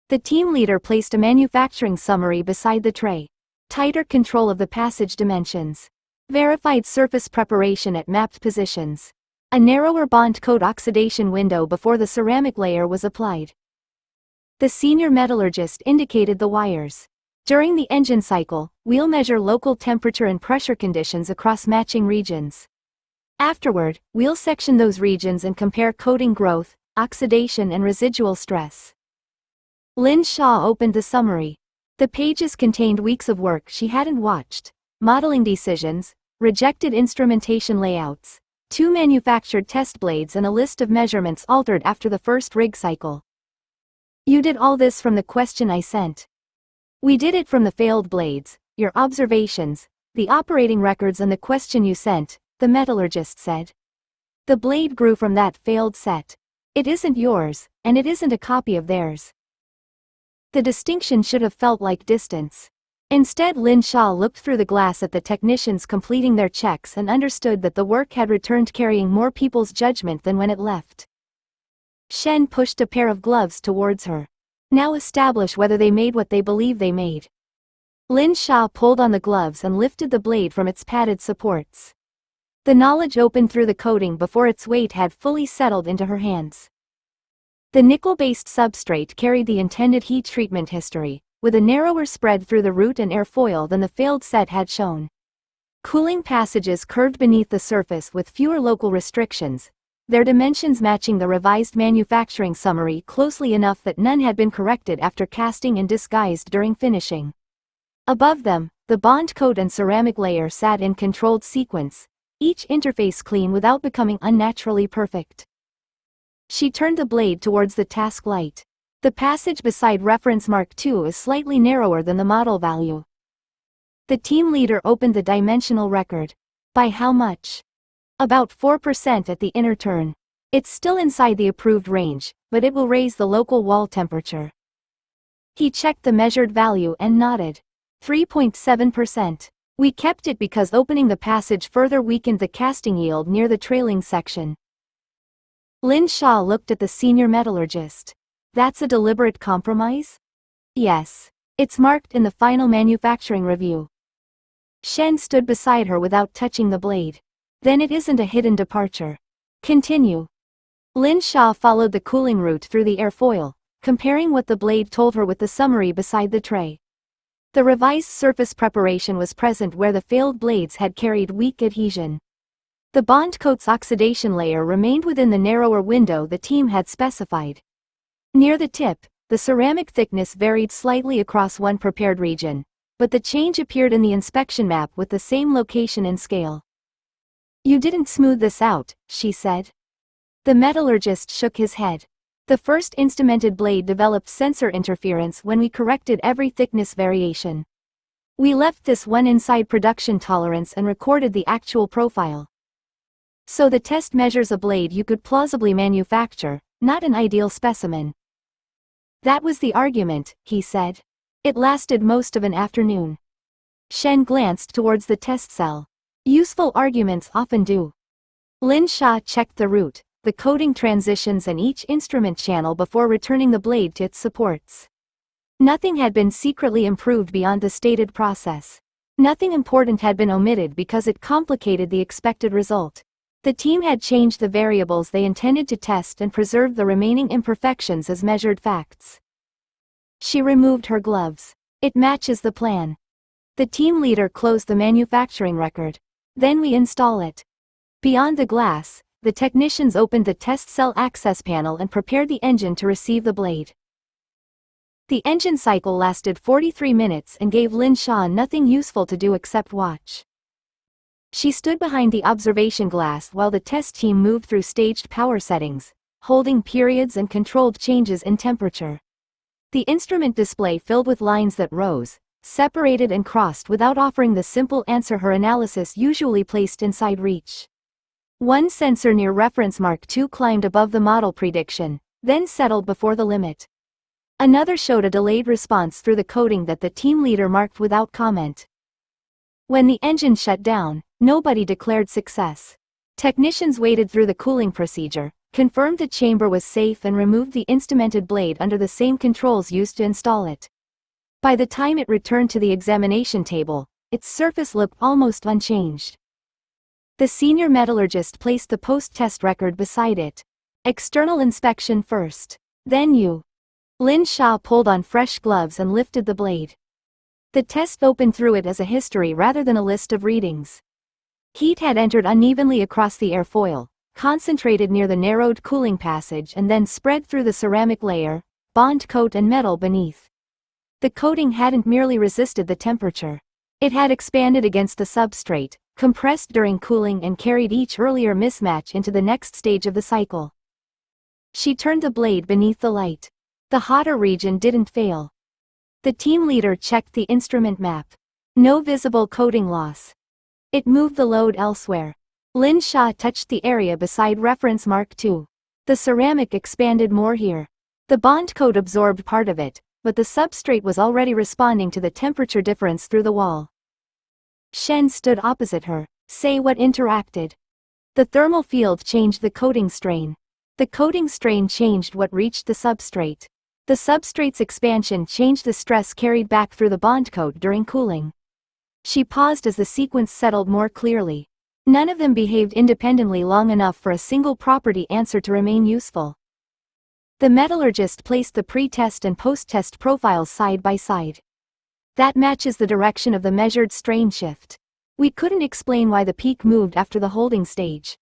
[SPEAKER 1] The team leader placed a manufacturing summary beside the tray. Tighter control of the passage dimensions. Verified surface preparation at mapped positions. A narrower bond coat oxidation window before the ceramic layer was applied. The senior metallurgist indicated the wires. During the engine cycle, we'll measure local temperature and pressure conditions across matching regions. Afterward, we'll section those regions and compare coating growth, oxidation and residual stress. Lin Xia opened the summary. The pages contained weeks of work she hadn't watched, modeling decisions, rejected instrumentation layouts, 2 manufactured test blades and a list of measurements altered after the first rig cycle. You did all this from the question I sent. We did it from the failed blades, your observations, the operating records and the question you sent, the metallurgist said. The blade grew from that failed set. It isn't yours, and it isn't a copy of theirs. The distinction should have felt like distance. Instead, Lin Xia looked through the glass at the technicians completing their checks and understood that the work had returned carrying more people's judgment than when it left. Shen pushed a pair of gloves towards her. Now establish whether they made what they believe they made. Lin Xia pulled on the gloves and lifted the blade from its padded supports. The knowledge opened through the coating before its weight had fully settled into her hands. The nickel-based substrate carried the intended heat treatment history, with a narrower spread through the root and airfoil than the failed set had shown. Cooling passages curved beneath the surface with fewer local restrictions, their dimensions matching the revised manufacturing summary closely enough that none had been corrected after casting and disguised during finishing. Above them, the bond coat and ceramic layer sat in controlled sequence, each interface clean without becoming unnaturally perfect. She turned the blade towards the task light. The passage beside reference mark 2 is slightly narrower than the model value. The team leader opened the dimensional record. By how much? About 4% at the inner turn. It's still inside the approved range, but it will raise the local wall temperature. He checked the measured value and nodded. 3.7%. We kept it because opening the passage further weakened the casting yield near the trailing section. Lin Xia looked at the senior metallurgist. That's a deliberate compromise? Yes. It's marked in the final manufacturing review. Shen stood beside her without touching the blade. Then it isn't a hidden departure. Continue. Lin Xia followed the cooling route through the airfoil, comparing what the blade told her with the summary beside the tray. The revised surface preparation was present where the failed blades had carried weak adhesion. The bond coat's oxidation layer remained within the narrower window the team had specified. Near the tip, the ceramic thickness varied slightly across one prepared region, but the change appeared in the inspection map with the same location and scale. "You didn't smooth this out," she said. The metallurgist shook his head. "The first instrumented blade developed sensor interference when we corrected every thickness variation. We left this one inside production tolerance and recorded the actual profile. So the test measures a blade you could plausibly manufacture, not an ideal specimen." "That was the argument," he said. "It lasted most of an afternoon." Shen glanced towards the test cell. "Useful arguments often do." Lin Xia checked the route, the coding transitions and each instrument channel before returning the blade to its supports. Nothing had been secretly improved beyond the stated process. Nothing important had been omitted because it complicated the expected result. The team had changed the variables they intended to test and preserved the remaining imperfections as measured facts. She removed her gloves. "It matches the plan." The team leader closed the manufacturing record. "Then we install it." Beyond the glass, the technicians opened the test cell access panel and prepared the engine to receive the blade. The engine cycle lasted 43 minutes and gave Lin Xia nothing useful to do except watch. She stood behind the observation glass while the test team moved through staged power settings, holding periods and controlled changes in temperature. The instrument display filled with lines that rose, separated and crossed without offering the simple answer her analysis usually placed inside reach. One sensor near reference mark 2 climbed above the model prediction, then settled before the limit. Another showed a delayed response through the coding that the team leader marked without comment. When the engine shut down, nobody declared success. Technicians waited through the cooling procedure, confirmed the chamber was safe and removed the instrumented blade under the same controls used to install it. By the time it returned to the examination table, its surface looked almost unchanged. The senior metallurgist placed the post-test record beside it. "External inspection first. Then you." Lin Xia pulled on fresh gloves and lifted the blade. The test opened through it as a history rather than a list of readings. Heat had entered unevenly across the airfoil, concentrated near the narrowed cooling passage and then spread through the ceramic layer, bond coat and metal beneath. The coating hadn't merely resisted the temperature. It had expanded against the substrate, compressed during cooling and carried each earlier mismatch into the next stage of the cycle. She turned the blade beneath the light. The hotter region didn't fail. The team leader checked the instrument map. No visible coating loss. It moved the load elsewhere. Lin Xia touched the area beside reference mark 2. The ceramic expanded more here. The bond coat absorbed part of it, but the substrate was already responding to the temperature difference through the wall. Shen stood opposite her. "Say what interacted." "The thermal field changed the coating strain. The coating strain changed what reached the substrate. The substrate's expansion changed the stress carried back through the bond coat during cooling." She paused as the sequence settled more clearly. None of them behaved independently long enough for a single property answer to remain useful. The metallurgist placed the pre-test and post-test profiles side by side. "That matches the direction of the measured strain shift. We couldn't explain why the peak moved after the holding stage."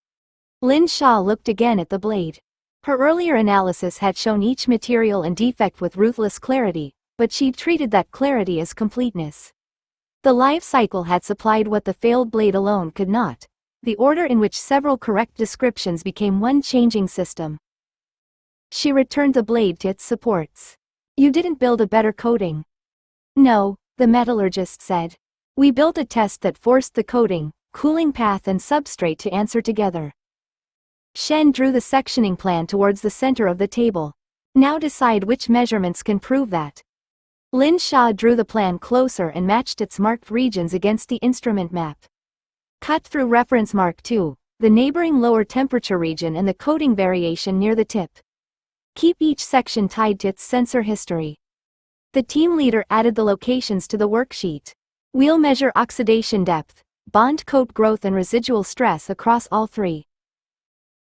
[SPEAKER 1] Lin Xia looked again at the blade. Her earlier analysis had shown each material and defect with ruthless clarity, but she'd treated that clarity as completeness. The life cycle had supplied what the failed blade alone could not: the order in which several correct descriptions became one changing system. She returned the blade to its supports. "You didn't build a better coating." "No," the metallurgist said. "We built a test that forced the coating, cooling path and substrate to answer together." Shen drew the sectioning plan towards the center of the table. "Now decide which measurements can prove that." Lin Xia drew the plan closer and matched its marked regions against the instrument map. "Cut through reference mark 2, the neighboring lower temperature region and the coating variation near the tip. Keep each section tied to its sensor history." The team leader added the locations to the worksheet. "We'll measure oxidation depth, bond coat growth and residual stress across all three.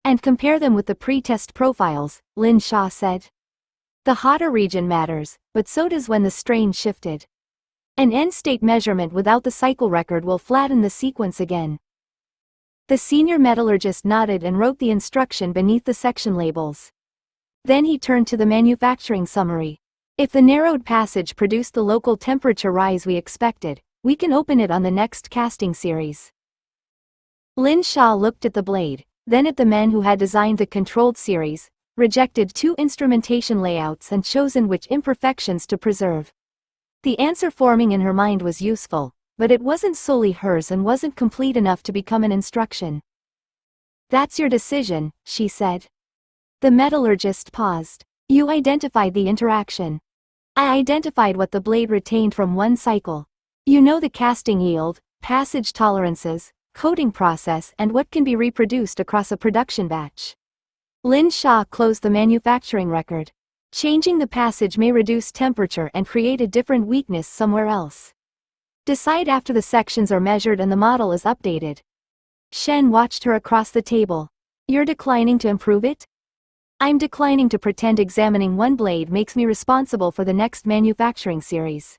[SPEAKER 1] And compare them with the pre-test profiles," Lin Xia said. "The hotter region matters, but so does when the strain shifted. An end-state measurement without the cycle record will flatten the sequence again." The senior metallurgist nodded and wrote the instruction beneath the section labels. Then he turned to the manufacturing summary. If the narrowed passage produced the local temperature rise we expected, we can open it on the next casting series. Lin Xia looked at the blade, then at the men who had designed the controlled series, rejected 2 instrumentation layouts and chosen which imperfections to preserve. The answer forming in her mind was useful, but it wasn't solely hers and wasn't complete enough to become an instruction. That's your decision, she said. The metallurgist paused. You identified the interaction. I identified what the blade retained from one cycle. You know the casting yield, passage tolerances, coating process and what can be reproduced across a production batch. Lin Xia closed the manufacturing record. Changing the passage may reduce temperature and create a different weakness somewhere else. Decide after the sections are measured and the model is updated. Shen watched her across the table. You're declining to improve it? I'm declining to pretend examining one blade makes me responsible for the next manufacturing series.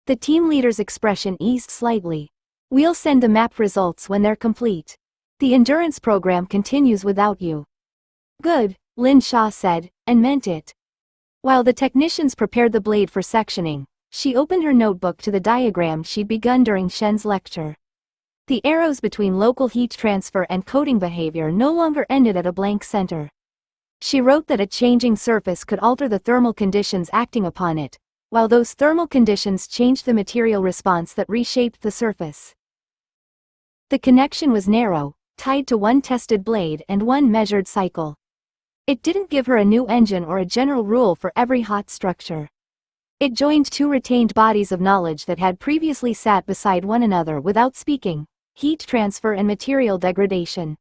[SPEAKER 1] The team leader's expression eased slightly. We'll send the map results when they're complete. The endurance program continues without you. Good, Lin Xia said, and meant it. While the technicians prepared the blade for sectioning, she opened her notebook to the diagram she'd begun during Shen's lecture. The arrows between local heat transfer and coating behavior no longer ended at a blank center. She wrote that a changing surface could alter the thermal conditions acting upon it, while those thermal conditions changed the material response that reshaped the surface. The connection was narrow, tied to one tested blade and one measured cycle. It didn't give her a new engine or a general rule for every hot structure. It joined 2 retained bodies of knowledge that had previously sat beside one another without speaking: heat transfer and material degradation.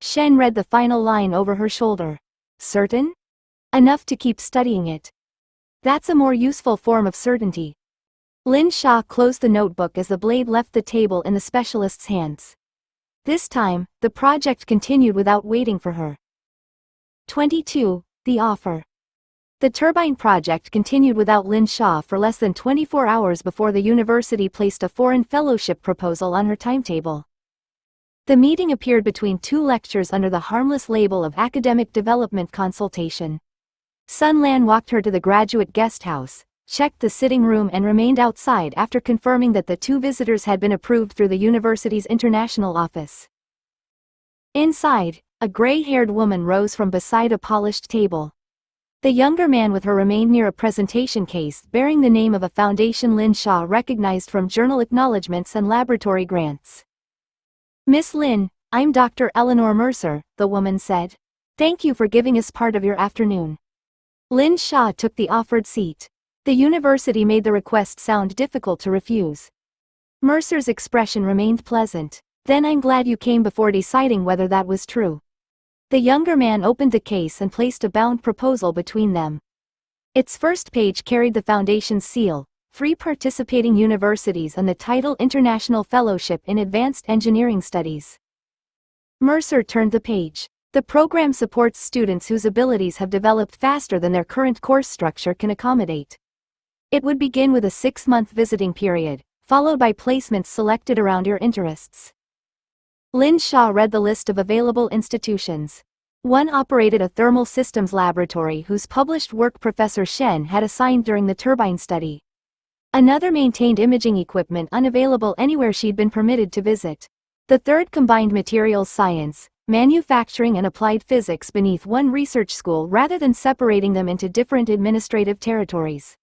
[SPEAKER 1] Shen read the final line over her shoulder. Certain? Enough to keep studying it. That's a more useful form of certainty. Lin Xia closed the notebook as the blade left the table in the specialist's hands. This time, the project continued without waiting for her. 22. The offer. The turbine project continued without Lin Xia for less than 24 hours before the university placed a foreign fellowship proposal on her timetable. The meeting appeared between 2 lectures under the harmless label of academic development consultation. Sun Lan walked her to the graduate guest house, checked the sitting room and remained outside after confirming that the 2 visitors had been approved through the university's international office. Inside, a gray-haired woman rose from beside a polished table. The younger man with her remained near a presentation case bearing the name of a foundation Lin Xia recognized from journal acknowledgments and laboratory grants. Miss Lin, I'm Dr. Eleanor Mercer, the woman said. Thank you for giving us part of your afternoon. Lin Xia took the offered seat. The university made the request sound difficult to refuse. Mercer's expression remained pleasant. Then I'm glad you came before deciding whether that was true. The younger man opened the case and placed a bound proposal between them. Its first page carried the foundation's seal, 3 participating universities and the title International Fellowship in Advanced Engineering Studies. Mercer turned the page. The program supports students whose abilities have developed faster than their current course structure can accommodate. It would begin with a 6-month visiting period, followed by placements selected around your interests. Lin Xia read the list of available institutions. One operated a thermal systems laboratory whose published work Professor Shen had assigned during the turbine study. Another maintained imaging equipment unavailable anywhere she'd been permitted to visit. The third combined materials science, manufacturing and applied physics beneath one research school rather than separating them into different administrative territories.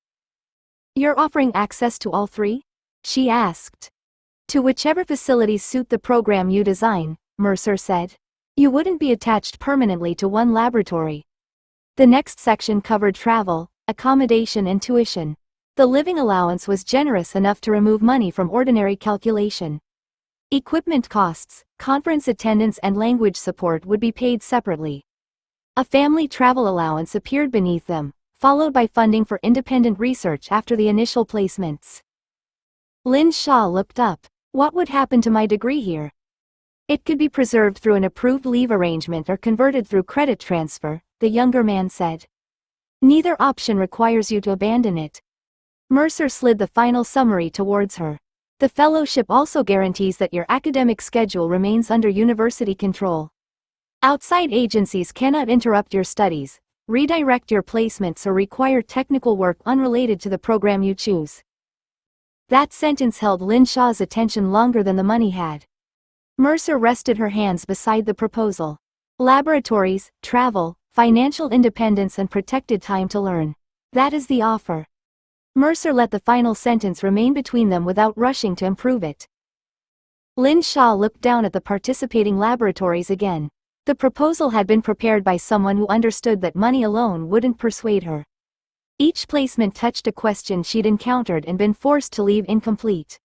[SPEAKER 1] You're offering access to all 3? She asked. To whichever facilities suit the program you design, Mercer said. You wouldn't be attached permanently to one laboratory. The next section covered travel, accommodation and tuition. The living allowance was generous enough to remove money from ordinary calculation. Equipment costs, conference attendance and language support would be paid separately. A family travel allowance appeared beneath them, followed by funding for independent research after the initial placements. Lin Xia looked up. What would happen to my degree here? It could be preserved through an approved leave arrangement or converted through credit transfer, the younger man said. Neither option requires you to abandon it. Mercer slid the final summary towards her. The fellowship also guarantees that your academic schedule remains under university control. Outside agencies cannot interrupt your studies, redirect your placements or require technical work unrelated to the program you choose. That sentence held Lin Xia's attention longer than the money had. Mercer rested her hands beside the proposal. Laboratories, travel, financial independence and protected time to learn. That is the offer. Mercer let the final sentence remain between them without rushing to improve it. Lin Xia looked down at the participating laboratories again. The proposal had been prepared by someone who understood that money alone wouldn't persuade her. Each placement touched a question she'd encountered and been forced to leave incomplete.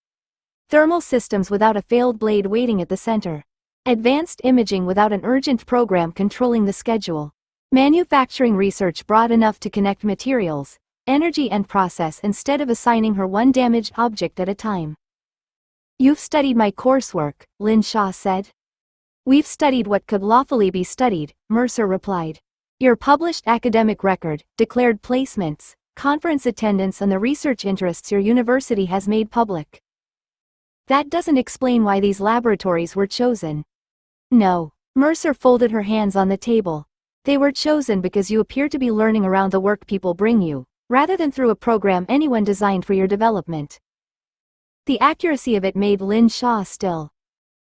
[SPEAKER 1] Thermal systems without a failed blade waiting at the center. Advanced imaging without an urgent program controlling the schedule. Manufacturing research broad enough to connect materials, energy and process instead of assigning her one damaged object at a time. You've studied my coursework, Lin Xia said. We've studied what could lawfully be studied, Mercer replied. Your published academic record, declared placements, conference attendance and the research interests your university has made public. That doesn't explain why these laboratories were chosen. No. Mercer folded her hands on the table. They were chosen because you appear to be learning around the work people bring you, rather than through a program anyone designed for your development. The accuracy of it made Lin Xia still.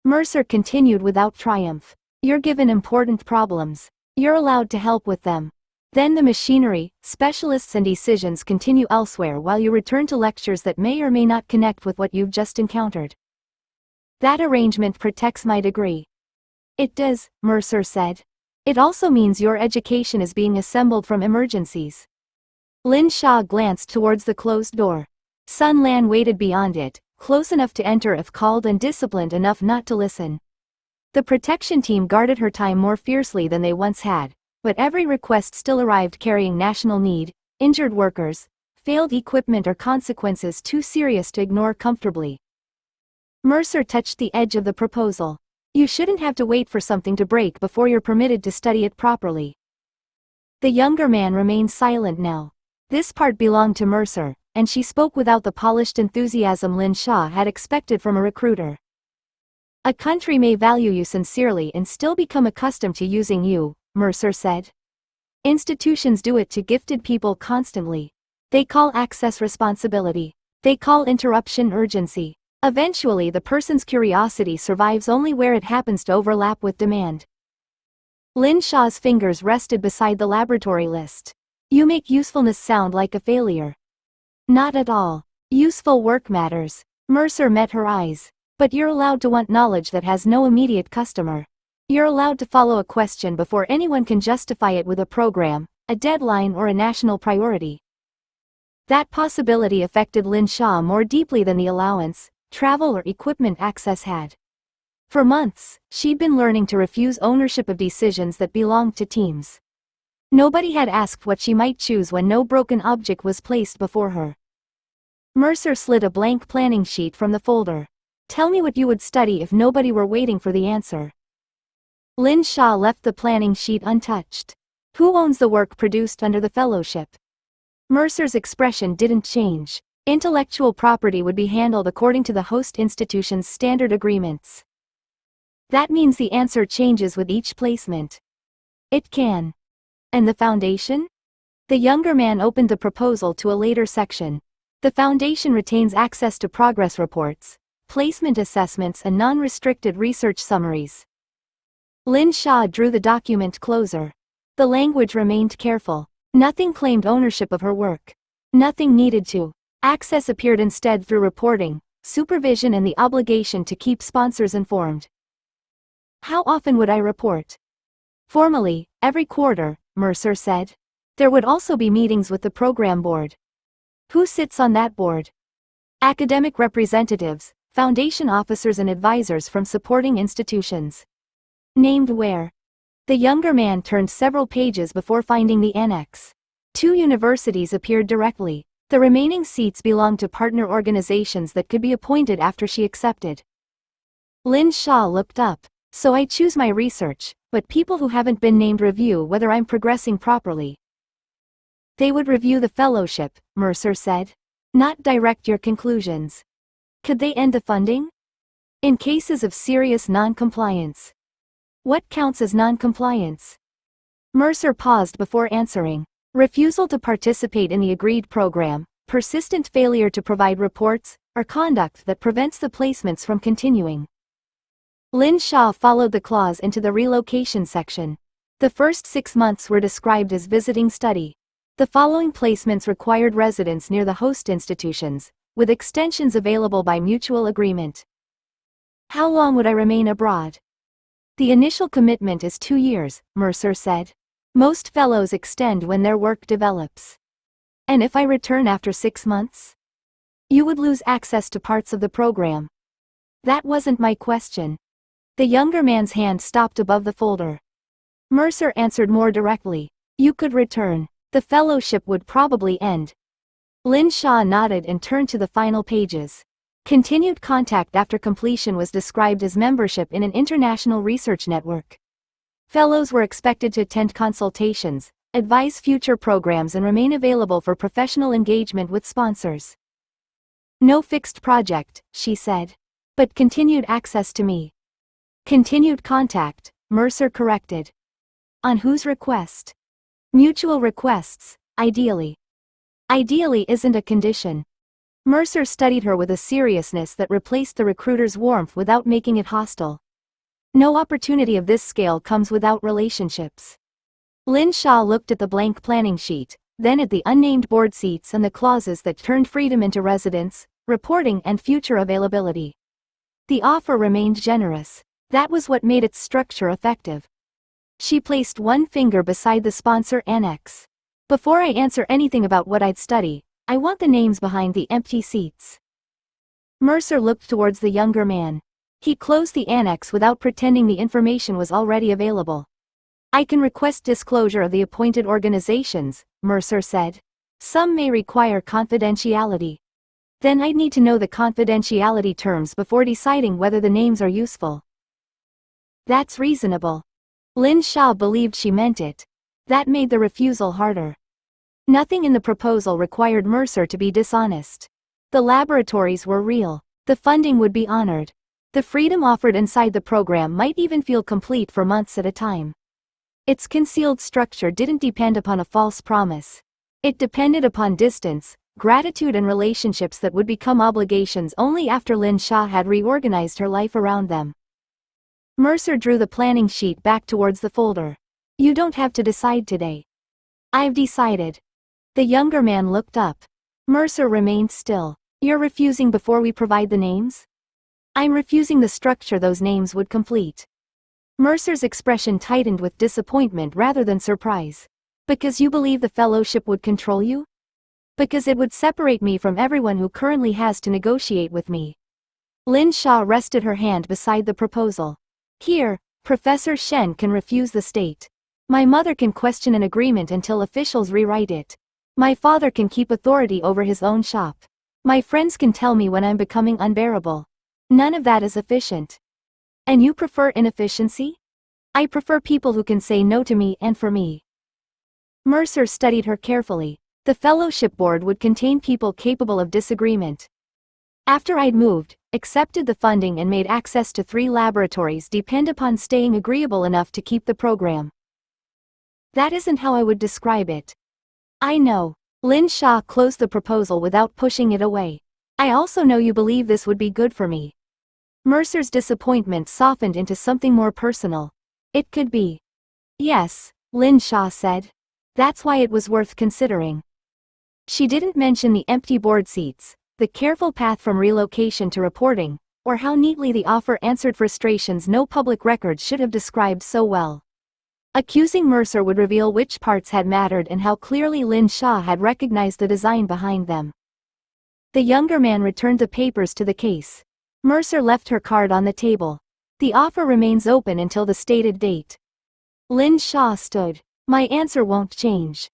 [SPEAKER 1] Mercer continued without triumph. You're given important problems. You're allowed to help with them. Then the machinery, specialists and decisions continue elsewhere while you return to lectures that may or may not connect with what you've just encountered. That arrangement protects my degree. It does, Mercer said. It also means your education is being assembled from emergencies. Lin Xia glanced towards the closed door. Sun Lan waited beyond it, close enough to enter if called and disciplined enough not to listen. The protection team guarded her time more fiercely than they once had, but every request still arrived carrying national need, injured workers, failed equipment or consequences too serious to ignore comfortably. Mercer touched the edge of the proposal. You shouldn't have to wait for something to break before you're permitted to study it properly. The younger man remained silent now. This part belonged to Mercer, and she spoke without the polished enthusiasm Lin Xia had expected from a recruiter. A country may value you sincerely and still become accustomed to using you, Mercer said. Institutions do it to gifted people constantly. They call access responsibility. They call interruption urgency. Eventually the person's curiosity survives only where it happens to overlap with demand. Lin Xia's fingers rested beside the laboratory list. You make usefulness sound like a failure. Not at all. Useful work matters. Mercer met her eyes. But you're allowed to want knowledge that has no immediate customer. You're allowed to follow a question before anyone can justify it with a program, a deadline or a national priority. That possibility affected Lin Xia more deeply than the allowance, travel or equipment access had. For months, she'd been learning to refuse ownership of decisions that belonged to teams. Nobody had asked what she might choose when no broken object was placed before her. Mercer slid a blank planning sheet from the folder. Tell me what you would study if nobody were waiting for the answer. Lin Xia left the planning sheet untouched. Who owns the work produced under the fellowship? Mercer's expression didn't change. Intellectual property would be handled according to the host institution's standard agreements. That means the answer changes with each placement. It can. And the foundation? The younger man opened the proposal to a later section. The foundation retains access to progress reports, placement assessments and non-restricted research summaries. Lin Xia drew the document closer. The language remained careful. Nothing claimed ownership of her work. Nothing needed to. Access appeared instead through reporting, supervision and the obligation to keep sponsors informed. How often would I report? Formally, every quarter, Mercer said. There would also be meetings with the program board. Who sits on that board? Academic representatives, foundation officers and advisors from supporting institutions. Named where? The younger man turned several pages before finding the annex. 2 universities appeared directly. The remaining seats belonged to partner organizations that could be appointed after she accepted. Lin Xia looked up. So I choose my research, but people who haven't been named review whether I'm progressing properly. They would review the fellowship, Mercer said. Not direct your conclusions. Could they end the funding? In cases of serious non-compliance. What counts as non-compliance? Mercer paused before answering. Refusal to participate in the agreed program, persistent failure to provide reports, or conduct that prevents the placements from continuing. Lin Xia followed the clause into the relocation section. The first 6 months were described as visiting study. The following placements required residence near the host institutions, with extensions available by mutual agreement. How long would I remain abroad? The initial commitment is 2 years, Mercer said. Most fellows extend when their work develops. And if I return after 6 months? You would lose access to parts of the program. That wasn't my question. The younger man's hand stopped above the folder. Mercer answered more directly. You could return. The fellowship would probably end. Lin Xia nodded and turned to the final pages. Continued contact after completion was described as membership in an international research network. Fellows were expected to attend consultations, advise future programs and remain available for professional engagement with sponsors. No fixed project, she said. But continued access to me. Continued contact, Mercer corrected. On whose request? Mutual requests, ideally. Ideally isn't a condition. Mercer studied her with a seriousness that replaced the recruiter's warmth without making it hostile. No opportunity of this scale comes without relationships. Lin Xia looked at the blank planning sheet, then at the unnamed board seats and the clauses that turned freedom into residence, reporting and future availability. The offer remained generous. That was what made its structure effective. She placed one finger beside the sponsor annex. Before I answer anything about what I'd study, I want the names behind the empty seats. Mercer looked towards the younger man. He closed the annex without pretending the information was already available. I can request disclosure of the appointed organizations, Mercer said. Some may require confidentiality. Then I'd need to know the confidentiality terms before deciding whether the names are useful. That's reasonable. Lin Xia believed she meant it. That made the refusal harder. Nothing in the proposal required Mercer to be dishonest. The laboratories were real. The funding would be honored. The freedom offered inside the program might even feel complete for months at a time. Its concealed structure didn't depend upon a false promise. It depended upon distance, gratitude and relationships that would become obligations only after Lin Xia had reorganized her life around them. Mercer drew the planning sheet back towards the folder. You don't have to decide today. I've decided. The younger man looked up. Mercer remained still. You're refusing before we provide the names? I'm refusing the structure those names would complete. Mercer's expression tightened with disappointment rather than surprise. Because you believe the fellowship would control you? Because it would separate me from everyone who currently has to negotiate with me. Lin Xia rested her hand beside the proposal. Here, Professor Shen can refuse the state. My mother can question an agreement until officials rewrite it. My father can keep authority over his own shop. My friends can tell me when I'm becoming unbearable. None of that is efficient. And you prefer inefficiency? I prefer people who can say no to me and for me. Mercer studied her carefully. The fellowship board would contain people capable of disagreement. After I'd moved, accepted the funding and made access to 3 laboratories depend upon staying agreeable enough to keep the program. That isn't how I would describe it. I know. Lin Xia closed the proposal without pushing it away. I also know you believe this would be good for me. Mercer's disappointment softened into something more personal. It could be. Yes, Lin Xia said. That's why it was worth considering. She didn't mention the empty board seats, the careful path from relocation to reporting, or how neatly the offer answered frustrations no public record should have described so well. Accusing Mercer would reveal which parts had mattered and how clearly Lin Xia had recognized the design behind them. The younger man returned the papers to the case. Mercer left her card on the table. The offer remains open until the stated date. Lin Xia stood. My answer won't change.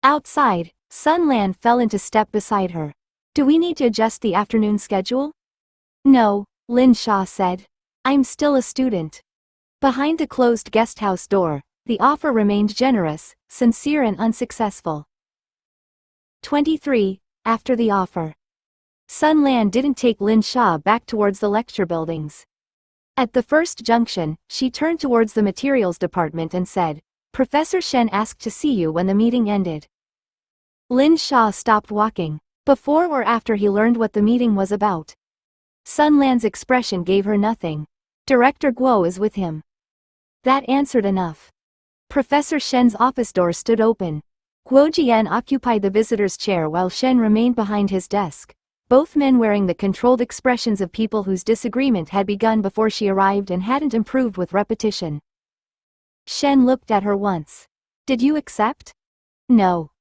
[SPEAKER 1] Outside, Sun Lan fell into step beside her. Do we need to adjust the afternoon schedule? No, Lin Xia said. I'm still a student. Behind the closed guesthouse door, the offer remained generous, sincere and unsuccessful. 23. After the offer. Sun Lan didn't take Lin Xia back towards the lecture buildings. At the first junction, she turned towards the materials department and said, "Professor Shen asked to see you when the meeting ended." Lin Xia stopped walking. Before or after he learned what the meeting was about? Sun Lan's expression gave her nothing. Director Guo is with him. That answered enough. Professor Shen's office door stood open. Guo Jian occupied the visitor's chair while Shen remained behind his desk, both men wearing the controlled expressions of people whose disagreement had begun before she arrived and hadn't improved with repetition. Shen looked at her once. "Did you accept?" "No."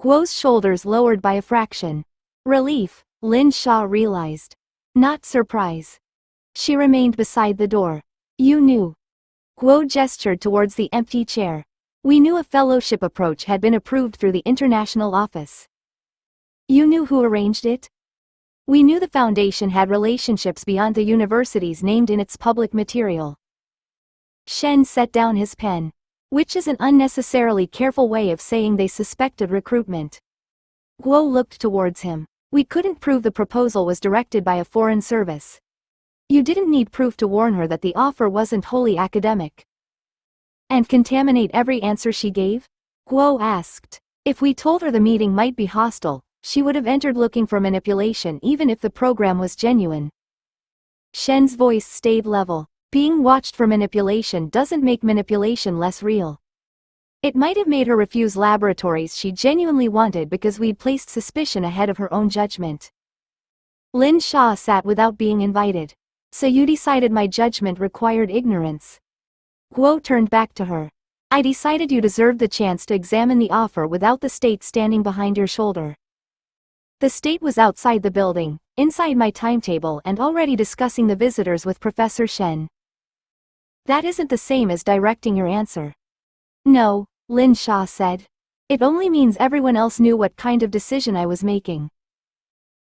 [SPEAKER 1] Guo's shoulders lowered by a fraction. Relief, Lin Xia realized. Not surprise. She remained beside the door. "You knew." Guo gestured towards the empty chair. "We knew a fellowship approach had been approved through the international office." "You knew who arranged it?" "We knew the foundation had relationships beyond the universities named in its public material." Shen set down his pen. Which is an unnecessarily careful way of saying they suspected recruitment. Guo looked towards him. "We couldn't prove the proposal was directed by a foreign service." "You didn't need proof to warn her that the offer wasn't wholly academic." "And contaminate every answer she gave?" Guo asked. "If we told her the meeting might be hostile, she would have entered looking for manipulation even if the program was genuine." Shen's voice stayed level. Being watched for manipulation doesn't make manipulation less real. It might have made her refuse laboratories she genuinely wanted because we'd placed suspicion ahead of her own judgment. Lin Xia sat without being invited. "So you decided my judgment required ignorance?" Guo turned back to her. "I decided you deserved the chance to examine the offer without the state standing behind your shoulder." The state was outside the building, inside my timetable and already discussing the visitors with Professor Shen. "That isn't the same as directing your answer." "No," Lin Xia said. "It only means everyone else knew what kind of decision I was making."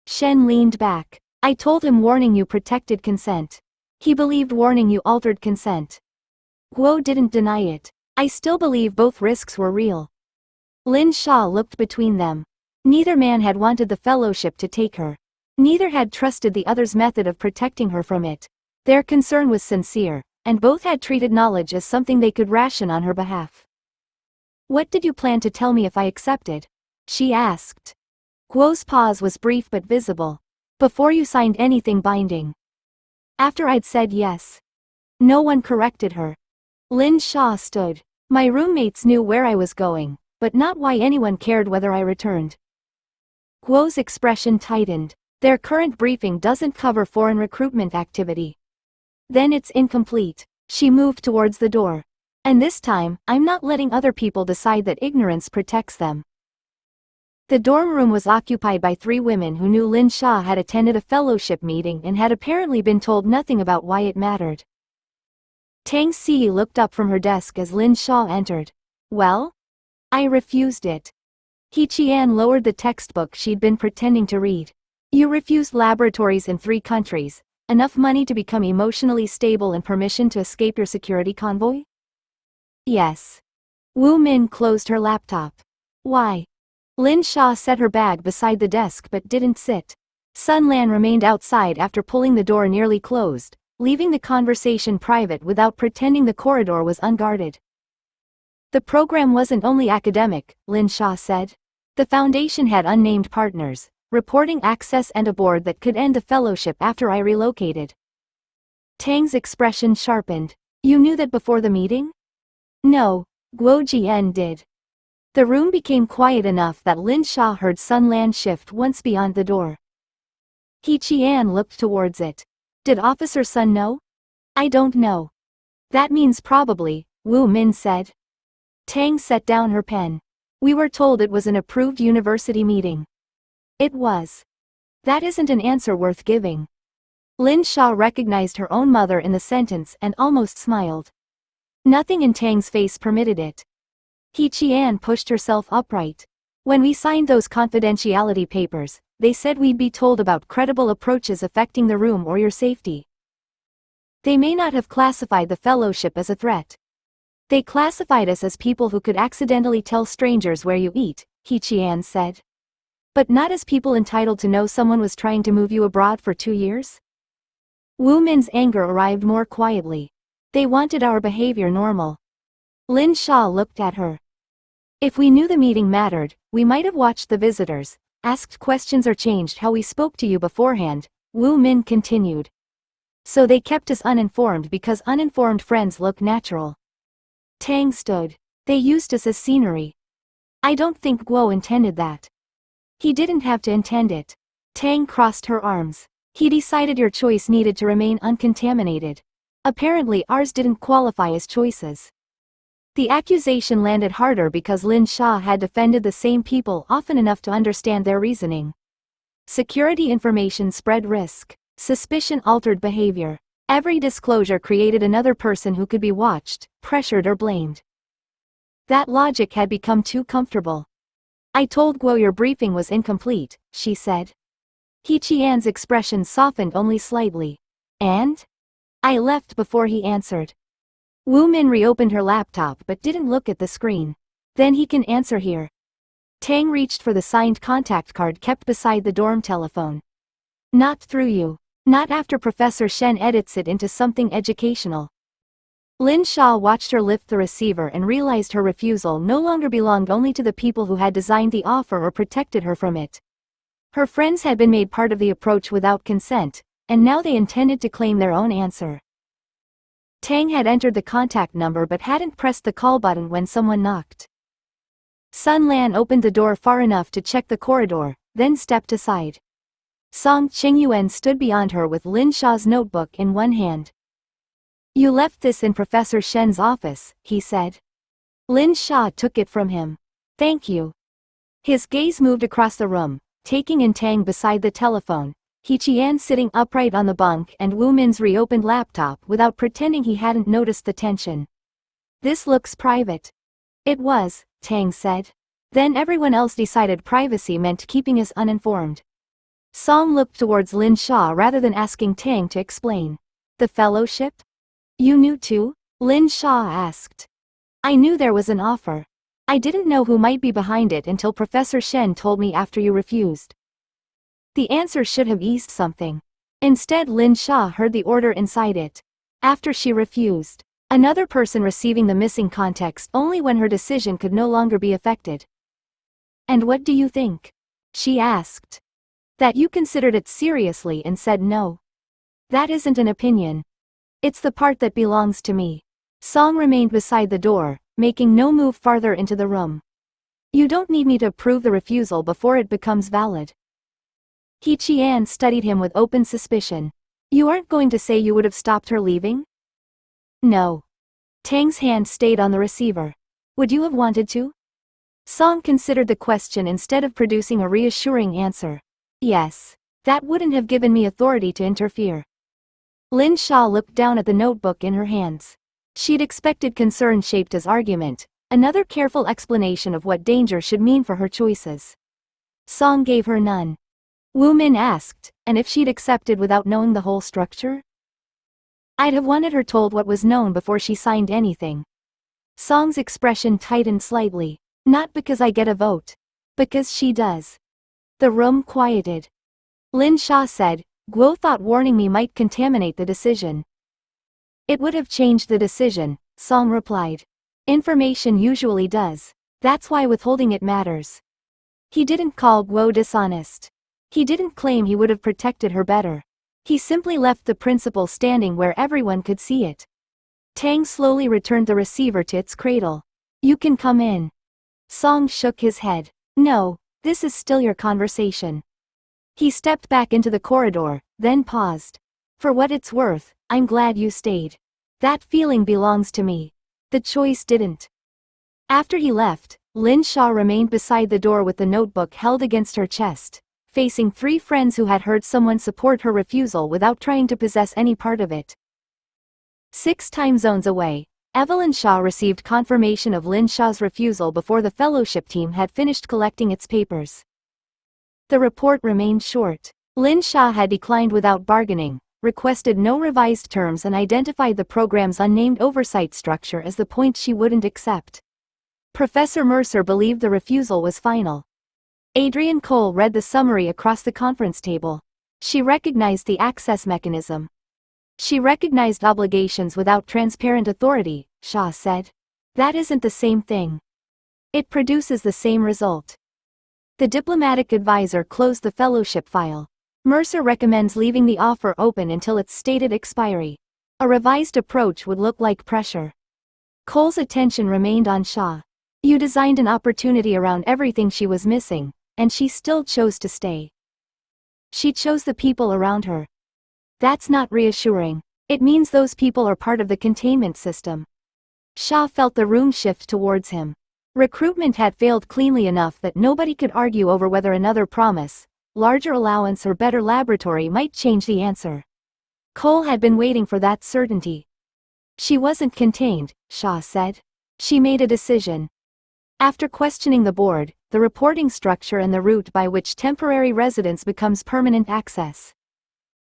[SPEAKER 1] Shen leaned back. "I told him warning you protected consent. He believed warning you altered consent." Guo didn't deny it. "I still believe both risks were real." Lin Xia looked between them. Neither man had wanted the fellowship to take her. Neither had trusted the other's method of protecting her from it. Their concern was sincere, and both had treated knowledge as something they could ration on her behalf. "What did you plan to tell me if I accepted?" she asked. Guo's pause was brief but visible. "Before you signed anything binding." "After I'd said yes." No one corrected her. Lin Xia stood. "My roommates knew where I was going, but not why anyone cared whether I returned." Guo's expression tightened. "Their current briefing doesn't cover foreign recruitment activity." "Then it's incomplete." She moved towards the door. "And this time, I'm not letting other people decide that ignorance protects them." The dorm room was occupied by 3 women who knew Lin Xia had attended a fellowship meeting and had apparently been told nothing about why it mattered. Tang Si looked up from her desk as Lin Xia entered. "Well?" "I refused it." He Qian lowered the textbook she'd been pretending to read. "You refused laboratories in 3 countries, enough money to become emotionally stable and permission to escape your security convoy?" "Yes." Wu Min closed her laptop. "Why?" Lin Xia set her bag beside the desk but didn't sit. Sun Lan remained outside after pulling the door nearly closed, leaving the conversation private without pretending the corridor was unguarded. "The program wasn't only academic," Lin Xia said. "The foundation had unnamed partners, reporting access and a board that could end the fellowship after I relocated." Tang's expression sharpened. "You knew that before the meeting?" "No, Guo Jian did." The room became quiet enough that Lin Xia heard Sun Lan shift once beyond the door. He Qian looked towards it. "Did Officer Sun know?" "I don't know." "That means probably," Wu Min said. Tang set down her pen. "We were told it was an approved university meeting." "It was." "That isn't an answer worth giving." Lin Xia recognized her own mother in the sentence and almost smiled. Nothing in Tang's face permitted it. He Qian pushed herself upright. "When we signed those confidentiality papers, they said we'd be told about credible approaches affecting the room or your safety. They may not have classified the fellowship as a threat. They classified us as people who could accidentally tell strangers where you eat," He Qian said. "But not as people entitled to know someone was trying to move you abroad for 2 years?" Wu Min's anger arrived more quietly. They wanted our behavior normal. Lin Xia looked at her. If we knew the meeting mattered, we might have watched the visitors, asked questions or changed how we spoke to you beforehand, Wu Min continued. So they kept us uninformed because uninformed friends look natural. Tang stood. They used us as scenery. I don't think Guo intended that. He didn't have to intend it. Tang crossed her arms. He decided your choice needed to remain uncontaminated. Apparently ours didn't qualify as choices. The accusation landed harder because Lin Xia had defended the same people often enough to understand their reasoning. Security information spread risk. Suspicion altered behavior. Every disclosure created another person who could be watched, pressured or blamed. That logic had become too comfortable. I told Guo your briefing was incomplete, she said. He Qian's expression softened only slightly. And? I left before he answered. Wu Min reopened her laptop but didn't look at the screen. Then he can answer here. Tang reached for the signed contact card kept beside the dorm telephone. Not through you. Not after Professor Shen edits it into something educational. Lin Xia watched her lift the receiver and realized her refusal no longer belonged only to the people who had designed the offer or protected her from it. Her friends had been made part of the approach without consent, and now they intended to claim their own answer. Tang had entered the contact number but hadn't pressed the call button when someone knocked. Sun Lan opened the door far enough to check the corridor, then stepped aside. Song Qingyuan stood beyond her with Lin Xia's notebook in one hand. You left this in Professor Shen's office, he said. Lin Xia took it from him. Thank you. His gaze moved across the room, taking in Tang beside the telephone, He Qian sitting upright on the bunk and Wu Min's reopened laptop without pretending he hadn't noticed the tension. This looks private. It was, Tang said. Then everyone else decided privacy meant keeping us uninformed. Song looked towards Lin Xia rather than asking Tang to explain. The fellowship? You knew too? Lin Xia asked. I knew there was an offer. I didn't know who might be behind it until Professor Shen told me after you refused. The answer should have eased something. Instead Lin Xia heard the order inside it. After she refused. Another person receiving the missing context only when her decision could no longer be affected. And what do you think? She asked. That you considered it seriously and said no. That isn't an opinion. It's the part that belongs to me. Song remained beside the door, making no move farther into the room. You don't need me to approve the refusal before it becomes valid. He Qian studied him with open suspicion. You aren't going to say you would have stopped her leaving? No. Tang's hand stayed on the receiver. Would you have wanted to? Song considered the question instead of producing a reassuring answer. Yes. That wouldn't have given me authority to interfere. Lin Xia looked down at the notebook in her hands. She'd expected concern shaped as argument, another careful explanation of what danger should mean for her choices. Song gave her none. Wu Min asked, and if she'd accepted without knowing the whole structure? I'd have wanted her told what was known before she signed anything. Song's expression tightened slightly. Not because I get a vote. Because she does. The room quieted. Lin Xia said, Guo thought warning me might contaminate the decision. It would have changed the decision, Song replied. Information usually does. That's why withholding it matters. He didn't call Guo dishonest. He didn't claim he would have protected her better. He simply left the principle standing where everyone could see it. Tang slowly returned the receiver to its cradle. You can come in. Song shook his head. No, this is still your conversation. He stepped back into the corridor, then paused. For what it's worth, I'm glad you stayed. That feeling belongs to me. The choice didn't. After he left, Lin Xia remained beside the door with the notebook held against her chest, facing three friends who had heard someone support her refusal without trying to possess any part of it. 6 time zones away, Evelyn Xia received confirmation of Lin Xia's refusal before the fellowship team had finished collecting its papers. The report remained short. Lin Xia had declined without bargaining, requested no revised terms and identified the program's unnamed oversight structure as the point she wouldn't accept. Professor Mercer believed the refusal was final. Adrian Cole read the summary across the conference table. She recognized the access mechanism. She recognized obligations without transparent authority, Xia said. That isn't the same thing. It produces the same result. The diplomatic advisor closed the fellowship file. Mercer recommends leaving the offer open until its stated expiry. A revised approach would look like pressure. Cole's attention remained on Xia. You designed an opportunity around everything she was missing, and she still chose to stay. She chose the people around her. That's not reassuring. It means those people are part of the containment system. Xia felt the room shift towards him. Recruitment had failed cleanly enough that nobody could argue over whether another promise, larger allowance or better laboratory might change the answer. Cole had been waiting for that certainty. She wasn't contained, Xia said. She made a decision. After questioning the board, the reporting structure and the route by which temporary residence becomes permanent access.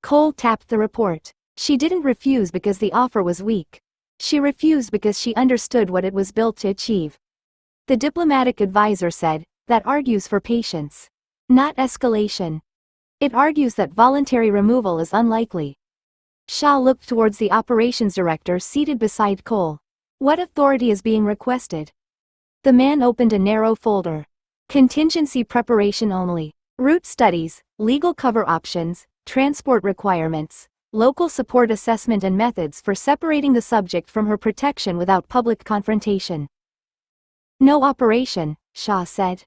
[SPEAKER 1] Cole tapped the report. She didn't refuse because the offer was weak. She refused because she understood what it was built to achieve. The diplomatic advisor said, that argues for patience. Not escalation. It argues that voluntary removal is unlikely. Xia looked towards the operations director seated beside Cole. What authority is being requested? The man opened a narrow folder. Contingency preparation only. Route studies, legal cover options, transport requirements, local support assessment and methods for separating the subject from her protection without public confrontation. No operation, Xia said.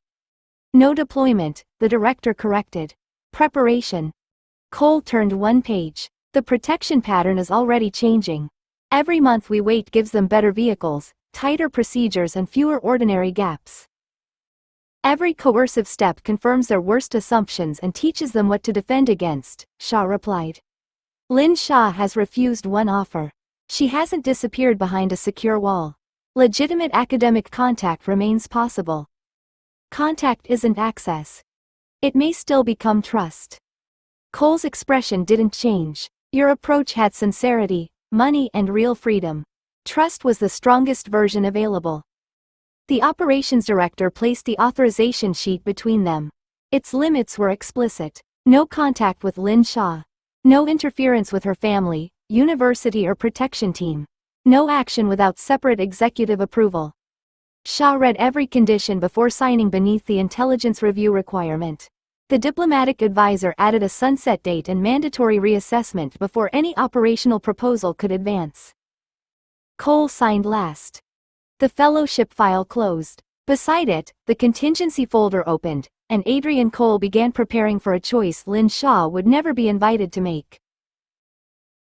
[SPEAKER 1] No deployment, the director corrected. Preparation. Cole turned one page. The protection pattern is already changing. Every month we wait gives them better vehicles, tighter procedures and fewer ordinary gaps. Every coercive step confirms their worst assumptions and teaches them what to defend against, Xia replied. Lin Xia has refused one offer. She hasn't disappeared behind a secure wall. Legitimate academic contact remains possible. Contact isn't access. It may still become trust. Cole's expression didn't change. Your approach had sincerity, money and real freedom. Trust was the strongest version available. The operations director placed the authorization sheet between them. Its limits were explicit. No contact with Lin Xia. No interference with her family, university or protection team. No action without separate executive approval. Xia read every condition before signing beneath the intelligence review requirement. The diplomatic advisor added a sunset date and mandatory reassessment before any operational proposal could advance. Cole signed last. The fellowship file closed. Beside it, the contingency folder opened, and Adrian Cole began preparing for a choice Lin Xia would never be invited to make.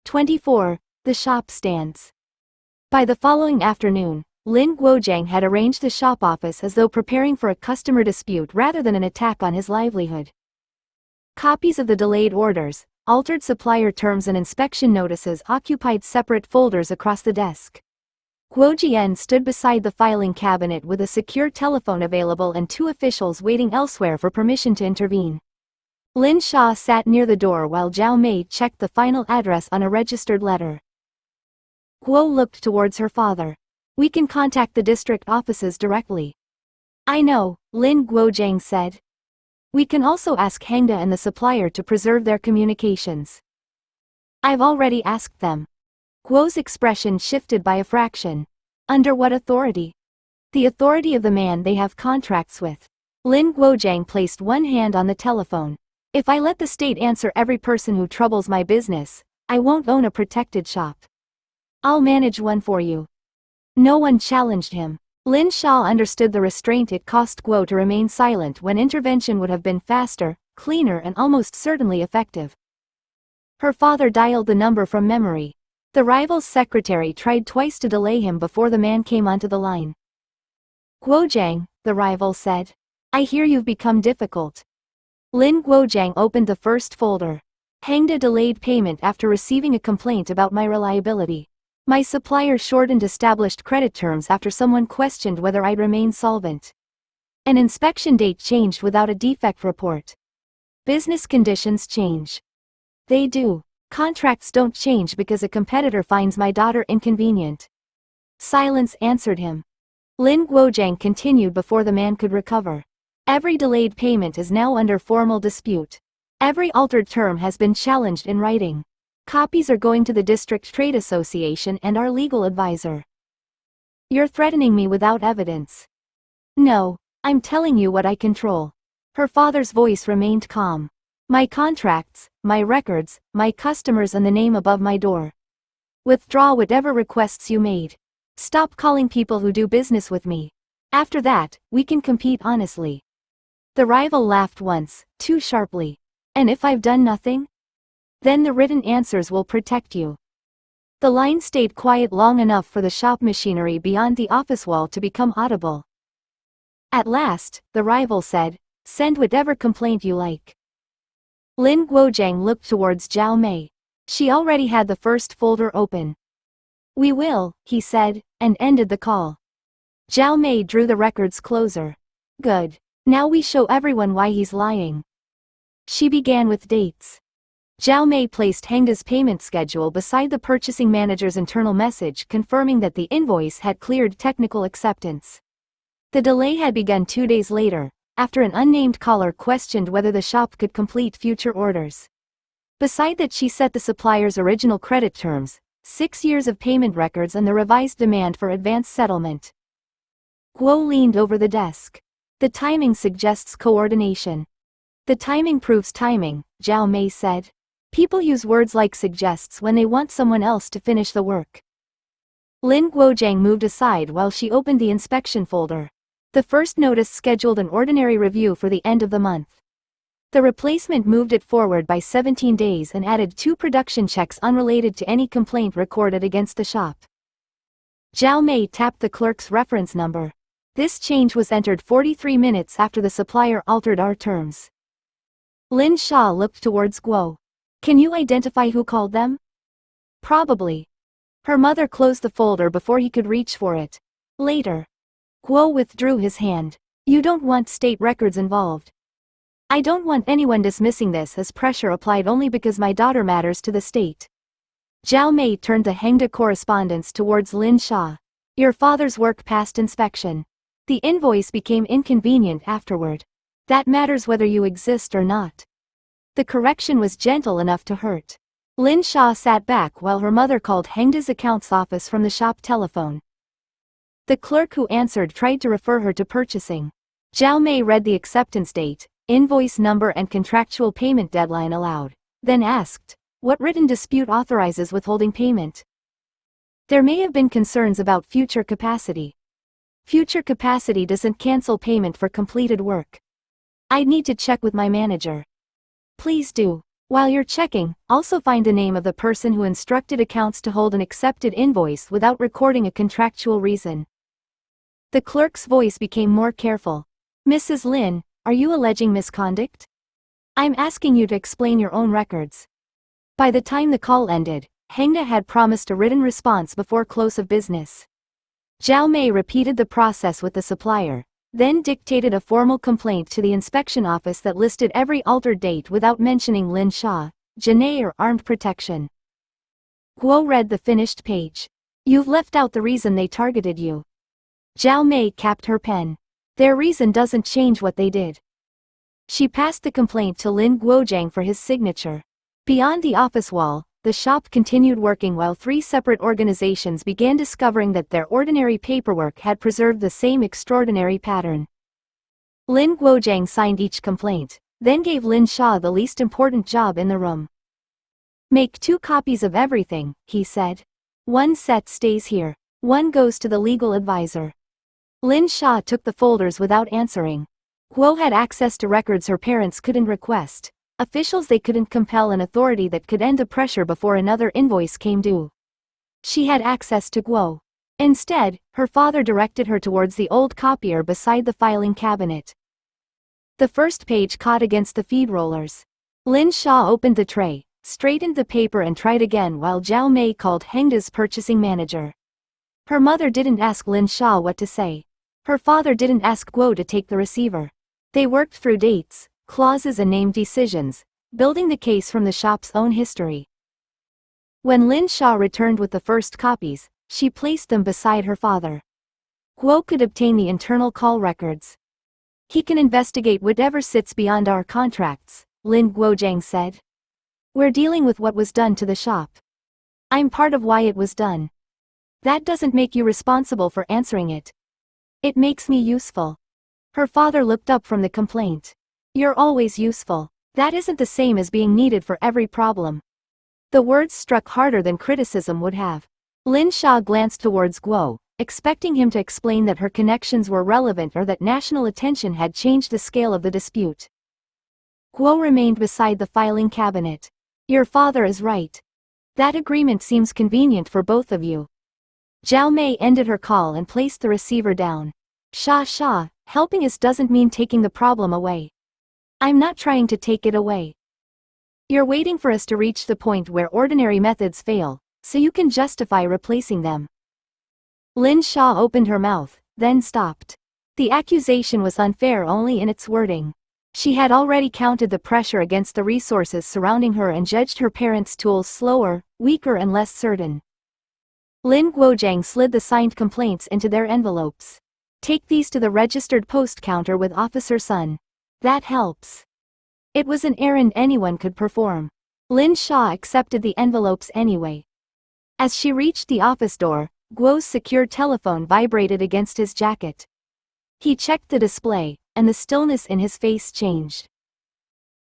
[SPEAKER 1] 24. The shop stands. By the following afternoon, Lin Guozhang had arranged the shop office as though preparing for a customer dispute rather than an attack on his livelihood. Copies of the delayed orders, altered supplier terms and inspection notices occupied separate folders across the desk. Guojian stood beside the filing cabinet with a secure telephone available and two officials waiting elsewhere for permission to intervene. Lin Xia sat near the door while Zhao Mei checked the final address on a registered letter. Guo looked towards her father. We can contact the district offices directly. I know, Lin Guozhang said. We can also ask Hengda and the supplier to preserve their communications. I've already asked them. Guo's expression shifted by a fraction. Under what authority? The authority of the man they have contracts with. Lin Guozhang placed one hand on the telephone. If I let the state answer every person who troubles my business, I won't own a protected shop. I'll manage one for you. No one challenged him. Lin Xia understood the restraint it cost Guo to remain silent when intervention would have been faster, cleaner and almost certainly effective. Her father dialed the number from memory. The rival's secretary tried twice to delay him before the man came onto the line. Guozhang, the rival said. I hear you've become difficult. Lin Guozhang opened the first folder. Hengda delayed payment after receiving a complaint about my reliability. My supplier shortened established credit terms after someone questioned whether I'd remain solvent. An inspection date changed without a defect report. Business conditions change. They do. Contracts don't change because a competitor finds my daughter inconvenient. Silence answered him. Lin Guozhang continued before the man could recover. Every delayed payment is now under formal dispute. Every altered term has been challenged in writing. Copies are going to the District Trade Association and our legal advisor. You're threatening me without evidence. No, I'm telling you what I control. Her father's voice remained calm. My contracts, my records, my customers and the name above my door. Withdraw whatever requests you made. Stop calling people who do business with me. After that, we can compete honestly. The rival laughed once, too sharply. And if I've done nothing? Then the written answers will protect you. The line stayed quiet long enough for the shop machinery beyond the office wall to become audible. At last, the rival said, "Send whatever complaint you like." Lin Guozhang looked towards Zhao Mei. She already had the first folder open. "We will," he said, and ended the call. Zhao Mei drew the records closer. "Good. Now we show everyone why he's lying." She began with dates. Zhao Mei placed Hengda's payment schedule beside the purchasing manager's internal message confirming that the invoice had cleared technical acceptance. The delay had begun 2 days later, after an unnamed caller questioned whether the shop could complete future orders. Beside that, she set the supplier's original credit terms, 6 years of payment records and the revised demand for advance settlement. Guo leaned over the desk. "The timing suggests coordination." "The timing proves timing," Zhao Mei said. "People use words like suggests when they want someone else to finish the work." Lin Guozhang moved aside while she opened the inspection folder. The first notice scheduled an ordinary review for the end of the month. The replacement moved it forward by 17 days and added 2 production checks unrelated to any complaint recorded against the shop. Zhao Mei tapped the clerk's reference number. This change was entered 43 minutes after the supplier altered our terms. Lin Xia looked towards Guo. "Can you identify who called them?" "Probably." Her mother closed the folder before he could reach for it. "Later." Guo withdrew his hand. "You don't want state records involved." "I don't want anyone dismissing this as pressure applied only because my daughter matters to the state." Zhao Mei turned the Hengda correspondence towards Lin Xia. "Your father's work passed inspection. The invoice became inconvenient afterward. That matters whether you exist or not." The correction was gentle enough to hurt. Lin Xia sat back while her mother called Hengda's accounts office from the shop telephone. The clerk who answered tried to refer her to purchasing. Zhao Mei read the acceptance date, invoice number and contractual payment deadline aloud, then asked, "What written dispute authorizes withholding payment?" "There may have been concerns about future capacity." "Future capacity doesn't cancel payment for completed work." "I'd need to check with my manager." "Please do. While you're checking, also find the name of the person who instructed accounts to hold an accepted invoice without recording a contractual reason." The clerk's voice became more careful. "Mrs. Lin, are you alleging misconduct? I'm asking you to explain your own records." By the time the call ended, Hengda had promised a written response before close of business. Zhao Mei repeated the process with the supplier, then dictated a formal complaint to the inspection office that listed every altered date without mentioning Lin Xia, Janae or armed protection. Guo read the finished page. "You've left out the reason they targeted you." Zhao Mei capped her pen. "Their reason doesn't change what they did." She passed the complaint to Lin Guozhang for his signature. Beyond the office wall, the shop continued working while 3 separate organizations began discovering that their ordinary paperwork had preserved the same extraordinary pattern. Lin Guozhang signed each complaint, then gave Lin Xia the least important job in the room. "Make 2 copies of everything," he said. "One set stays here. One goes to the legal advisor." Lin Xia took the folders without answering. Guo had access to records her parents couldn't request. Officials they couldn't compel, an authority that could end the pressure before another invoice came due. She had access to Guo. Instead, her father directed her towards the old copier beside the filing cabinet. The first page caught against the feed rollers. Lin Xia opened the tray, straightened the paper and tried again while Zhao Mei called Hengda's purchasing manager. Her mother didn't ask Lin Xia what to say. Her father didn't ask Guo to take the receiver. They worked through dates, clauses and named decisions, building the case from the shop's own history. When Lin Xia returned with the first copies, she placed them beside her father. Guo could obtain the internal call records. "He can investigate whatever sits beyond our contracts," Lin Guozhang said. We're dealing with what was done to the shop. I'm part of why it was done. That doesn't make you responsible for answering it. It makes me useful. Her father looked up from the complaint. You're always useful. That isn't the same as being needed for every problem. The words struck harder than criticism would have. Lin Xia glanced towards Guo, expecting him to explain that her connections were relevant or that national attention had changed the scale of the dispute. Guo remained beside the filing cabinet. Your father is right. That agreement seems convenient for both of you. Zhao Mei ended her call and placed the receiver down. Sha, helping us doesn't mean taking the problem away. I'm not trying to take it away. You're waiting for us to reach the point where ordinary methods fail, so you can justify replacing them. Lin Xia opened her mouth, then stopped. The accusation was unfair only in its wording. She had already counted the pressure against the resources surrounding her and judged her parents' tools slower, weaker and less certain. Lin Guozhang slid the signed complaints into their envelopes. Take these to the registered post counter with Officer Sun. That helps. It was an errand anyone could perform. Lin Xia accepted the envelopes anyway. As she reached the office door, Guo's secure telephone vibrated against his jacket. He checked the display, and the stillness in his face changed.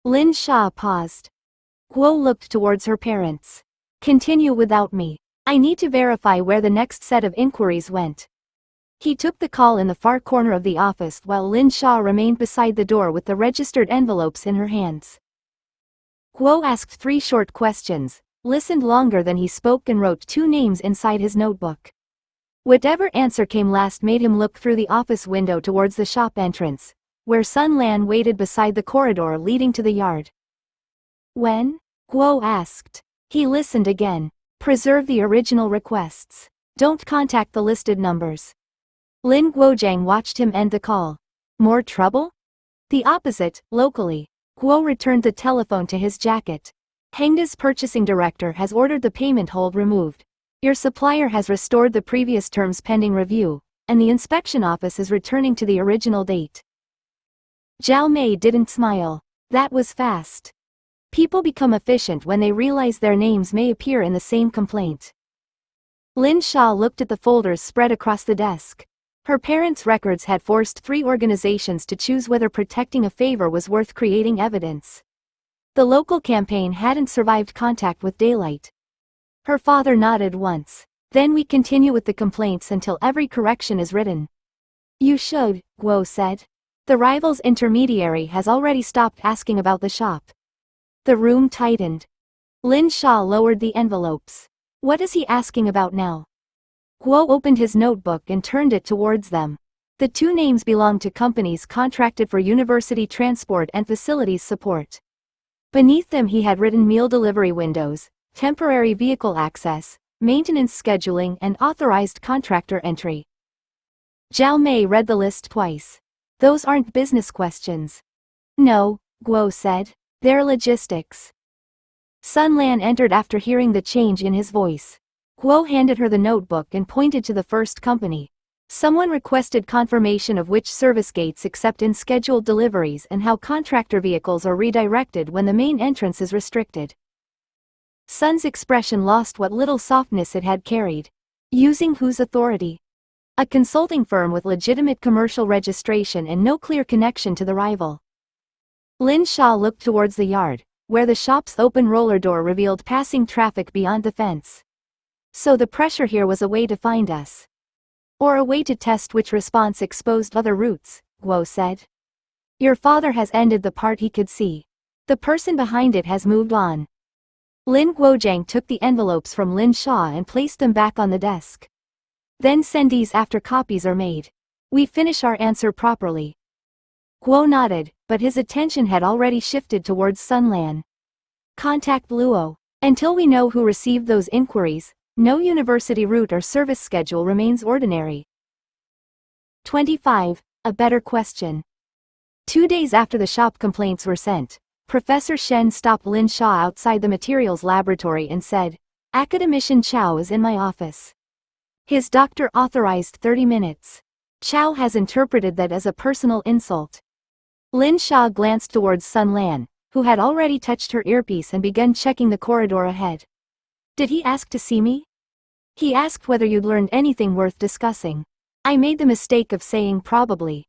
[SPEAKER 1] Lin Xia paused. Guo looked towards her parents. Continue without me. I need to verify where the next set of inquiries went. He took the call in the far corner of the office while Lin Xia remained beside the door with the registered envelopes in her hands. Guo asked 3 short questions, listened longer than he spoke and wrote 2 names inside his notebook. Whatever answer came last made him look through the office window towards the shop entrance, where Sun Lan waited beside the corridor leading to the yard. When? Guo asked. He listened again. Preserve the original requests. Don't contact the listed numbers. Lin Guozhang watched him end the call. More trouble? The opposite, locally. Guo returned the telephone to his jacket. Hengda's purchasing director has ordered the payment hold removed. Your supplier has restored the previous terms pending review, and the inspection office is returning to the original date. Zhao Mei didn't smile. That was fast. People become efficient when they realize their names may appear in the same complaint. Lin Xia looked at the folders spread across the desk. Her parents' records had forced 3 organizations to choose whether protecting a favor was worth creating evidence. The local campaign hadn't survived contact with daylight. Her father nodded once. Then we continue with the complaints until every correction is written. You should, Guo said. The rival's intermediary has already stopped asking about the shop. The room tightened. Lin Xia lowered the envelopes. What is he asking about now? Guo opened his notebook and turned it towards them. The 2 names belonged to companies contracted for university transport and facilities support. Beneath them he had written meal delivery windows, temporary vehicle access, maintenance scheduling and authorized contractor entry. Zhao Mei read the list twice. Those aren't business questions. No, Guo said. They're logistics. Sun Lan entered after hearing the change in his voice. Guo handed her the notebook and pointed to the first company. Someone requested confirmation of which service gates accept in scheduled deliveries and how contractor vehicles are redirected when the main entrance is restricted. Sun's expression lost what little softness it had carried. Using whose authority? A consulting firm with legitimate commercial registration and no clear connection to the rival. Lin Xia looked towards the yard, where the shop's open roller door revealed passing traffic beyond the fence. So the pressure here was a way to find us. Or a way to test which response exposed other routes, Guo said. Your father has ended the part he could see. The person behind it has moved on. Lin Guozhang took the envelopes from Lin Xia and placed them back on the desk. Then send these after copies are made. We finish our answer properly. Guo nodded, but his attention had already shifted towards Sun Lan. Contact Luo. Until we know who received those inquiries, no university route or service schedule remains ordinary. 25. A better question. 2 days after the shop complaints were sent, Professor Shen stopped Lin Xia outside the materials laboratory and said, Academician Chao is in my office. His doctor authorized 30 minutes. Chao has interpreted that as a personal insult. Lin Xia glanced towards Sun Lan, who had already touched her earpiece and begun checking the corridor ahead. Did he ask to see me? He asked whether you'd learned anything worth discussing. I made the mistake of saying probably.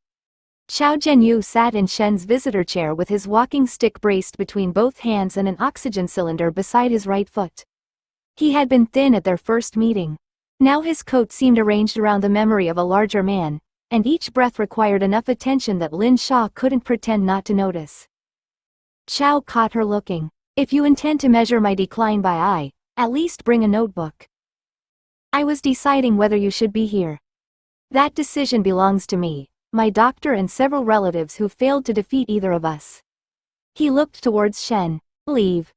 [SPEAKER 1] Xiao Zhenyu sat in Shen's visitor chair with his walking stick braced between both hands and an oxygen cylinder beside his right foot. He had been thin at their first meeting. Now his coat seemed arranged around the memory of a larger man, and each breath required enough attention that Lin Xia couldn't pretend not to notice. Xiao caught her looking. If you intend to measure my decline by eye, at least bring a notebook. I was deciding whether you should be here. That decision belongs to me, my doctor and several relatives who failed to defeat either of us. He looked towards Shen. Leave.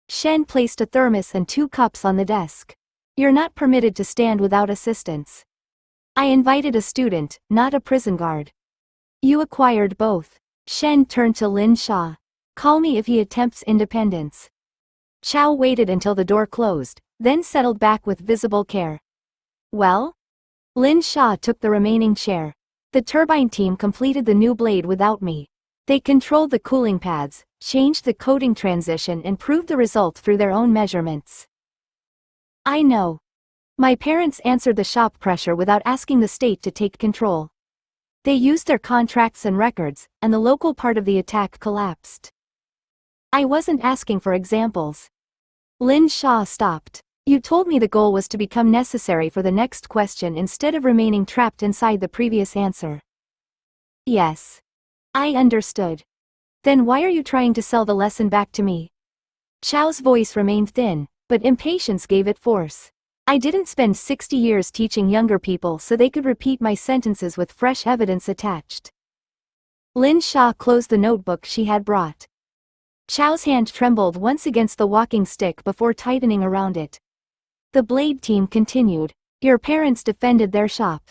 [SPEAKER 1] Shen placed a thermos and 2 cups on the desk. You're not permitted to stand without assistance. I invited a student, not a prison guard. You acquired both. Shen turned to Lin Xia. Call me if he attempts independence. Xiao waited until the door closed, then settled back with visible care. Well? Lin Xia took the remaining chair. The turbine team completed the new blade without me. They controlled the cooling pads, changed the coating transition and proved the result through their own measurements. I know. My parents answered the shop pressure without asking the state to take control. They used their contracts and records, and the local part of the attack collapsed. I wasn't asking for examples. Lin Xia stopped. You told me the goal was to become necessary for the next question instead of remaining trapped inside the previous answer. Yes. I understood. Then why are you trying to sell the lesson back to me? Xiao's voice remained thin, but impatience gave it force. I didn't spend 60 years teaching younger people so they could repeat my sentences with fresh evidence attached. Lin Xia closed the notebook she had brought. Xiao's hand trembled once against the walking stick before tightening around it. The blade team continued. Your parents defended their shop.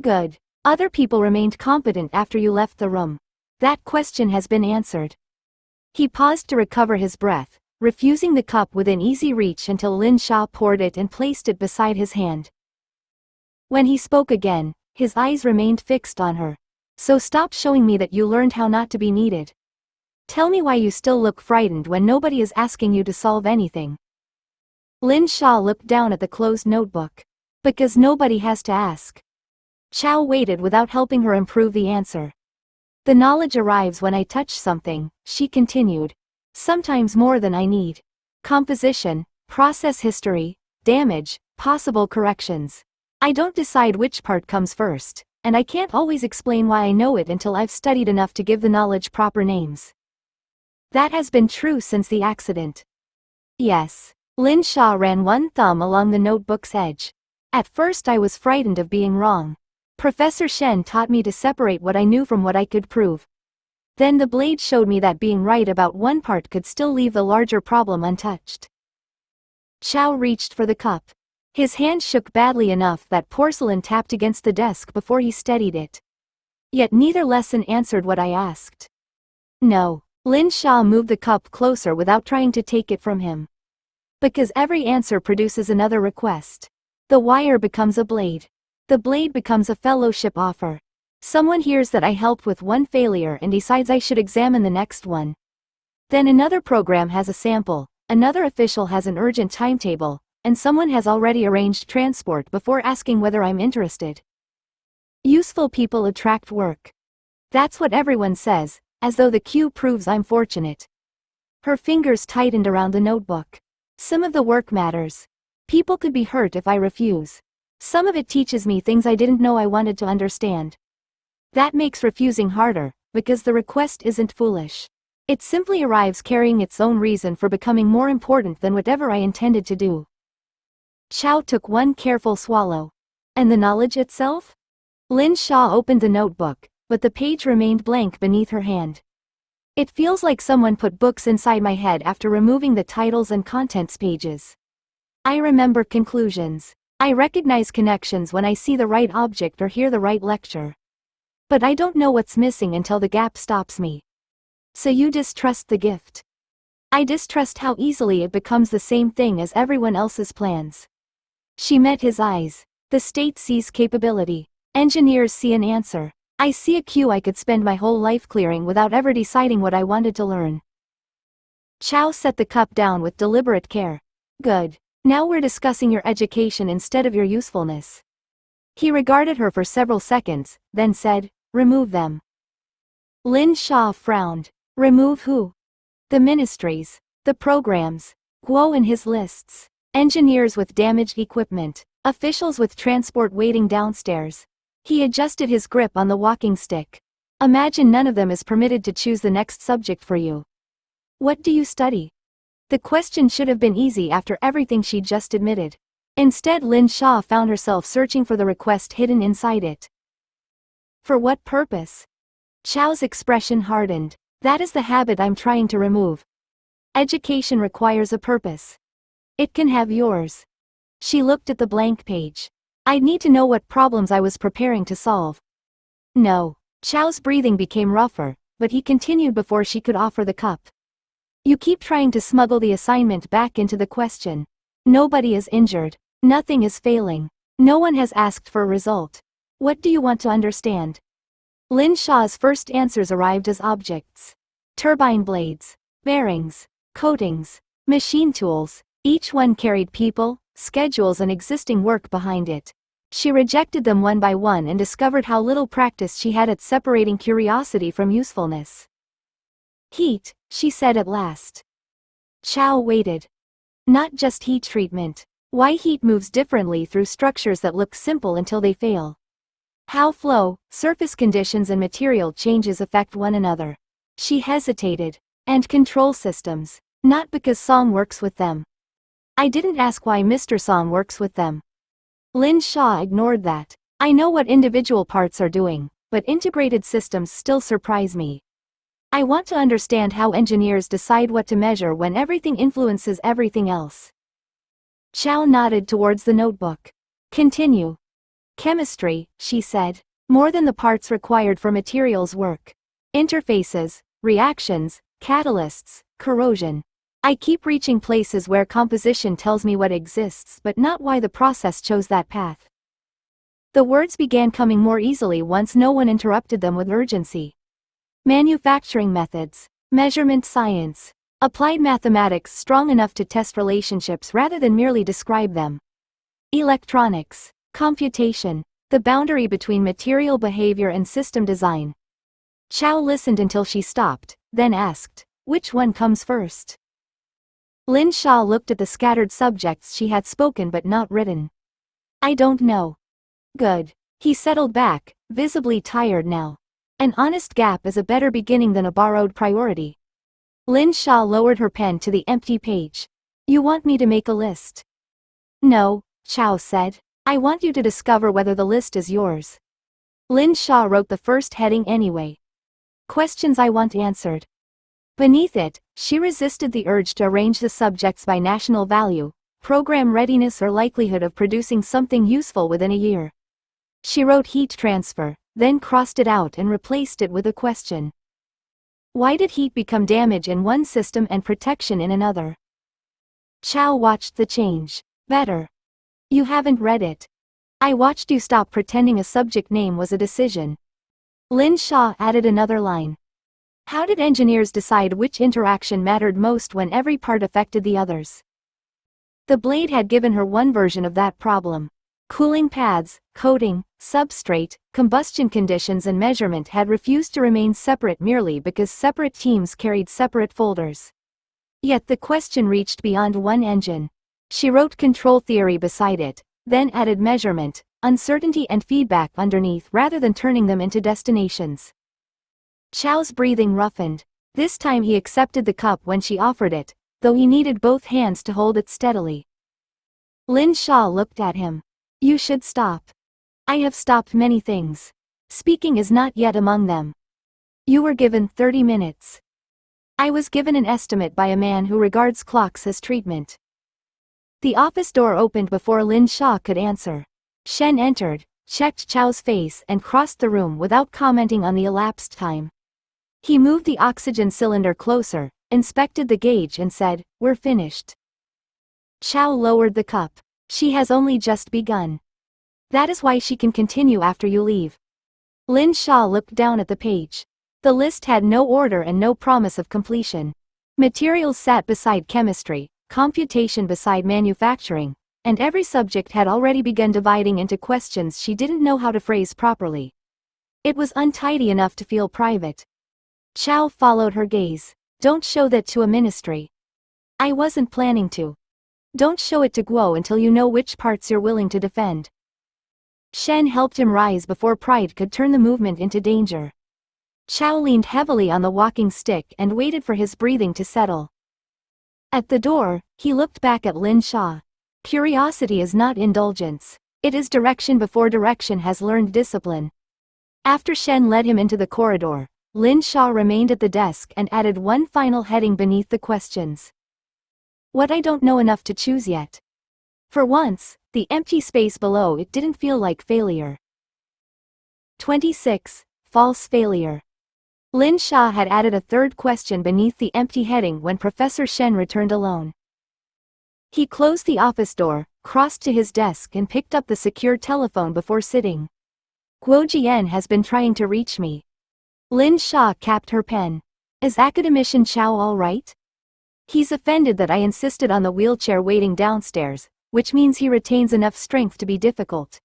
[SPEAKER 1] Good. Other people remained competent after you left the room. That question has been answered. He paused to recover his breath, refusing the cup within easy reach until Lin Xia poured it and placed it beside his hand. When he spoke again, his eyes remained fixed on her. So stop showing me that you learned how not to be needed. Tell me why you still look frightened when nobody is asking you to solve anything. Lin Xia looked down at the closed notebook. Because nobody has to ask. Xiao waited without helping her improve the answer. The knowledge arrives when I touch something, she continued. Sometimes more than I need. Composition, process history, damage, possible corrections. I don't decide which part comes first, and I can't always explain why I know it until I've studied enough to give the knowledge proper names. That has been true since the accident. Yes. Lin Xia ran one thumb along the notebook's edge. At first I was frightened of being wrong. Professor Shen taught me to separate what I knew from what I could prove. Then the blade showed me that being right about one part could still leave the larger problem untouched. Xiao reached for the cup. His hand shook badly enough that porcelain tapped against the desk before he steadied it. Yet neither lesson answered what I asked. No. Lin Xia moved the cup closer without trying to take it from him. Because every answer produces another request. The wire becomes a blade. The blade becomes a fellowship offer. Someone hears that I helped with one failure and decides I should examine the next one. Then another program has a sample, another official has an urgent timetable, and someone has already arranged transport before asking whether I'm interested. Useful people attract work. That's what everyone says, as though the cue proves I'm fortunate. Her fingers tightened around the notebook. Some of the work matters. People could be hurt if I refuse. Some of it teaches me things I didn't know I wanted to understand. That makes refusing harder, because the request isn't foolish. It simply arrives carrying its own reason for becoming more important than whatever I intended to do. Xiao took one careful swallow. And the knowledge itself? Lin Xia opened the notebook, but the page remained blank beneath her hand. It feels like someone put books inside my head after removing the titles and contents pages. I remember conclusions. I recognize connections when I see the right object or hear the right lecture. But I don't know what's missing until the gap stops me. So you distrust the gift. I distrust how easily it becomes the same thing as everyone else's plans. She met his eyes. The state sees capability. Engineers see an answer. I see a cue I could spend my whole life clearing without ever deciding what I wanted to learn. Chow set the cup down with deliberate care. Good. Now we're discussing your education instead of your usefulness. He regarded her for several seconds, then said, remove them. Lin Xia frowned. Remove who? The ministries. The programs. Guo and his lists. Engineers with damaged equipment. Officials with transport waiting downstairs. He adjusted his grip on the walking stick. Imagine none of them is permitted to choose the next subject for you. What do you study? The question should have been easy after everything she'd just admitted. Instead, Lin Xia found herself searching for the request hidden inside it. For what purpose? Chow's expression hardened. That is the habit I'm trying to remove. Education requires a purpose. It can have yours. She looked at the blank page. I'd need to know what problems I was preparing to solve. No. Chow's breathing became rougher, but he continued before she could offer the cup. You keep trying to smuggle the assignment back into the question. Nobody is injured. Nothing is failing. No one has asked for a result. What do you want to understand? Lin Xia's first answers arrived as objects. Turbine blades, bearings, coatings, machine tools. Each one carried people, schedules and existing work behind it. She rejected them one by one and discovered how little practice she had at separating curiosity from usefulness. Heat, she said at last. Chow waited. Not just heat treatment. Why heat moves differently through structures that look simple until they fail. How flow, surface conditions and material changes affect one another. She hesitated. And control systems. Not because Song works with them. I didn't ask why Mr. Song works with them. Lin Xia ignored that. I know what individual parts are doing, but integrated systems still surprise me. I want to understand how engineers decide what to measure when everything influences everything else. Chow nodded towards the notebook. Continue. Chemistry, she said. More than the parts required for materials work. Interfaces, reactions, catalysts, corrosion. I keep reaching places where composition tells me what exists but not why the process chose that path. The words began coming more easily once no one interrupted them with urgency. Manufacturing methods, measurement science, applied mathematics strong enough to test relationships rather than merely describe them. Electronics, computation, the boundary between material behavior and system design. Chow listened until she stopped, then asked, which one comes first? Lin Xia looked at the scattered subjects she had spoken but not written. I don't know. Good. He settled back, visibly tired now. An honest gap is a better beginning than a borrowed priority. Lin Xia lowered her pen to the empty page. You want me to make a list? No, Chow said. I want you to discover whether the list is yours. Lin Xia wrote the first heading anyway. Questions I want answered. Beneath it, she resisted the urge to arrange the subjects by national value, program readiness or likelihood of producing something useful within a year. She wrote heat transfer, then crossed it out and replaced it with a question. Why did heat become damage in one system and protection in another? Chow watched the change. Better. You haven't read it. I watched you stop pretending a subject name was a decision. Lin Xia added another line. How did engineers decide which interaction mattered most when every part affected the others? The blade had given her one version of that problem. Cooling paths, coating, substrate, combustion conditions and measurement had refused to remain separate merely because separate teams carried separate folders. Yet the question reached beyond one engine. She wrote control theory beside it, then added measurement, uncertainty and feedback underneath rather than turning them into destinations. Chow's breathing roughened. This time he accepted the cup when she offered it, though he needed both hands to hold it steadily. Lin Xia looked at him. You should stop. I have stopped many things. Speaking is not yet among them. You were given 30 minutes. I was given an estimate by a man who regards clocks as treatment. The office door opened before Lin Xia could answer. Shen entered, checked Chow's face and crossed the room without commenting on the elapsed time. He moved the oxygen cylinder closer, inspected the gauge and said, "We're finished." Chow lowered the cup. She has only just begun. That is why she can continue after you leave. Lin Xia looked down at the page. The list had no order and no promise of completion. Materials sat beside chemistry, computation beside manufacturing, and every subject had already begun dividing into questions she didn't know how to phrase properly. It was untidy enough to feel private. Chow followed her gaze. Don't show that to a ministry. I wasn't planning to. Don't show it to Guo until you know which parts you're willing to defend. Shen helped him rise before pride could turn the movement into danger. Chow leaned heavily on the walking stick and waited for his breathing to settle. At the door, he looked back at Lin Xia. Curiosity is not indulgence. It is direction before direction has learned discipline. After Shen led him into the corridor, Lin Xia remained at the desk and added one final heading beneath the questions. What I don't know enough to choose yet. For once, the empty space below it didn't feel like failure. 26. False failure. Lin Xia had added a third question beneath the empty heading when Professor Shen returned alone. He closed the office door, crossed to his desk and picked up the secure telephone before sitting. Guo Jian has been trying to reach me. Lin Xia capped her pen. Is Academician Chow all right? He's offended that I insisted on the wheelchair waiting downstairs, which means he retains enough strength to be difficult.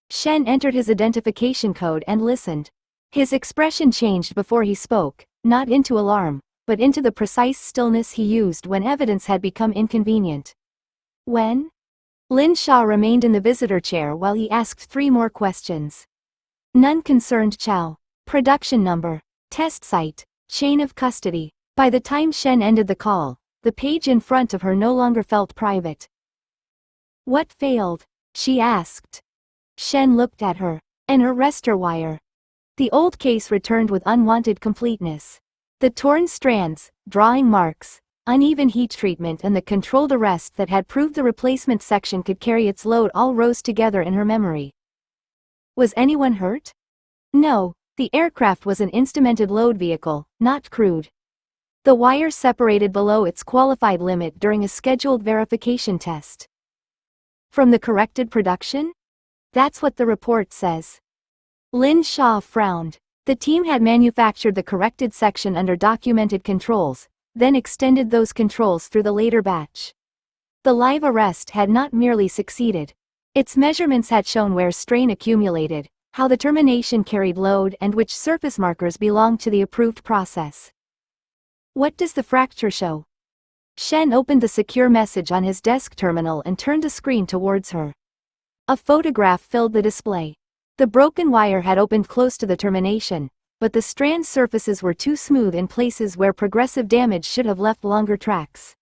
[SPEAKER 1] Shen entered his identification code and listened. His expression changed before he spoke, not into alarm, but into the precise stillness he used when evidence had become inconvenient. When? Lin Xia remained in the visitor chair while he asked 3 more questions. None concerned Chow. Production number, test site, chain of custody. By the time Shen ended the call, the page in front of her no longer felt private. What failed? She asked. Shen looked at her. An arrestor wire. The old case returned with unwanted completeness. The torn strands, drawing marks, uneven heat treatment and the controlled arrest that had proved the replacement section could carry its load all rose together in her memory. Was anyone hurt? No, the aircraft was an instrumented load vehicle, not crewed. The wire separated below its qualified limit during a scheduled verification test. From the corrected production? That's what the report says. Lin Xia frowned. The team had manufactured the corrected section under documented controls, then extended those controls through the later batch. The live arrest had not merely succeeded. Its measurements had shown where strain accumulated, how the termination carried load and which surface markers belonged to the approved process. What does the fracture show? Shen opened the secure message on his desk terminal and turned the screen towards her. A photograph filled the display. The broken wire had opened close to the termination, but the strand surfaces were too smooth in places where progressive damage should have left longer tracks.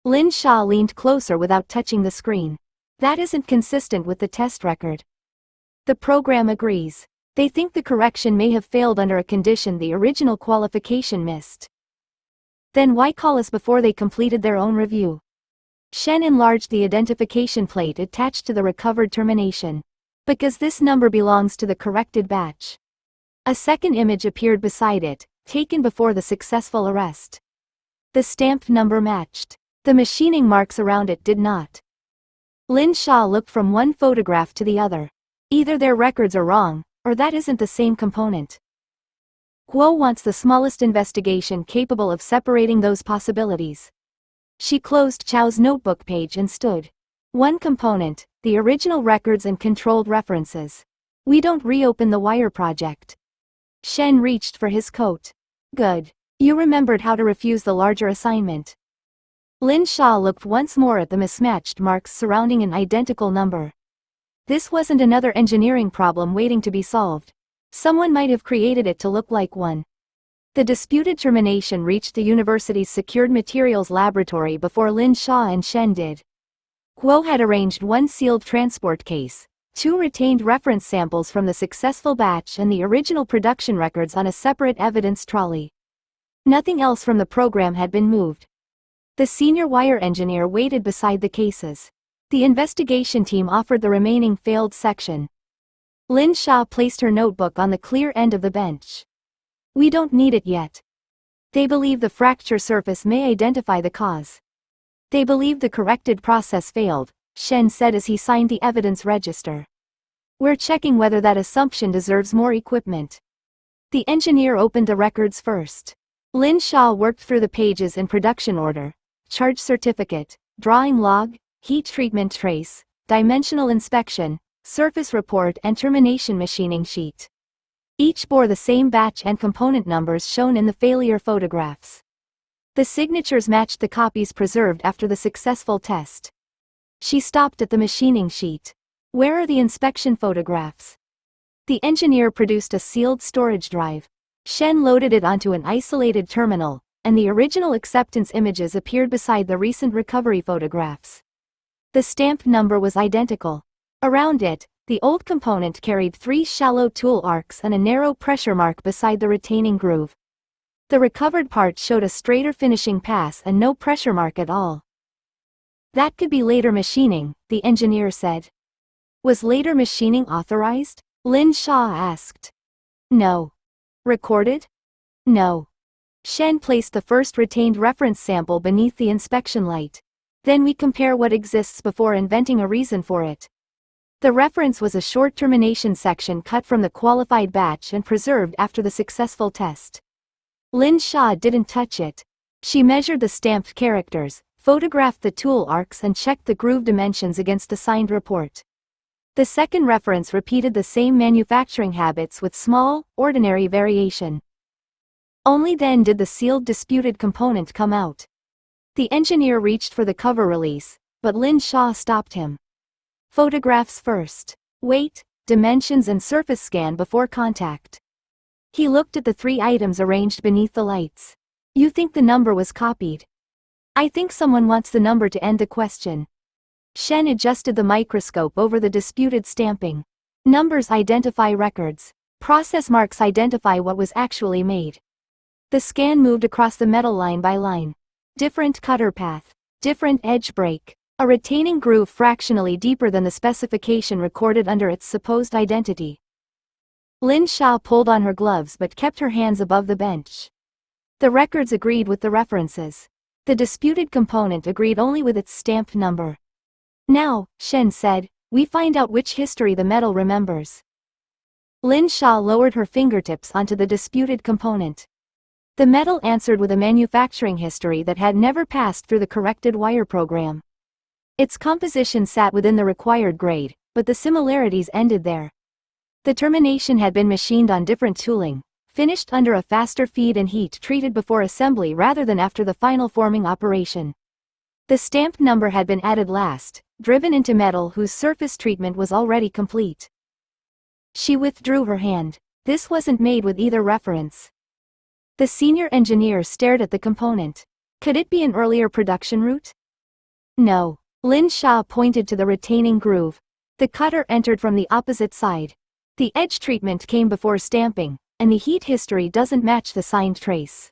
[SPEAKER 1] Lin Xia leaned closer without touching the screen. That isn't consistent with the test record. The program agrees. They think the correction may have failed under a condition the original qualification missed. Then why call us before they completed their own review? Shen enlarged the identification plate attached to the recovered termination. Because this number belongs to the corrected batch. A second image appeared beside it, taken before the successful arrest. The stamped number matched. The machining marks around it did not. Lin Xia looked from one photograph to the other. Either their records are wrong, or that isn't the same component. Guo wants the smallest investigation capable of separating those possibilities. She closed Chow's notebook page and stood. One component, the original records and controlled references. We don't reopen the wire project. Shen reached for his coat. Good. You remembered how to refuse the larger assignment. Lin Xia looked once more at the mismatched marks surrounding an identical number. This wasn't another engineering problem waiting to be solved. Someone might have created it to look like one. The disputed termination reached the university's secured materials laboratory before Lin Xia and Shen did. Guo had arranged one sealed transport case, 2 retained reference samples from the successful batch and the original production records on a separate evidence trolley. Nothing else from the program had been moved. The senior wire engineer waited beside the cases. The investigation team offered the remaining failed section. Lin Xia placed her notebook on the clear end of the bench. We don't need it yet. They believe the fracture surface may identify the cause. They believe the corrected process failed, Shen said as he signed the evidence register. We're checking whether that assumption deserves more equipment. The engineer opened the records first. Lin Xia worked through the pages in production order: charge certificate, drawing log, heat treatment trace, dimensional inspection, surface report and termination machining sheet. Each bore the same batch and component numbers shown in the failure photographs. The signatures matched the copies preserved after the successful test. She stopped at the machining sheet. Where are the inspection photographs? The engineer produced a sealed storage drive. Shen loaded it onto an isolated terminal, and the original acceptance images appeared beside the recent recovery photographs. The stamp number was identical. Around it, the old component carried 3 shallow tool arcs and a narrow pressure mark beside the retaining groove. The recovered part showed a straighter finishing pass and no pressure mark at all. That could be later machining, the engineer said. Was later machining authorized? Lin Xia asked. No. Recorded? No. Shen placed the first retained reference sample beneath the inspection light. Then we compare what exists before inventing a reason for it. The reference was a short termination section cut from the qualified batch and preserved after the successful test. Lin Xia didn't touch it. She measured the stamped characters, photographed the tool arcs and checked the groove dimensions against the signed report. The second reference repeated the same manufacturing habits with small, ordinary variation. Only then did the sealed disputed component come out. The engineer reached for the cover release, but Lin Xia stopped him. Photographs first. Weight, dimensions and surface scan before contact. He looked at the 3 items arranged beneath the lights. You think the number was copied? I think someone wants the number to end the question. Shen adjusted the microscope over the disputed stamping. Numbers identify records. Process marks identify what was actually made. The scan moved across the metal line by line. Different cutter path. Different edge break. A retaining groove fractionally deeper than the specification recorded under its supposed identity. Lin Xia pulled on her gloves but kept her hands above the bench. The records agreed with the references. The disputed component agreed only with its stamp number. Now, Shen said, we find out which history the metal remembers. Lin Xia lowered her fingertips onto the disputed component. The metal answered with a manufacturing history that had never passed through the corrected wire program. Its composition sat within the required grade, but the similarities ended there. The termination had been machined on different tooling, finished under a faster feed and heat treated before assembly rather than after the final forming operation. The stamp number had been added last, driven into metal whose surface treatment was already complete. She withdrew her hand. This wasn't made with either reference. The senior engineer stared at the component. Could it be an earlier production route? No. Lin Xia pointed to the retaining groove. The cutter entered from the opposite side. The edge treatment came before stamping, and the heat history doesn't match the signed trace.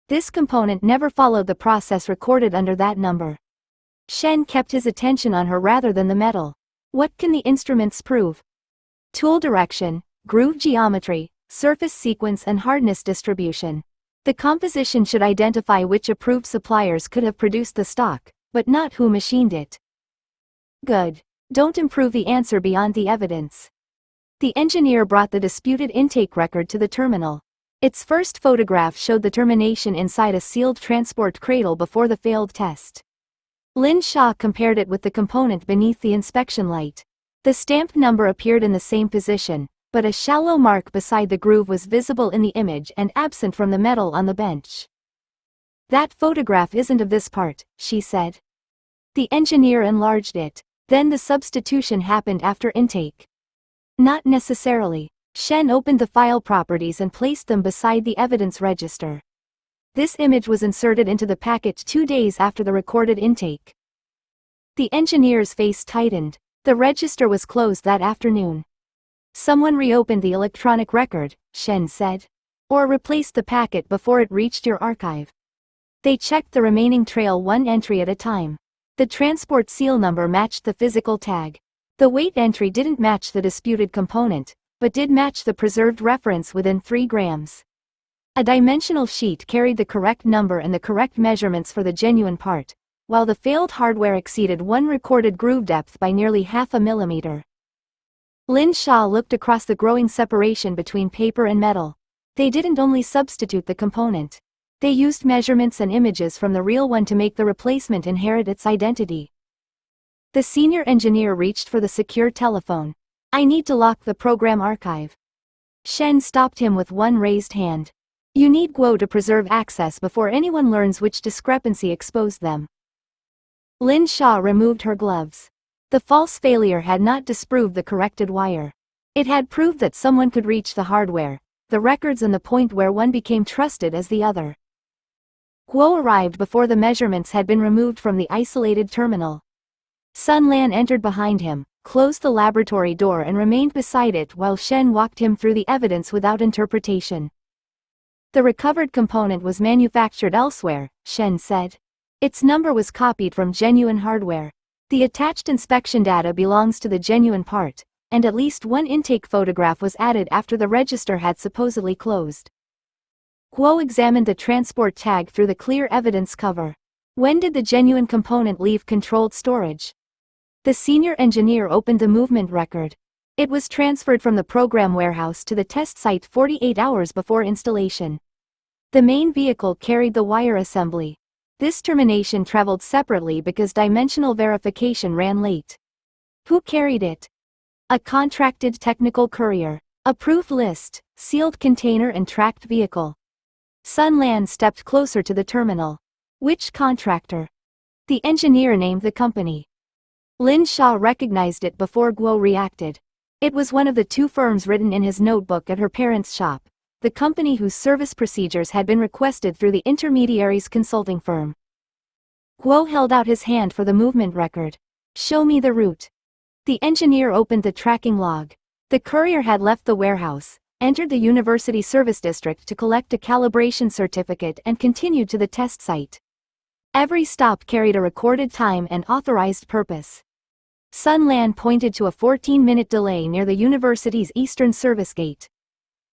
[SPEAKER 1] This component never followed the process recorded under that number. Shen kept his attention on her rather than the metal. What can the instruments prove? Tool direction, groove geometry, surface sequence and hardness distribution. The composition should identify which approved suppliers could have produced the stock, but not who machined it. Good. Don't improve the answer beyond the evidence. The engineer brought the disputed intake record to the terminal. Its first photograph showed the termination inside a sealed transport cradle before the failed test. Lin Xia compared it with the component beneath the inspection light. The stamp number appeared in the same position, but a shallow mark beside the groove was visible in the image and absent from the metal on the bench. That photograph isn't of this part, she said. The engineer enlarged it. Then the substitution happened after intake. Not necessarily. Shen opened the file properties and placed them beside the evidence register. This image was inserted into the packet 2 days after the recorded intake. The engineer's face tightened. The register was closed that afternoon. Someone reopened the electronic record, Shen said. Or replaced the packet before it reached your archive. They checked the remaining trail 1 entry at a time. The transport seal number matched the physical tag. The weight entry didn't match the disputed component, but did match the preserved reference within 3 grams. A dimensional sheet carried the correct number and the correct measurements for the genuine part, while the failed hardware exceeded 1 recorded groove depth by nearly half a millimeter. Lin Xia looked across the growing separation between paper and metal. They didn't only substitute the component. They used measurements and images from the real one to make the replacement inherit its identity. The senior engineer reached for the secure telephone. I need to lock the program archive. Shen stopped him with one raised hand. You need Guo to preserve access before anyone learns which discrepancy exposed them. Lin Xia removed her gloves. The false failure had not disproved the corrected wire. It had proved that someone could reach the hardware, the records and the point where one became trusted as the other. Guo arrived before the measurements had been removed from the isolated terminal. Sun Lan entered behind him, closed the laboratory door and remained beside it while Shen walked him through the evidence without interpretation. The recovered component was manufactured elsewhere, Shen said. Its number was copied from genuine hardware. The attached inspection data belongs to the genuine part, and at least one intake photograph was added after the register had supposedly closed. Guo examined the transport tag through the clear evidence cover. When did the genuine component leave controlled storage? The senior engineer opened the movement record. It was transferred from the program warehouse to the test site 48 hours before installation. The main vehicle carried the wire assembly. This termination traveled separately because dimensional verification ran late. Who carried it? A contracted technical courier. Approved list, sealed container and tracked vehicle. Sun Lan stepped closer to the terminal. Which contractor? The engineer named the company. Lin Xia recognized it before Guo reacted. It was one of the two firms written in his notebook at her parents' shop, the company whose service procedures had been requested through the intermediary's consulting firm. Guo held out his hand for the movement record. Show me the route. The engineer opened the tracking log. The courier had left the warehouse, entered the university service district to collect a calibration certificate and continued to the test site. Every stop carried a recorded time and authorized purpose. Sun Lan pointed to a 14-minute delay near the university's eastern service gate.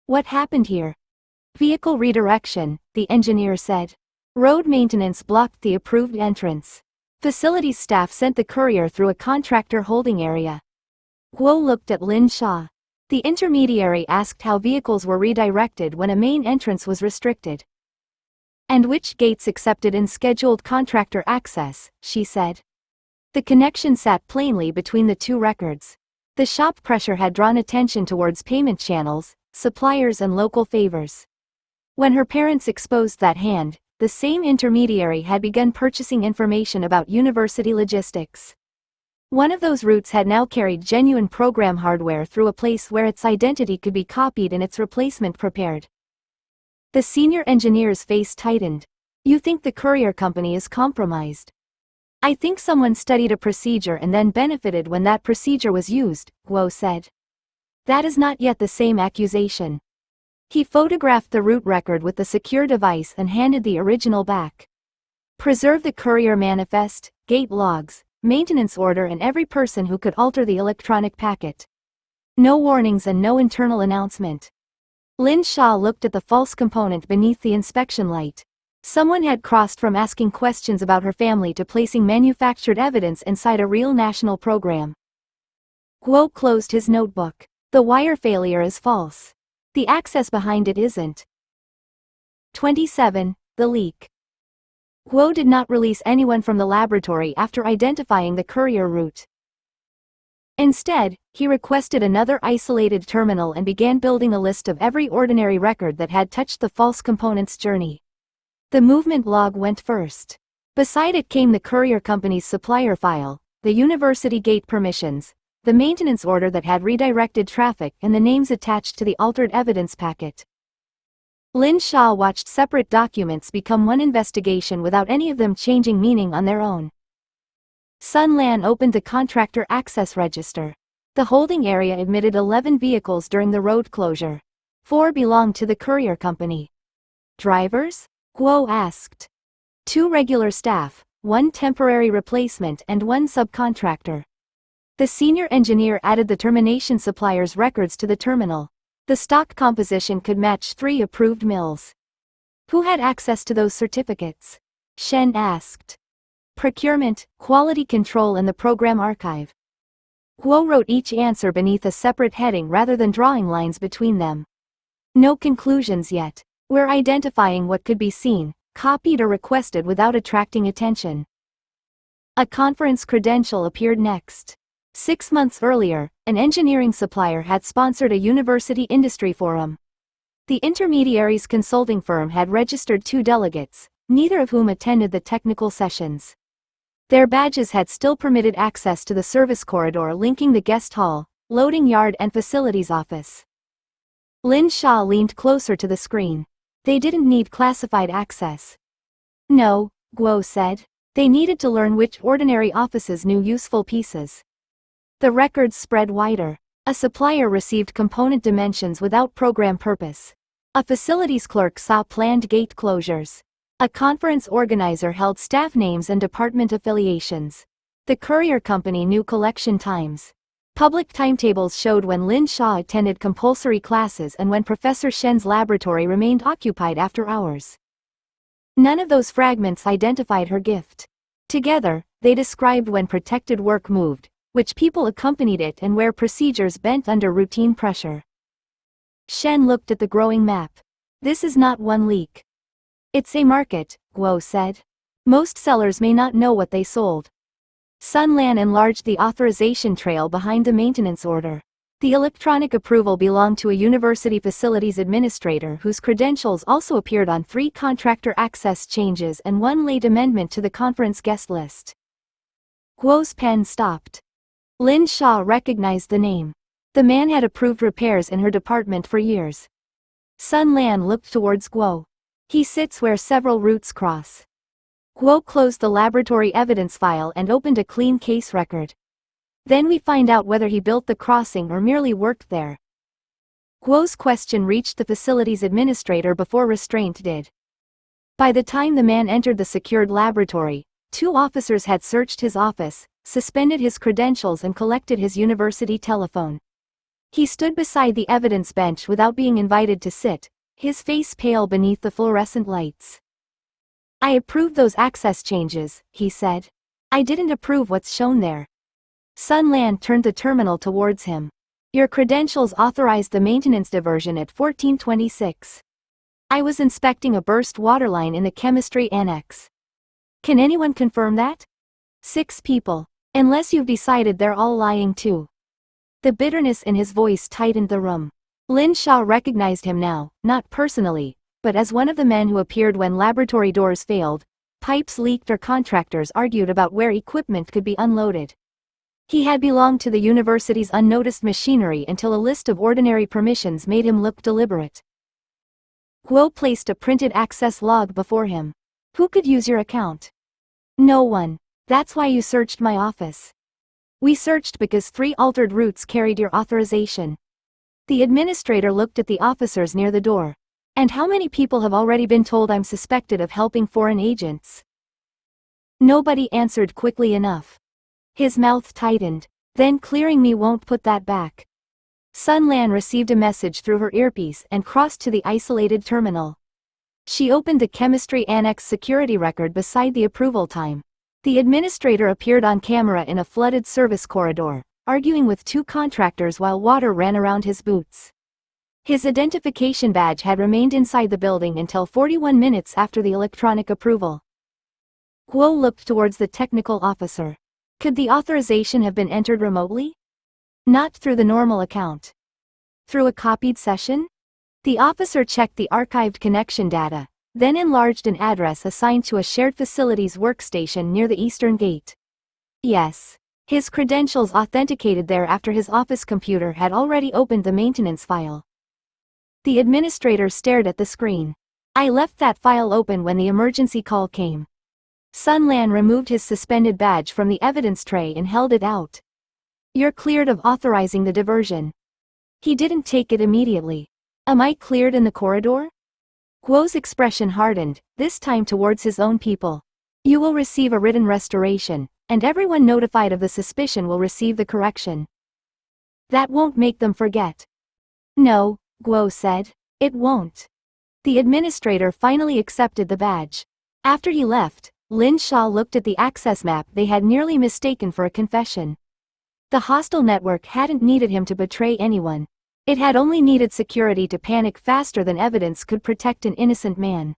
[SPEAKER 1] What happened here? Vehicle redirection, the engineer said. Road maintenance blocked the approved entrance. Facilities staff sent the courier through a contractor holding area. Guo looked at Lin Xia. The intermediary asked how vehicles were redirected when a main entrance was restricted. And which gates accepted unscheduled contractor access, she said. The connection sat plainly between the two records. The shop pressure had drawn attention towards payment channels, suppliers and local favors. When her parents exposed that hand, the same intermediary had begun purchasing information about university logistics. One of those routes had now carried genuine program hardware through a place where its identity could be copied and its replacement prepared. The senior engineer's face tightened. You think the courier company is compromised? I think someone studied a procedure and then benefited when that procedure was used, Guo said. That is not yet the same accusation. He photographed the route record with the secure device and handed the original back. Preserve the courier manifest, gate logs, maintenance order and every person who could alter the electronic packet. No warnings and no internal announcement. Lin Xia looked at the false component beneath the inspection light. Someone had crossed from asking questions about her family to placing manufactured evidence inside a real national program. Guo closed his notebook. The wire failure is false. The access behind it isn't. 27. The leak. Guo did not release anyone from the laboratory after identifying the courier route. Instead, he requested another isolated terminal and began building a list of every ordinary record that had touched the false component's journey. The movement log went first. Beside it came the courier company's supplier file, the university gate permissions, the maintenance order that had redirected traffic and the names attached to the altered evidence packet. Lin Xia watched separate documents become one investigation without any of them changing meaning on their own. Sun Lan opened the contractor access register. The holding area admitted 11 vehicles during the road closure. 4 belonged to the courier company. Drivers? Guo asked. 2 regular staff, 1 temporary replacement and 1 subcontractor. The senior engineer added the termination supplier's records to the terminal. The stock composition could match 3 approved mills. Who had access to those certificates? Shen asked. Procurement, quality control and the program archive. Guo wrote each answer beneath a separate heading rather than drawing lines between them. No conclusions yet. We're identifying what could be seen, copied or requested without attracting attention. A conference credential appeared next. 6 months earlier, an engineering supplier had sponsored a university industry forum. The intermediaries consulting firm had registered 2 delegates, neither of whom attended the technical sessions. Their badges had still permitted access to the service corridor linking the guest hall, loading yard and facilities office. Lin Xia leaned closer to the screen. They didn't need classified access. No, Guo said. They needed to learn which ordinary offices knew useful pieces. The records spread wider. A supplier received component dimensions without program purpose. A facilities clerk saw planned gate closures. A conference organizer held staff names and department affiliations. The courier company knew collection times. Public timetables showed when Lin Xia attended compulsory classes and when Professor Shen's laboratory remained occupied after hours. None of those fragments identified her gift. Together, they described when protected work moved, which people accompanied it and where procedures bent under routine pressure. Shen looked at the growing map. This is not one leak. It's a market, Guo said. Most sellers may not know what they sold. Sun Lan enlarged the authorization trail behind the maintenance order. The electronic approval belonged to a university facilities administrator whose credentials also appeared on 3 contractor access changes and 1 late amendment to the conference guest list. Guo's pen stopped. Lin Xia recognized the name. The man had approved repairs in her department for years. Sun Lan looked towards Guo. He sits where several routes cross. Guo closed the laboratory evidence file and opened a clean case record. Then we find out whether he built the crossing or merely worked there. Guo's question reached the facilities administrator before restraint did. By the time the man entered the secured laboratory, 2 officers had searched his office, suspended his credentials and collected his university telephone. He stood beside the evidence bench without being invited to sit, his face pale beneath the fluorescent lights. I approved those access changes, he said. I didn't approve what's shown there. Sun Lan turned the terminal towards him. Your credentials authorized the maintenance diversion at 1426. I was inspecting a burst waterline in the chemistry annex. Can anyone confirm that? 6 people. Unless you've decided they're all lying too. The bitterness in his voice tightened the room. Lin Xia recognized him now, not personally, but as one of the men who appeared when laboratory doors failed, pipes leaked or contractors argued about where equipment could be unloaded. He had belonged to the university's unnoticed machinery until a list of ordinary permissions made him look deliberate. Guo placed a printed access log before him. Who could use your account? No one. That's why you searched my office. We searched because 3 altered routes carried your authorization. The administrator looked at the officers near the door. And how many people have already been told I'm suspected of helping foreign agents? Nobody answered quickly enough. His mouth tightened. Then clearing me won't put that back. Sun Lan received a message through her earpiece and crossed to the isolated terminal. She opened the chemistry annex security record beside the approval time. The administrator appeared on camera in a flooded service corridor, arguing with 2 contractors while water ran around his boots. His identification badge had remained inside the building until 41 minutes after the electronic approval. Guo looked towards the technical officer. Could the authorization have been entered remotely? Not through the normal account. Through a copied session? The officer checked the archived connection data, then enlarged an address assigned to a shared facilities workstation near the eastern gate. Yes. His credentials authenticated there after his office computer had already opened the maintenance file. The administrator stared at the screen. I left that file open when the emergency call came. Sun Lan removed his suspended badge from the evidence tray and held it out. You're cleared of authorizing the diversion. He didn't take it immediately. Am I cleared in the corridor? Guo's expression hardened, this time towards his own people. You will receive a written restoration, and everyone notified of the suspicion will receive the correction. That won't make them forget. No, Guo said. It won't. The administrator finally accepted the badge. After he left, Lin Xia looked at the access map they had nearly mistaken for a confession. The hostile network hadn't needed him to betray anyone. It had only needed security to panic faster than evidence could protect an innocent man.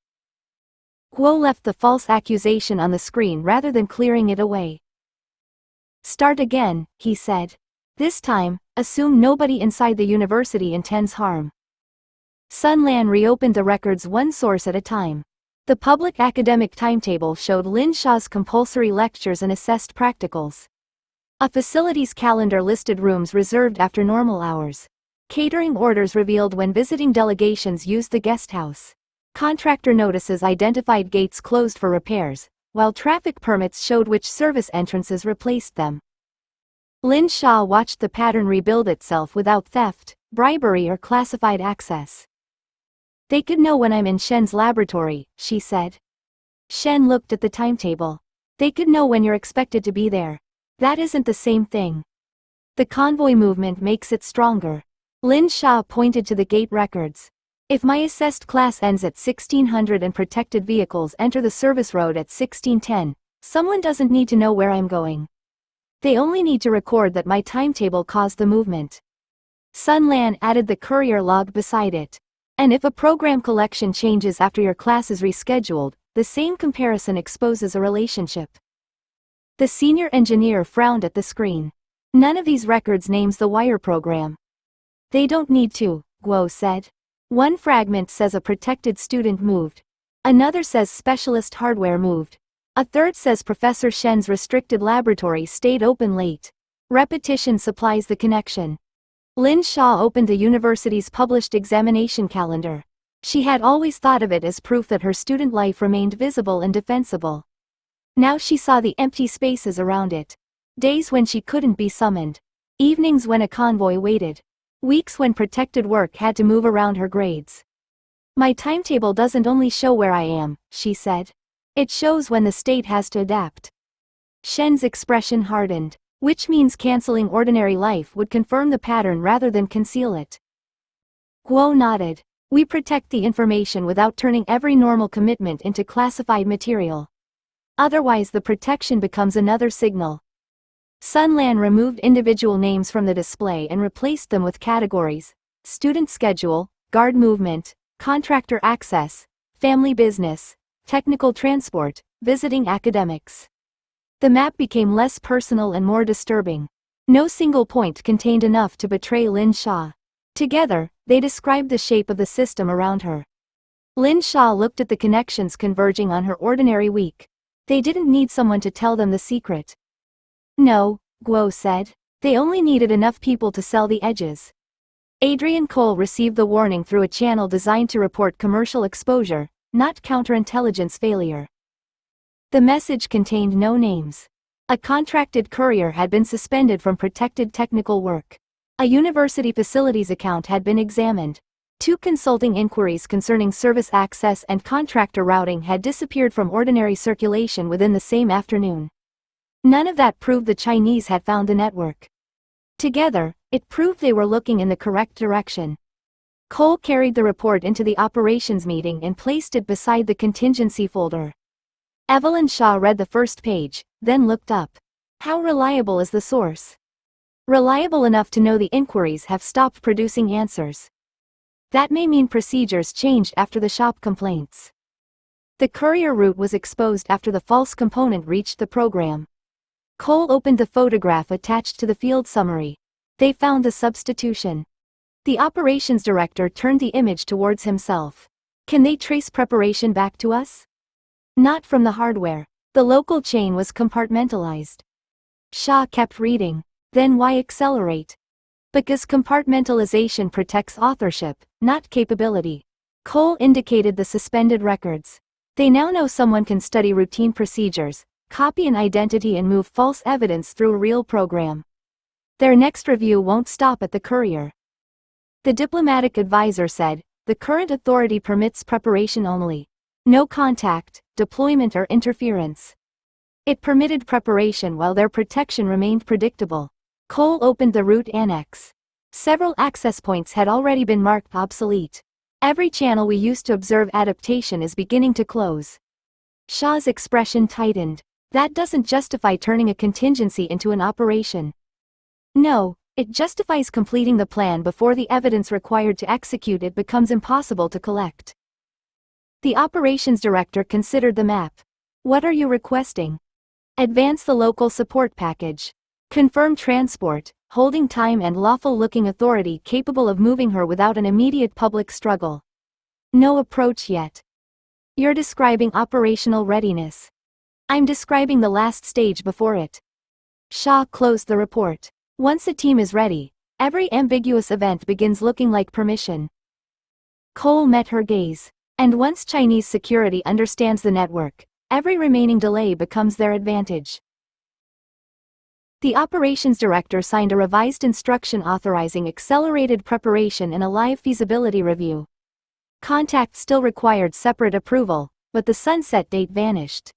[SPEAKER 1] Guo left the false accusation on the screen rather than clearing it away. Start again, he said. This time, assume nobody inside the university intends harm. Sun Lan reopened the records one source at a time. The public academic timetable showed Lin Xia's compulsory lectures and assessed practicals. A facilities calendar listed rooms reserved after normal hours. Catering orders revealed when visiting delegations used the guest house. Contractor notices identified gates closed for repairs, while traffic permits showed which service entrances replaced them. Lin Xia watched the pattern rebuild itself without theft, bribery or classified access. They could know when I'm in Shen's laboratory, she said. Shen looked at the timetable. They could know when you're expected to be there. That isn't the same thing. The convoy movement makes it stronger. Lin Xia pointed to the gate records. If my assessed class ends at 1600 and protected vehicles enter the service road at 1610, someone doesn't need to know where I'm going. They only need to record that my timetable caused the movement. Sun Lan added the courier log beside it. And if a program collection changes after your class is rescheduled, the same comparison exposes a relationship. The senior engineer frowned at the screen. None of these records names the wire program. They don't need to, Guo said. One fragment says a protected student moved. Another says specialist hardware moved. A third says Professor Shen's restricted laboratory stayed open late. Repetition supplies the connection. Lin Xia opened the university's published examination calendar. She had always thought of it as proof that her student life remained visible and defensible. Now she saw the empty spaces around it. Days when she couldn't be summoned. Evenings when a convoy waited. Weeks when protected work had to move around her grades. My timetable doesn't only show where I am, she said. It shows when the state has to adapt. Shen's expression hardened, which means canceling ordinary life would confirm the pattern rather than conceal it. Guo nodded. We protect the information without turning every normal commitment into classified material. Otherwise the protection becomes another signal. Sun Lan removed individual names from the display and replaced them with categories: student schedule, guard movement, contractor access, family business, technical transport, visiting academics. The map became less personal and more disturbing. No single point contained enough to betray Lin Xia. Together, they described the shape of the system around her. Lin Xia looked at the connections converging on her ordinary week. They didn't need someone to tell them the secret. No, Guo said. They only needed enough people to sell the edges. Adrian Cole received the warning through a channel designed to report commercial exposure, not counterintelligence failure. The message contained no names. A contracted courier had been suspended from protected technical work. A university facilities account had been examined. 2 consulting inquiries concerning service access and contractor routing had disappeared from ordinary circulation within the same afternoon. None of that proved the Chinese had found the network. Together, it proved they were looking in the correct direction. Cole carried the report into the operations meeting and placed it beside the contingency folder. Evelyn Shaw read the first page, then looked up. How reliable is the source? Reliable enough to know the inquiries have stopped producing answers. That may mean procedures changed after the shop complaints. The courier route was exposed after the false component reached the program. Cole opened the photograph attached to the field summary. They found the substitution. The operations director turned the image towards himself. Can they trace preparation back to us? Not from the hardware. The local chain was compartmentalized. Shaw kept reading. Then why accelerate? Because compartmentalization protects authorship, not capability. Cole indicated the suspended records. They now know someone can study routine procedures, copy an identity and move false evidence through a real program. Their next review won't stop at the courier. The diplomatic advisor said, the current authority permits preparation only. No contact, deployment or interference. It permitted preparation while their protection remained predictable. Cole opened the route annex. Several access points had already been marked obsolete. Every channel we used to observe adaptation is beginning to close. Shaw's expression tightened. That doesn't justify turning a contingency into an operation. No, it justifies completing the plan before the evidence required to execute it becomes impossible to collect. The operations director considered the map. What are you requesting? Advance the local support package. Confirm transport, holding time and lawful-looking authority capable of moving her without an immediate public struggle. No approach yet. You're describing operational readiness. I'm describing the last stage before it. Xia closed the report. Once a team is ready, every ambiguous event begins looking like permission. Cole met her gaze. And once Chinese security understands the network, every remaining delay becomes their advantage. The operations director signed a revised instruction authorizing accelerated preparation and a live feasibility review. Contact still required separate approval, but the sunset date vanished.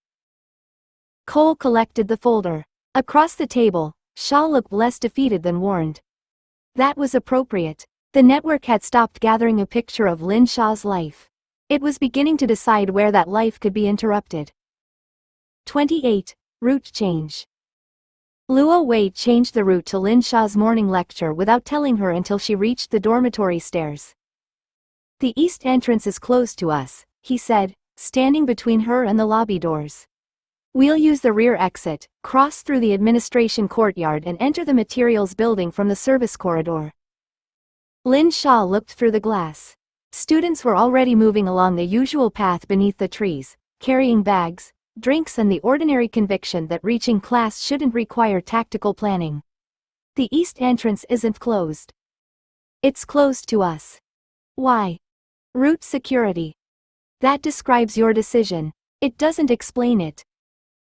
[SPEAKER 1] Cole collected the folder. Across the table, Xia looked less defeated than warned. That was appropriate. The network had stopped gathering a picture of Lin Xia's life. It was beginning to decide where that life could be interrupted. 28. Route change. Luo Wei changed the route to Lin Xia's morning lecture without telling her until she reached the dormitory stairs. The east entrance is closed to us, he said, standing between her and the lobby doors. We'll use the rear exit, cross through the administration courtyard and enter the materials building from the service corridor. Lin Xia looked through the glass. Students were already moving along the usual path beneath the trees, carrying bags, drinks and the ordinary conviction that reaching class shouldn't require tactical planning. The east entrance isn't closed. It's closed to us. Why? Route security. That describes your decision. It doesn't explain it.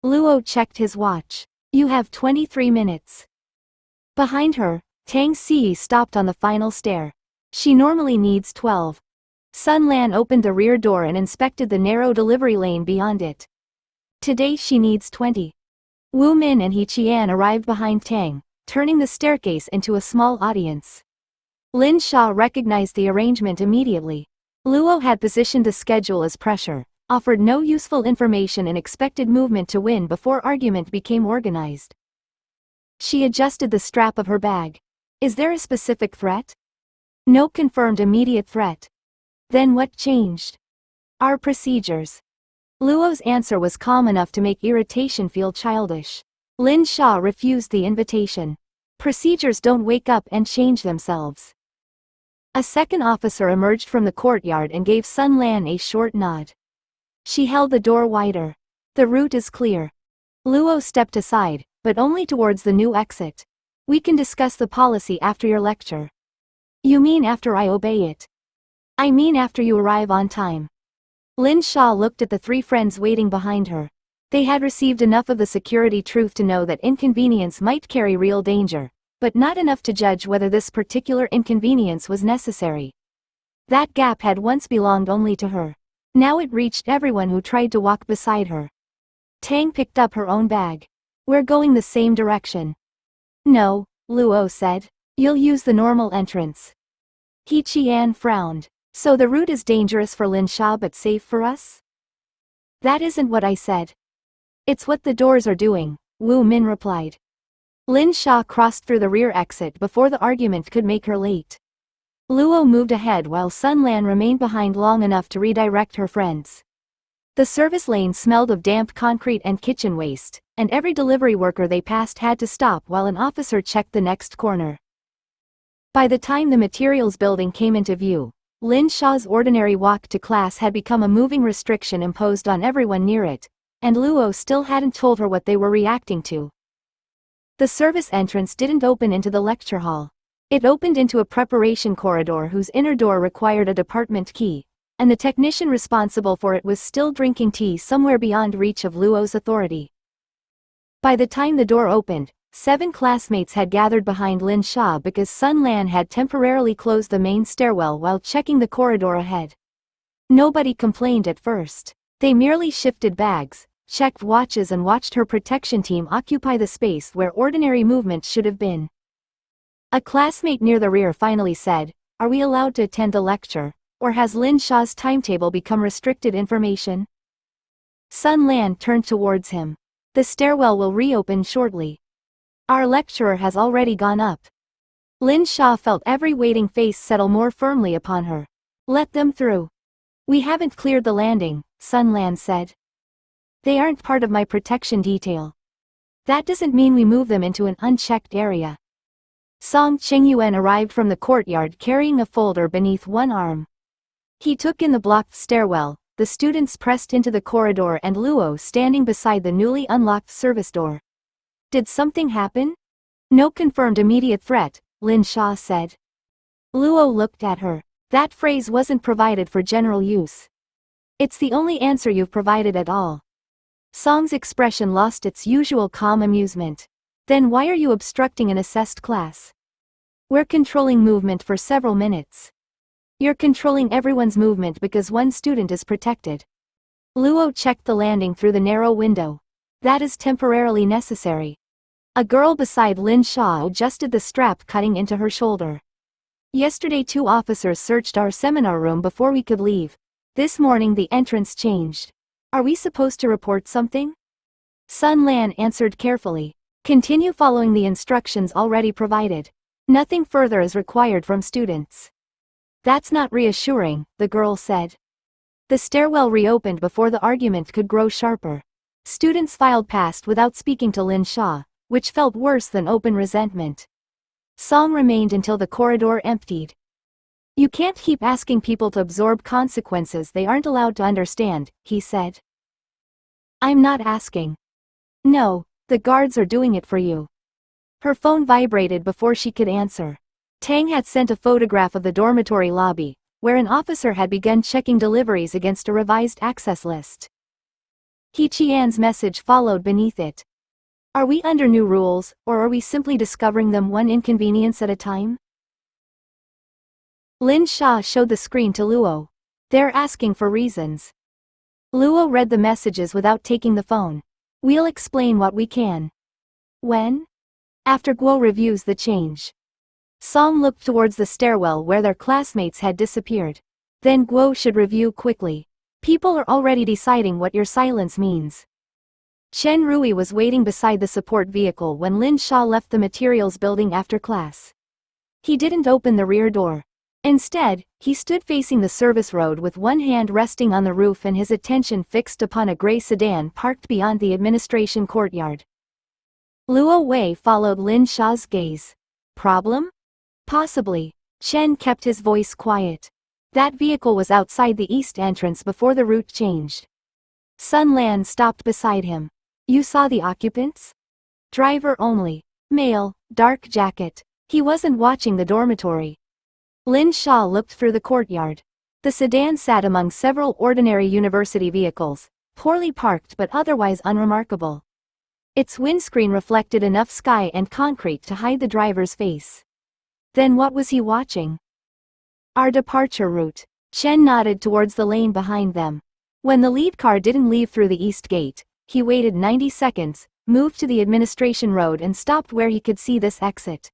[SPEAKER 1] Luo checked his watch. You have 23 minutes. Behind her, Tang Xi stopped on the final stair. She normally needs 12. Sun Lan opened the rear door and inspected the narrow delivery lane beyond it. Today she needs 20. Wu Min and He Qian arrived behind Tang, turning the staircase into a small audience. Lin Xia recognized the arrangement immediately. Luo had positioned the schedule as pressure, offered no useful information and expected movement to win before argument became organized. She adjusted the strap of her bag. Is there a specific threat? No confirmed immediate threat. Then what changed? Our procedures. Luo's answer was calm enough to make irritation feel childish. Lin Xia refused the invitation. Procedures don't wake up and change themselves. A second officer emerged from the courtyard and gave Sun Lan a short nod. She held the door wider. The route is clear. Luo stepped aside, but only towards the new exit. We can discuss the policy after your lecture. You mean after I obey it? I mean after you arrive on time. Lin Xia looked at the three friends waiting behind her. They had received enough of the security truth to know that inconvenience might carry real danger, but not enough to judge whether this particular inconvenience was necessary. That gap had once belonged only to her. Now it reached everyone who tried to walk beside her. Tang picked up her own bag. We're going the same direction. No, Luo said. You'll use the normal entrance. He Qian frowned. So the route is dangerous for Lin Xia but safe for us? That isn't what I said. It's what the doors are doing, Wu Min replied. Lin Xia crossed through the rear exit before the argument could make her late. Luo moved ahead while Sun Lan remained behind long enough to redirect her friends. The service lane smelled of damp concrete and kitchen waste, and every delivery worker they passed had to stop while an officer checked the next corner. By the time the materials building came into view, Lin Xia's ordinary walk to class had become a moving restriction imposed on everyone near it, and Luo still hadn't told her what they were reacting to. The service entrance didn't open into the lecture hall. It opened into a preparation corridor whose inner door required a department key, and the technician responsible for it was still drinking tea somewhere beyond reach of Luo's authority. By the time the door opened, 7 classmates had gathered behind Lin Xia because Sun Lan had temporarily closed the main stairwell while checking the corridor ahead. Nobody complained at first. They merely shifted bags, checked watches and watched her protection team occupy the space where ordinary movement should have been. A classmate near the rear finally said, "Are we allowed to attend the lecture, or has Lin Xia's timetable become restricted information?" Sun Lan turned towards him. "The stairwell will reopen shortly. Our lecturer has already gone up." Lin Xia felt every waiting face settle more firmly upon her. "Let them through." We haven't cleared the landing, Sun Lan said. They aren't part of my protection detail. That doesn't mean we move them into an unchecked area. Song Qingyuan arrived from the courtyard carrying a folder beneath one arm. He took in the blocked stairwell, the students pressed into the corridor and Luo standing beside the newly unlocked service door. Did something happen? No confirmed immediate threat, Lin Xia said. Luo looked at her. That phrase wasn't provided for general use. It's the only answer you've provided at all. Song's expression lost its usual calm amusement. Then why are you obstructing an assessed class? We're controlling movement for several minutes. You're controlling everyone's movement because one student is protected. Luo checked the landing through the narrow window. That is temporarily necessary. A girl beside Lin Xia adjusted the strap cutting into her shoulder. Yesterday 2 officers searched our seminar room before we could leave. This morning the entrance changed. Are we supposed to report something? Sun Lan answered carefully. Continue following the instructions already provided. Nothing further is required from students. That's not reassuring, the girl said. The stairwell reopened before the argument could grow sharper. Students filed past without speaking to Lin Xia, which felt worse than open resentment. Song remained until the corridor emptied. You can't keep asking people to absorb consequences they aren't allowed to understand, he said. I'm not asking. No, the guards are doing it for you. Her phone vibrated before she could answer. Tang had sent a photograph of the dormitory lobby, where an officer had begun checking deliveries against a revised access list. He Qian's message followed beneath it. Are we under new rules, or are we simply discovering them one inconvenience at a time? Lin Xia showed the screen to Luo. They're asking for reasons. Luo read the messages without taking the phone. We'll explain what we can. When? After Guo reviews the change. Song looked towards the stairwell where their classmates had disappeared. Then Guo should review quickly. People are already deciding what your silence means. Chen Rui was waiting beside the support vehicle when Lin Xia left the materials building after class. He didn't open the rear door. Instead, he stood facing the service road with one hand resting on the roof and his attention fixed upon a gray sedan parked beyond the administration courtyard. Luo Wei followed Lin Xia's gaze. Problem? Possibly. Chen kept his voice quiet. That vehicle was outside the east entrance before the route changed. Sun Lan stopped beside him. You saw the occupants? Driver only. Male, dark jacket. He wasn't watching the dormitory. Lin Xia looked through the courtyard. The sedan sat among several ordinary university vehicles, poorly parked but otherwise unremarkable. Its windscreen reflected enough sky and concrete to hide the driver's face. Then what was he watching? Our departure route. Chen nodded towards the lane behind them. When the lead car didn't leave through the east gate, he waited 90 seconds, moved to the administration road and stopped where he could see this exit.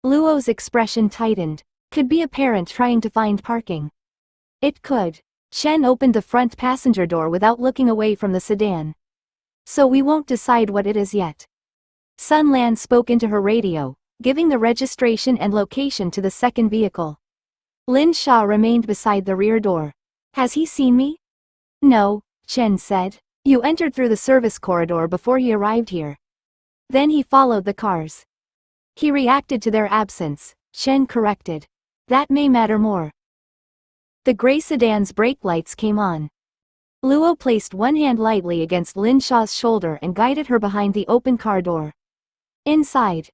[SPEAKER 1] Luo's expression tightened. Could be a parent trying to find parking. It could. Chen opened the front passenger door without looking away from the sedan. So we won't decide what it is yet. Sun Lan spoke into her radio, giving the registration and location to the second vehicle. Lin Xia remained beside the rear door. Has he seen me? No, Chen said. You entered through the service corridor before he arrived here. Then he followed the cars. He reacted to their absence, Chen corrected. That may matter more. The gray sedan's brake lights came on. Luo placed one hand lightly against Lin Xia's shoulder and guided her behind the open car door. Inside.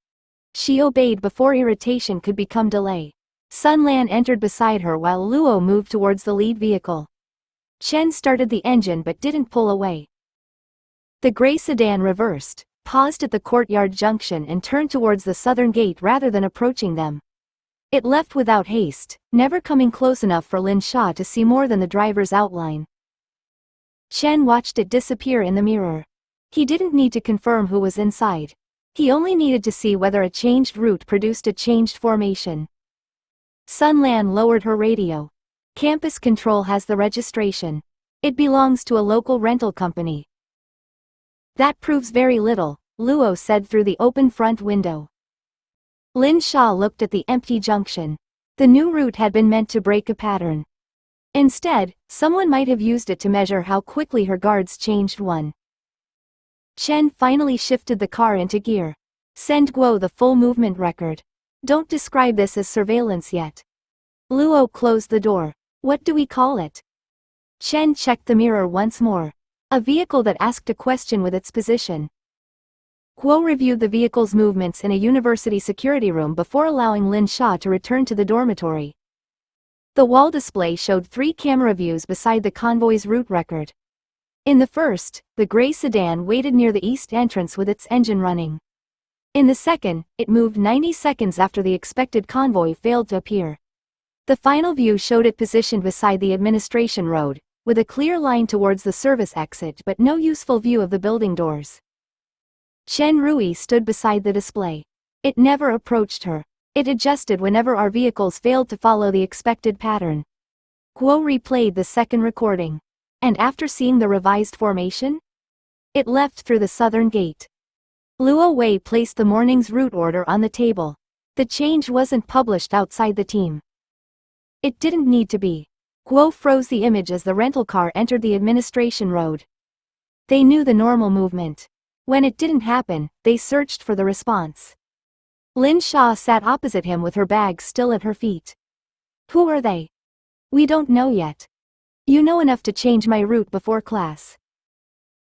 [SPEAKER 1] She obeyed before irritation could become delay. Sun Lan entered beside her while Luo moved towards the lead vehicle. Chen started the engine but didn't pull away. The gray sedan reversed, paused at the courtyard junction and turned towards the southern gate rather than approaching them. It left without haste, never coming close enough for Lin Xia to see more than the driver's outline. Chen watched it disappear in the mirror. He didn't need to confirm who was inside. He only needed to see whether a changed route produced a changed formation. Sun Lan lowered her radio. Campus Control has the registration. It belongs to a local rental company. That proves very little, Luo said through the open front window. Lin Xia looked at the empty junction. The new route had been meant to break a pattern. Instead, someone might have used it to measure how quickly her guards changed one. Chen finally shifted the car into gear. Send Guo the full movement record. Don't describe this as surveillance yet. Luo closed the door. What do we call it? Chen checked the mirror once more. A vehicle that asked a question with its position. Guo reviewed the vehicle's movements in a university security room before allowing Lin Xia to return to the dormitory. The wall display showed 3 camera views beside the convoy's route record. In the first, the gray sedan waited near the east entrance with its engine running. In the second, it moved 90 seconds after the expected convoy failed to appear. The final view showed it positioned beside the administration road, with a clear line towards the service exit but no useful view of the building doors. Chen Rui stood beside the display. It never approached her. It adjusted whenever our vehicles failed to follow the expected pattern. Guo replayed the second recording. And after seeing the revised formation? It left through the southern gate. Luo Wei placed the morning's route order on the table. The change wasn't published outside the team. It didn't need to be. Guo froze the image as the rental car entered the administration road. They knew the normal movement. When it didn't happen, they searched for the response. Lin Xia sat opposite him with her bag still at her feet. Who are they? We don't know yet. You know enough to change my route before class.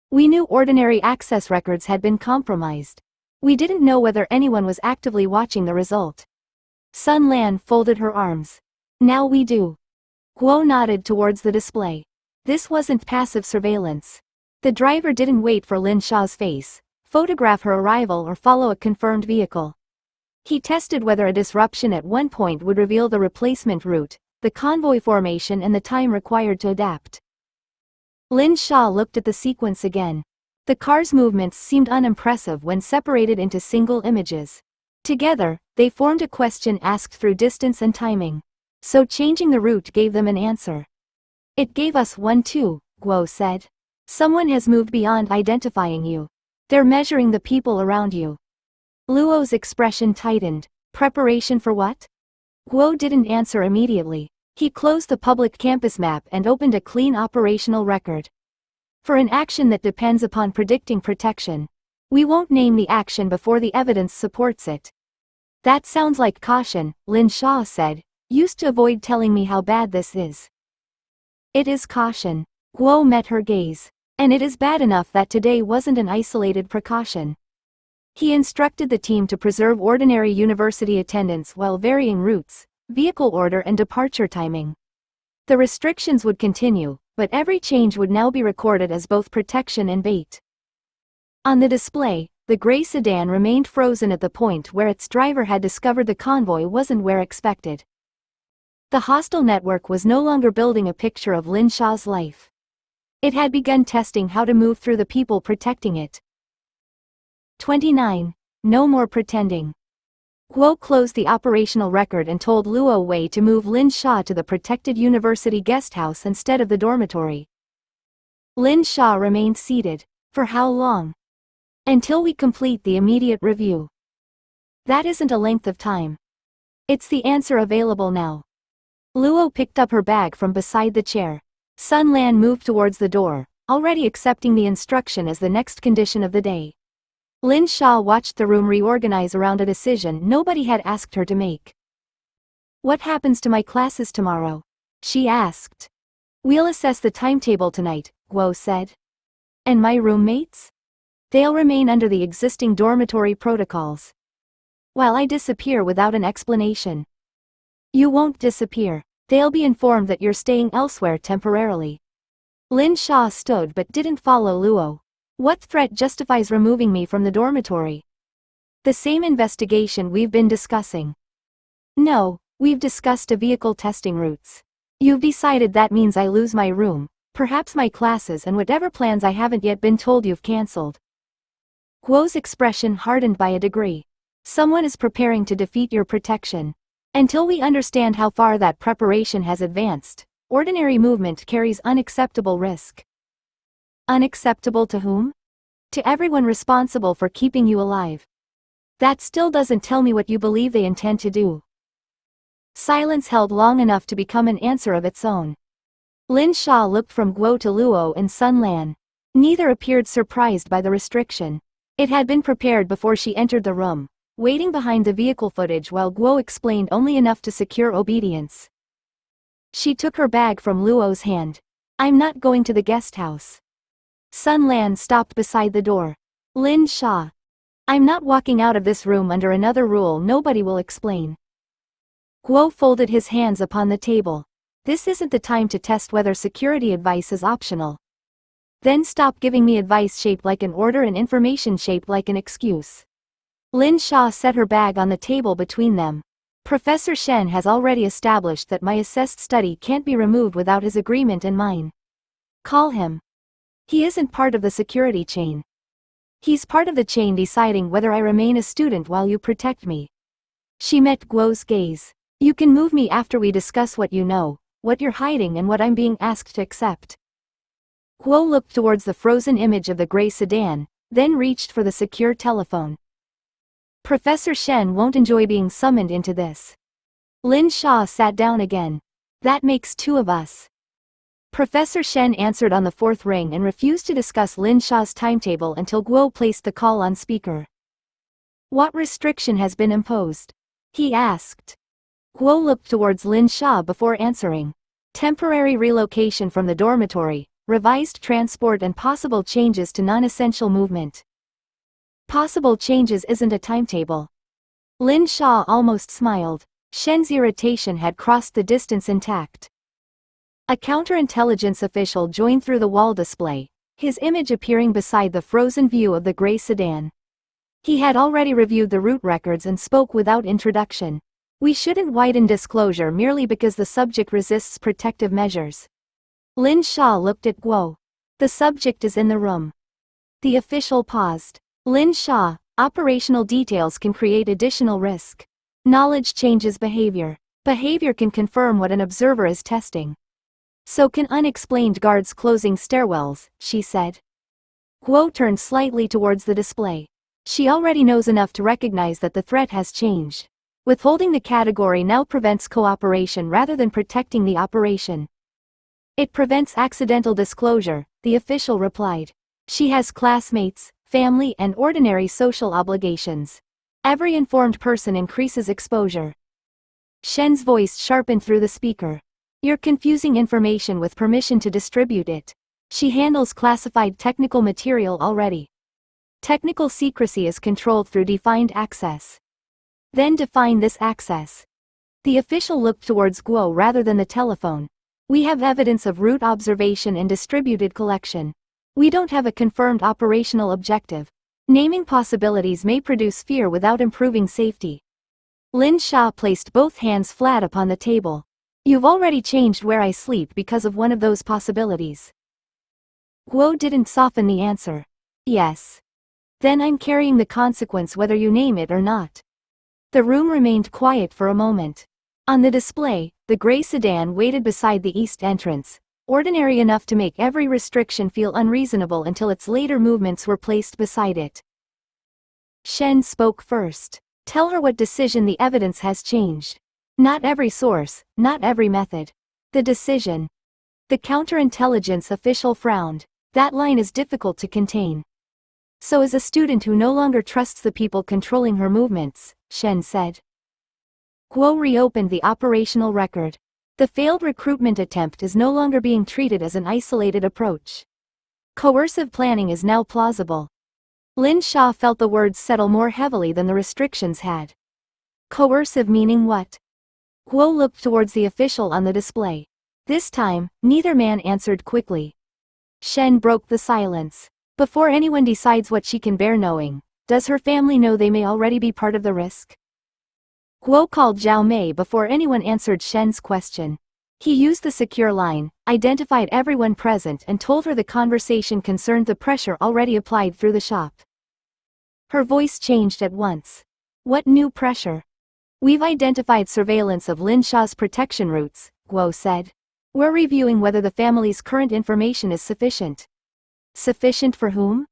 [SPEAKER 1] We knew ordinary access records had been compromised. We didn't know whether anyone was actively watching the result. Sun Lan folded her arms. Now we do. Guo nodded towards the display. This wasn't passive surveillance. The driver didn't wait for Lin Xia's face, photograph her arrival or follow a confirmed vehicle. He tested whether a disruption at one point would reveal the replacement route, the convoy formation and the time required to adapt. Lin Xia looked at the sequence again. The car's movements seemed unimpressive when separated into single images. Together, they formed a question asked through distance and timing. So changing the route gave them an answer. It gave us one too, Guo said. Someone has moved beyond identifying you. They're measuring the people around you. Luo's expression tightened. Preparation for what? Guo didn't answer immediately. He closed the public campus map and opened a clean operational record. For an action that depends upon predicting protection. We won't name the action before the evidence supports it. That sounds like caution, Lin Xia said. Used to avoid telling me how bad this is. It is caution. Guo met her gaze. And it is bad enough that today wasn't an isolated precaution. He instructed the team to preserve ordinary university attendance while varying routes, vehicle order and departure timing. The restrictions would continue, but every change would now be recorded as both protection and bait. On the display, the gray sedan remained frozen at the point where its driver had discovered the convoy wasn't where expected. The hostile network was no longer building a picture of Lin Xia's life. It had begun testing how to move through the people protecting it. 29. No more pretending. Guo closed the operational record and told Luo Wei to move Lin Xia to the protected university guest house instead of the dormitory. Lin Xia remained seated. For how long? Until we complete the immediate review. That isn't a length of time. It's the answer available now. Luo picked up her bag from beside the chair. Sun Lan moved towards the door, already accepting the instruction as the next condition of the day. Lin Xia watched the room reorganize around a decision nobody had asked her to make. What happens to my classes tomorrow? She asked. We'll assess the timetable tonight, Guo said. And my roommates? They'll remain under the existing dormitory protocols. While I disappear without an explanation. You won't disappear. They'll be informed that you're staying elsewhere temporarily. Lin Xia stood but didn't follow Luo. What threat justifies removing me from the dormitory? The same investigation we've been discussing. No, we've discussed a vehicle testing routes. You've decided that means I lose my room, perhaps my classes and whatever plans I haven't yet been told you've cancelled. Guo's expression hardened by a degree. Someone is preparing to defeat your protection. Until we understand how far that preparation has advanced, ordinary movement carries unacceptable risk. Unacceptable to whom? To everyone responsible for keeping you alive. That still doesn't tell me what you believe they intend to do. Silence held long enough to become an answer of its own. Lin Xia looked from Guo to Luo and Sun Lan. Neither appeared surprised by the restriction. It had been prepared before she entered the room, waiting behind the vehicle footage while Guo explained only enough to secure obedience. She took her bag from Luo's hand. "I'm not going to the guest house." Sun Lan stopped beside the door. "Lin Xia. I'm not walking out of this room under another rule nobody will explain." Guo folded his hands upon the table. "This isn't the time to test whether security advice is optional. Then stop giving me advice shaped like an order and information shaped like an excuse." Lin Xia set her bag on the table between them. "Professor Shen has already established that my assessed study can't be removed without his agreement and mine. Call him. He isn't part of the security chain. He's part of the chain deciding whether I remain a student while you protect me." She met Guo's gaze. "You can move me after we discuss what you know, what you're hiding and what I'm being asked to accept." Guo looked towards the frozen image of the gray sedan, then reached for the secure telephone. "Professor Shen won't enjoy being summoned into this." Lin Xia sat down again. "That makes two of us." Professor Shen answered on the fourth ring and refused to discuss Lin Xia's timetable until Guo placed the call on speaker. "What restriction has been imposed?" he asked. Guo looked towards Lin Xia before answering. "Temporary relocation from the dormitory, revised transport and possible changes to non-essential movement." "Possible changes isn't a timetable." Lin Xia almost smiled. Shen's irritation had crossed the distance intact. A counterintelligence official joined through the wall display, his image appearing beside the frozen view of the gray sedan. He had already reviewed the route records and spoke without introduction. "We shouldn't widen disclosure merely because the subject resists protective measures." Lin Xia looked at Guo. "The subject is in the room." The official paused. "Lin Xia, operational details can create additional risk. Knowledge changes behavior. Behavior can confirm what an observer is testing. So can unexplained guards closing stairwells," she said. Guo turned slightly towards the display. She already knows enough to recognize that the threat has changed. Withholding the category now prevents cooperation rather than protecting the operation. "It prevents accidental disclosure," the official replied. "She has classmates, family and ordinary social obligations. Every informed person increases exposure." Shen's voice sharpened through the speaker. "You're confusing information with permission to distribute it. She handles classified technical material already. Technical secrecy is controlled through defined access." "Then define this access." The official looked towards Guo rather than the telephone. "We have evidence of route observation and distributed collection. We don't have a confirmed operational objective. Naming possibilities may produce fear without improving safety." Lin Xia placed both hands flat upon the table. "You've already changed where I sleep because of one of those possibilities." Guo didn't soften the answer. "Yes. Then I'm carrying the consequence whether you name it or not." The room remained quiet for a moment. On the display, the gray sedan waited beside the east entrance, ordinary enough to make every restriction feel unreasonable until its later movements were placed beside it. Shen spoke first. "Tell her what decision the evidence has changed. Not every source, not every method. The decision." The counterintelligence official frowned. "That line is difficult to contain." "So is a student who no longer trusts the people controlling her movements," Shen said. Guo reopened the operational record. The failed recruitment attempt is no longer being treated as an isolated approach. Coercive planning is now plausible. Lin Xia felt the words settle more heavily than the restrictions had. Coercive meaning what? Guo looked towards the official on the display. This time, neither man answered quickly. Shen broke the silence. "Before anyone decides what she can bear knowing, does her family know they may already be part of the risk?" Guo called Zhao Mei before anyone answered Shen's question. He used the secure line, identified everyone present and told her the conversation concerned the pressure already applied through the shop. Her voice changed at once. "What new pressure?" "We've identified surveillance of Lin Xia's protection routes," Guo said. "We're reviewing whether the family's current information is sufficient." "Sufficient for whom?"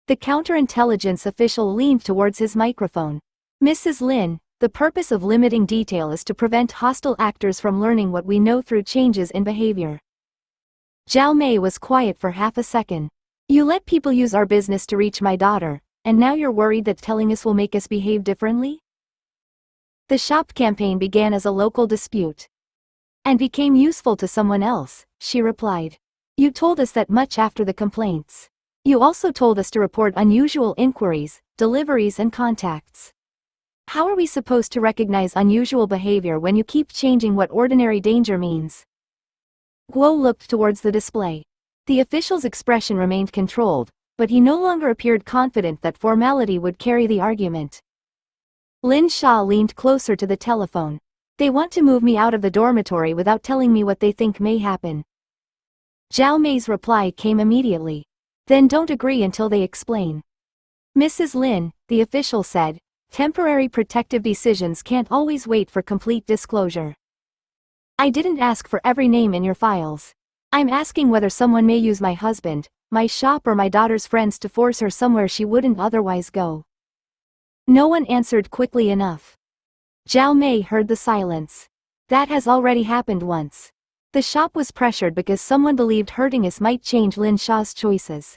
[SPEAKER 1] The counterintelligence official leaned towards his microphone. "Mrs. Lin, the purpose of limiting detail is to prevent hostile actors from learning what we know through changes in behavior. Zhao Mei was quiet for half a second. You let people use our business to reach my daughter, and now you're worried that telling us will make us behave differently? The shop campaign began as a local dispute. And became useful to someone else, she replied. You told us that much after the complaints. You also told us to report unusual inquiries, deliveries and contacts. How are we supposed to recognize unusual behavior when you keep changing what ordinary danger means? Guo looked towards the display. The official's expression remained controlled, but he no longer appeared confident that formality would carry the argument. Lin Xia leaned closer to the telephone. They want to move me out of the dormitory without telling me what they think may happen. Zhao Mei's reply came immediately. Then don't agree until they explain. Mrs. Lin, the official said, temporary protective decisions can't always wait for complete disclosure. I didn't ask for every name in your files. I'm asking whether someone may use my husband, my shop or my daughter's friends to force her somewhere she wouldn't otherwise go. No one answered quickly enough. Zhao Mei heard the silence. That has already happened once. The shop was pressured because someone believed hurting us might change Lin Xia's choices.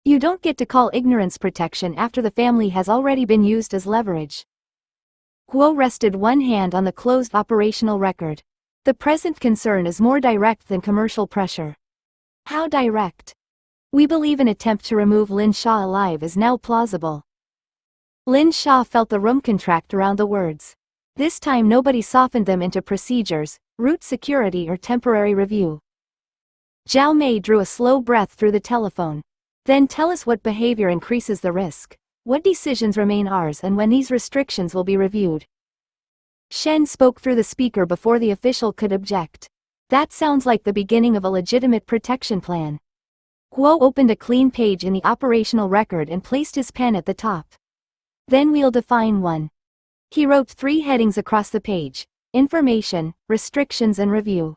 [SPEAKER 1] You don't get to call ignorance protection after the family has already been used as leverage. Guo rested one hand on the closed operational record. The present concern is more direct than commercial pressure. How direct? We believe an attempt to remove Lin Xia alive is now plausible. Lin Xia felt the room contract around the words. This time nobody softened them into procedures, route security or temporary review. Zhao Mei drew a slow breath through the telephone. Then tell us what behavior increases the risk, what decisions remain ours and when these restrictions will be reviewed. Shen spoke through the speaker before the official could object. That sounds like the beginning of a legitimate protection plan. Guo opened a clean page in the operational record and placed his pen at the top. Then we'll define one. He wrote 3 headings across the page: information, restrictions and review.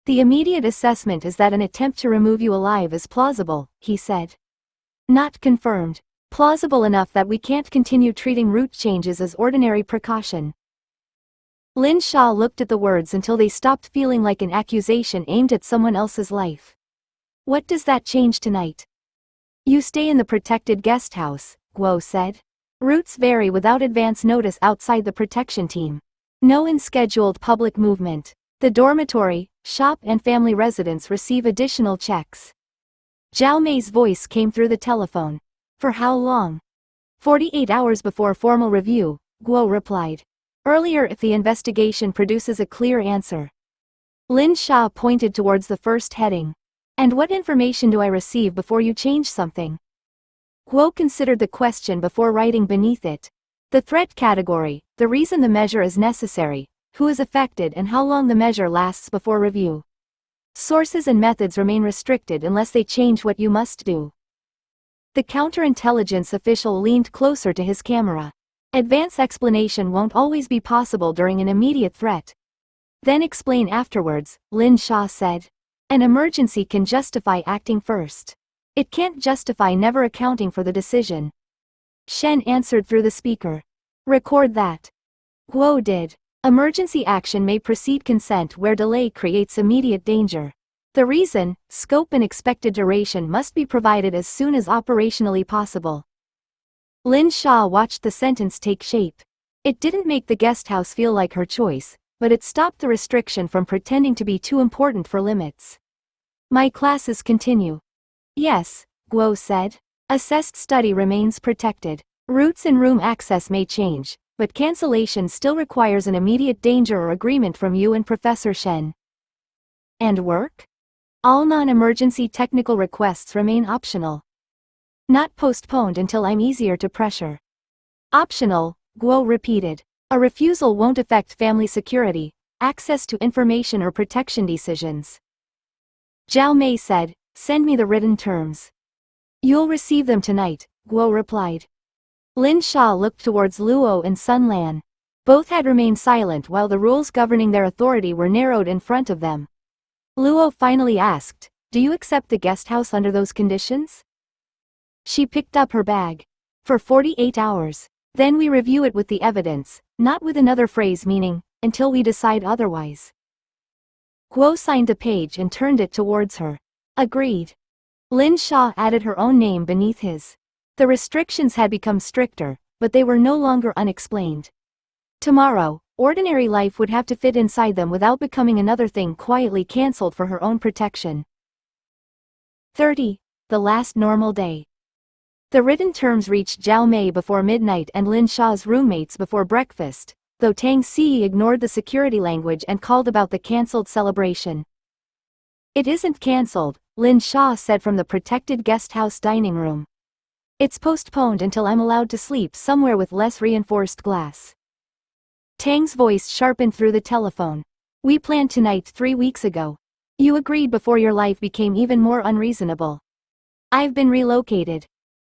[SPEAKER 1] The immediate assessment is that an attempt to remove you alive is plausible, he said. Not confirmed. Plausible enough that we can't continue treating route changes as ordinary precaution. Lin Xia looked at the words until they stopped feeling like an accusation aimed at someone else's life. What does that change tonight? You stay in the protected guest house, Guo said. Routes vary without advance notice outside the protection team. No unscheduled public movement. The dormitory, shop and family residents receive additional checks. Zhao Mei's voice came through the telephone. For how long? 48 hours before formal review, Guo replied. Earlier if the investigation produces a clear answer. Lin Xia pointed towards the first heading. And what information do I receive before you change something? Guo considered the question before writing beneath it. The threat category, the reason the measure is necessary, who is affected and how long the measure lasts before review. Sources and methods remain restricted unless they change what you must do. The counterintelligence official leaned closer to his camera. Advance explanation won't always be possible during an immediate threat. Then explain afterwards, Lin Xia said. An emergency can justify acting first. It can't justify never accounting for the decision. Shen answered through the speaker. Record that. Guo did. Emergency action may precede consent where delay creates immediate danger. The reason, scope and expected duration must be provided as soon as operationally possible. Lin Xia watched the sentence take shape. It didn't make the guest house feel like her choice, but it stopped the restriction from pretending to be too important for limits. My classes continue. Yes, Guo said. Assessed study remains protected. Routes and room access may change, but cancellation still requires an immediate danger or agreement from you and Professor Shen. And work? All non-emergency technical requests remain optional. Not postponed until I'm easier to pressure. Optional, Guo repeated. A refusal won't affect family security, access to information or protection decisions. Zhao Mei said, send me the written terms. You'll receive them tonight, Guo replied. Lin Xia looked towards Luo and Sun Lan. Both had remained silent while the rules governing their authority were narrowed in front of them. Luo finally asked, do you accept the guest house under those conditions? She picked up her bag. For 48 hours. Then we review it with the evidence, not with another phrase meaning, until we decide otherwise. Guo signed the page and turned it towards her. Agreed. Lin Xia added her own name beneath his. The restrictions had become stricter, but they were no longer unexplained. Tomorrow, ordinary life would have to fit inside them without becoming another thing quietly cancelled for her own protection. 30. The last normal day. The written terms reached Zhao Mei before midnight and Lin Xia's roommates before breakfast, though Tang Xi ignored the security language and called about the cancelled celebration. It isn't cancelled, Lin Xia said from the protected guest house dining room. It's postponed until I'm allowed to sleep somewhere with less reinforced glass. Tang's voice sharpened through the telephone. We planned tonight 3 weeks ago. You agreed before your life became even more unreasonable. I've been relocated.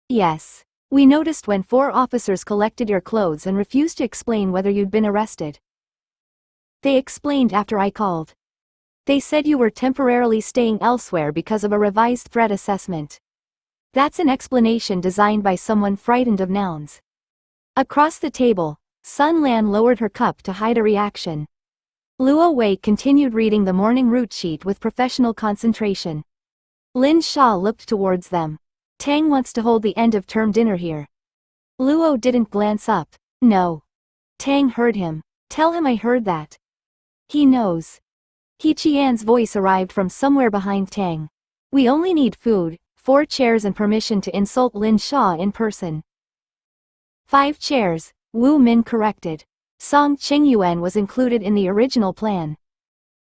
[SPEAKER 1] Yes. We noticed when 4 officers collected your clothes and refused to explain whether you'd been arrested. They explained after I called. They said you were temporarily staying elsewhere because of a revised threat assessment. That's an explanation designed by someone frightened of nouns. Across the table, Sun Lan lowered her cup to hide a reaction. Luo Wei continued reading the morning route sheet with professional concentration. Lin Xia looked towards them. Tang wants to hold the end-of-term dinner here. Luo didn't glance up. No. Tang heard him. Tell him I heard that. He knows. He Qian's voice arrived from somewhere behind Tang. We only need food, 4 chairs and permission to insult Lin Xia in person. 5 chairs, Wu Min corrected. Song Qingyuan was included in the original plan.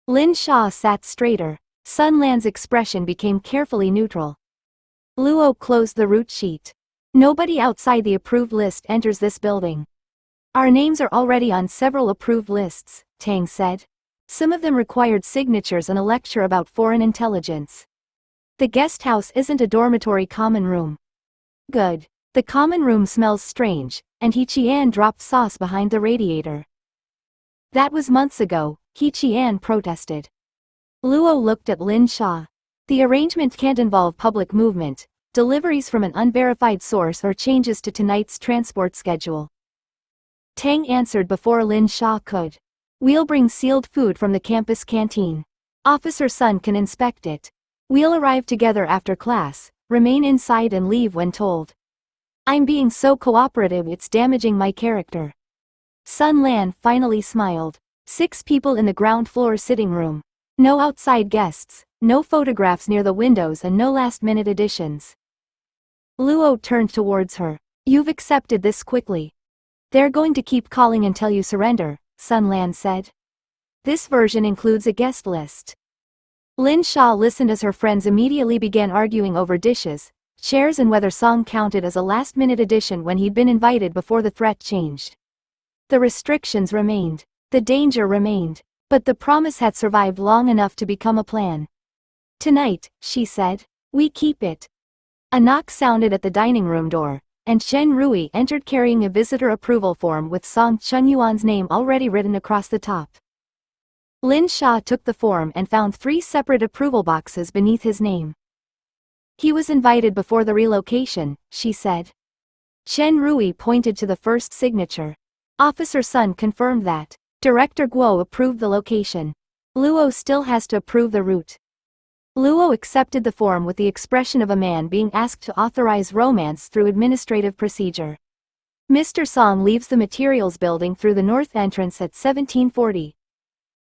[SPEAKER 1] Lin Xia sat straighter. Sun Lan's expression became carefully neutral. Luo closed the route sheet. Nobody outside the approved list enters this building. Our names are already on several approved lists, Tang said. Some of them required signatures and a lecture about foreign intelligence. The guest house isn't a dormitory common room. Good. The common room smells strange, and He Qian dropped sauce behind the radiator. That was months ago, He Qian protested. Luo looked at Lin Xia. The arrangement can't involve public movement, deliveries from an unverified source or changes to tonight's transport schedule. Tang answered before Lin Xia could. We'll bring sealed food from the campus canteen. Officer Sun can inspect it. We'll arrive together after class, remain inside and leave when told. I'm being so cooperative it's damaging my character. Sun Lan finally smiled. 6 people in the ground floor sitting room. No outside guests, no photographs near the windows and no last-minute additions. Luo turned towards her. You've accepted this quickly. They're going to keep calling until you surrender, Sun Lan said. This version includes a guest list. Lin Xia listened as her friends immediately began arguing over dishes, chairs and whether Song counted as a last-minute addition when he'd been invited before the threat changed. The restrictions remained. The danger remained. But the promise had survived long enough to become a plan. Tonight, she said, we keep it. A knock sounded at the dining room door, and Chen Rui entered carrying a visitor approval form with Song Chunyuan's name already written across the top. Lin Xia took the form and found 3 separate approval boxes beneath his name. He was invited before the relocation, she said. Chen Rui pointed to the first signature. Officer Sun confirmed that. Director Guo approved the location. Luo still has to approve the route. Luo accepted the form with the expression of a man being asked to authorize romance through administrative procedure. Mr. Song leaves the materials building through the north entrance at 1740.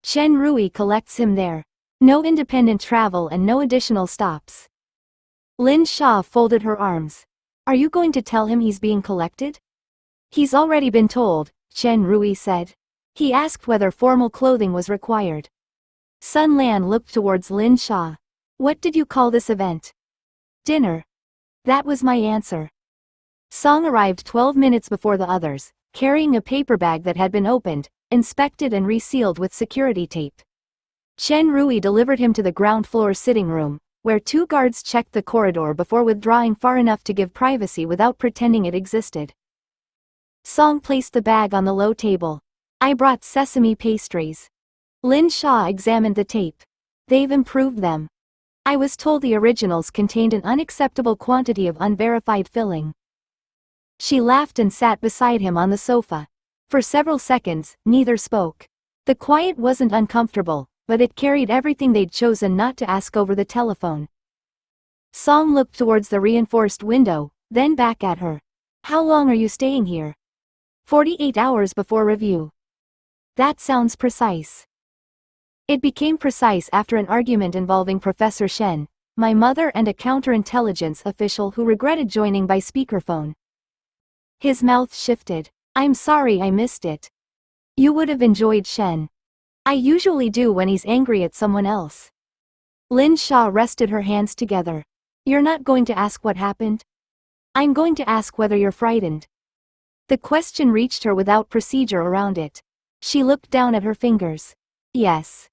[SPEAKER 1] Chen Rui collects him there. No independent travel and no additional stops. Lin Xia folded her arms. Are you going to tell him he's being collected? He's already been told, Chen Rui said. He asked whether formal clothing was required. Sun Lan looked towards Lin Xia. What did you call this event? Dinner. That was my answer. Song arrived 12 minutes before the others, carrying a paper bag that had been opened, inspected and resealed with security tape. Chen Rui delivered him to the ground floor sitting room, where 2 guards checked the corridor before withdrawing far enough to give privacy without pretending it existed. Song placed the bag on the low table. I brought sesame pastries. Lin Xia examined the tape. They've improved them. I was told the originals contained an unacceptable quantity of unverified filling. She laughed and sat beside him on the sofa. For several seconds, neither spoke. The quiet wasn't uncomfortable, but it carried everything they'd chosen not to ask over the telephone. Song looked towards the reinforced window, then back at her. How long are you staying here? 48 hours before review. That sounds precise. It became precise after an argument involving Professor Shen, my mother, and a counterintelligence official who regretted joining by speakerphone. His mouth shifted. I'm sorry I missed it. You would have enjoyed Shen. I usually do when he's angry at someone else. Lin Xia rested her hands together. You're not going to ask what happened? I'm going to ask whether you're frightened. The question reached her without procedure around it. She looked down at her fingers. Yes.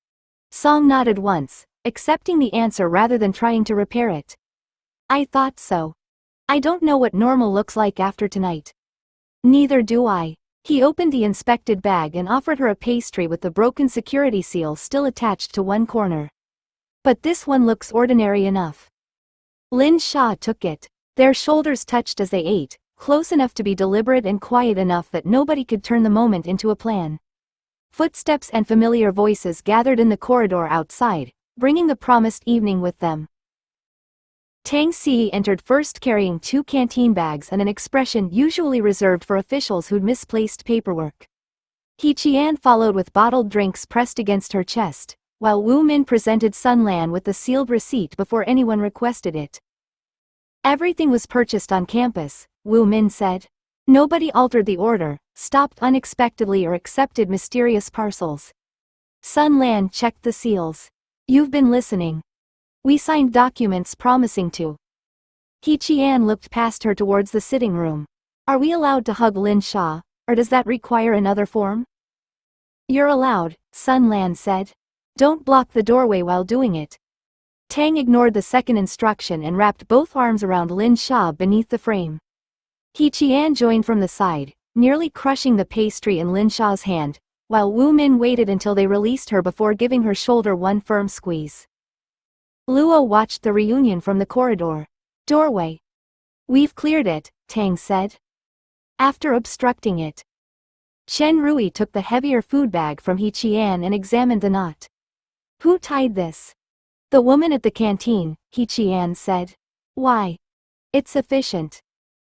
[SPEAKER 1] Song nodded once, accepting the answer rather than trying to repair it. I thought so. I don't know what normal looks like after tonight. Neither do I. He opened the inspected bag and offered her a pastry with the broken security seal still attached to one corner. But this one looks ordinary enough. Lin Xia took it. Their shoulders touched as they ate, close enough to be deliberate and quiet enough that nobody could turn the moment into a plan. Footsteps and familiar voices gathered in the corridor outside, bringing the promised evening with them. Tang Si entered first carrying 2 canteen bags and an expression usually reserved for officials who'd misplaced paperwork. He Qian followed with bottled drinks pressed against her chest, while Wu Min presented Sun Lan with the sealed receipt before anyone requested it. Everything was purchased on campus, Wu Min said. Nobody altered the order, stopped unexpectedly, or accepted mysterious parcels. Sun Lan checked the seals. You've been listening. We signed documents promising to. He Qian looked past her towards the sitting room. Are we allowed to hug Lin Xia, or does that require another form? You're allowed, Sun Lan said. Don't block the doorway while doing it. Tang ignored the second instruction and wrapped both arms around Lin Xia beneath the frame. He Qian joined from the side, nearly crushing the pastry in Lin Xia's hand, while Wu Min waited until they released her before giving her shoulder one firm squeeze. Luo watched the reunion from the corridor. Doorway. We've cleared it, Tang said. After obstructing it. Chen Rui took the heavier food bag from He Qian and examined the knot. Who tied this? The woman at the canteen, He Qian said. Why? It's efficient.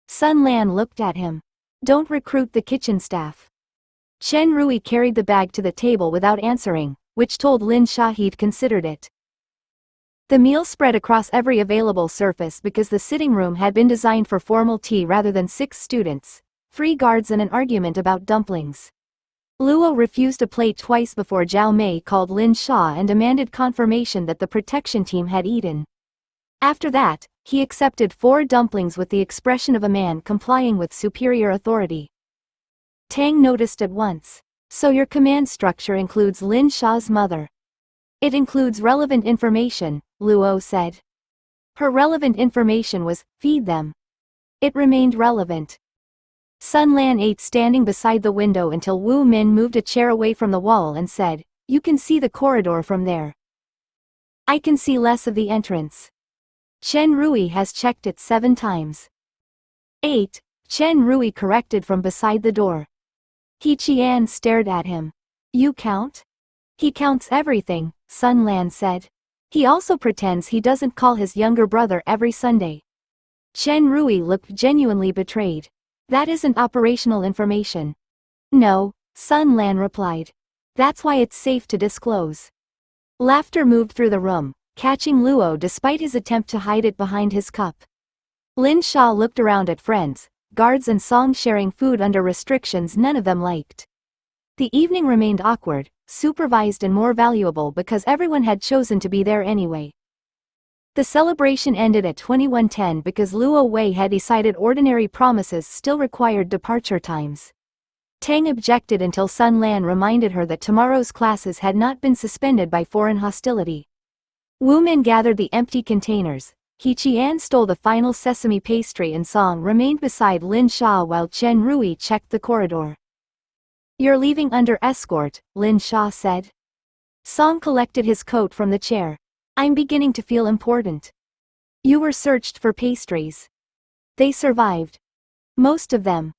[SPEAKER 1] Sun Lan looked at him. Don't recruit the kitchen staff. Chen Rui carried the bag to the table without answering, which told Lin Xia he'd considered it. The meal spread across every available surface because the sitting room had been designed for formal tea rather than 6 students, 3 guards, and an argument about dumplings. Luo refused a plate twice before Zhao Mei called Lin Xia and demanded confirmation that the protection team had eaten. After that, he accepted 4 dumplings with the expression of a man complying with superior authority. Tang noticed at once. So your command structure includes Lin Xia's mother. It includes relevant information, Luo said. Her relevant information was, feed them. It remained relevant. Sun Lan ate standing beside the window until Wu Min moved a chair away from the wall and said, you can see the corridor from there. I can see less of the entrance. Chen Rui has checked it 7 times. 8, Chen Rui corrected from beside the door. He Qian stared at him. You count? He counts everything, Sun Lan said. He also pretends he doesn't call his younger brother every Sunday. Chen Rui looked genuinely betrayed. That isn't operational information. No, Sun Lan replied. That's why it's safe to disclose. Laughter moved through the room, catching Luo despite his attempt to hide it behind his cup. Lin Xia looked around at friends, guards, and Song sharing food under restrictions none of them liked. The evening remained awkward, supervised, and more valuable because everyone had chosen to be there anyway. The celebration ended at 21:10 because Luo Wei had decided ordinary promises still required departure times. Tang objected until Sun Lan reminded her that tomorrow's classes had not been suspended by foreign hostility. Wu Min gathered the empty containers. He Qian stole the final sesame pastry and Song remained beside Lin Xia while Chen Rui checked the corridor. You're leaving under escort, Lin Xia said. Song collected his coat from the chair. I'm beginning to feel important. You were searched for pastries. They survived. Most of them.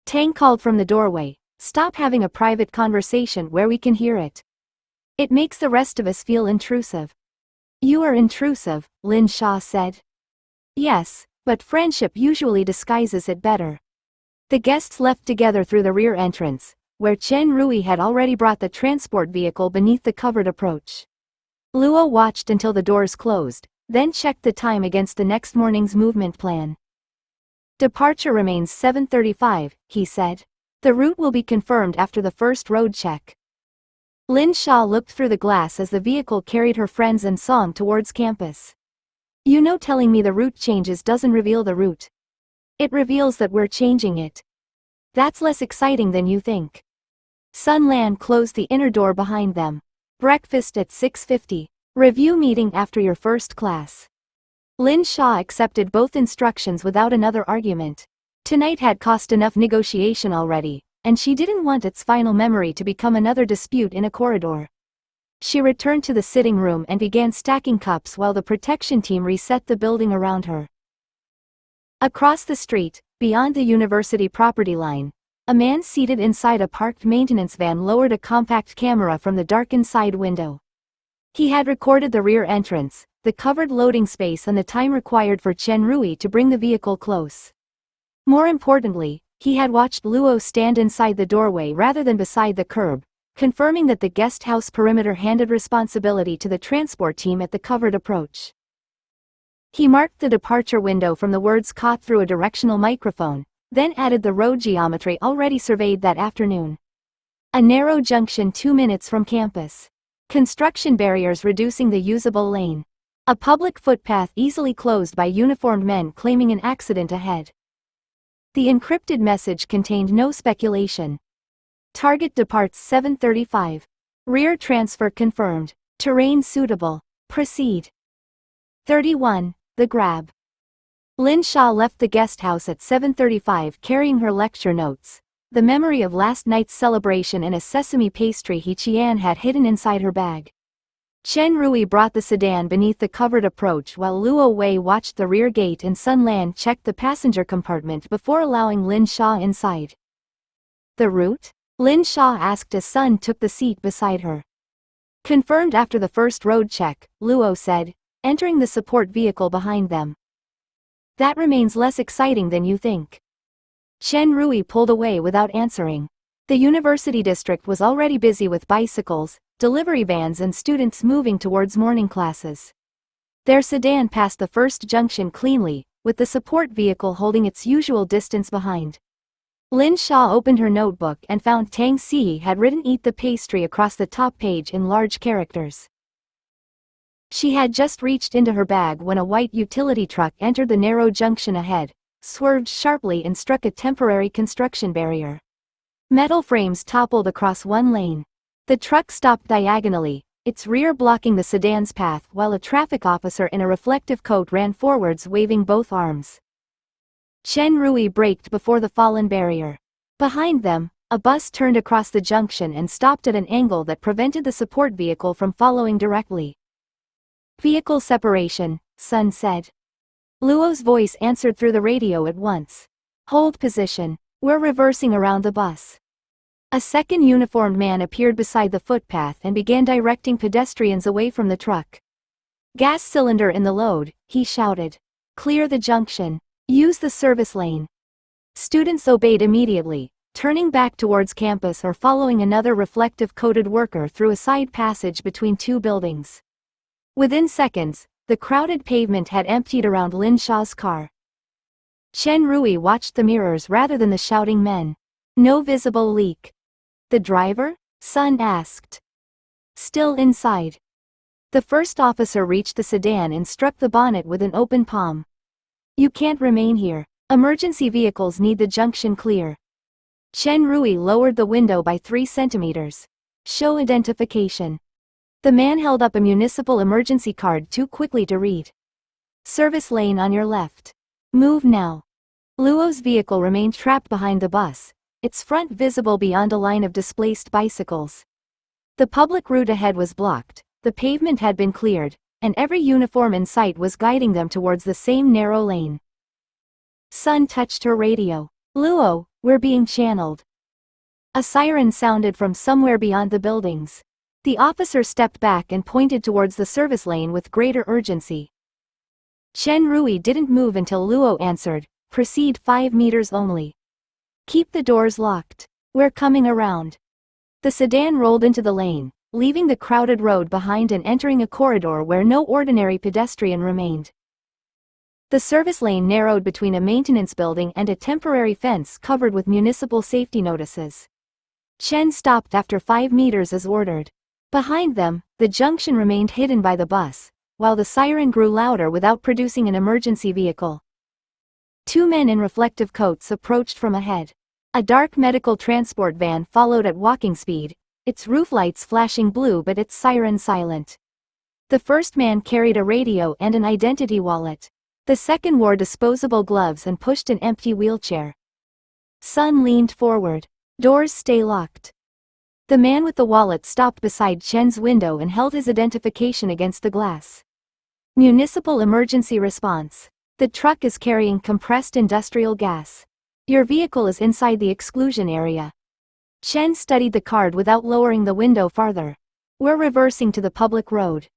[SPEAKER 1] Tang called from the doorway. Stop having a private conversation where we can hear it. It makes the rest of us feel intrusive. You are intrusive, Lin Xia said. Yes, but friendship usually disguises it better. The guests left together through the rear entrance, where Chen Rui had already brought the transport vehicle beneath the covered approach. Luo watched until the doors closed, then checked the time against the next morning's movement plan. Departure remains 7:35, he said. The route will be confirmed after the first road check. Lin Xia looked through the glass as the vehicle carried her friends and Song towards campus. You know, telling me the route changes doesn't reveal the route. It reveals that we're changing it. That's less exciting than you think. Sun Lan closed the inner door behind them. Breakfast at 6:50. Review meeting after your first class. Lin Xia accepted both instructions without another argument. Tonight had cost enough negotiation already, and she didn't want its final memory to become another dispute in a corridor. She returned to the sitting room and began stacking cups while the protection team reset the building around her. Across the street, beyond the university property line, a man seated inside a parked maintenance van lowered a compact camera from the darkened side window. He had recorded the rear entrance, the covered loading space and the time required for Chen Rui to bring the vehicle close. More importantly, he had watched Luo stand inside the doorway rather than beside the curb, confirming that the guest house perimeter handed responsibility to the transport team at the covered approach. He marked the departure window from the words caught through a directional microphone, then added the road geometry already surveyed that afternoon. A narrow junction 2 minutes from campus. Construction barriers reducing the usable lane. A public footpath easily closed by uniformed men claiming an accident ahead. The encrypted message contained no speculation. Target departs 7:35. Rear transfer confirmed. Terrain suitable. Proceed. 31. The grab. Lin Xia left the guest house at 7:35 carrying her lecture notes, the memory of last night's celebration and a sesame pastry Qian had hidden inside her bag. Chen Rui brought the sedan beneath the covered approach while Luo Wei watched the rear gate and Sun Lan checked the passenger compartment before allowing Lin Xia inside. The route? Lin Xia asked as Sun took the seat beside her. Confirmed after the first road check, Luo said, entering the support vehicle behind them. That remains less exciting than you think. Chen Rui pulled away without answering. The university district was already busy with bicycles, delivery vans and students moving towards morning classes. Their sedan passed the first junction cleanly, with the support vehicle holding its usual distance behind. Lin Xia opened her notebook and found Tang Si had written "Eat the pastry" across the top page in large characters. She had just reached into her bag when a white utility truck entered the narrow junction ahead, swerved sharply and struck a temporary construction barrier. Metal frames toppled across one lane. The truck stopped diagonally, its rear blocking the sedan's path while a traffic officer in a reflective coat ran forwards waving both arms. Chen Rui braked before the fallen barrier. Behind them, a bus turned across the junction and stopped at an angle that prevented the support vehicle from following directly. Vehicle separation, Sun said. Luo's voice answered through the radio at once. Hold position, we're reversing around the bus. A second uniformed man appeared beside the footpath and began directing pedestrians away from the truck. Gas cylinder in the load, he shouted. Clear the junction. Use the service lane. Students obeyed immediately, turning back towards campus or following another reflective-coated worker through a side passage between two buildings. Within seconds, the crowded pavement had emptied around Lin Xia's car. Chen Rui watched the mirrors rather than the shouting men. No visible leak. The driver? Sun asked. Still inside. The first officer reached the sedan and struck the bonnet with an open palm. You can't remain here. Emergency vehicles need the junction clear. Chen Rui lowered the window by 3 centimeters. Show identification. The man held up a municipal emergency card too quickly to read. Service lane on your left. Move now. Luo's vehicle remained trapped behind the bus, its front visible beyond a line of displaced bicycles. The public route ahead was blocked, the pavement had been cleared, and every uniform in sight was guiding them towards the same narrow lane. Sun touched her radio. Luo, we're being channeled. A siren sounded from somewhere beyond the buildings. The officer stepped back and pointed towards the service lane with greater urgency. Chen Rui didn't move until Luo answered, "Proceed 5 meters only. Keep the doors locked. We're coming around." The sedan rolled into the lane, leaving the crowded road behind and entering a corridor where no ordinary pedestrian remained. The service lane narrowed between a maintenance building and a temporary fence covered with municipal safety notices. Chen stopped after 5 meters as ordered. Behind them, the junction remained hidden by the bus, while the siren grew louder without producing an emergency vehicle. 2 men in reflective coats approached from ahead. A dark medical transport van followed at walking speed, its roof lights flashing blue but its siren silent. The first man carried a radio and an identity wallet. The second wore disposable gloves and pushed an empty wheelchair. Sun leaned forward. "Doors stay locked." The man with the wallet stopped beside Chen's window and held his identification against the glass. "Municipal emergency response. The truck is carrying compressed industrial gas. Your vehicle is inside the exclusion area." Chen studied the card without lowering the window farther. "We're reversing to the public road."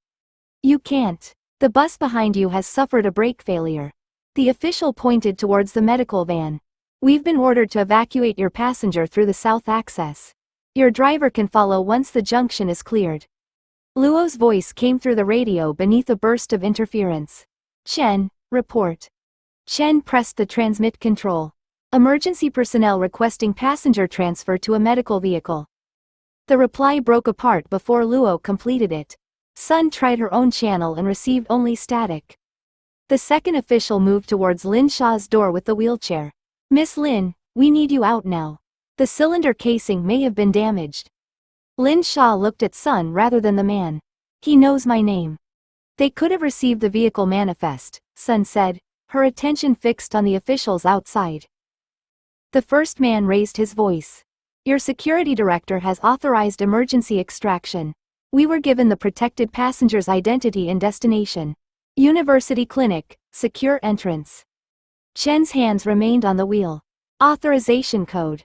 [SPEAKER 1] "You can't. The bus behind you has suffered a brake failure." The official pointed towards the medical van. "We've been ordered to evacuate your passenger through the south access. Your driver can follow once the junction is cleared." Luo's voice came through the radio beneath a burst of interference. "Chen, report." Chen pressed the transmit control. "Emergency personnel requesting passenger transfer to a medical vehicle." The reply broke apart before Luo completed it. Sun tried her own channel and received only static. The second official moved towards Lin Xia's door with the wheelchair. "Miss Lin, we need you out now. The cylinder casing may have been damaged." Lin Xia looked at Sun rather than the man. "He knows my name." "They could have received the vehicle manifest," Sun said, her attention fixed on the officials outside. The first man raised his voice. "Your security director has authorized emergency extraction. We were given the protected passenger's identity and destination. University Clinic, secure entrance." Chen's hands remained on the wheel. "Authorization code."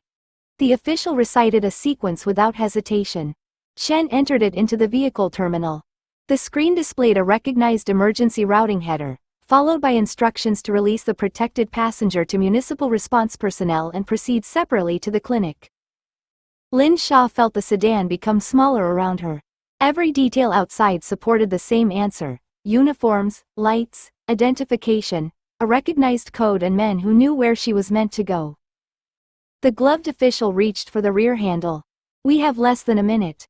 [SPEAKER 1] The official recited a sequence without hesitation. Chen entered it into the vehicle terminal. The screen displayed a recognized emergency routing header, followed by instructions to release the protected passenger to municipal response personnel and proceed separately to the clinic. Lin Xia felt the sedan become smaller around her. Every detail outside supported the same answer: uniforms, lights, identification, a recognized code and men who knew where she was meant to go. The gloved official reached for the rear handle. "We have less than a minute."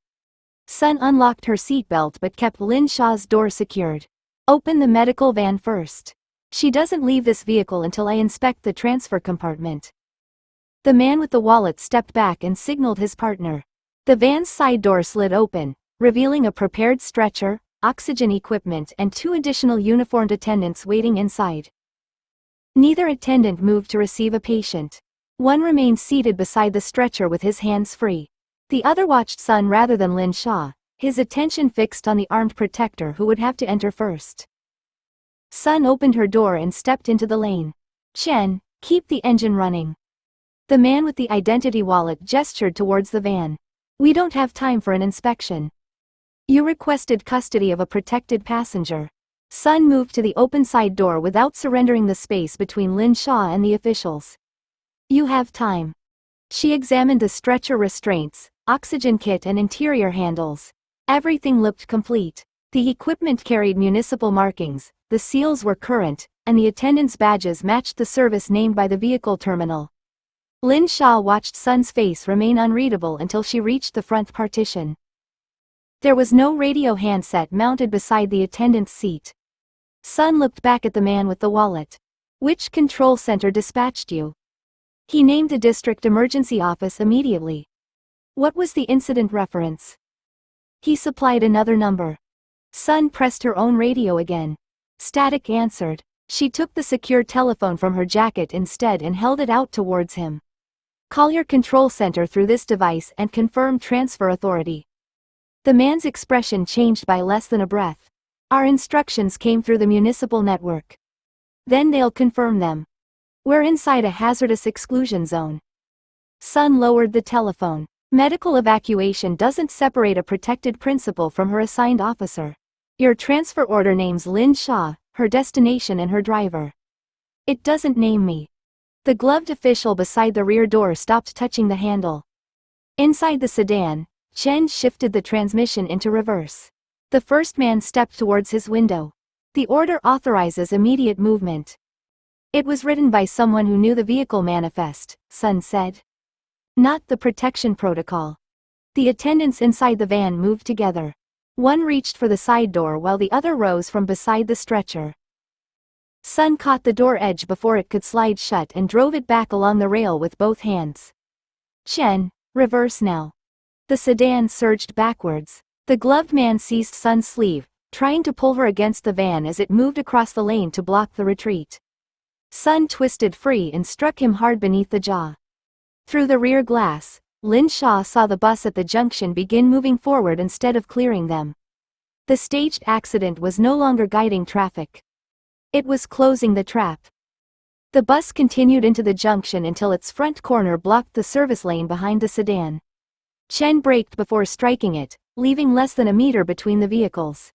[SPEAKER 1] Sun unlocked her seatbelt but kept Lin Xia's door secured. "Open the medical van first. She doesn't leave this vehicle until I inspect the transfer compartment." The man with the wallet stepped back and signaled his partner. The van's side door slid open, revealing a prepared stretcher, oxygen equipment and 2 additional uniformed attendants waiting inside. Neither attendant moved to receive a patient. One remained seated beside the stretcher with his hands free. The other watched Sun rather than Lin Xia, his attention fixed on the armed protector who would have to enter first. Sun opened her door and stepped into the lane. "Chen, keep the engine running." The man with the identity wallet gestured towards the van. "We don't have time for an inspection." "You requested custody of a protected passenger." Sun moved to the open side door without surrendering the space between Lin Xia and the officials. "You have time." She examined the stretcher restraints, oxygen kit and interior handles. Everything looked complete. The equipment carried municipal markings, the seals were current, and the attendants' badges matched the service named by the vehicle terminal. Lin Xia watched Sun's face remain unreadable until she reached the front partition. There was no radio handset mounted beside the attendant's seat. Sun looked back at the man with the wallet. "Which control center dispatched you?" He named the district emergency office immediately. "What was the incident reference?" He supplied another number. Sun pressed her own radio again. Static answered. She took the secure telephone from her jacket instead and held it out towards him. "Call your control center through this device and confirm transfer authority." The man's expression changed by less than a breath. "Our instructions came through the municipal network." "Then they'll confirm them. We're inside a hazardous exclusion zone." Sun lowered the telephone. Medical evacuation doesn't separate a protected principal from her assigned officer. Your transfer order names Lin Xia, her destination and her driver. It doesn't name me. The gloved official beside the rear door stopped touching the handle. Inside the sedan, Chen shifted the transmission into reverse. The first man stepped towards his window. The order authorizes immediate movement. It was written by someone who knew the vehicle manifest, Sun said. Not the protection protocol. The attendants inside the van moved together. One reached for the side door while the other rose from beside the stretcher. Sun caught the door edge before it could slide shut and drove it back along the rail with both hands. Chen, reverse now. The sedan surged backwards. The gloved man seized Sun's sleeve, trying to pull her against the van as it moved across the lane to block the retreat. Sun twisted free and struck him hard beneath the jaw. Through the rear glass, Lin Xia saw the bus at the junction begin moving forward instead of clearing them. The staged accident was no longer guiding traffic. It was closing the trap. The bus continued into the junction until its front corner blocked the service lane behind the sedan. Chen braked before striking it, leaving less than a meter between the vehicles.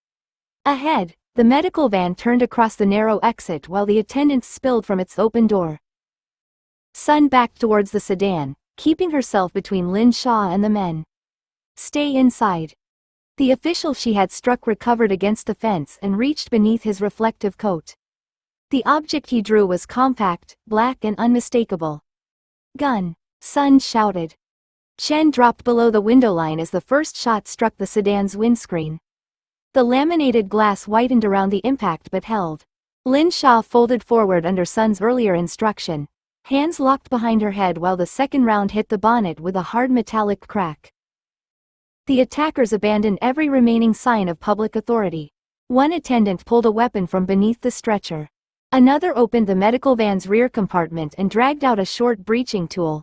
[SPEAKER 1] Ahead, the medical van turned across the narrow exit while the attendants spilled from its open door. Sun backed towards the sedan, keeping herself between Lin Xia and the men. Stay inside. The official she had struck recovered against the fence and reached beneath his reflective coat. The object he drew was compact, black and unmistakable. Gun, Sun shouted. Chen dropped below the window line as the first shot struck the sedan's windscreen. The laminated glass whitened around the impact but held. Lin Xia folded forward under Sun's earlier instruction, hands locked behind her head while the second round hit the bonnet with a hard metallic crack. The attackers abandoned every remaining sign of public authority. One attendant pulled a weapon from beneath the stretcher. Another opened the medical van's rear compartment and dragged out a short breaching tool.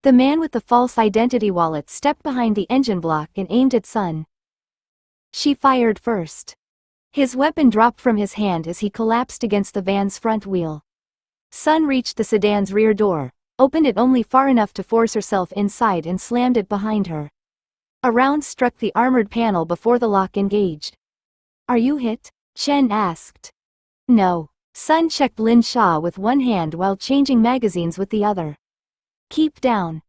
[SPEAKER 1] The man with the false identity wallet stepped behind the engine block and aimed at Sun. She fired first. His weapon dropped from his hand as he collapsed against the van's front wheel. Sun reached the sedan's rear door, opened it only far enough to force herself inside and slammed it behind her. A round struck the armored panel before the lock engaged. Are you hit? Chen asked. No. Sun checked Lin Xia with one hand while changing magazines with the other. Keep down.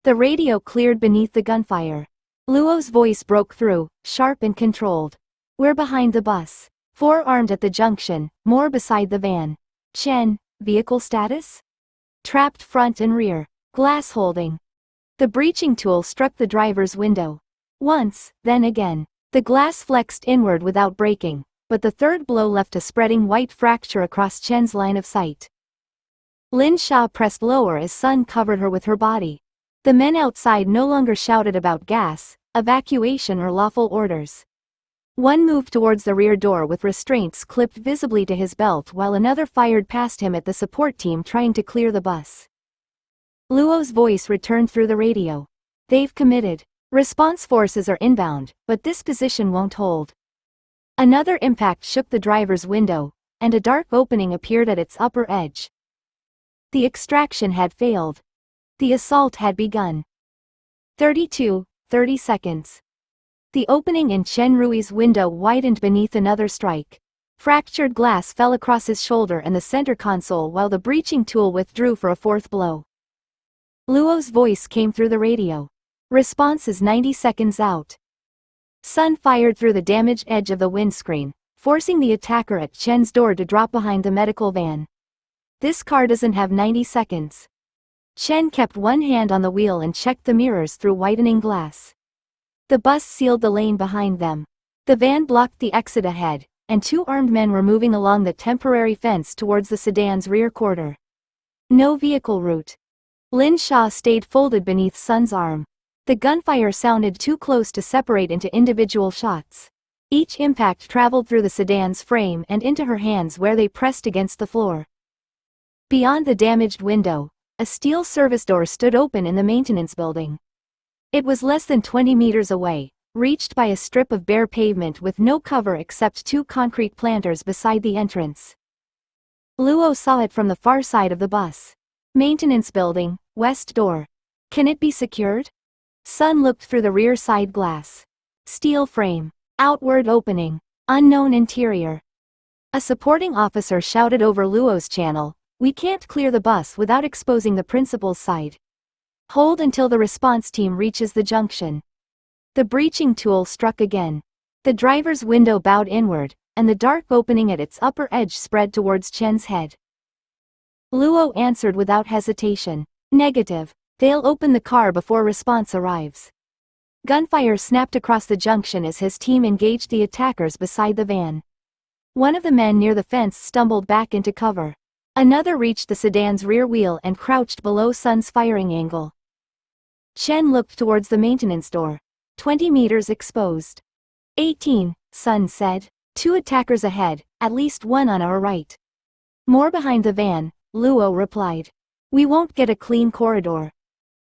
[SPEAKER 1] The radio cleared beneath the gunfire. Luo's voice broke through, sharp and controlled. We're behind the bus. 4 armed at the junction, more beside the van. Chen, vehicle status? Trapped front and rear. Glass holding. The breaching tool struck the driver's window. Once, then again. The glass flexed inward without breaking, but the third blow left a spreading white fracture across Chen's line of sight. Lin Xia pressed lower as Sun covered her with her body. The men outside no longer shouted about gas, evacuation or lawful orders. One moved towards the rear door with restraints clipped visibly to his belt while another fired past him at the support team trying to clear the bus. Luo's voice returned through the radio. They've committed. Response forces are inbound, but this position won't hold. Another impact shook the driver's window, and a dark opening appeared at its upper edge. The extraction had failed. The assault had begun. 30 seconds. The opening in Chen Rui's window widened beneath another strike. Fractured glass fell across his shoulder and the center console while the breaching tool withdrew for a fourth blow. Luo's voice came through the radio. Response is 90 seconds out. Sun fired through the damaged edge of the windscreen, forcing the attacker at Chen's door to drop behind the medical van. This car doesn't have 90 seconds. Chen kept one hand on the wheel and checked the mirrors through whitening glass. The bus sealed the lane behind them. The van blocked the exit ahead, and 2 armed men were moving along the temporary fence towards the sedan's rear quarter. No vehicle route. Lin Xia stayed folded beneath Sun's arm. The gunfire sounded too close to separate into individual shots. Each impact traveled through the sedan's frame and into her hands where they pressed against the floor. Beyond the damaged window, a steel service door stood open in the maintenance building. It was less than 20 meters away, reached by a strip of bare pavement with no cover except 2 concrete planters beside the entrance. Luo saw it from the far side of the bus. Maintenance building, west door. Can it be secured? Sun looked through the rear side glass. Steel frame. Outward opening. Unknown interior. A supporting officer shouted over Luo's channel, "We can't clear the bus without exposing the principal's side. Hold until the response team reaches the junction." The breaching tool struck again. The driver's window bowed inward, and the dark opening at its upper edge spread towards Chen's head. Luo answered without hesitation. "Negative. They'll open the car before response arrives." Gunfire snapped across the junction as his team engaged the attackers beside the van. One of the men near the fence stumbled back into cover. Another reached the sedan's rear wheel and crouched below Sun's firing angle. Chen looked towards the maintenance door. 20 meters exposed. 18, Sun said. 2 attackers ahead, at least one on our right. More behind the van, Luo replied. We won't get a clean corridor.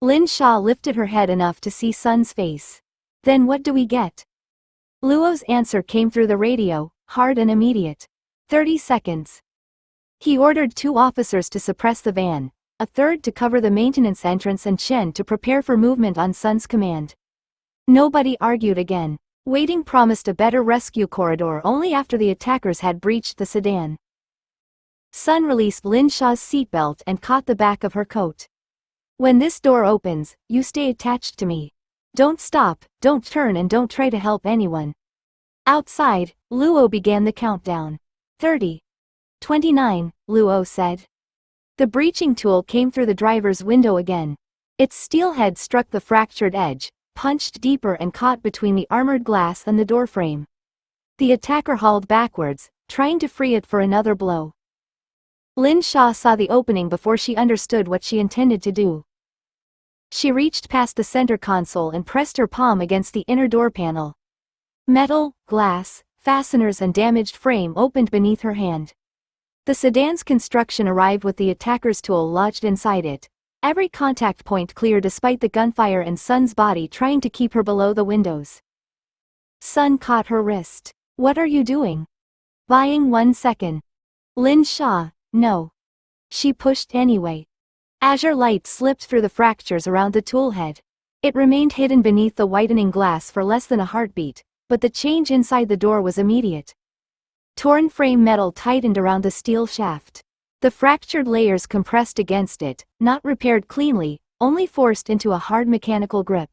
[SPEAKER 1] Lin Xia lifted her head enough to see Sun's face. Then what do we get? Luo's answer came through the radio, hard and immediate. 30 seconds. He ordered 2 officers to suppress the van, a third to cover the maintenance entrance and Chen to prepare for movement on Sun's command. Nobody argued again. Waiting promised a better rescue corridor only after the attackers had breached the sedan. Sun released Lin Xia's seatbelt and caught the back of her coat. When this door opens, you stay attached to me. Don't stop, don't turn and don't try to help anyone. Outside, Luo began the countdown. 30. 29, Luo said. The breaching tool came through the driver's window again. Its steel head struck the fractured edge, punched deeper and caught between the armored glass and the doorframe. The attacker hauled backwards, trying to free it for another blow. Lin Xia saw the opening before she understood what she intended to do. She reached past the center console and pressed her palm against the inner door panel. Metal, glass, fasteners and damaged frame opened beneath her hand. The sedan's construction arrived with the attacker's tool lodged inside it. Every contact point clear despite the gunfire and Sun's body trying to keep her below the windows. Sun caught her wrist. What are you doing? Buying 1 second. Lin Xia, no. She pushed anyway. Azure light slipped through the fractures around the toolhead. It remained hidden beneath the whitening glass for less than a heartbeat, but the change inside the door was immediate. Torn frame metal tightened around the steel shaft. The fractured layers compressed against it, not repaired cleanly, only forced into a hard mechanical grip.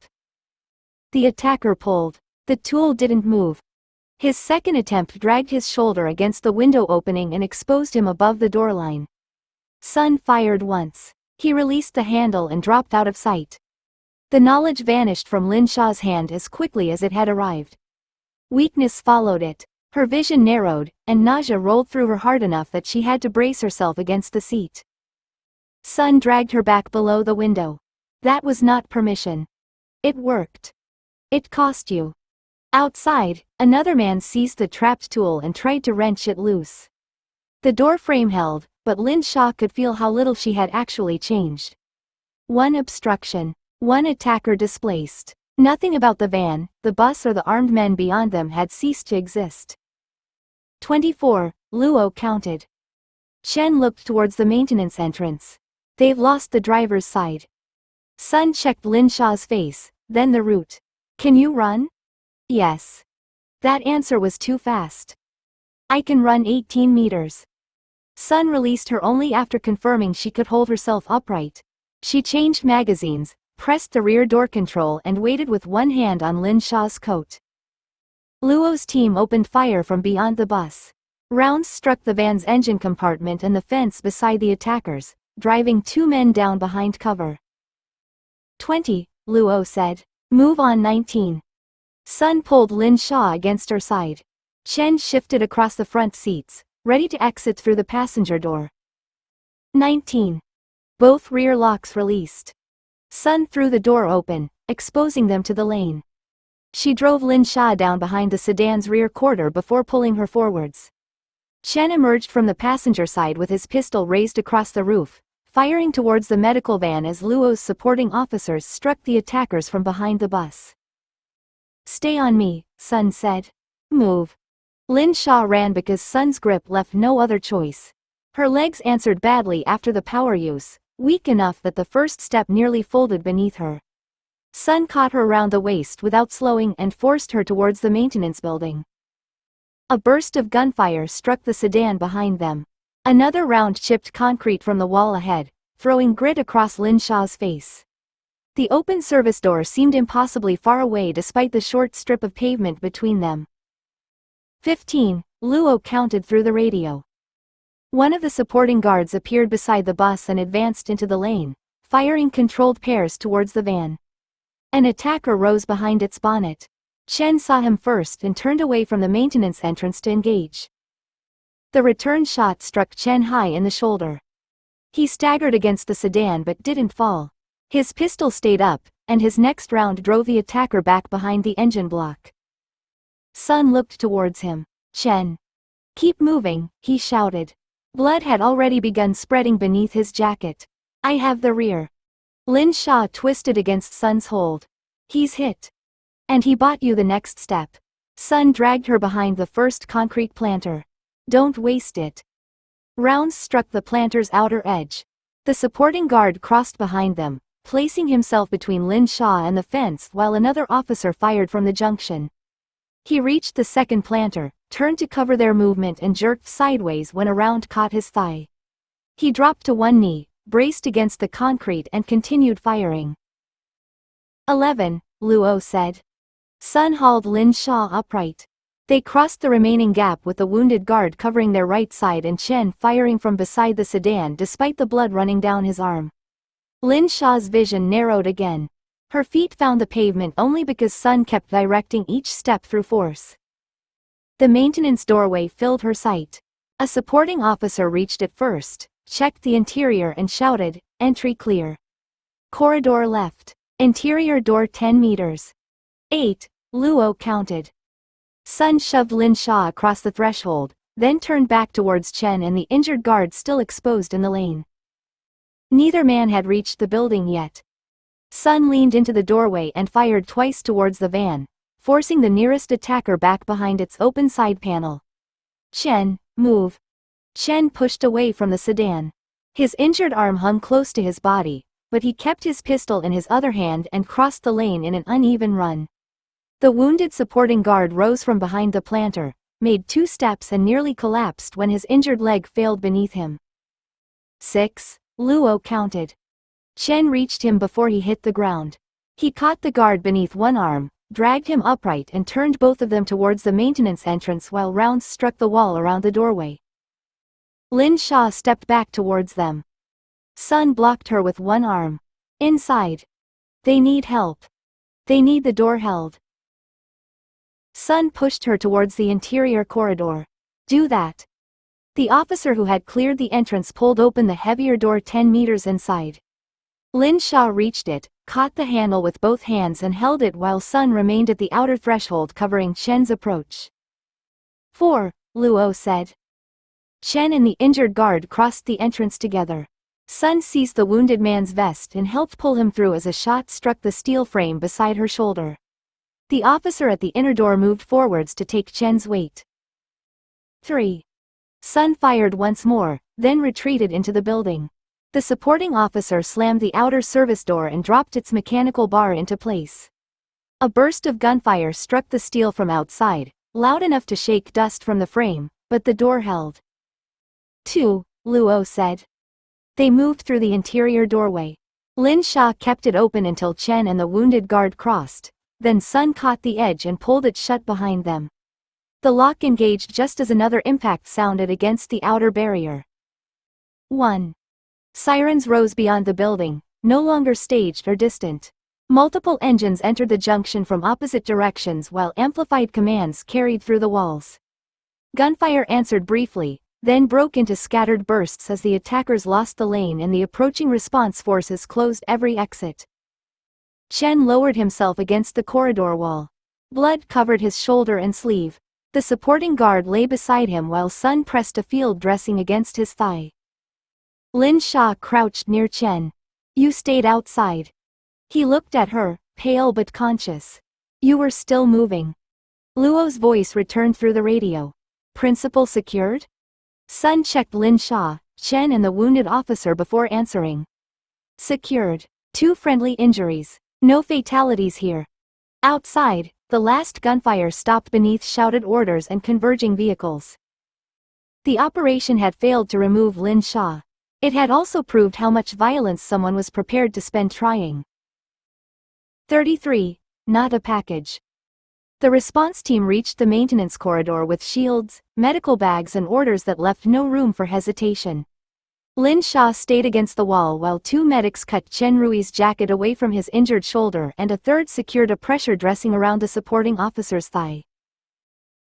[SPEAKER 1] The attacker pulled. The tool didn't move. His second attempt dragged his shoulder against the window opening and exposed him above the door line. Sun fired once. He released the handle and dropped out of sight. The knowledge vanished from Lin Xia's hand as quickly as it had arrived. Weakness followed it. Her vision narrowed, and nausea rolled through her hard enough that she had to brace herself against the seat. Sun dragged her back below the window. That was not permission. It worked. It cost you. Outside, another man seized the trapped tool and tried to wrench it loose. The door frame held, but Lin Xia could feel how little she had actually changed. 1 obstruction. 1 attacker displaced. Nothing about the van, the bus or the armed men beyond them had ceased to exist. 24, Luo counted. Chen looked towards the maintenance entrance. They've lost the driver's side. Sun checked Lin Xia's face, then the route. Can you run? Yes. That answer was too fast. I can run 18 meters. Sun released her only after confirming she could hold herself upright. She changed magazines, pressed the rear door control and waited with one hand on Lin Xia's coat. Luo's team opened fire from beyond the bus. Rounds struck the van's engine compartment and the fence beside the attackers, driving 2 men down behind cover. 20, Luo said. Move on 19. Sun pulled Lin Xia against her side. Chen shifted across the front seats, ready to exit through the passenger door. 19. Both rear locks released. Sun threw the door open, exposing them to the lane. She drove Lin Xia down behind the sedan's rear quarter before pulling her forwards. Chen emerged from the passenger side with his pistol raised across the roof, firing towards the medical van as Luo's supporting officers struck the attackers from behind the bus. Stay on me, Sun said. Move. Lin Xia ran because Sun's grip left no other choice. Her legs answered badly after the power use, weak enough that the first step nearly folded beneath her. Sun caught her around the waist without slowing and forced her towards the maintenance building. A burst of gunfire struck the sedan behind them. Another round chipped concrete from the wall ahead, throwing grit across Lin Xia's face. The open service door seemed impossibly far away despite the short strip of pavement between them. 15, Luo counted through the radio. One of the supporting guards appeared beside the bus and advanced into the lane, firing controlled pairs towards the van. An attacker rose behind its bonnet. Chen saw him first and turned away from the maintenance entrance to engage. The return shot struck Chen high in the shoulder. He staggered against the sedan but didn't fall. His pistol stayed up, and his next round drove the attacker back behind the engine block. Sun looked towards him. Chen. Keep moving, he shouted. Blood had already begun spreading beneath his jacket. I have the rear. Lin Xia twisted against Sun's hold. He's hit. And he bought you the next step. Sun dragged her behind the first concrete planter. Don't waste it. Rounds struck the planter's outer edge. The supporting guard crossed behind them, placing himself between Lin Xia and the fence while another officer fired from the junction. He reached the second planter, turned to cover their movement and jerked sideways when a round caught his thigh. He dropped to one knee, braced against the concrete and continued firing. 11, Luo said. Sun hauled Lin Xia upright. They crossed the remaining gap with the wounded guard covering their right side and Chen firing from beside the sedan despite the blood running down his arm. Lin Xia's vision narrowed again. Her feet found the pavement only because Sun kept directing each step through force. The maintenance doorway filled her sight. A supporting officer reached it first, checked the interior and shouted, "Entry clear." Corridor left. Interior door 10 meters. 8, Luo counted. Sun shoved Lin Xia across the threshold, then turned back towards Chen and the injured guard still exposed in the lane. Neither man had reached the building yet. Sun leaned into the doorway and fired twice towards the van, forcing the nearest attacker back behind its open side panel. Chen, move. Chen pushed away from the sedan. His injured arm hung close to his body, but he kept his pistol in his other hand and crossed the lane in an uneven run. The wounded supporting guard rose from behind the planter, made 2 steps and nearly collapsed when his injured leg failed beneath him. 6, Luo counted. Chen reached him before he hit the ground. He caught the guard beneath one arm, dragged him upright and turned both of them towards the maintenance entrance while rounds struck the wall around the doorway. Lin Xia stepped back towards them. Sun blocked her with one arm. Inside. They need help. They need the door held. Sun pushed her towards the interior corridor. Do that. The officer who had cleared the entrance pulled open the heavier door 10 meters inside. Lin Xia reached it, caught the handle with both hands and held it while Sun remained at the outer threshold covering Chen's approach. 4, Luo said. Chen and the injured guard crossed the entrance together. Sun seized the wounded man's vest and helped pull him through as a shot struck the steel frame beside her shoulder. The officer at the inner door moved forwards to take Chen's weight. 3. Sun fired once more, then retreated into the building. The supporting officer slammed the outer service door and dropped its mechanical bar into place. A burst of gunfire struck the steel from outside, loud enough to shake dust from the frame, but the door held. 2, Luo said. They moved through the interior doorway. Lin Xia kept it open until Chen and the wounded guard crossed. Then Sun caught the edge and pulled it shut behind them. The lock engaged just as another impact sounded against the outer barrier. 1. Sirens rose beyond the building, no longer staged or distant. Multiple engines entered the junction from opposite directions while amplified commands carried through the walls. Gunfire answered briefly, then broke into scattered bursts as the attackers lost the lane and the approaching response forces closed every exit. Chen lowered himself against the corridor wall. Blood covered his shoulder and sleeve. The supporting guard lay beside him while Sun pressed a field dressing against his thigh. Lin Xia crouched near Chen. You stayed outside. He looked at her, pale but conscious. You were still moving. Luo's voice returned through the radio. Principal secured? Sun checked Lin Xia, Chen and the wounded officer before answering. Secured. 2 friendly injuries. No fatalities here. Outside, the last gunfire stopped beneath shouted orders and converging vehicles. The operation had failed to remove Lin Xia. It had also proved how much violence someone was prepared to spend trying. 33. Not a package. The response team reached the maintenance corridor with shields, medical bags and orders that left no room for hesitation. Lin Xia stayed against the wall while two medics cut Chen Rui's jacket away from his injured shoulder and a third secured a pressure dressing around the supporting officer's thigh.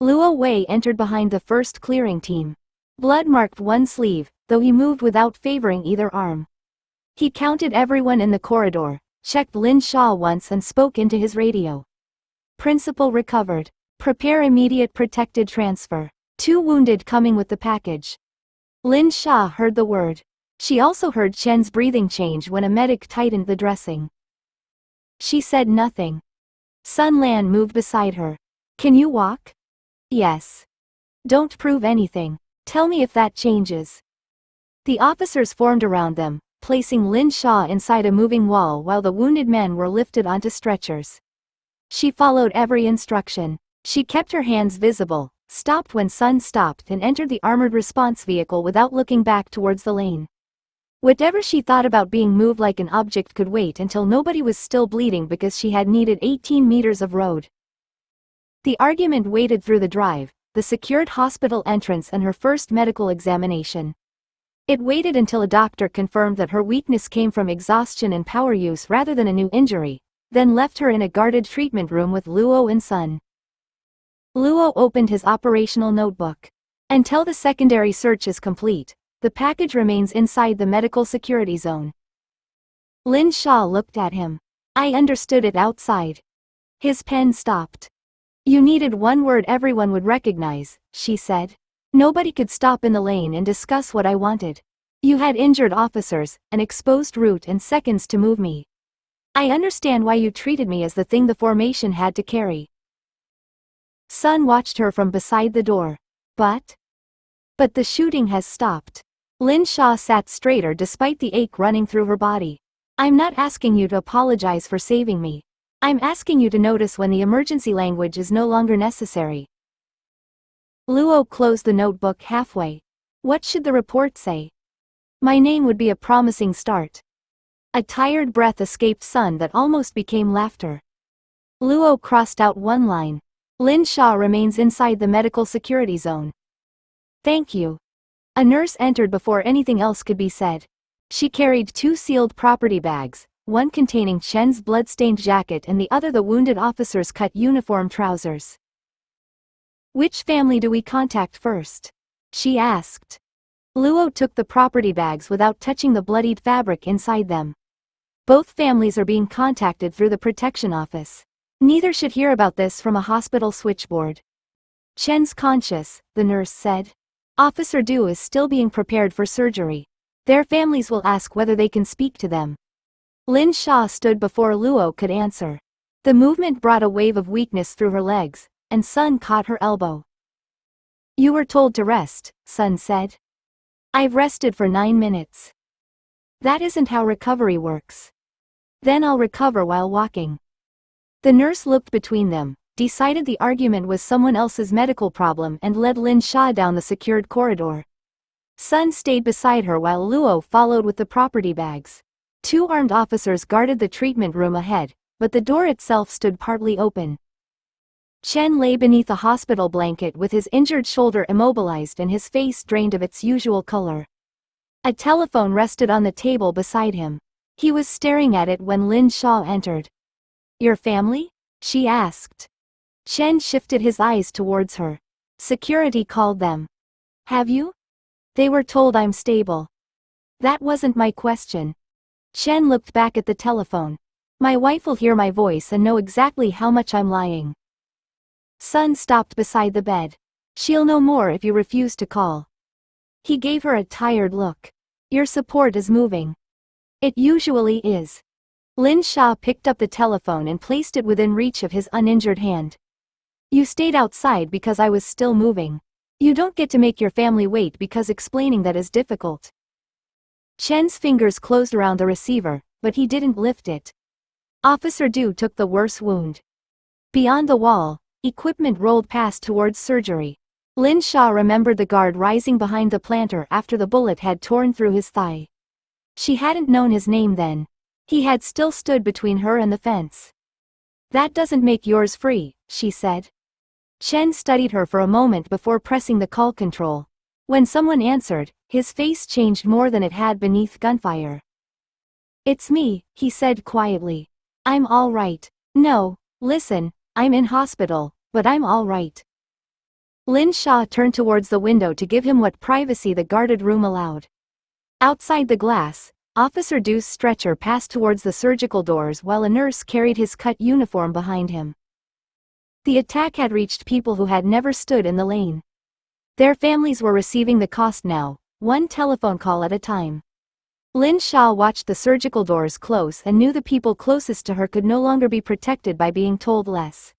[SPEAKER 1] Luo Wei entered behind the first clearing team. Blood marked one sleeve, though he moved without favoring either arm. He counted everyone in the corridor, checked Lin Xia once and spoke into his radio. Principal recovered. Prepare immediate protected transfer. 2 wounded coming with the package. Lin Xia heard the word. She also heard Chen's breathing change when a medic tightened the dressing. She said nothing. Sun Lan moved beside her. Can you walk? Yes. Don't prove anything. Tell me if that changes. The officers formed around them, placing Lin Xia inside a moving wall while the wounded men were lifted onto stretchers. She followed every instruction. She kept her hands visible, stopped when Sun stopped and entered the armored response vehicle without looking back towards the lane. Whatever she thought about being moved like an object could wait until nobody was still bleeding because she had needed 18 meters of road. The argument waited through the drive, the secured hospital entrance and her first medical examination. It waited until a doctor confirmed that her weakness came from exhaustion and power use rather than a new injury, then left her in a guarded treatment room with Luo and Sun. Luo opened his operational notebook. Until the secondary search is complete, the package remains inside the medical security zone. Lin Xia looked at him. I understood it outside. His pen stopped. You needed one word everyone would recognize, she said. Nobody could stop in the lane and discuss what I wanted. You had injured officers, an exposed route and seconds to move me. I understand why you treated me as the thing the formation had to carry. Sun watched her from beside the door. But the shooting has stopped. Lin Xia sat straighter despite the ache running through her body. I'm not asking you to apologize for saving me. I'm asking you to notice when the emergency language is no longer necessary. Luo closed the notebook halfway. What should the report say? My name would be a promising start. A tired breath escaped Sun that almost became laughter. Luo crossed out one line. Lin Xia remains inside the medical security zone. Thank you. A nurse entered before anything else could be said. She carried 2 sealed property bags, one containing Chen's blood-stained jacket and the other the wounded officer's cut uniform trousers. Which family do we contact first? She asked. Luo took the property bags without touching the bloodied fabric inside them. Both families are being contacted through the protection office. Neither should hear about this from a hospital switchboard. Chen's conscious, the nurse said. Officer Du is still being prepared for surgery. Their families will ask whether they can speak to them. Lin Xia stood before Luo could answer. The movement brought a wave of weakness through her legs, and Sun caught her elbow. You were told to rest, Sun said. I've rested for 9 minutes. That isn't how recovery works. Then I'll recover while walking. The nurse looked between them, decided the argument was someone else's medical problem and led Lin Xia down the secured corridor. Sun stayed beside her while Luo followed with the property bags. 2 armed officers guarded the treatment room ahead, but the door itself stood partly open. Chen lay beneath a hospital blanket with his injured shoulder immobilized and his face drained of its usual color. A telephone rested on the table beside him. He was staring at it when Lin Xia entered. Your family? She asked. Chen shifted his eyes towards her. Security called them. Have you? They were told I'm stable. That wasn't my question. Chen looked back at the telephone. My wife will hear my voice and know exactly how much I'm lying. Sun stopped beside the bed. She'll know more if you refuse to call. He gave her a tired look. Your support is moving. It usually is. Lin Xia picked up the telephone and placed it within reach of his uninjured hand. You stayed outside because I was still moving. You don't get to make your family wait because explaining that is difficult. Chen's fingers closed around the receiver, but he didn't lift it. Officer Du took the worse wound. Beyond the wall, equipment rolled past towards surgery. Lin Xia remembered the guard rising behind the planter after the bullet had torn through his thigh. She hadn't known his name then. He had still stood between her and the fence. "That doesn't make yours free," she said. Chen studied her for a moment before pressing the call control. When someone answered, his face changed more than it had beneath gunfire. "It's me," he said quietly. "I'm all right." "No, listen, I'm in hospital, but I'm all right." Lin Xia turned towards the window to give him what privacy the guarded room allowed. Outside the glass, Officer Du's stretcher passed towards the surgical doors while a nurse carried his cut uniform behind him. The attack had reached people who had never stood in the lane. Their families were receiving the cost now, one telephone call at a time. Lin Xia watched the surgical doors close and knew the people closest to her could no longer be protected by being told less.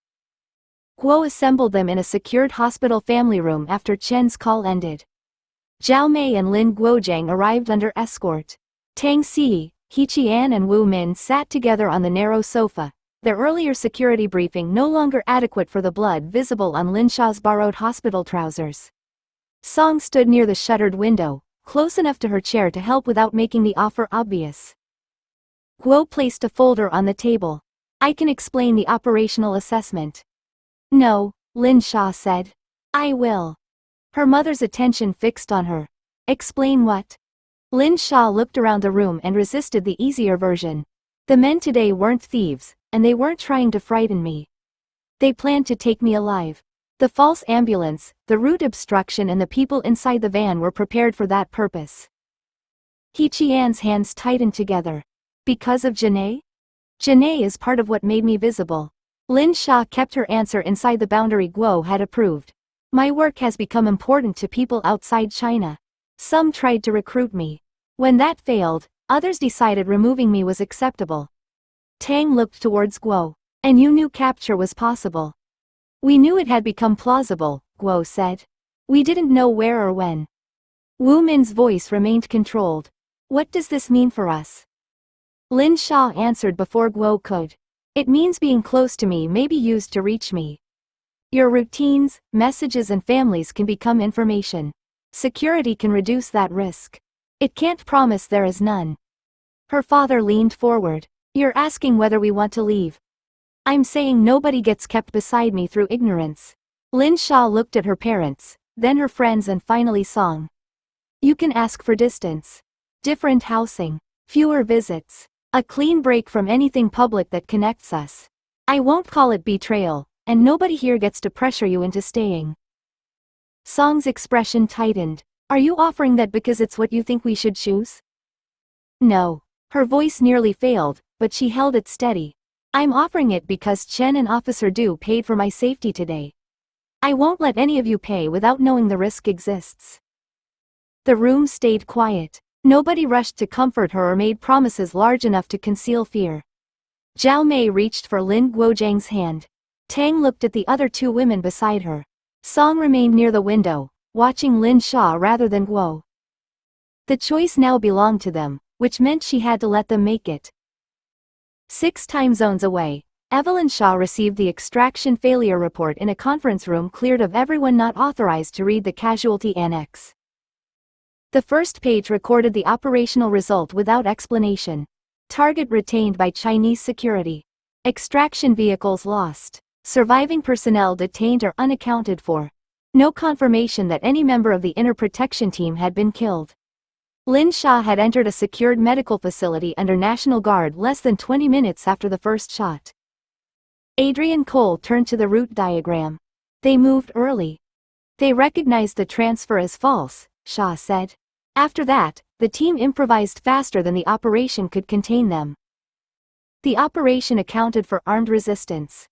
[SPEAKER 1] Guo assembled them in a secured hospital family room after Chen's call ended. Zhao Mei and Lin Guozhang arrived under escort. Tang Xi, He Qian and Wu Min sat together on the narrow sofa, their earlier security briefing no longer adequate for the blood visible on Lin Xia's borrowed hospital trousers. Song stood near the shuttered window, close enough to her chair to help without making the offer obvious. Guo placed a folder on the table. "I can explain the operational assessment." "No," Lin Xia said. "I will." Her mother's attention fixed on her. "Explain what?" Lin Xia looked around the room and resisted the easier version. "The men today weren't thieves, and they weren't trying to frighten me. They planned to take me alive. The false ambulance, the route obstruction and the people inside the van were prepared for that purpose." He Qian's hands tightened together. "Because of Janae? Janae is part of what made me visible." Lin Xia kept her answer inside the boundary Guo had approved. "My work has become important to people outside China. Some tried to recruit me. When that failed, others decided removing me was acceptable." Tang looked towards Guo. "And you knew capture was possible?" "We knew it had become plausible," Guo said. "We didn't know where or when." Wu Min's voice remained controlled. "What does this mean for us?" Lin Xia answered before Guo could. "It means being close to me may be used to reach me. Your routines, messages and families can become information. Security can reduce that risk. It can't promise there is none." Her father leaned forward. "You're asking whether we want to leave." "I'm saying nobody gets kept beside me through ignorance." Lin Xia looked at her parents, then her friends and finally Song. "You can ask for distance. Different housing. Fewer visits. A clean break from anything public that connects us. I won't call it betrayal, and nobody here gets to pressure you into staying." Song's expression tightened. "Are you offering that because it's what you think we should choose?" "No." Her voice nearly failed, but she held it steady. "I'm offering it because Chen and Officer Du paid for my safety today. I won't let any of you pay without knowing the risk exists." The room stayed quiet. Nobody rushed to comfort her or made promises large enough to conceal fear. Zhao Mei reached for Lin Guozhang's hand. Tang looked at the other two women beside her. Song remained near the window, watching Lin Xia rather than Guo. The choice now belonged to them, which meant she had to let them make it. 6 time zones away, Evelyn Xia received the extraction failure report in a conference room cleared of everyone not authorized to read the casualty annex. The first page recorded the operational result without explanation. Target retained by Chinese security. Extraction vehicles lost. Surviving personnel detained or unaccounted for. No confirmation that any member of the inner protection team had been killed. Lin Xia had entered a secured medical facility under National Guard less than 20 minutes after the first shot. Adrian Cole turned to the route diagram. "They moved early. They recognized the transfer as false," Xia said. "After that, the team improvised faster than the operation could contain them. The operation accounted for armed resistance.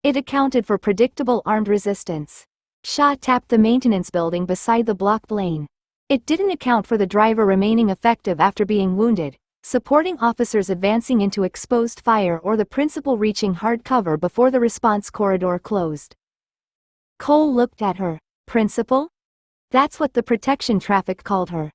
[SPEAKER 1] It accounted for predictable armed resistance." Xia tapped the maintenance building beside the blocked lane. "It didn't account for the driver remaining effective after being wounded, supporting officers advancing into exposed fire or the principal reaching hard cover before the response corridor closed." Cole looked at her. "Principal?" That's what the protection traffic called her.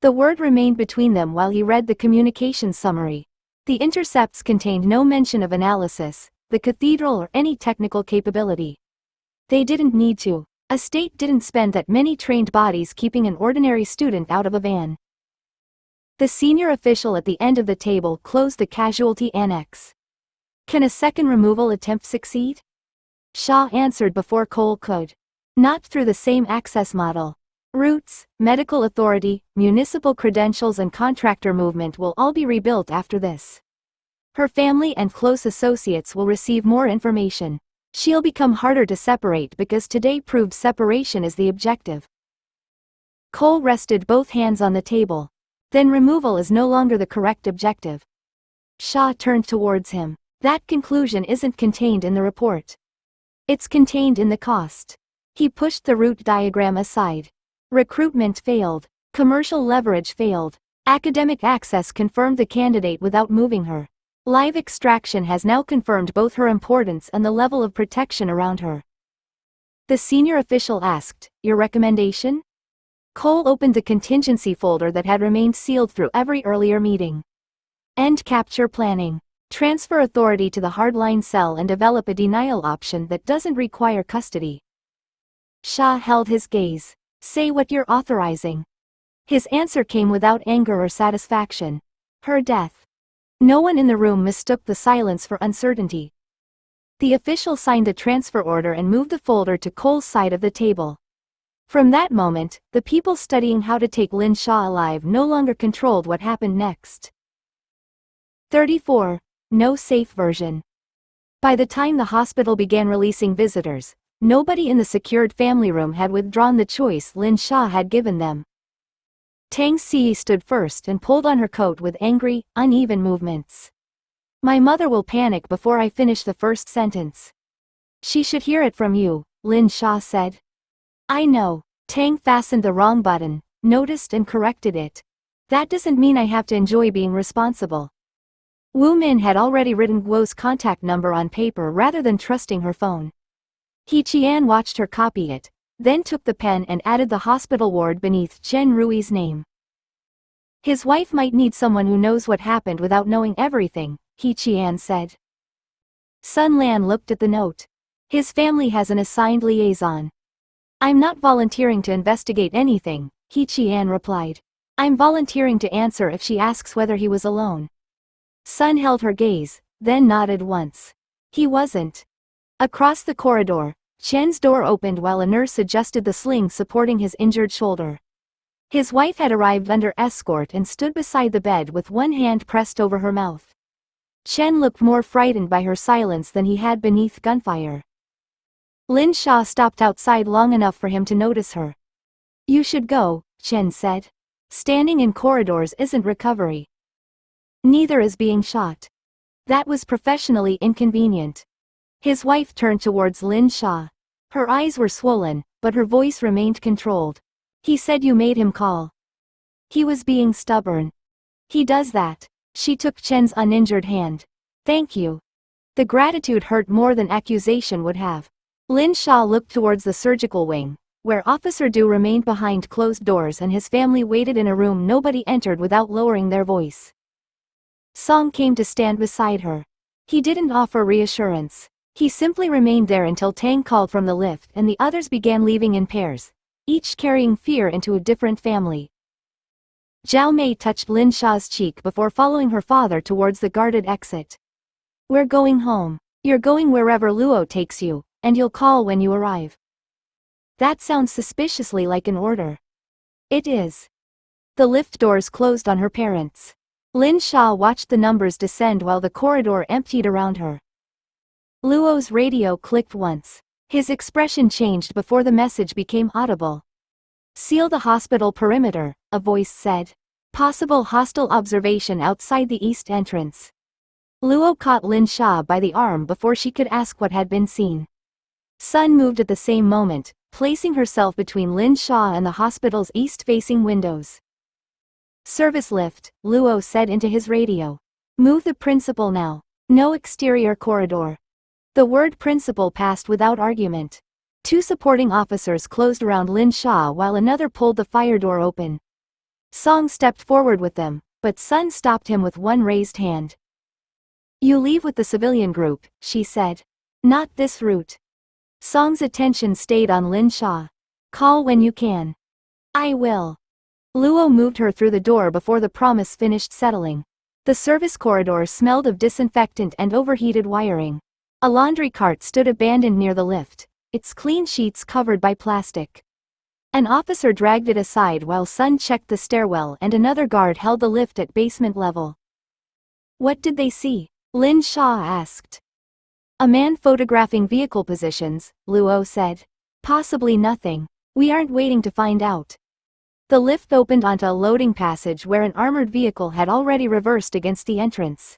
[SPEAKER 1] The word remained between them while he read the communication summary. The intercepts contained no mention of analysis, the cathedral or any technical capability. They didn't need to. A state didn't spend that many trained bodies keeping an ordinary student out of a van. The senior official at the end of the table closed the casualty annex. Can a second removal attempt succeed? Xia answered before Cole could. Not through the same access model. Routes, medical authority, municipal credentials and contractor movement will all be rebuilt after this. Her family and close associates will receive more information. She'll become harder to separate because today proved separation is the objective. Cole rested both hands on the table. Then removal is no longer the correct objective. Xia turned towards him. That conclusion isn't contained in the report. It's contained in the cost. He pushed the route diagram aside. Recruitment failed. Commercial leverage failed. Academic access confirmed the candidate without moving her. Live extraction has now confirmed both her importance and the level of protection around her. The senior official asked, "Your recommendation?" Cole opened the contingency folder that had remained sealed through every earlier meeting. End capture planning. Transfer authority to the hardline cell and develop a denial option that doesn't require custody. Xia held his gaze. Say what you're authorizing. His answer came without anger or satisfaction. Her death. No one in the room mistook the silence for uncertainty. The official signed the transfer order and moved the folder to Cole's side of the table. From that moment, the people studying how to take Lin Xia alive no longer controlled what happened next. 34. No safe version. By the time the hospital began releasing visitors, nobody in the secured family room had withdrawn the choice Lin Xia had given them. Tang Si stood first and pulled on her coat with angry, uneven movements. My mother will panic before I finish the first sentence. She should hear it from you, Lin Xia said. I know. Tang fastened the wrong button, noticed and corrected it. That doesn't mean I have to enjoy being responsible. Wu Min had already written Guo's contact number on paper rather than trusting her phone. He Qian watched her copy it, then took the pen and added the hospital ward beneath Chen Rui's name. His wife might need someone who knows what happened without knowing everything, He Qian said. Sun Lan looked at the note. His family has an assigned liaison. I'm not volunteering to investigate anything, He Qian replied. I'm volunteering to answer if she asks whether he was alone. Sun held her gaze, then nodded once. He wasn't. Across the corridor, Chen's door opened while a nurse adjusted the sling supporting his injured shoulder. His wife had arrived under escort and stood beside the bed with one hand pressed over her mouth. Chen looked more frightened by her silence than he had beneath gunfire. Lin Xia stopped outside long enough for him to notice her. You should go, Chen said. Standing in corridors isn't recovery. Neither is being shot. That was professionally inconvenient. His wife turned towards Lin Xia. Her eyes were swollen, but her voice remained controlled. He said you made him call. He was being stubborn. He does that. She took Chen's uninjured hand. Thank you. The gratitude hurt more than accusation would have. Lin Xia looked towards the surgical wing, where Officer Du remained behind closed doors and his family waited in a room nobody entered without lowering their voice. Song came to stand beside her. He didn't offer reassurance. He simply remained there until Tang called from the lift and the others began leaving in pairs, each carrying fear into a different family. Zhao Mei touched Lin Xia's cheek before following her father towards the guarded exit. We're going home. You're going wherever Luo takes you, and you'll call when you arrive. That sounds suspiciously like an order. It is. The lift doors closed on her parents. Lin Xia watched the numbers descend while the corridor emptied around her. Luo's radio clicked once. His expression changed before the message became audible. Seal the hospital perimeter, a voice said. Possible hostile observation outside the east entrance. Luo caught Lin Xia by the arm before she could ask what had been seen. Sun moved at the same moment, placing herself between Lin Xia and the hospital's east-facing windows. Service lift, Luo said into his radio. Move the principal now. No exterior corridor. The word principal passed without argument. Two supporting officers closed around Lin Xia while another pulled the fire door open. Song stepped forward with them, but Sun stopped him with one raised hand. You leave with the civilian group, she said. Not this route. Song's attention stayed on Lin Xia. Call when you can. I will. Luo moved her through the door before the promise finished settling. The service corridor smelled of disinfectant and overheated wiring. A laundry cart stood abandoned near the lift, its clean sheets covered by plastic. An officer dragged it aside while Sun checked the stairwell and another guard held the lift at basement level. What did they see? Lin Xia asked. A man photographing vehicle positions, Luo said. Possibly nothing. We aren't waiting to find out. The lift opened onto a loading passage where an armored vehicle had already reversed against the entrance.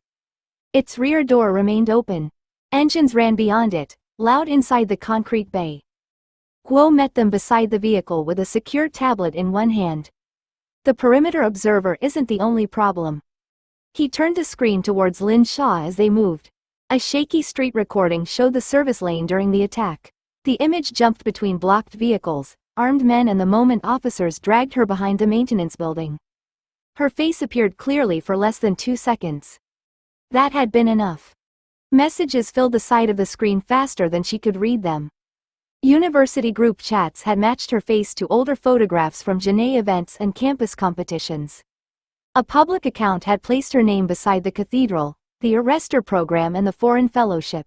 [SPEAKER 1] Its rear door remained open. Engines ran beyond it, loud inside the concrete bay. Guo met them beside the vehicle with a secure tablet in one hand. The perimeter observer isn't the only problem. He turned the screen towards Lin Xia as they moved. A shaky street recording showed the service lane during the attack. The image jumped between blocked vehicles, armed men and the moment officers dragged her behind the maintenance building. Her face appeared clearly for less than 2 seconds. That had been enough. Messages filled the side of the screen faster than she could read them. University group chats had matched her face to older photographs from Janae events and campus competitions. A public account had placed her name beside the cathedral, the Arrestor program and the Foreign Fellowship.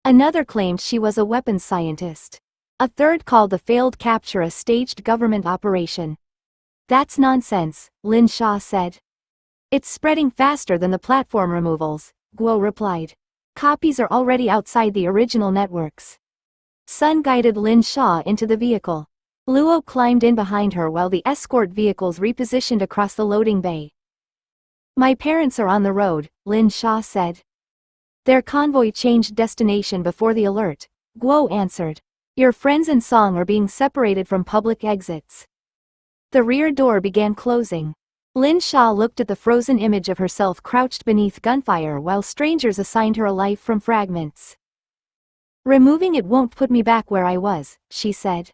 [SPEAKER 1] Another claimed she was a weapons scientist. A third called the failed capture a staged government operation. That's nonsense, Lin Xia said. It's spreading faster than the platform removals, Guo replied. Copies are already outside the original networks. Sun guided Lin Xia into the vehicle. Luo climbed in behind her while the escort vehicles repositioned across the loading bay. My parents are on the road, Lin Xia said. Their convoy changed destination before the alert, Guo answered. Your friends and Song are being separated from public exits. The rear door began closing. Lin Xia looked at the frozen image of herself crouched beneath gunfire while strangers assigned her a life from fragments. Removing it won't put me back where I was, she said.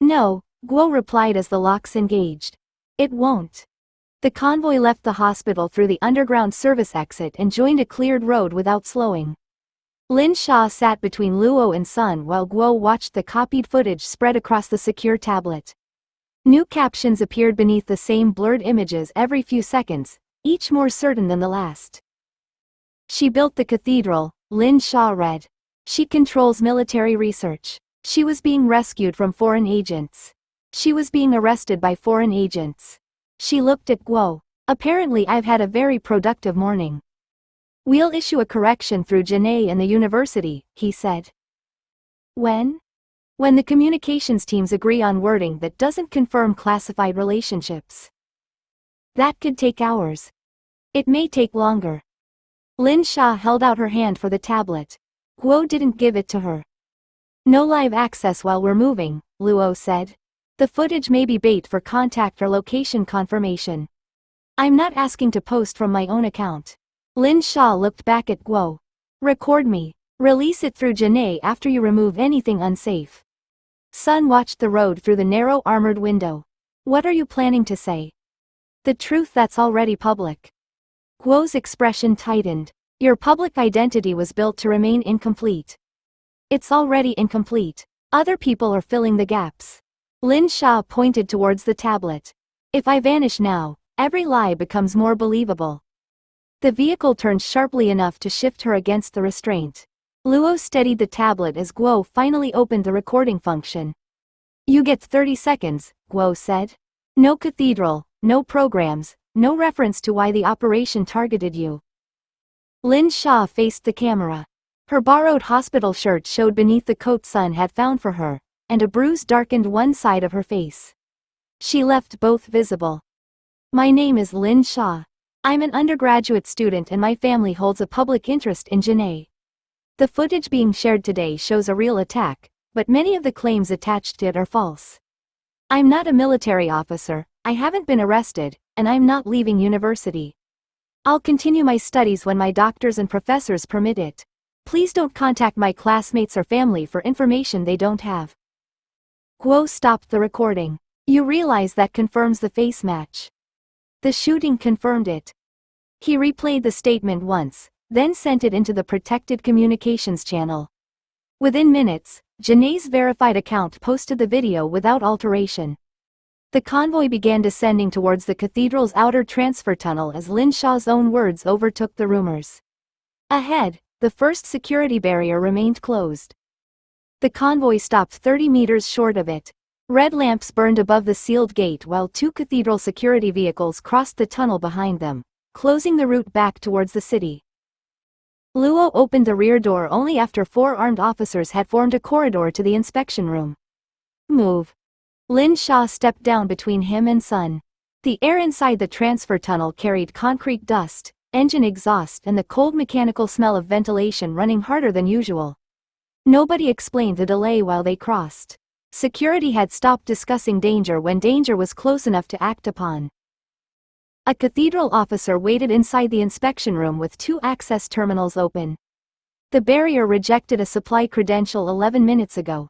[SPEAKER 1] No, Guo replied as the locks engaged. It won't. The convoy left the hospital through the underground service exit and joined a cleared road without slowing. Lin Xia sat between Luo and Sun while Guo watched the copied footage spread across the secure tablet. New captions appeared beneath the same blurred images every few seconds, each more certain than the last. She built the cathedral, Lin Xia read. She controls military research. She was being rescued from foreign agents. She was being arrested by foreign agents. She looked at Guo. Apparently I've had a very productive morning. We'll issue a correction through Janae and the university, he said. When? When the communications teams agree on wording that doesn't confirm classified relationships. That could take hours. It may take longer. Lin Xia held out her hand for the tablet. Guo didn't give it to her. No live access while we're moving, Luo said. The footage may be bait for contact or location confirmation. I'm not asking to post from my own account. Lin Xia looked back at Guo. Record me. Release it through Janae after you remove anything unsafe. Sun watched the road through the narrow armored window. What are you planning to say? The truth that's already public. Guo's expression tightened. Your public identity was built to remain incomplete. It's already incomplete. Other people are filling the gaps. Lin Xia pointed towards the tablet. If I vanish now, every lie becomes more believable. The vehicle turned sharply enough to shift her against the restraint. Luo steadied the tablet as Guo finally opened the recording function. You get 30 seconds, Guo said. No cathedral, no programs, no reference to why the operation targeted you. Lin Xia faced the camera. Her borrowed hospital shirt showed beneath the coat Sun had found for her, and a bruise darkened one side of her face. She left both visible. My name is Lin Xia. I'm an undergraduate student and my family holds a public interest in Janae. The footage being shared today shows a real attack, but many of the claims attached to it are false. I'm not a military officer, I haven't been arrested, and I'm not leaving university. I'll continue my studies when my doctors and professors permit it. Please don't contact my classmates or family for information they don't have. Guo stopped the recording. You realize that confirms the face match. The shooting confirmed it. He replayed the statement once, then sent it into the protected communications channel. Within minutes, Janae's verified account posted the video without alteration. The convoy began descending towards the cathedral's outer transfer tunnel as Lin Xia's own words overtook the rumors. Ahead, the first security barrier remained closed. The convoy stopped 30 meters short of it. Red lamps burned above the sealed gate while two cathedral security vehicles crossed the tunnel behind them, closing the route back towards the city. Luo opened the rear door only after 4 armed officers had formed a corridor to the inspection room. Move. Lin Xia stepped down between him and Sun. The air inside the transfer tunnel carried concrete dust, engine exhaust and the cold mechanical smell of ventilation running harder than usual. Nobody explained the delay while they crossed. Security had stopped discussing danger when danger was close enough to act upon. A cathedral officer waited inside the inspection room with 2 access terminals open. The barrier rejected a supply credential 11 minutes ago.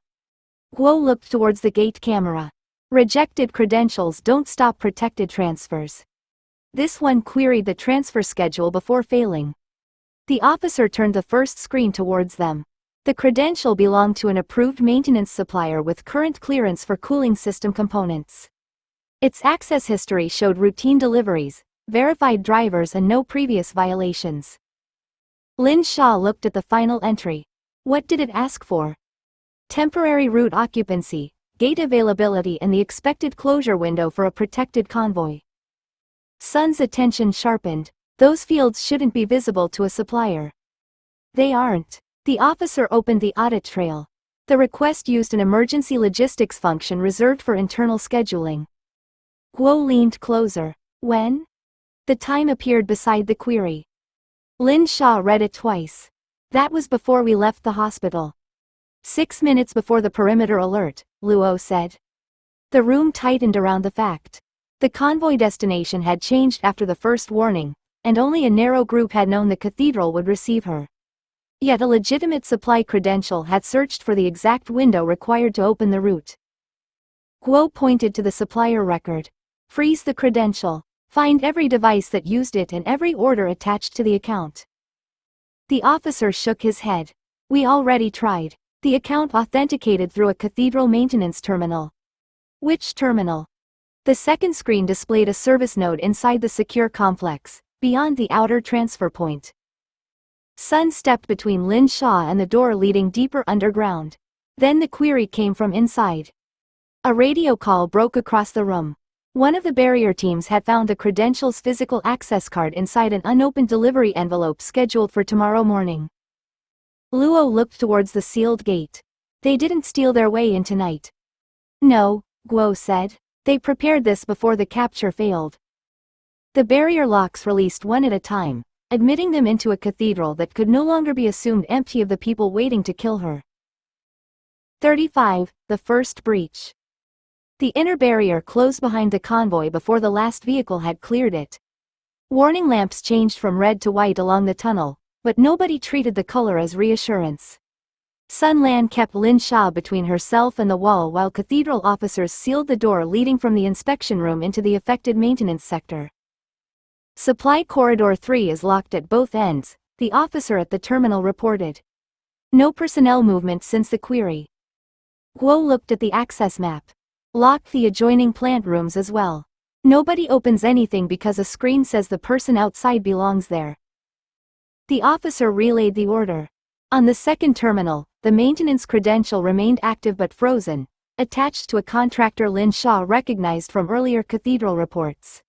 [SPEAKER 1] Guo looked towards the gate camera. Rejected credentials don't stop protected transfers. This one queried the transfer schedule before failing. The officer turned the first screen towards them. The credential belonged to an approved maintenance supplier with current clearance for cooling system components. Its access history showed routine deliveries, verified drivers and no previous violations. Lin Xia looked at the final entry. What did it ask for? Temporary route occupancy, gate availability and the expected closure window for a protected convoy. Sun's attention sharpened. Those fields shouldn't be visible to a supplier. They aren't. The officer opened the audit trail. The request used an emergency logistics function reserved for internal scheduling. Guo leaned closer. When? The time appeared beside the query. Lin Xia read it twice. That was before we left the hospital. 6 minutes before the perimeter alert, Luo said. The room tightened around the fact. The convoy destination had changed after the first warning, and only a narrow group had known the cathedral would receive her. Yet a legitimate supply credential had searched for the exact window required to open the route. Guo pointed to the supplier record. Freeze the credential. Find every device that used it and every order attached to the account. The officer shook his head. We already tried. The account authenticated through a cathedral maintenance terminal. Which terminal? The second screen displayed a service node inside the secure complex, beyond the outer transfer point. Sun stepped between Lin Xia and the door leading deeper underground. Then the query came from inside. A radio call broke across the room. One of the barrier teams had found the credential's physical access card inside an unopened delivery envelope scheduled for tomorrow morning. Luo looked towards the sealed gate. They didn't steal their way in tonight. No, Guo said. They prepared this before the capture failed. The barrier locks released one at a time, admitting them into a cathedral that could no longer be assumed empty of the people waiting to kill her. 35. The first breach. The inner barrier closed behind the convoy before the last vehicle had cleared it. Warning lamps changed from red to white along the tunnel, but nobody treated the color as reassurance. Sun Lan kept Lin Xia between herself and the wall while cathedral officers sealed the door leading from the inspection room into the affected maintenance sector. Supply Corridor 3 is locked at both ends, the officer at the terminal reported. No personnel movement since the query. Guo looked at the access map. Locked the adjoining plant rooms as well. Nobody opens anything because a screen says the person outside belongs there. The officer relayed the order. On the second terminal, the maintenance credential remained active but frozen, attached to a contractor Lin Xia recognized from earlier cathedral reports.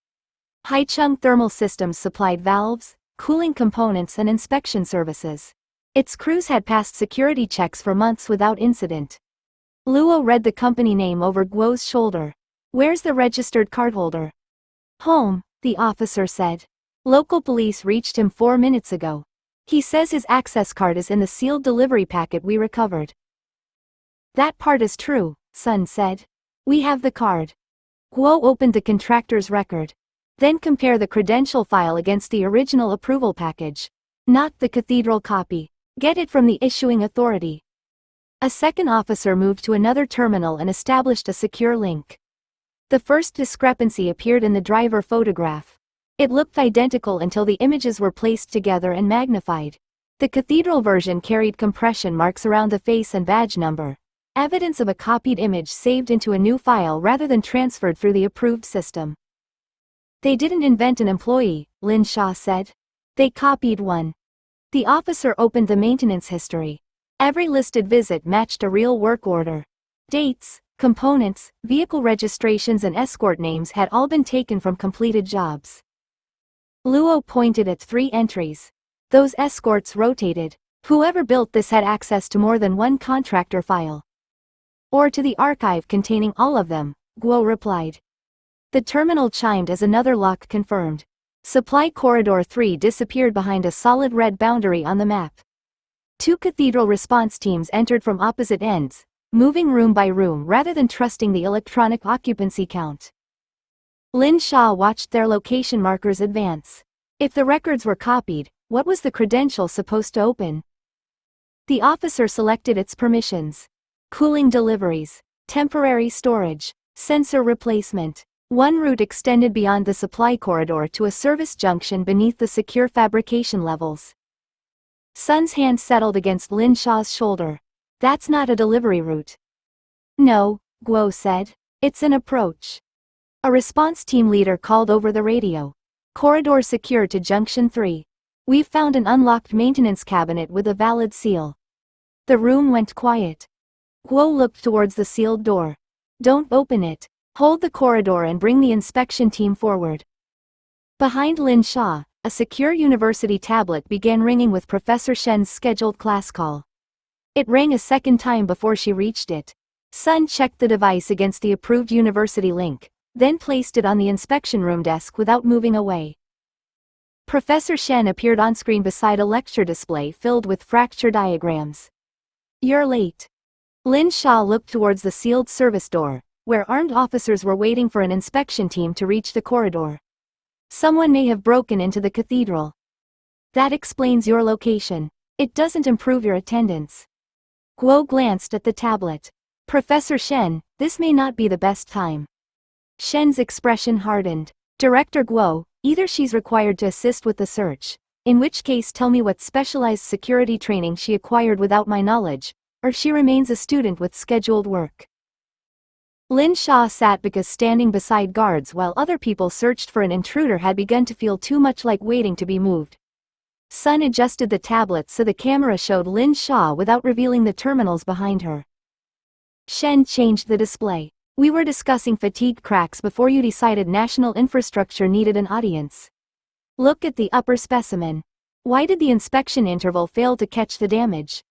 [SPEAKER 1] Haicheng Thermal Systems supplied valves, cooling components and inspection services. Its crews had passed security checks for months without incident. Luo read the company name over Guo's shoulder. Where's the registered cardholder? Home, the officer said. Local police reached him 4 minutes ago. He says his access card is in the sealed delivery packet we recovered. That part is true, Sun said. We have the card. Guo opened the contractor's record. Then compare the credential file against the original approval package. Not the cathedral copy. Get it from the issuing authority. A second officer moved to another terminal and established a secure link. The first discrepancy appeared in the driver photograph. It looked identical until the images were placed together and magnified. The cathedral version carried compression marks around the face and badge number, evidence of a copied image saved into a new file rather than transferred through the approved system. They didn't invent an employee, Lin Xia said. They copied one. The officer opened the maintenance history. Every listed visit matched a real work order. Dates, components, vehicle registrations and escort names had all been taken from completed jobs. Luo pointed at 3 entries. Those escorts rotated. Whoever built this had access to more than one contractor file. Or to the archive containing all of them, Guo replied. The terminal chimed as another lock confirmed. Supply Corridor 3 disappeared behind a solid red boundary on the map. 2 cathedral response teams entered from opposite ends, moving room by room rather than trusting the electronic occupancy count. Lin Xia watched their location markers advance. If the records were copied, what was the credential supposed to open? The officer selected its permissions. Cooling deliveries, temporary storage, sensor replacement. One route extended beyond the supply corridor to a service junction beneath the secure fabrication levels. Sun's hand settled against Lin Xia's shoulder. That's not a delivery route. No, Guo said. It's an approach. A response team leader called over the radio. Corridor secure to Junction 3. We've found an unlocked maintenance cabinet with a valid seal. The room went quiet. Guo looked towards the sealed door. Don't open it. Hold the corridor and bring the inspection team forward. Behind Lin Xia, a secure university tablet began ringing with Professor Shen's scheduled class call. It rang a second time before she reached it. Sun checked the device against the approved university link, then placed it on the inspection room desk without moving away. Professor Shen appeared on screen beside a lecture display filled with fracture diagrams. You're late. Lin Xia looked towards the sealed service door, where armed officers were waiting for an inspection team to reach the corridor. Someone may have broken into the cathedral. That explains your location. It doesn't improve your attendance. Guo glanced at the tablet. Professor Shen, this may not be the best time. Shen's expression hardened. Director Guo, either she's required to assist with the search, in which case tell me what specialized security training she acquired without my knowledge, or she remains a student with scheduled work. Lin Xia sat because standing beside guards while other people searched for an intruder had begun to feel too much like waiting to be moved. Sun adjusted the tablet so the camera showed Lin Xia without revealing the terminals behind her. Shen changed the display. We were discussing fatigue cracks before you decided national infrastructure needed an audience. Look at the upper specimen. Why did the inspection interval fail to catch the damage?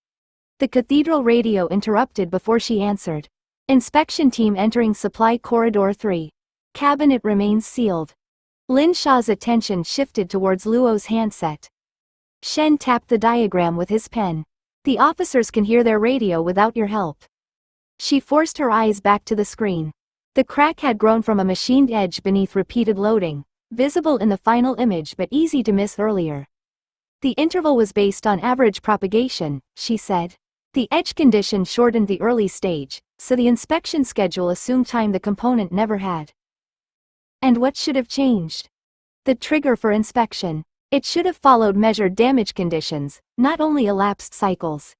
[SPEAKER 1] The cathedral radio interrupted before she answered. Inspection team entering supply corridor 3. Cabinet remains sealed. Lin Xia's attention shifted towards Luo's handset. Shen tapped the diagram with his pen. The officers can hear their radio without your help. She forced her eyes back to the screen. The crack had grown from a machined edge beneath repeated loading, visible in the final image but easy to miss earlier. The interval was based on average propagation, she said. The edge condition shortened the early stage, so the inspection schedule assumed time the component never had. And what should have changed? The trigger for inspection. It should have followed measured damage conditions, not only elapsed cycles.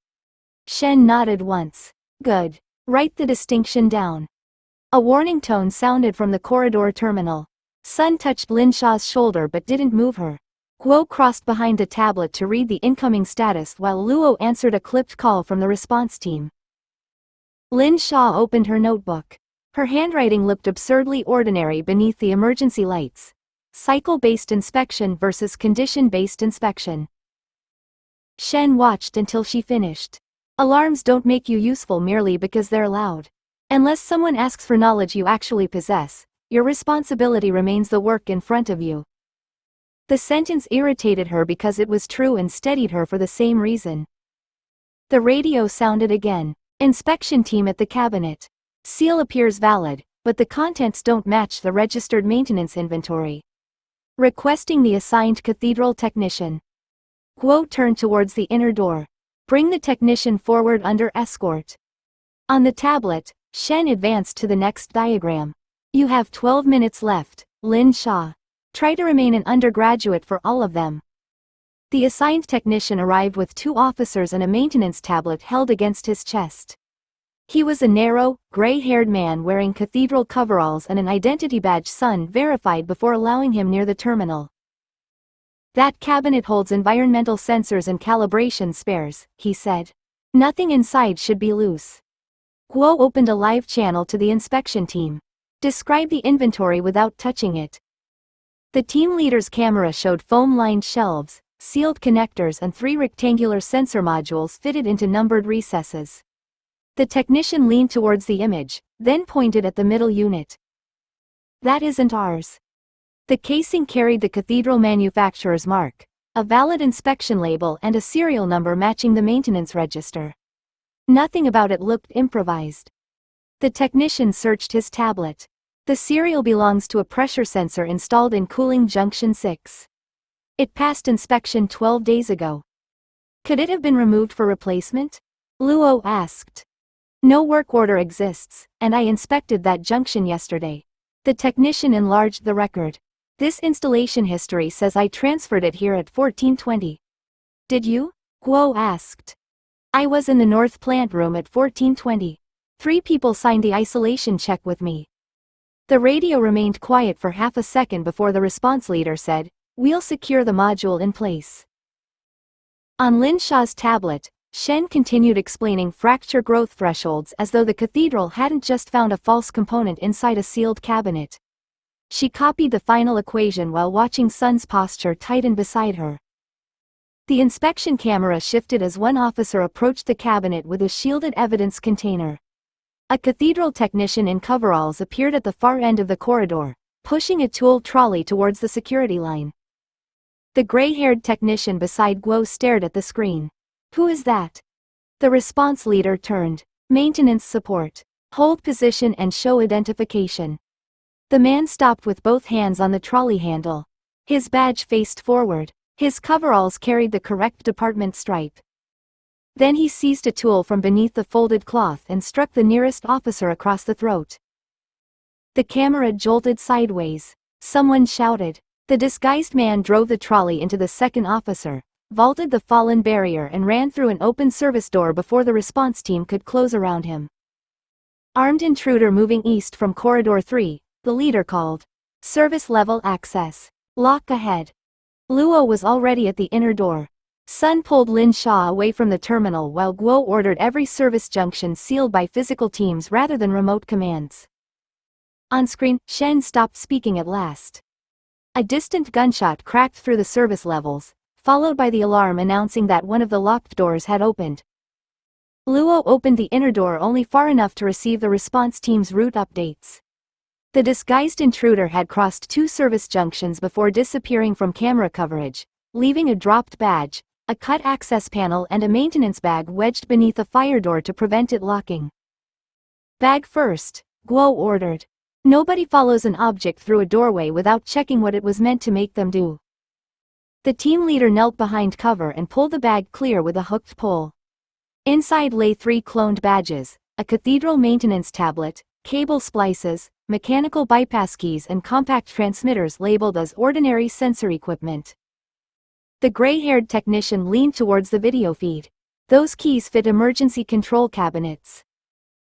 [SPEAKER 1] Shen nodded once. Good. Write the distinction down. A warning tone sounded from the corridor terminal. Sun touched Lin Xia's shoulder but didn't move her. Guo crossed behind the tablet to read the incoming status while Luo answered a clipped call from the response team. Lin Xia opened her notebook. Her handwriting looked absurdly ordinary beneath the emergency lights. Cycle-based inspection versus condition-based inspection. Shen watched until she finished. Alarms don't make you useful merely because they're loud. Unless someone asks for knowledge you actually possess, your responsibility remains the work in front of you. The sentence irritated her because it was true and steadied her for the same reason. The radio sounded again. Inspection team at the cabinet. Seal appears valid, but the contents don't match the registered maintenance inventory. Requesting the assigned cathedral technician. Guo turned towards the inner door. Bring the technician forward under escort. On the tablet, Shen advanced to the next diagram. You have 12 minutes left, Lin Xia. Try to remain an undergraduate for all of them. The assigned technician arrived with 2 officers and a maintenance tablet held against his chest. He was a narrow, gray-haired man wearing cathedral coveralls and an identity badge Sun verified before allowing him near the terminal. That cabinet holds environmental sensors and calibration spares, he said. Nothing inside should be loose. Guo opened a live channel to the inspection team. Describe the inventory without touching it. The team leader's camera showed foam-lined shelves, sealed connectors and 3 rectangular sensor modules fitted into numbered recesses. The technician leaned towards the image, then pointed at the middle unit. That isn't ours. The casing carried the cathedral manufacturer's mark, a valid inspection label and a serial number matching the maintenance register. Nothing about it looked improvised. The technician searched his tablet. The serial belongs to a pressure sensor installed in cooling junction 6. It passed inspection 12 days ago. Could it have been removed for replacement? Luo asked. No work order exists, and I inspected that junction yesterday. The technician enlarged the record. This installation history says I transferred it here at 1420. Did you? Guo asked. I was in the north plant room at 1420. 3 people signed the isolation check with me. The radio remained quiet for half a second before the response leader said, "We'll secure the module in place." On Lin Xia's tablet, Shen continued explaining fracture growth thresholds as though the cathedral hadn't just found a false component inside a sealed cabinet. She copied the final equation while watching Sun's posture tighten beside her. The inspection camera shifted as one officer approached the cabinet with a shielded evidence container. A cathedral technician in coveralls appeared at the far end of the corridor, pushing a tool trolley towards the security line. The gray-haired technician beside Guo stared at the screen. Who is that? The response leader turned. Maintenance support. Hold position and show identification. The man stopped with both hands on the trolley handle. His badge faced forward. His coveralls carried the correct department stripe. Then he seized a tool from beneath the folded cloth and struck the nearest officer across the throat. The camera jolted sideways. Someone shouted. The disguised man drove the trolley into the second officer, vaulted the fallen barrier and ran through an open service door before the response team could close around him. Armed intruder moving east from corridor 3, the leader called. Service level access. Lock ahead. Luo was already at the inner door. Sun pulled Lin Xia away from the terminal while Guo ordered every service junction sealed by physical teams rather than remote commands. On screen, Shen stopped speaking at last. A distant gunshot cracked through the service levels, followed by the alarm announcing that one of the locked doors had opened. Luo opened the inner door only far enough to receive the response team's route updates. The disguised intruder had crossed 2 service junctions before disappearing from camera coverage, leaving a dropped badge, a cut access panel and a maintenance bag wedged beneath a fire door to prevent it locking. Bag first, Guo ordered. Nobody follows an object through a doorway without checking what it was meant to make them do. The team leader knelt behind cover and pulled the bag clear with a hooked pole. Inside lay 3 cloned badges, a cathedral maintenance tablet, cable splices, mechanical bypass keys and compact transmitters labeled as ordinary sensor equipment. The gray-haired technician leaned towards the video feed. Those keys fit emergency control cabinets.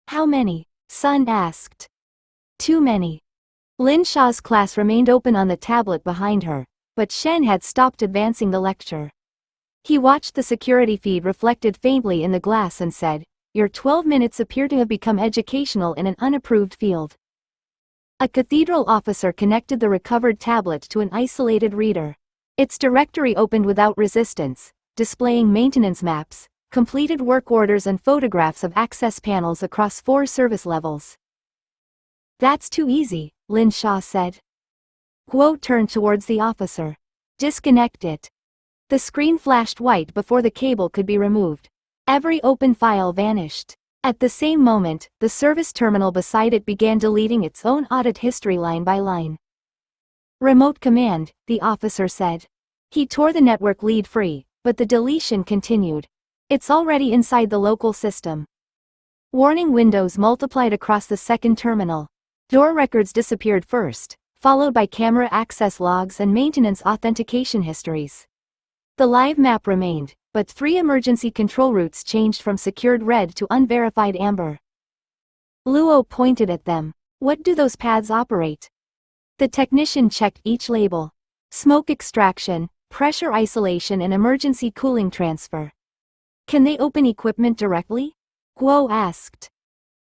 [SPEAKER 1] How many? Sun asked. Too many. Lin Xia's class remained open on the tablet behind her, but Shen had stopped advancing the lecture. He watched the security feed reflected faintly in the glass and said, "Your 12 minutes appear to have become educational in an unapproved field." A cathedral officer connected the recovered tablet to an isolated reader. Its directory opened without resistance, displaying maintenance maps, completed work orders and photographs of access panels across 4 service levels. That's too easy, Lin Xia said. Guo turned towards the officer. Disconnect it. The screen flashed white before the cable could be removed. Every open file vanished. At the same moment, the service terminal beside it began deleting its own audit history line by line. Remote command, the officer said. He tore the network lead free, but the deletion continued. It's already inside the local system. Warning windows multiplied across the second terminal. Door records disappeared first, followed by camera access logs and maintenance authentication histories. The live map remained, but 3 emergency control routes changed from secured red to unverified amber. Luo pointed at them. What do those paths operate? The technician checked each label. Smoke extraction, pressure isolation and emergency cooling transfer. Can they open equipment directly? Guo asked.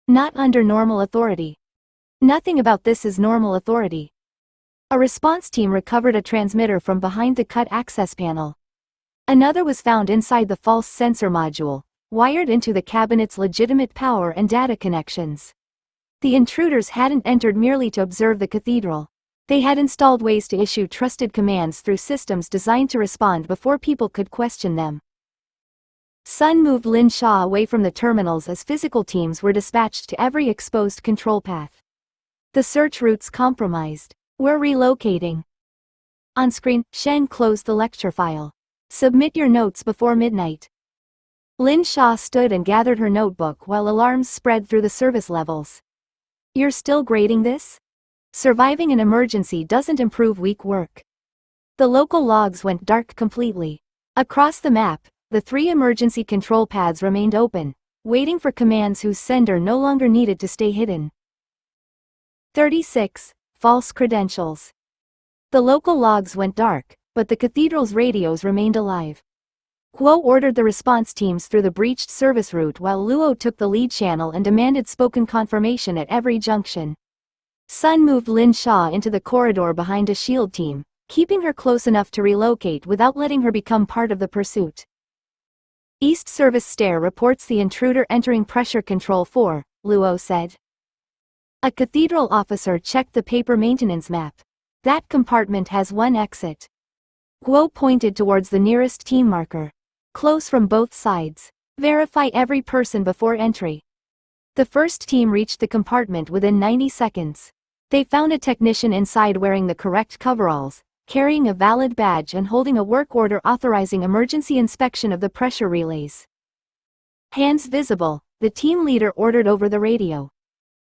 [SPEAKER 1] Not under normal authority. Nothing about this is normal authority. A response team recovered a transmitter from behind the cut access panel. Another was found inside the false sensor module, wired into the cabinet's legitimate power and data connections. The intruders hadn't entered merely to observe the cathedral. They had installed ways to issue trusted commands through systems designed to respond before people could question them. Sun moved Lin Xia away from the terminals as physical teams were dispatched to every exposed control path. The search routes compromised. We're relocating. On screen, Shen closed the lecture file. Submit your notes before midnight. Lin Xia stood and gathered her notebook while alarms spread through the service levels. You're still grading this? Surviving an emergency doesn't improve weak work. The local logs went dark completely. Across the map, the 3 emergency control paths remained open, waiting for commands whose sender no longer needed to stay hidden. 36. False credentials. The local logs went dark, but the cathedral's radios remained alive. Guo ordered the response teams through the breached service route while Luo took the lead channel and demanded spoken confirmation at every junction. Sun moved Lin Xia into the corridor behind a shield team, keeping her close enough to relocate without letting her become part of the pursuit. East Service Stair reports the intruder entering Pressure Control 4, Luo said. A cathedral officer checked the paper maintenance map. That compartment has 1 exit. Guo pointed towards the nearest team marker. Close from both sides. Verify every person before entry. The first team reached the compartment within 90 seconds. They found a technician inside wearing the correct coveralls, carrying a valid badge and holding a work order authorizing emergency inspection of the pressure relays. Hands visible, the team leader ordered over the radio.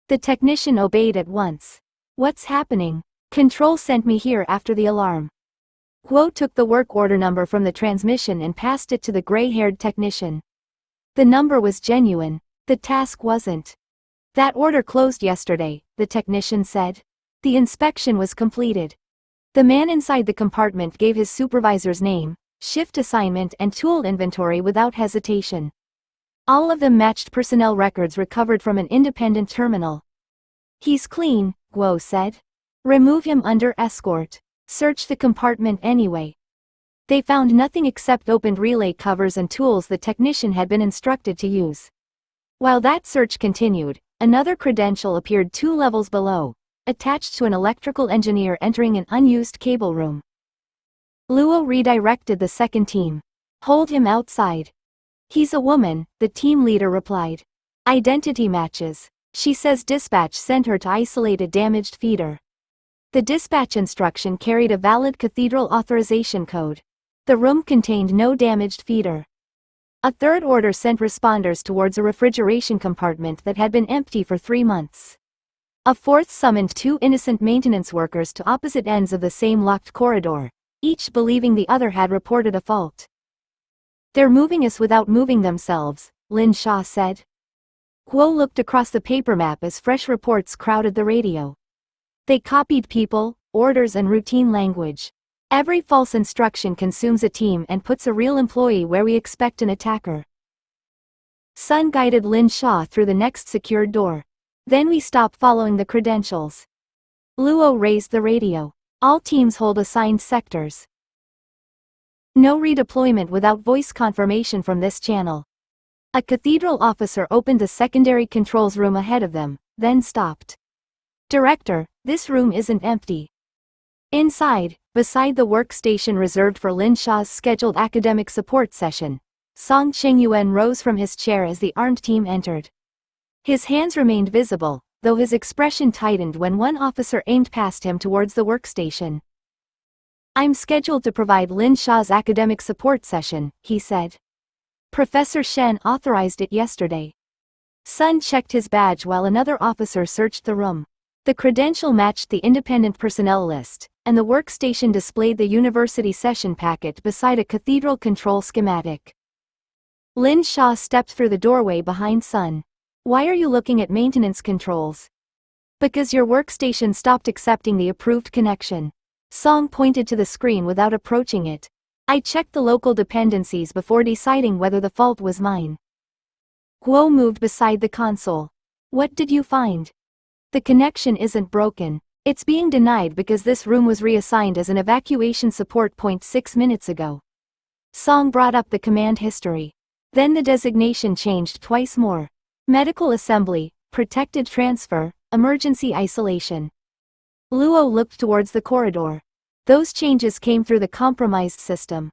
[SPEAKER 1] The technician obeyed at once. What's happening? Control sent me here after the alarm. Guo took the work order number from the transmission and passed it to the gray-haired technician. The number was genuine. The task wasn't. That order closed yesterday, the technician said. The inspection was completed. The man inside the compartment gave his supervisor's name, shift assignment and tool inventory without hesitation. All of them matched personnel records recovered from an independent terminal. He's clean, Guo said. Remove him under escort. Search the compartment anyway. They found nothing except opened relay covers and tools the technician had been instructed to use. While that search continued, another credential appeared 2 levels below, attached to an electrical engineer entering an unused cable room. Luo redirected the second team. Hold him outside. He's a woman, the team leader replied. Identity matches. She says dispatch sent her to isolate a damaged feeder. The dispatch instruction carried a valid cathedral authorization code. The room contained no damaged feeder. A third order sent responders towards a refrigeration compartment that had been empty for 3 months. A fourth summoned 2 innocent maintenance workers to opposite ends of the same locked corridor, each believing the other had reported a fault. They're moving us without moving themselves, Lin Xia said. Guo looked across the paper map as fresh reports crowded the radio. They copied people, orders and routine language. Every false instruction consumes a team and puts a real employee where we expect an attacker. Sun guided Lin Xia through the next secured door. Then we stop following the credentials. Luo raised the radio. All teams hold assigned sectors. No redeployment without voice confirmation from this channel. A cathedral officer opened the secondary controls room ahead of them, then stopped. Director, this room isn't empty. Inside, beside the workstation reserved for Lin Xia's scheduled academic support session, Song Qingyuan rose from his chair as the armed team entered. His hands remained visible, though his expression tightened when one officer aimed past him towards the workstation. I'm scheduled to provide Lin Xia's academic support session, he said. Professor Shen authorized it yesterday. Sun checked his badge while another officer searched the room. The credential matched the independent personnel list, and the workstation displayed the university session packet beside a cathedral control schematic. Lin Xia stepped through the doorway behind Sun. Why are you looking at maintenance controls? Because your workstation stopped accepting the approved connection. Song pointed to the screen without approaching it. I checked the local dependencies before deciding whether the fault was mine. Guo moved beside the console. What did you find? The connection isn't broken. It's being denied because this room was reassigned as an evacuation support point 6 minutes ago. Song brought up the command history. Then the designation changed twice more. Medical assembly, protected transfer, emergency isolation. Luo looked towards the corridor. Those changes came through the compromised system.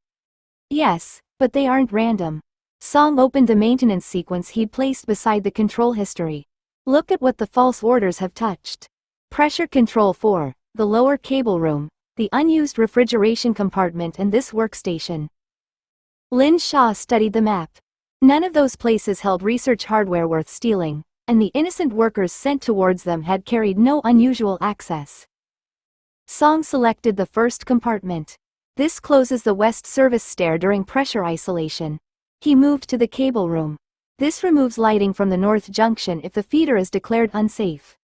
[SPEAKER 1] Yes, but they aren't random. Song opened the maintenance sequence he'd placed beside the control history. Look at what the false orders have touched. Pressure control 4, the lower cable room, the unused refrigeration compartment and this workstation. Lin Xia studied the map. None of those places held research hardware worth stealing, and the innocent workers sent towards them had carried no unusual access. Song selected the first compartment. This closes the west service stair during pressure isolation. He moved to the cable room. This removes lighting from the north junction if the feeder is declared unsafe.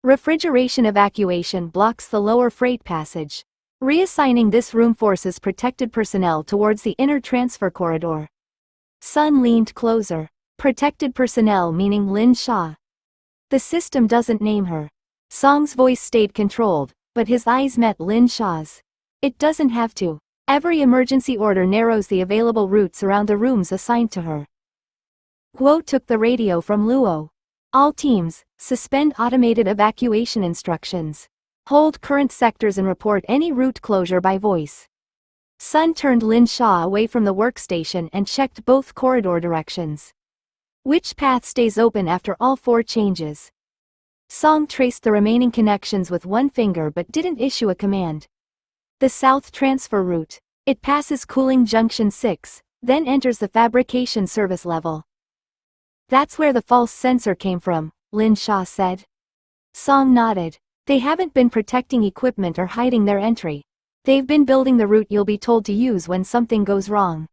[SPEAKER 1] Refrigeration evacuation blocks the lower freight passage. Reassigning this room forces protected personnel towards the inner transfer corridor. Sun leaned closer. Protected personnel meaning Lin Xia. The system doesn't name her. Song's voice stayed controlled, but his eyes met Lin Xia's. It doesn't have to. Every emergency order narrows the available routes around the rooms assigned to her. Guo took the radio from Luo. All teams, suspend automated evacuation instructions. Hold current sectors and report any route closure by voice. Sun turned Lin Xia away from the workstation and checked both corridor directions. Which path stays open after all 4 changes? Song traced the remaining connections with one finger but didn't issue a command. The south transfer route. It passes cooling junction 6, then enters the fabrication service level. That's where the false sensor came from, Lin Xia said. Song nodded. They haven't been protecting equipment or hiding their entry. They've been building the route you'll be told to use when something goes wrong.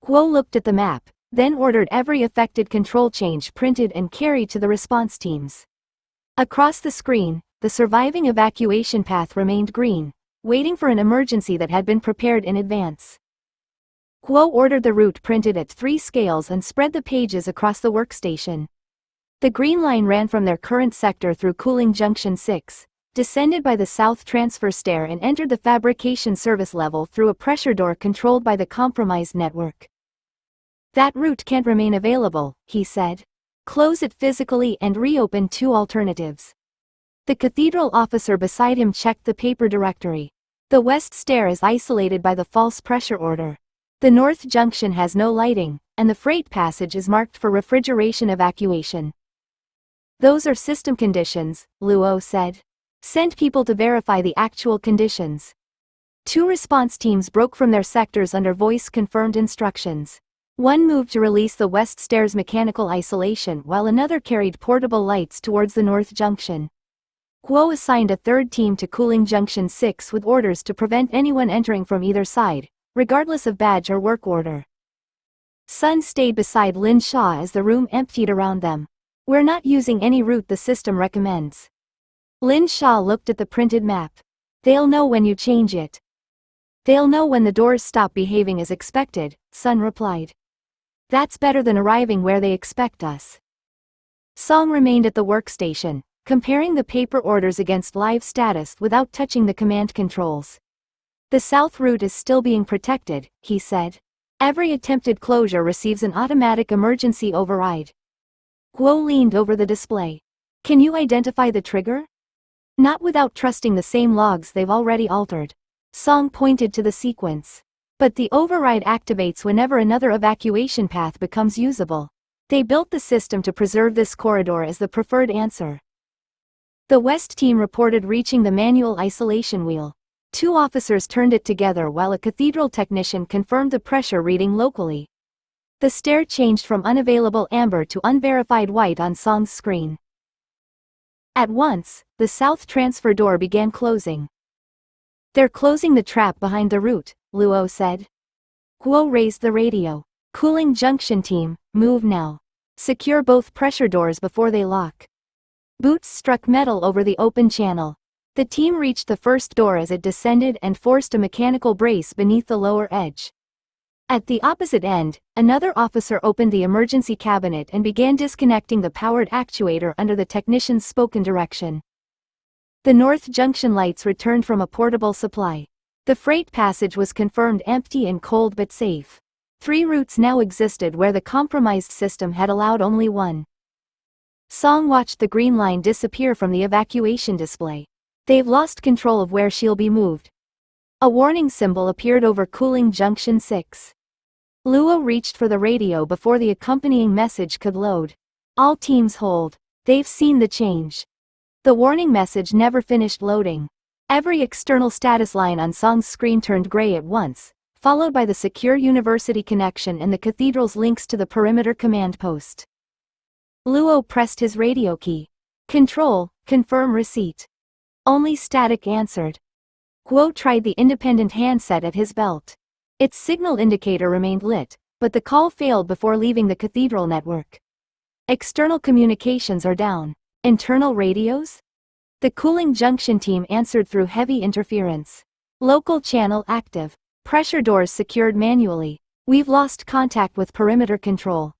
[SPEAKER 1] Guo looked at the map, then ordered every affected control change printed and carried to the response teams. Across the screen, the surviving evacuation path remained green, waiting for an emergency that had been prepared in advance. Guo ordered the route printed at 3 scales and spread the pages across the workstation. The green line ran from their current sector through cooling junction 6, descended by the south transfer stair and entered the fabrication service level through a pressure door controlled by the compromised network. That route can't remain available, he said. Close it physically and reopen 2 alternatives. The cathedral officer beside him checked the paper directory. The west stair is isolated by the false pressure order. The north junction has no lighting, and the freight passage is marked for refrigeration evacuation. Those are system conditions, Luo said. Send people to verify the actual conditions. 2 response teams broke from their sectors under voice-confirmed instructions. One moved to release the west stair's mechanical isolation while another carried portable lights towards the north junction. Guo assigned a 3rd team to cooling junction 6 with orders to prevent anyone entering from either side, regardless of badge or work order. Sun stayed beside Lin Xia as the room emptied around them. We're not using any route the system recommends. Lin Xia looked at the printed map. They'll know when you change it. They'll know when the doors stop behaving as expected, Sun replied. That's better than arriving where they expect us. Song remained at the workstation, comparing the paper orders against live status without touching the command controls. The south route is still being protected, he said. Every attempted closure receives an automatic emergency override. Guo leaned over the display. Can you identify the trigger? Not without trusting the same logs they've already altered. Song pointed to the sequence. But the override activates whenever another evacuation path becomes usable. They built the system to preserve this corridor as the preferred answer. The West team reported reaching the manual isolation wheel. 2 officers turned it together while a cathedral technician confirmed the pressure reading locally. The stair changed from unavailable amber to unverified white on Song's screen. At once, the south transfer door began closing. "They're closing the trap behind the route," Luo said. Guo raised the radio. "Cooling junction team, move now. Secure both pressure doors before they lock." Boots struck metal over the open channel. The team reached the first door as it descended and forced a mechanical brace beneath the lower edge. At the opposite end, another officer opened the emergency cabinet and began disconnecting the powered actuator under the technician's spoken direction. The north junction lights returned from a portable supply. The freight passage was confirmed empty and cold but safe. 3 routes now existed where the compromised system had allowed only one. Song watched the green line disappear from the evacuation display. "They've lost control of where she'll be moved." A warning symbol appeared over Cooling Junction 6. Luo reached for the radio before the accompanying message could load. "All teams hold. They've seen the change." The warning message never finished loading. Every external status line on Song's screen turned gray at once, followed by the secure university connection and the cathedral's links to the perimeter command post. Luo pressed his radio key. "Control, confirm receipt." Only static answered. Guo tried the independent handset at his belt. Its signal indicator remained lit, but the call failed before leaving the cathedral network. "External communications are down. Internal radios?" The cooling junction team answered through heavy interference. "Local channel active. Pressure doors secured manually. We've lost contact with perimeter control."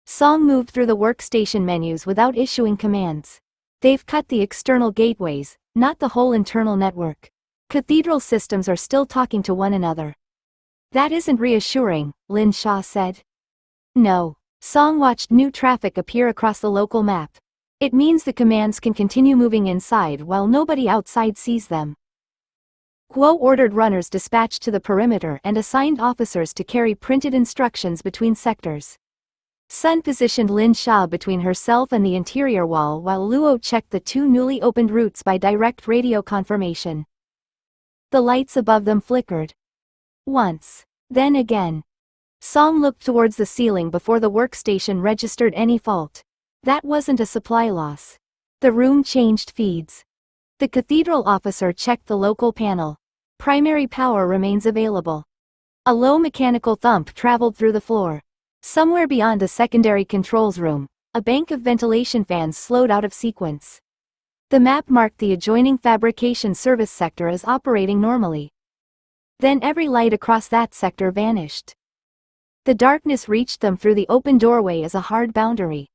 [SPEAKER 1] Song moved through the workstation menus without issuing commands. "They've cut the external gateways, not the whole internal network. Cathedral systems are still talking to one another." "That isn't reassuring," Lin Xia said. "No." Song watched new traffic appear across the local map. "It means the commands can continue moving inside while nobody outside sees them." Guo ordered runners dispatched to the perimeter and assigned officers to carry printed instructions between sectors. Sun positioned Lin Xia between herself and the interior wall while Luo checked the 2 newly opened routes by direct radio confirmation. The lights above them flickered. Once. Then again. Song looked towards the ceiling before the workstation registered any fault. That wasn't a supply loss. The room changed feeds. The cathedral officer checked the local panel. Primary power remains available. A low mechanical thump traveled through the floor. Somewhere beyond the secondary controls room, a bank of ventilation fans slowed out of sequence. The map marked the adjoining fabrication service sector as operating normally. Then every light across that sector vanished. The darkness reached them through the open doorway as a hard boundary.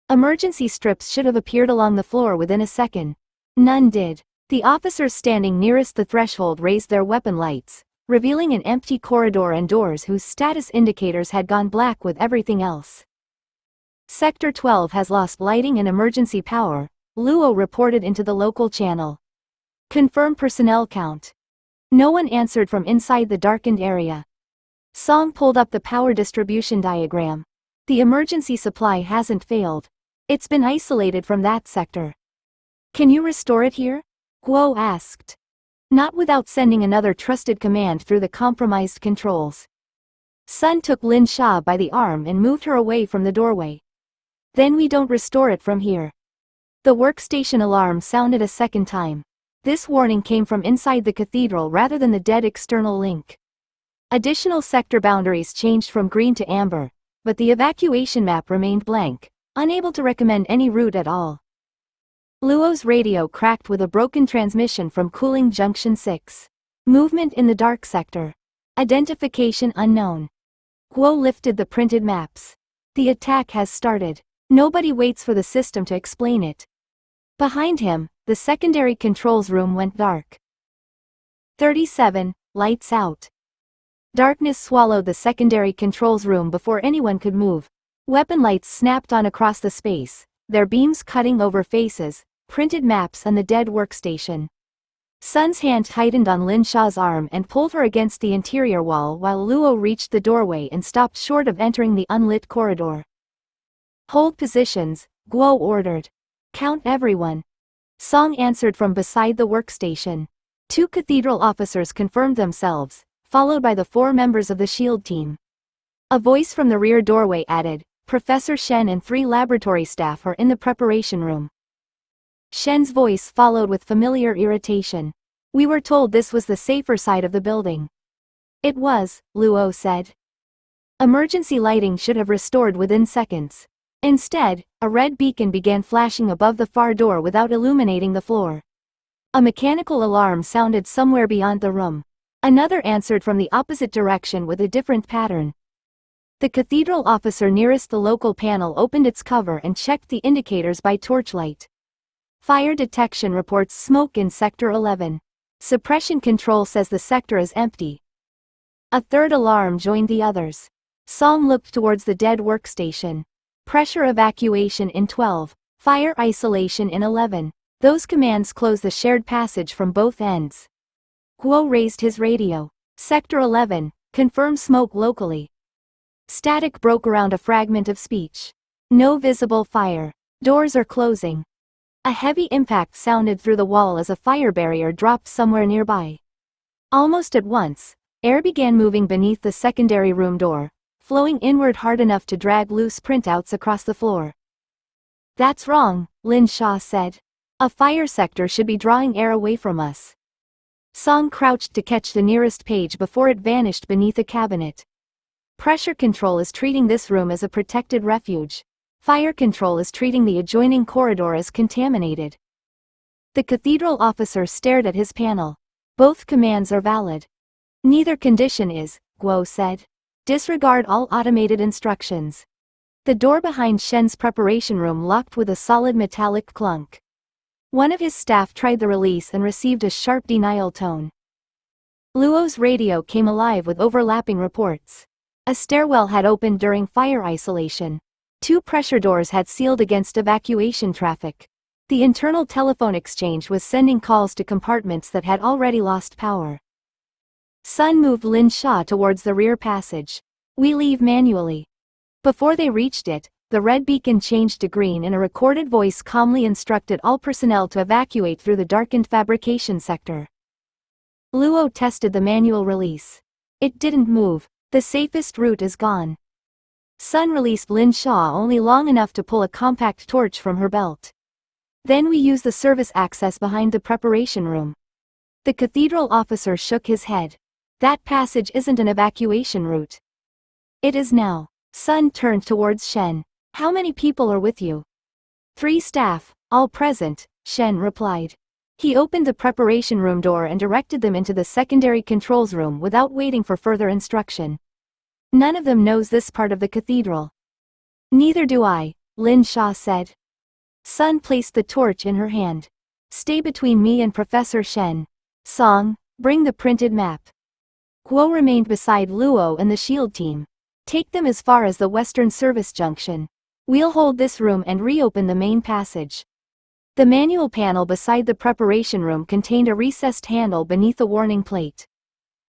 [SPEAKER 1] Emergency strips should have appeared along the floor within a second. None did. The officers standing nearest the threshold raised their weapon lights, revealing an empty corridor and doors whose status indicators had gone black with everything else. "Sector 12 has lost lighting and emergency power," Luo reported into the local channel. "Confirm personnel count." No one answered from inside the darkened area. Song pulled up the power distribution diagram. "The emergency supply hasn't failed. It's been isolated from that sector." "Can you restore it here?" Guo asked. "Not without sending another trusted command through the compromised controls." Sun took Lin Xia by the arm and moved her away from the doorway. "Then we don't restore it from here." The workstation alarm sounded a second time. This warning came from inside the cathedral rather than the dead external link. Additional sector boundaries changed from green to amber, but the evacuation map remained blank, unable to recommend any route at all. Luo's radio cracked with a broken transmission from Cooling Junction 6. "Movement in the dark sector. Identification unknown." Guo lifted the printed maps. "The attack has started. Nobody waits for the system to explain it." Behind him, the secondary controls room went dark. 37, lights out. Darkness swallowed the secondary controls room before anyone could move. Weapon lights snapped on across the space, their beams cutting over faces, printed maps and the dead workstation. Sun's hand tightened on Lin Xia's arm and pulled her against the interior wall while Luo reached the doorway and stopped short of entering the unlit corridor. "Hold positions," Guo ordered. "Count everyone." Song answered from beside the workstation. 2 cathedral officers confirmed themselves, followed by the 4 members of the SHIELD team. A voice from the rear doorway added, "Professor Shen and 3 laboratory staff are in the preparation room." Shen's voice followed with familiar irritation. We were told this was the safer side of the building. It was, Luo said. Emergency lighting should have restored within seconds. Instead, a red beacon began flashing above the far door without illuminating the floor. A mechanical alarm sounded somewhere beyond the room. Another answered from the opposite direction with a different pattern. The cathedral officer nearest the local panel opened its cover and checked the indicators by torchlight. Fire detection reports smoke in Sector 11. Suppression control says the sector is empty. A third alarm joined the others. Song looked towards the dead workstation. Pressure evacuation in 12. Fire isolation in 11. Those commands close the shared passage from both ends. Guo raised his radio. Sector 11, confirm smoke locally. Static broke around a fragment of speech. No visible fire. Doors are closing. A heavy impact sounded through the wall as a fire barrier dropped somewhere nearby. Almost at once, air began moving beneath the secondary room door, flowing inward hard enough to drag loose printouts across the floor. That's wrong, Lin Xia said. A fire sector should be drawing air away from us. Song crouched to catch the nearest page before it vanished beneath a cabinet. Pressure control is treating this room as a protected refuge. Fire control is treating the adjoining corridor as contaminated. The cathedral officer stared at his panel. Both commands are valid. Neither condition is, Guo said. Disregard all automated instructions. The door behind Shen's preparation room locked with a solid metallic clunk. One of his staff tried the release and received a sharp denial tone. Luo's radio came alive with overlapping reports. A stairwell had opened during fire isolation. 2 pressure doors had sealed against evacuation traffic. The internal telephone exchange was sending calls to compartments that had already lost power. Sun moved Lin Xia towards the rear passage. We leave manually. Before they reached it, the red beacon changed to green and a recorded voice calmly instructed all personnel to evacuate through the darkened fabrication sector. Luo tested the manual release. It didn't move. The safest route is gone. Sun released Lin Xia only long enough to pull a compact torch from her belt. Then we use the service access behind the preparation room. The cathedral officer shook his head. That passage isn't an evacuation route. It is now. Sun turned towards Shen. How many people are with you? 3 staff, all present, Shen replied. He opened the preparation room door and directed them into the secondary controls room without waiting for further instruction. None of them knows this part of the cathedral. Neither do I, Lin Xia said. Sun placed the torch in her hand. Stay between me and Professor Shen. Song, bring the printed map. Guo remained beside Luo and the shield team. Take them as far as the western service junction. We'll hold this room and reopen the main passage. The manual panel beside the preparation room contained a recessed handle beneath a warning plate.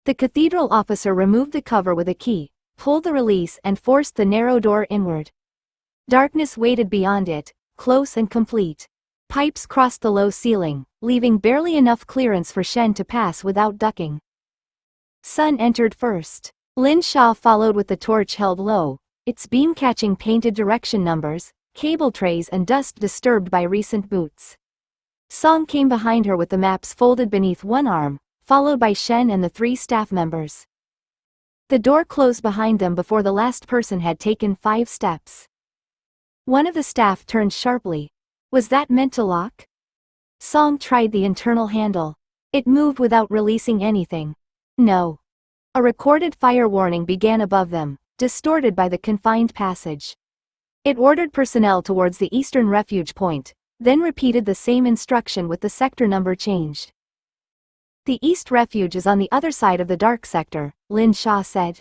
[SPEAKER 1] The cathedral officer removed the cover with a key, pulled the release and forced the narrow door inward. Darkness waited beyond it, close and complete. Pipes crossed the low ceiling, leaving barely enough clearance for Shen to pass without ducking. Sun entered first. Lin Xia followed with the torch held low, its beam catching painted direction numbers, cable trays and dust disturbed by recent boots. Song came behind her with the maps folded beneath one arm, followed by Shen and the 3 staff members. The door closed behind them before the last person had taken 5 steps. One of the staff turned sharply. Was that meant to lock? Song tried the internal handle. It moved without releasing anything. No. A recorded fire warning began above them, distorted by the confined passage. It ordered personnel towards the eastern refuge point, then repeated the same instruction with the sector number changed. The east refuge is on the other side of the dark sector, Lin Xia said.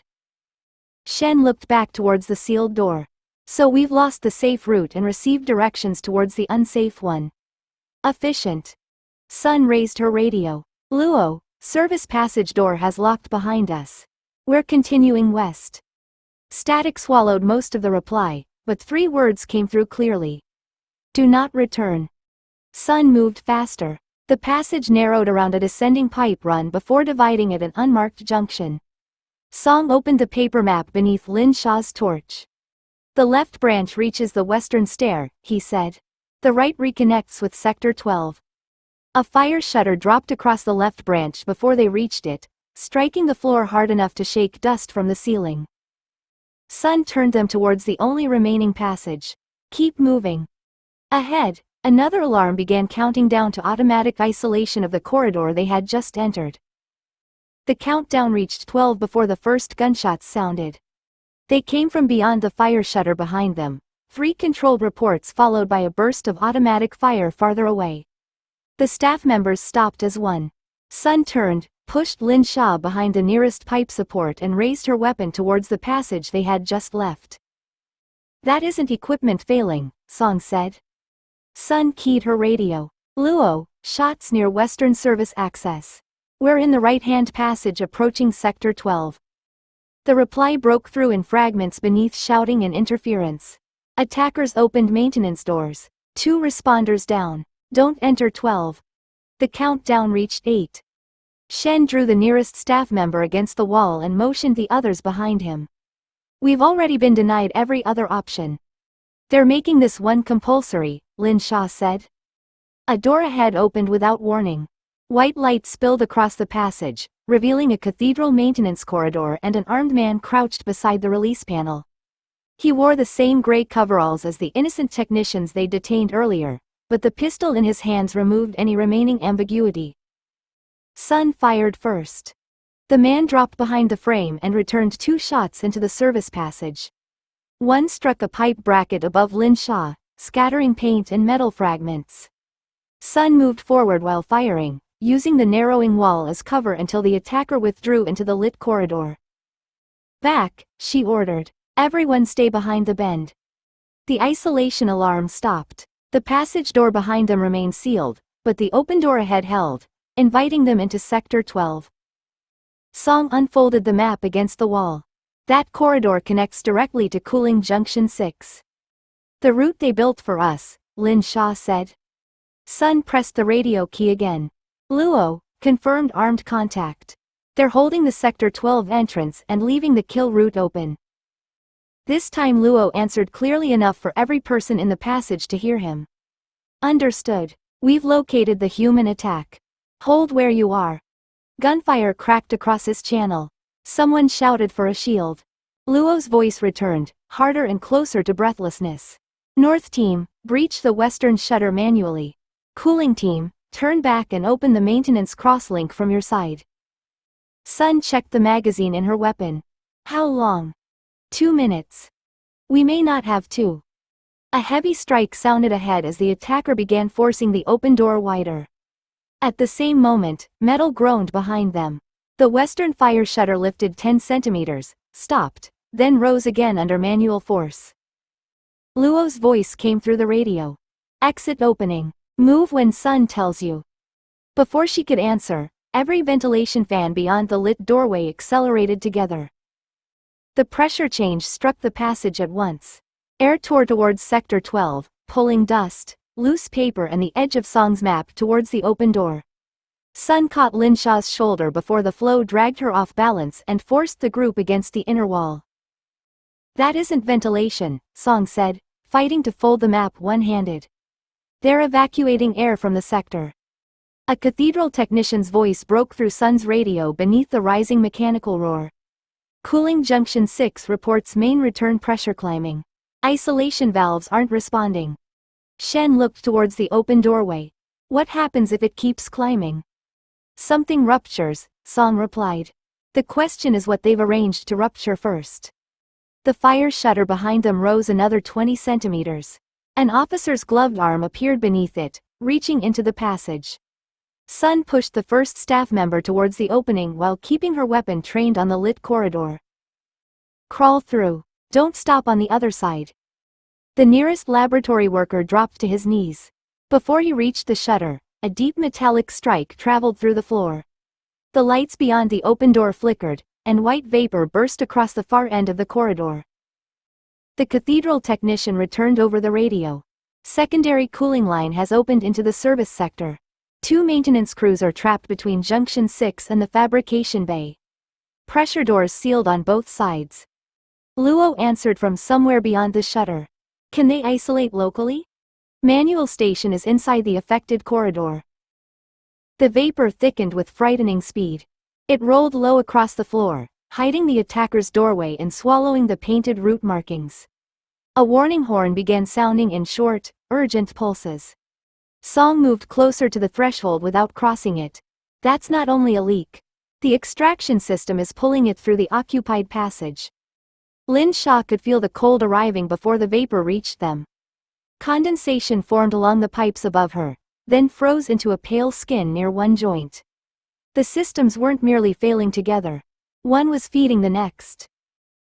[SPEAKER 1] Shen looked back towards the sealed door. So we've lost the safe route and received directions towards the unsafe one. Efficient. Sun raised her radio. Luo, service passage door has locked behind us. We're continuing west. Static swallowed most of the reply, but 3 words came through clearly. Do not return. Sun moved faster. The passage narrowed around a descending pipe run before dividing at an unmarked junction. Song opened the paper map beneath Lin Xia's torch. The left branch reaches the western stair, he said. The right reconnects with Sector 12. A fire shutter dropped across the left branch before they reached it, striking the floor hard enough to shake dust from the ceiling. Sun turned them towards the only remaining passage. Keep moving. Ahead, another alarm began counting down to automatic isolation of the corridor they had just entered. The countdown reached 12 before the first gunshots sounded. They came from beyond the fire shutter behind them, 3 controlled reports followed by a burst of automatic fire farther away. The staff members stopped as one. Sun turned, pushed Lin Xia behind the nearest pipe support and raised her weapon towards the passage they had just left. That isn't equipment failing, Song said. Sun keyed her radio. Luo, shots near Western Service Access. We're in the right-hand passage approaching Sector 12. The reply broke through in fragments beneath shouting and interference. Attackers opened maintenance doors. 2 responders down. Don't enter 12. The countdown reached 8. Shen drew the nearest staff member against the wall and motioned the others behind him. We've already been denied every other option. They're making this one compulsory, Lin Xia said. A door ahead opened without warning. White light spilled across the passage, revealing a cathedral maintenance corridor and an armed man crouched beside the release panel. He wore the same gray coveralls as the innocent technicians they detained earlier, but the pistol in his hands removed any remaining ambiguity. Sun fired first. The man dropped behind the frame and returned 2 shots into the service passage. One struck a pipe bracket above Lin Xia, scattering paint and metal fragments. Sun moved forward while firing, using the narrowing wall as cover until the attacker withdrew into the lit corridor. Back, she ordered. Everyone stay behind the bend. The isolation alarm stopped. The passage door behind them remained sealed, but the open door ahead held, inviting them into Sector 12. Song unfolded the map against the wall. That corridor connects directly to Cooling Junction 6. The route they built for us, Lin Xia said. Sun pressed the radio key again. Luo, confirmed armed contact. They're holding the Sector 12 entrance and leaving the kill route open. This time Luo answered clearly enough for every person in the passage to hear him. Understood. We've located the human attack. Hold where you are. Gunfire cracked across his channel. Someone shouted for a shield. Luo's voice returned, harder and closer to breathlessness. North team, breach the western shutter manually. Cooling team, turn back and open the maintenance crosslink from your side. Sun checked the magazine in her weapon. How long? 2 minutes. We may not have 2. A heavy strike sounded ahead as the attacker began forcing the open door wider. At the same moment, metal groaned behind them. The western fire shutter lifted 10 centimeters, stopped, then rose again under manual force. Luo's voice came through the radio. Exit opening. Move when Sun tells you. Before she could answer, every ventilation fan beyond the lit doorway accelerated together. The pressure change struck the passage at once. Air tore towards Sector 12, pulling dust, loose paper and the edge of Song's map towards the open door. Sun caught Lin Xia's shoulder before the flow dragged her off balance and forced the group against the inner wall. That isn't ventilation, Song said, fighting to fold the map one-handed. They're evacuating air from the sector. A cathedral technician's voice broke through Sun's radio beneath the rising mechanical roar. Cooling Junction 6 reports main return pressure climbing. Isolation valves aren't responding. Shen looked towards the open doorway. What happens if it keeps climbing? Something ruptures, Song replied. The question is what they've arranged to rupture first. The fire shutter behind them rose another 20 centimeters. An officer's gloved arm appeared beneath it, reaching into the passage. Sun pushed the first staff member towards the opening while keeping her weapon trained on the lit corridor. Crawl through. Don't stop on the other side. The nearest laboratory worker dropped to his knees. Before he reached the shutter, a deep metallic strike traveled through the floor. The lights beyond the open door flickered, and white vapor burst across the far end of the corridor. The cathedral technician returned over the radio. Secondary cooling line has opened into the service sector. 2 maintenance crews are trapped between Junction 6 and the fabrication bay. Pressure doors sealed on both sides. Luo answered from somewhere beyond the shutter. Can they isolate locally? Manual station is inside the affected corridor. The vapor thickened with frightening speed. It rolled low across the floor, hiding the attacker's doorway and swallowing the painted route markings. A warning horn began sounding in short, urgent pulses. Song moved closer to the threshold without crossing it. That's not only a leak. The extraction system is pulling it through the occupied passage. Lin Xia could feel the cold arriving before the vapor reached them. Condensation formed along the pipes above her, then froze into a pale skin near one joint. The systems weren't merely failing together. One was feeding the next.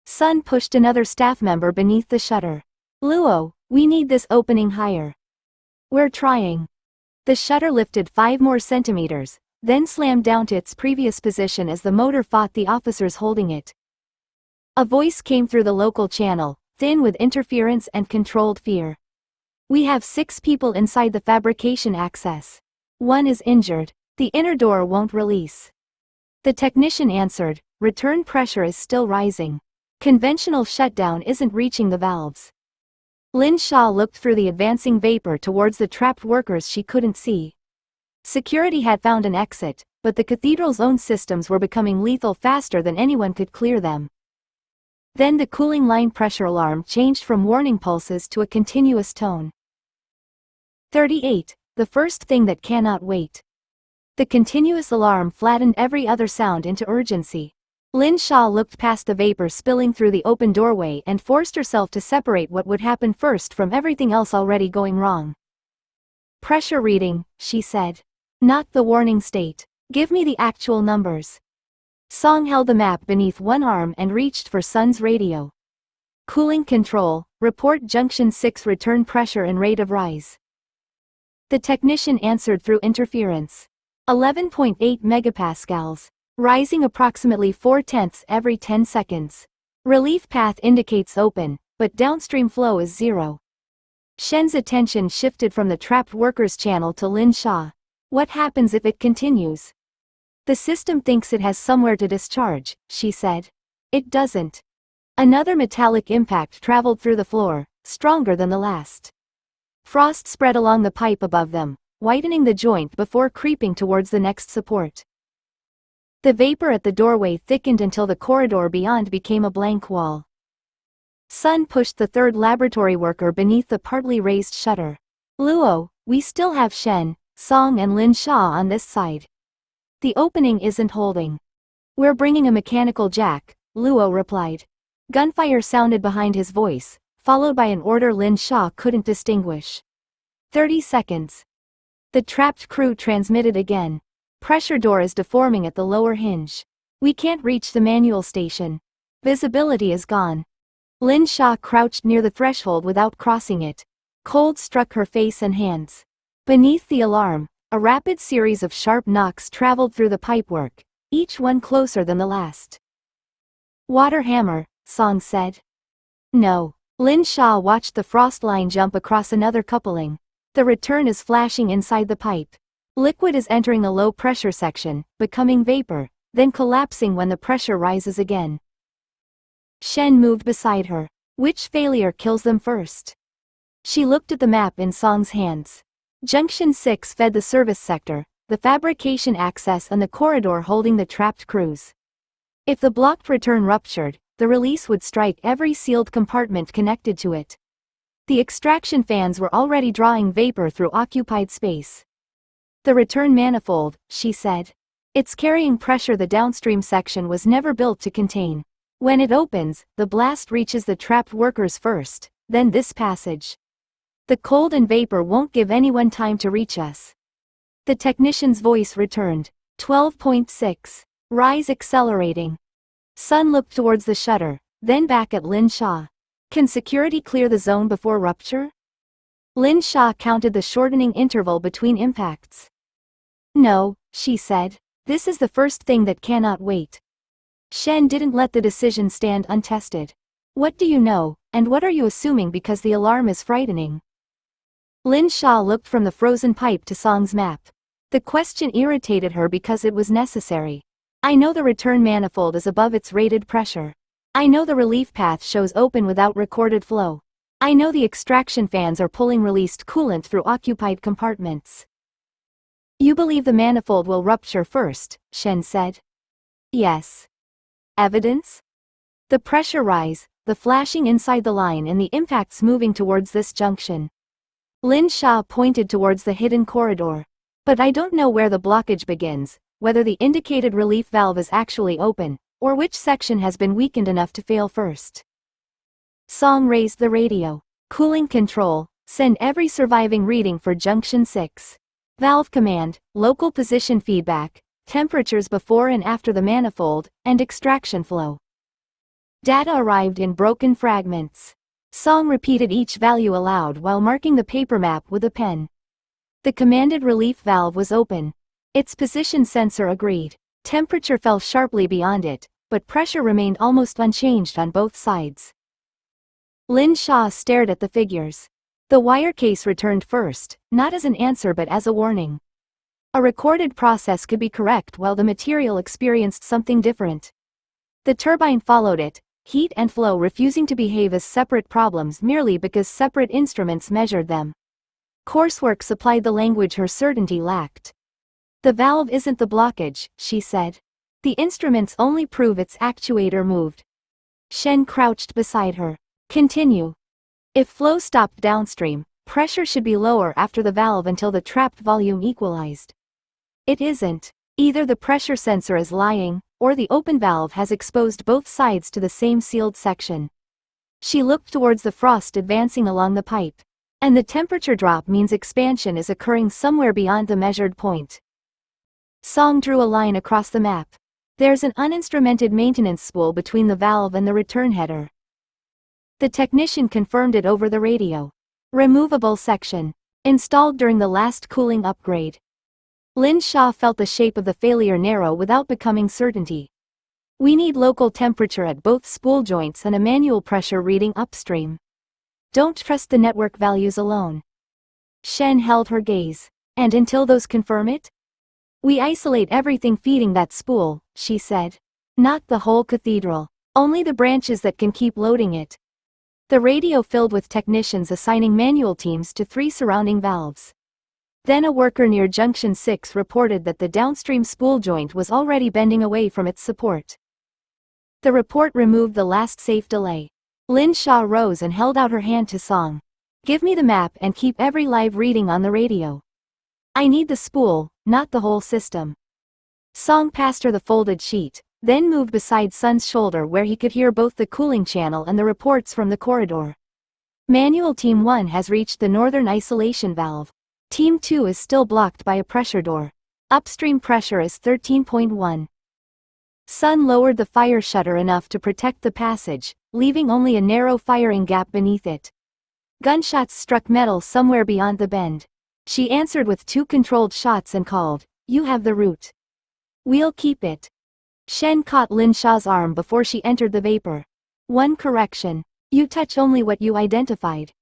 [SPEAKER 1] Sun pushed another staff member beneath the shutter. Luo, we need this opening higher. We're trying. The shutter lifted 5 more centimeters, then slammed down to its previous position as the motor fought the officers holding it. A voice came through the local channel, thin with interference and controlled fear. We have 6 people inside the fabrication access. 1 is injured. The inner door won't release. The technician answered, return pressure is still rising. Conventional shutdown isn't reaching the valves. Lin Xia looked through the advancing vapor towards the trapped workers she couldn't see. Security had found an exit, but the cathedral's own systems were becoming lethal faster than anyone could clear them. Then the cooling line pressure alarm changed from warning pulses to a continuous tone. 38. The first thing that cannot wait. The continuous alarm flattened every other sound into urgency. Lin Xia looked past the vapor spilling through the open doorway and forced herself to separate what would happen first from everything else already going wrong. Pressure reading, she said. Not the warning state. Give me the actual numbers. Song held the map beneath one arm and reached for Sun's radio. Cooling control, report junction 6 return pressure and rate of rise. The technician answered through interference. 11.8 megapascals, rising approximately 4/10 every 10 seconds. Relief path indicates open, but downstream flow is 0. Shen's attention shifted from the trapped workers channel to Lin Xia. What happens if it continues? The system thinks it has somewhere to discharge, she said. It doesn't. Another metallic impact traveled through the floor, stronger than the last. Frost spread along the pipe above them, whitening the joint before creeping towards the next support. The vapor at the doorway thickened until the corridor beyond became a blank wall. Sun pushed the third laboratory worker beneath the partly raised shutter. Luo, we still have Shen, Song and Lin Xia on this side. The opening isn't holding. We're bringing a mechanical jack, Luo replied. Gunfire sounded behind his voice, followed by an order Lin Xia couldn't distinguish. 30 seconds. The trapped crew transmitted again. Pressure door is deforming at the lower hinge. We can't reach the manual station. Visibility is gone. Lin Xia crouched near the threshold without crossing it. Cold struck her face and hands. Beneath the alarm, a rapid series of sharp knocks traveled through the pipework, each one closer than the last. Water hammer, Song said. No. Lin Xia watched the frost line jump across another coupling. The return is flashing inside the pipe. Liquid is entering the low pressure section, becoming vapor, then collapsing when the pressure rises again. Shen moved beside her. Which failure kills them first? She looked at the map in Song's hands. Junction 6 fed the service sector, the fabrication access and the corridor holding the trapped crews. If the blocked return ruptured, the release would strike every sealed compartment connected to it. The extraction fans were already drawing vapor through occupied space. The return manifold, she said. It's carrying pressure the downstream section was never built to contain. When it opens, the blast reaches the trapped workers first, then this passage. The cold and vapor won't give anyone time to reach us. The technician's voice returned. 12.6. Rise accelerating. Sun looked towards the shutter, then back at Lin Xia. Can security clear the zone before rupture? Lin Xia counted the shortening interval between impacts. No, she said. This is the first thing that cannot wait. Shen didn't let the decision stand untested. What do you know, and what are you assuming because the alarm is frightening? Lin Xia looked from the frozen pipe to Song's map. The question irritated her because it was necessary. I know the return manifold is above its rated pressure. I know the relief path shows open without recorded flow. I know the extraction fans are pulling released coolant through occupied compartments. You believe the manifold will rupture first, Shen said. Yes. Evidence? The pressure rise, the flashing inside the line and the impacts moving towards this junction. Lin Xia pointed towards the hidden corridor. But I don't know where the blockage begins, whether the indicated relief valve is actually open, or which section has been weakened enough to fail first. Song raised the radio. Cooling control, send every surviving reading for junction 6. Valve command, local position feedback, temperatures before and after the manifold, and extraction flow. Data arrived in broken fragments. Song repeated each value aloud while marking the paper map with a pen. The commanded relief valve was open. Its position sensor agreed. Temperature fell sharply beyond it, but pressure remained almost unchanged on both sides. Lin Xia stared at the figures. The wire case returned first, not as an answer but as a warning. A recorded process could be correct while the material experienced something different. The turbine followed it, heat and flow refusing to behave as separate problems merely because separate instruments measured them. Coursework supplied the language her certainty lacked. The valve isn't the blockage, she said. The instruments only prove its actuator moved. Shen crouched beside her. Continue. If flow stopped downstream, pressure should be lower after the valve until the trapped volume equalized. It isn't. Either the pressure sensor is lying, or the open valve has exposed both sides to the same sealed section. She looked towards the frost advancing along the pipe. And the temperature drop means expansion is occurring somewhere beyond the measured point. Song drew a line across the map. There's an uninstrumented maintenance spool between the valve and the return header. The technician confirmed it over the radio. Removable section. Installed during the last cooling upgrade. Lin Xia felt the shape of the failure narrow without becoming certainty. We need local temperature at both spool joints and a manual pressure reading upstream. Don't trust the network values alone. Shen held her gaze. And until those confirm it? We isolate everything feeding that spool, she said. Not the whole cathedral. Only the branches that can keep loading it. The radio filled with technicians assigning manual teams to 3 surrounding valves. Then a worker near Junction 6 reported that the downstream spool joint was already bending away from its support. The report removed the last safe delay. Lin Xia rose and held out her hand to Song. Give me the map and keep every live reading on the radio. I need the spool, not the whole system. Song passed her the folded sheet, then moved beside Sun's shoulder where he could hear both the cooling channel and the reports from the corridor. Manual Team 1 has reached the northern isolation valve. Team 2 is still blocked by a pressure door. Upstream pressure is 13.1. Sun lowered the fire shutter enough to protect the passage, leaving only a narrow firing gap beneath it. Gunshots struck metal somewhere beyond the bend. She answered with 2 controlled shots and called, "You have the route. We'll keep it." Shen caught Lin Xia's arm before she entered the vapor. One correction. You touch only what you identified.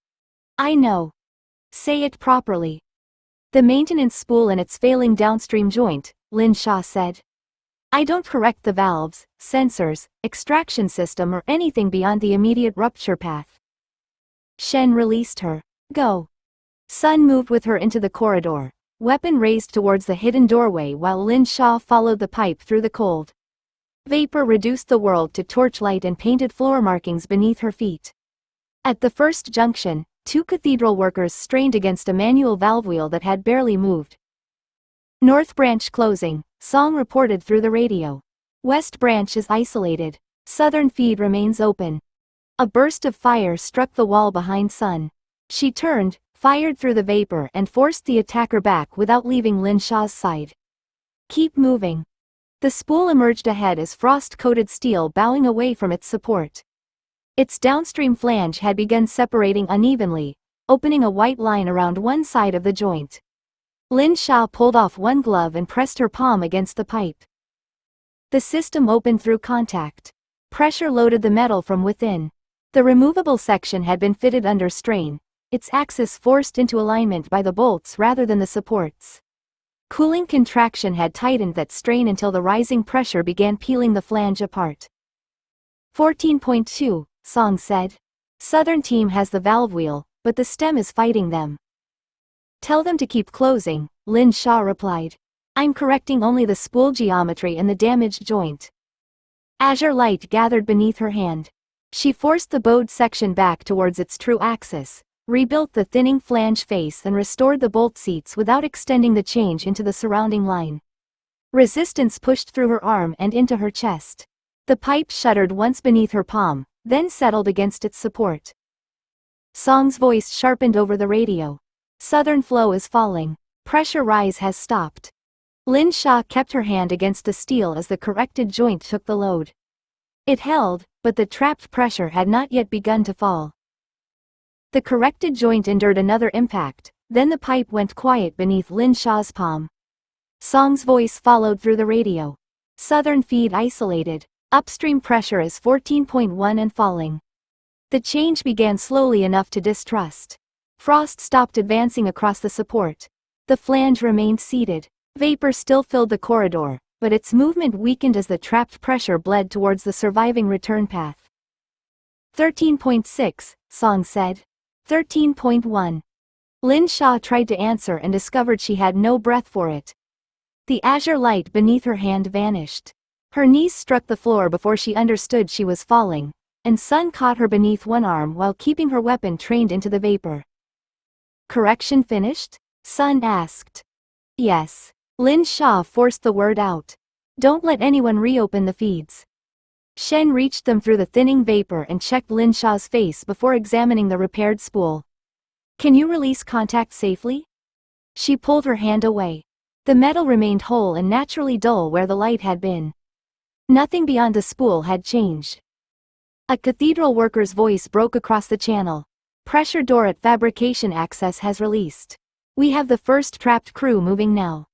[SPEAKER 1] I know. Say it properly. The maintenance spool and its failing downstream joint, Lin Xia said. I don't correct the valves, sensors, extraction system or anything beyond the immediate rupture path. Shen released her. Go. Sun moved with her into the corridor, weapon raised towards the hidden doorway while Lin Xia followed the pipe through the cold. Vapor reduced the world to torchlight and painted floor markings beneath her feet. At the first junction, 2 cathedral workers strained against a manual valve wheel that had barely moved. North branch closing, Song reported through the radio. West branch is isolated. Southern feed remains open. A burst of fire struck the wall behind Sun. She turned, fired through the vapor and forced the attacker back without leaving Lin Xia's side. Keep moving. The spool emerged ahead as frost-coated steel bowing away from its support. Its downstream flange had begun separating unevenly, opening a white line around one side of the joint. Lin Xia pulled off one glove and pressed her palm against the pipe. The system opened through contact. Pressure loaded the metal from within. The removable section had been fitted under strain, its axis forced into alignment by the bolts rather than the supports. Cooling contraction had tightened that strain until the rising pressure began peeling the flange apart. 14.2, Song said. Southern team has the valve wheel, but the stem is fighting them. Tell them to keep closing, Lin Xia replied. I'm correcting only the spool geometry and the damaged joint. Azure light gathered beneath her hand. She forced the bowed section back towards its true axis, rebuilt the thinning flange face and restored the bolt seats without extending the change into the surrounding line. Resistance pushed through her arm and into her chest. The pipe shuddered once beneath her palm, then settled against its support. Song's voice sharpened over the radio. Southern flow is falling. Pressure rise has stopped. Lin Xia kept her hand against the steel as the corrected joint took the load. It held, but the trapped pressure had not yet begun to fall. The corrected joint endured another impact, then the pipe went quiet beneath Lin Xia's palm. Song's voice followed through the radio. Southern feed isolated. Upstream pressure is 14.1 and falling. The change began slowly enough to distrust. Frost stopped advancing across the support. The flange remained seated. Vapor still filled the corridor, but its movement weakened as the trapped pressure bled towards the surviving return path. 13.6, Song said. 13.1. Lin Xia tried to answer and discovered she had no breath for it. The azure light beneath her hand vanished. Her knees struck the floor before she understood she was falling, and Sun caught her beneath one arm while keeping her weapon trained into the vapor. Correction finished? Sun asked. Yes. Lin Xia forced the word out. Don't let anyone reopen the feeds. Shen reached them through the thinning vapor and checked Lin Xia's face before examining the repaired spool. Can you release contact safely? She pulled her hand away. The metal remained whole and naturally dull where the light had been. Nothing beyond the spool had changed. A cathedral worker's voice broke across the channel. Pressure door at fabrication access has released. We have the first trapped crew moving now.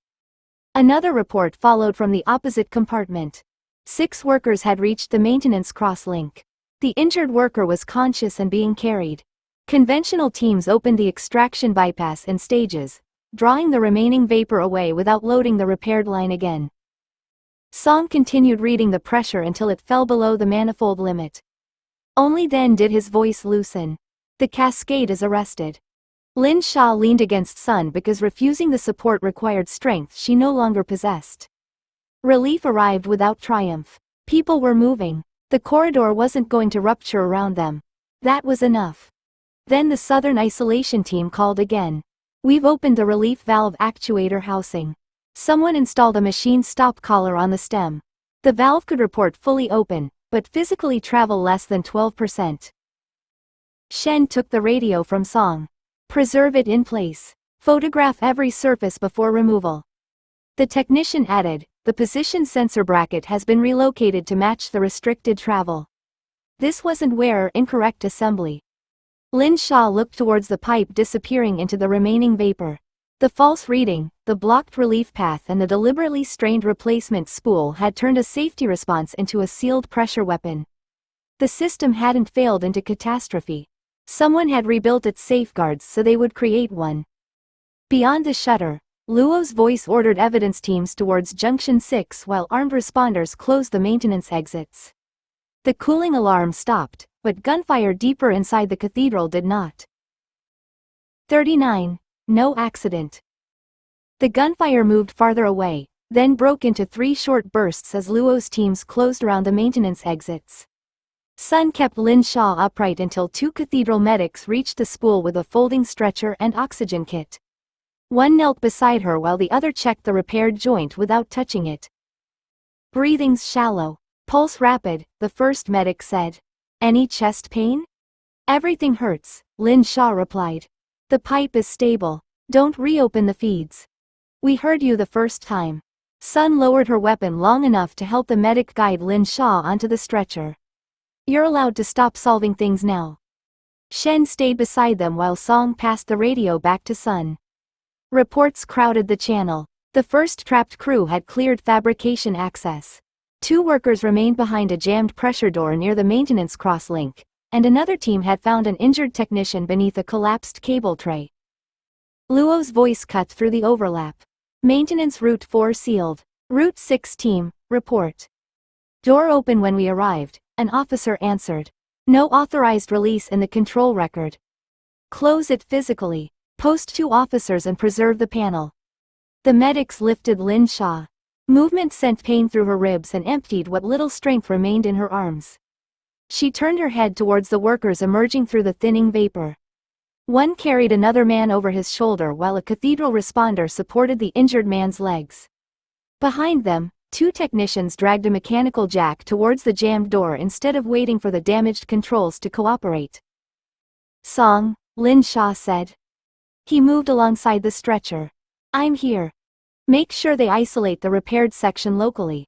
[SPEAKER 1] Another report followed from the opposite compartment. 6 workers had reached the maintenance cross-link. The injured worker was conscious and being carried. Conventional teams opened the extraction bypass in stages, drawing the remaining vapor away without loading the repaired line again. Song continued reading the pressure until it fell below the manifold limit. Only then did his voice loosen. The cascade is arrested. Lin Xia leaned against Sun because refusing the support required strength she no longer possessed. Relief arrived without triumph. People were moving. The corridor wasn't going to rupture around them. That was enough. Then the Southern Isolation team called again. We've opened the relief valve actuator housing. Someone installed a machine stop collar on the stem. The valve could report fully open, but physically travel less than 12%. Shen took the radio from Song. Preserve it in place. Photograph every surface before removal. The technician added, the position sensor bracket has been relocated to match the restricted travel. This wasn't wear or incorrect assembly. Lin Xia looked towards the pipe disappearing into the remaining vapor. The false reading, the blocked relief path and the deliberately strained replacement spool had turned a safety response into a sealed pressure weapon. The system hadn't failed into catastrophe. Someone had rebuilt its safeguards so they would create one. Beyond the shutter, Luo's voice ordered evidence teams towards Junction 6 while armed responders closed the maintenance exits. The cooling alarm stopped, but gunfire deeper inside the cathedral did not. 39. No accident. The gunfire moved farther away, then broke into 3 short bursts as Luo's teams closed around the maintenance exits. Sun kept Lin Xia upright until 2 cathedral medics reached the spool with a folding stretcher and oxygen kit. One knelt beside her while the other checked the repaired joint without touching it. Breathing's shallow. Pulse rapid, the first medic said. Any chest pain? Everything hurts, Lin Xia replied. The pipe is stable. Don't reopen the feeds. We heard you the first time. Sun lowered her weapon long enough to help the medic guide Lin Xia onto the stretcher. You're allowed to stop solving things now. Shen stayed beside them while Song passed the radio back to Sun. Reports crowded the channel. The first trapped crew had cleared fabrication access. 2 workers remained behind a jammed pressure door near the maintenance crosslink, and another team had found an injured technician beneath a collapsed cable tray. Luo's voice cut through the overlap. Maintenance Route 4 sealed. Route 6 team, report. Door open when we arrived, an officer answered. No authorized release in the control record. Close it physically. Post 2 officers and preserve the panel. The medics lifted Lin Xia. Movement sent pain through her ribs and emptied what little strength remained in her arms. She turned her head towards the workers emerging through the thinning vapor. One carried another man over his shoulder while a cathedral responder supported the injured man's legs. Behind them, 2 technicians dragged a mechanical jack towards the jammed door instead of waiting for the damaged controls to cooperate. "Song," Lin Xia said. He moved alongside the stretcher. "I'm here. Make sure they isolate the repaired section locally."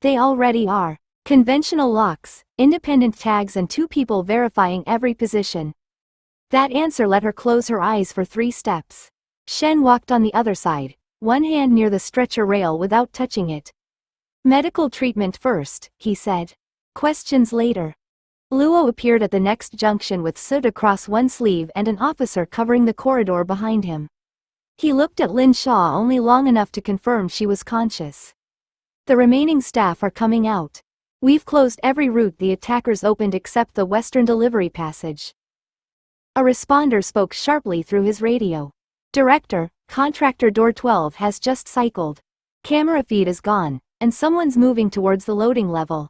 [SPEAKER 1] They already are. Conventional locks, independent tags and 2 people verifying every position. That answer let her close her eyes for 3 steps. Shen walked on the other side, one hand near the stretcher rail without touching it. "Medical treatment first," he said. "Questions later." Luo appeared at the next junction with soot across one sleeve and an officer covering the corridor behind him. He looked at Lin Xia only long enough to confirm she was conscious. "The remaining staff are coming out. We've closed every route the attackers opened except the western delivery passage." A responder spoke sharply through his radio. "Director, contractor door 12 has just cycled. Camera feed is gone, and someone's moving towards the loading level."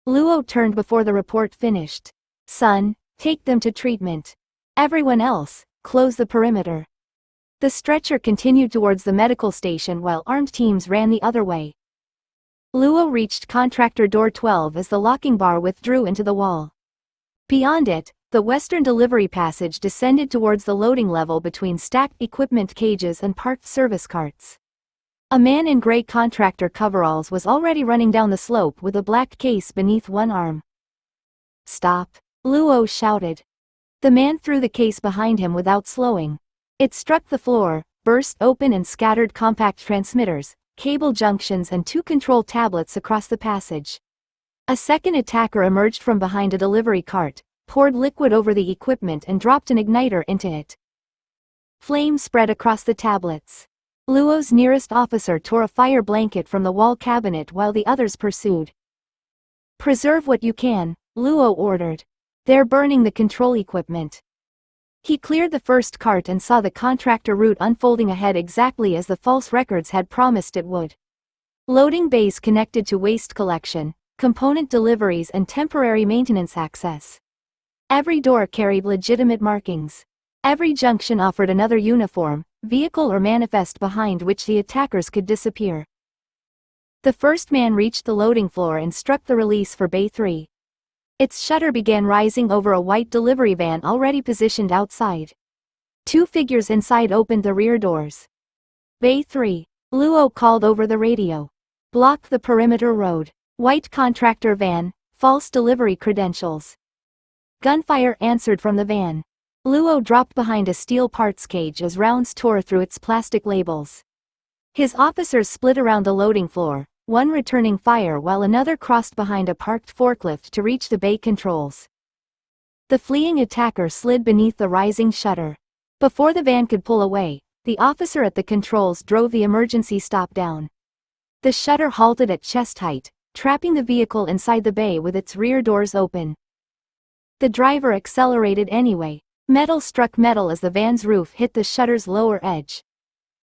[SPEAKER 1] Luo turned before the report finished. "Son, take them to treatment. Everyone else, close the perimeter." The stretcher continued towards the medical station while armed teams ran the other way. Luo reached contractor door 12 as the locking bar withdrew into the wall. Beyond it, the western delivery passage descended towards the loading level between stacked equipment cages and parked service carts. A man in gray contractor coveralls was already running down the slope with a black case beneath one arm. "Stop," Luo shouted. The man threw the case behind him without slowing. It struck the floor, burst open and scattered compact transmitters, cable junctions and 2 control tablets across the passage. A second attacker emerged from behind a delivery cart, poured liquid over the equipment and dropped an igniter into it. Flames spread across the tablets. Luo's nearest officer tore a fire blanket from the wall cabinet while the others pursued. "Preserve what you can," Luo ordered. "They're burning the control equipment." He cleared the first cart and saw the contractor route unfolding ahead exactly as the false records had promised it would. Loading bays connected to waste collection, component deliveries and temporary maintenance access. Every door carried legitimate markings. Every junction offered another uniform, vehicle or manifest behind which the attackers could disappear. The first man reached the loading floor and struck the release for Bay 3. Its shutter began rising over a white delivery van already positioned outside. 2 figures inside opened the rear doors. "Bay 3, Luo called over the radio. "Block the perimeter road. White contractor van, false delivery credentials." Gunfire answered from the van. Luo dropped behind a steel parts cage as rounds tore through its plastic labels. His officers split around the loading floor, one returning fire while another crossed behind a parked forklift to reach the bay controls. The fleeing attacker slid beneath the rising shutter. Before the van could pull away, the officer at the controls drove the emergency stop down. The shutter halted at chest height, trapping the vehicle inside the bay with its rear doors open. The driver accelerated anyway. Metal struck metal as the van's roof hit the shutter's lower edge.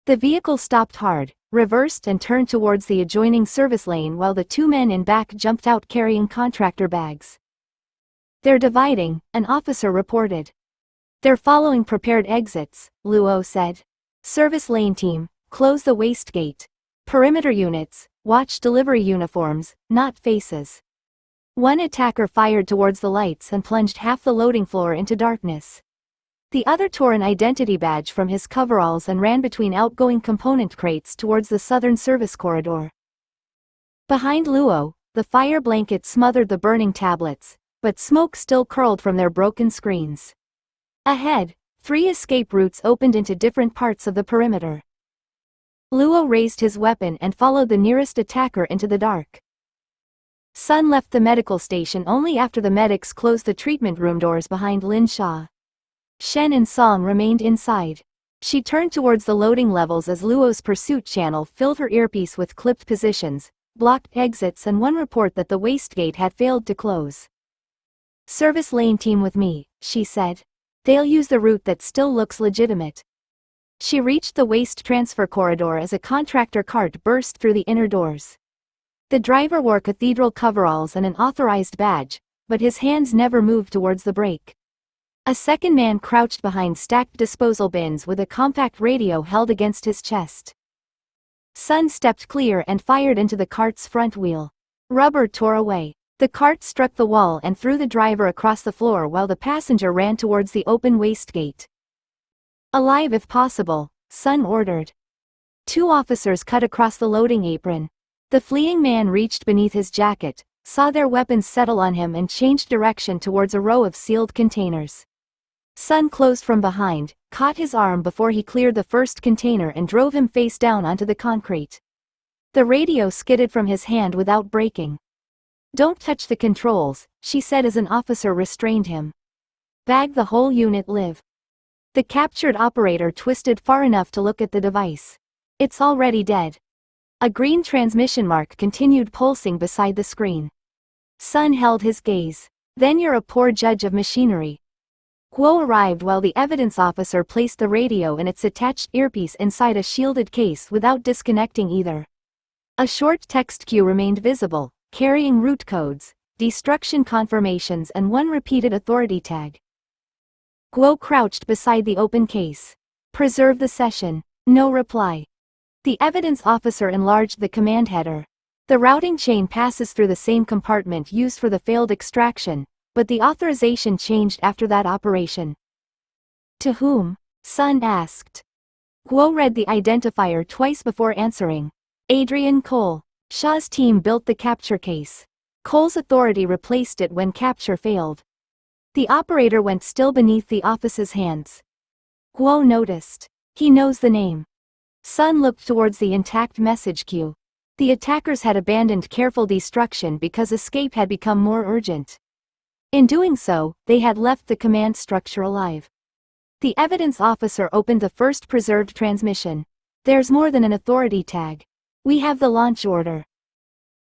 [SPEAKER 1] The vehicle stopped hard, reversed and turned towards the adjoining service lane while the 2 men in back jumped out carrying contractor bags. "They're dividing," an officer reported. "They're following prepared exits," Luo said. "Service lane team, close the waste gate. Perimeter units, watch delivery uniforms, not faces." One attacker fired towards the lights and plunged half the loading floor into darkness. The other tore an identity badge from his coveralls and ran between outgoing component crates towards the southern service corridor. Behind Luo, the fire blanket smothered the burning tablets, but smoke still curled from their broken screens. Ahead, 3 escape routes opened into different parts of the perimeter. Luo raised his weapon and followed the nearest attacker into the dark. Sun left the medical station only after the medics closed the treatment room doors behind Lin Xia. Shen and Song remained inside. She turned towards the loading levels as Luo's pursuit channel filled her earpiece with clipped positions, blocked exits and one report that the waste gate had failed to close. Service lane team with me, she said. They'll use the route that still looks legitimate. She reached the waste transfer corridor as a contractor cart burst through the inner doors. The driver wore cathedral coveralls and an authorized badge, but his hands never moved towards the brake. A second man crouched behind stacked disposal bins with a compact radio held against his chest. Sun stepped clear and fired into the cart's front wheel. Rubber tore away. The cart struck the wall and threw the driver across the floor while the passenger ran towards the open waste gate. Alive if possible, Sun ordered. Two officers cut across the loading apron. The fleeing man reached beneath his jacket, saw their weapons settle on him and changed direction towards a row of sealed containers. Sun closed from behind, caught his arm before he cleared the first container and drove him face down onto the concrete. The radio skidded from his hand without breaking. "Don't touch the controls," she said as an officer restrained him. "Bag the whole unit live." The captured operator twisted far enough to look at the device. "It's already dead." A green transmission mark continued pulsing beside the screen. Sun held his gaze. "Then you're a poor judge of machinery." Guo arrived while the evidence officer placed the radio and its attached earpiece inside a shielded case without disconnecting either. A short text queue remained visible, carrying route codes, destruction confirmations and one repeated authority tag. Guo crouched beside the open case. "Preserve the session." No reply. The evidence officer enlarged the command header. The routing chain passes through the same compartment used for the failed extraction, but the authorization changed after that operation. "To whom?" Sun asked. Guo read the identifier twice before answering. "Adrian Cole. Shaw's team built the capture case. Cole's authority replaced it when capture failed." The operator went still beneath the office's hands. Guo noticed. "He knows the name." Sun looked towards the intact message queue. The attackers had abandoned careful destruction because escape had become more urgent. In doing so, they had left the command structure alive. The evidence officer opened the first preserved transmission. "There's more than an authority tag. We have the launch order."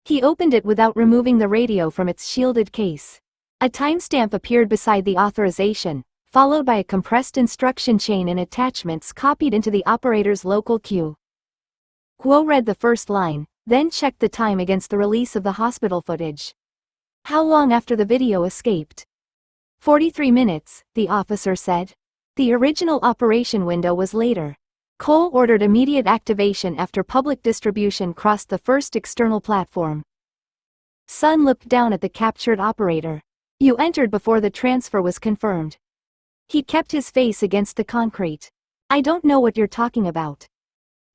[SPEAKER 1] He opened it without removing the radio from its shielded case. A timestamp appeared beside the authorization, followed by a compressed instruction chain and attachments copied into the operator's local queue. Guo read the first line, then checked the time against the release of the hospital footage. "How long after the video escaped?" 43 minutes, the officer said. The original operation window was later. Cole ordered immediate activation after public distribution crossed the first external platform. Sun looked down at the captured operator. "You entered before the transfer was confirmed." He kept his face against the concrete. "I don't know what you're talking about."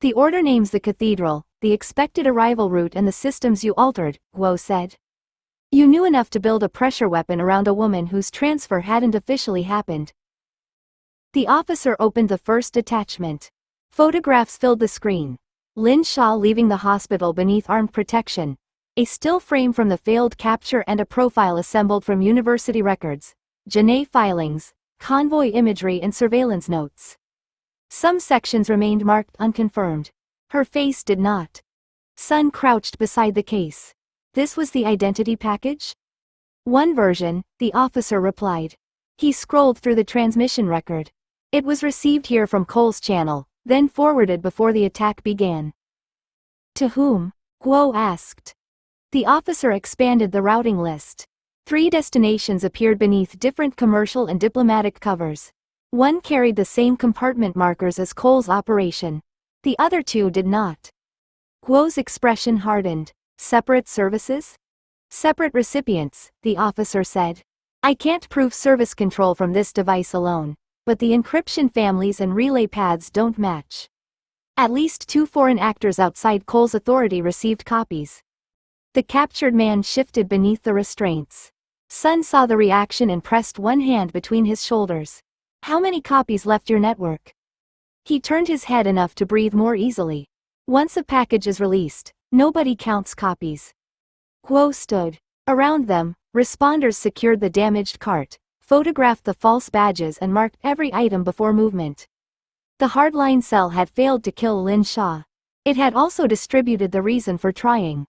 [SPEAKER 1] "The order names the cathedral, the expected arrival route and the systems you altered," Guo said. "You knew enough to build a pressure weapon around a woman whose transfer hadn't officially happened." The officer opened the first attachment. Photographs filled the screen. Lin Xia leaving the hospital beneath armed protection. A still frame from the failed capture and a profile assembled from university records, Genet filings, convoy imagery and surveillance notes. Some sections remained marked unconfirmed. Her face did not. Sun crouched beside the case. "This was the identity package?" "One version," the officer replied. He scrolled through the transmission record. "It was received here from Cole's channel, then forwarded before the attack began." "To whom?" Guo asked. The officer expanded the routing list. 3 destinations appeared beneath different commercial and diplomatic covers. One carried the same compartment markers as Cole's operation. The other 2 did not. Guo's expression hardened. "Separate services?" "Separate recipients," the officer said. "I can't prove service control from this device alone, but the encryption families and relay paths don't match. At least 2 foreign actors outside Cole's authority received copies." The captured man shifted beneath the restraints. Sun saw the reaction and pressed one hand between his shoulders. "How many copies left your network?" He turned his head enough to breathe more easily. "Once a package is released, nobody counts copies." Guo stood. Around them, responders secured the damaged cart, photographed the false badges and marked every item before movement. The hardline cell had failed to kill Lin Xia. It had also distributed the reason for trying.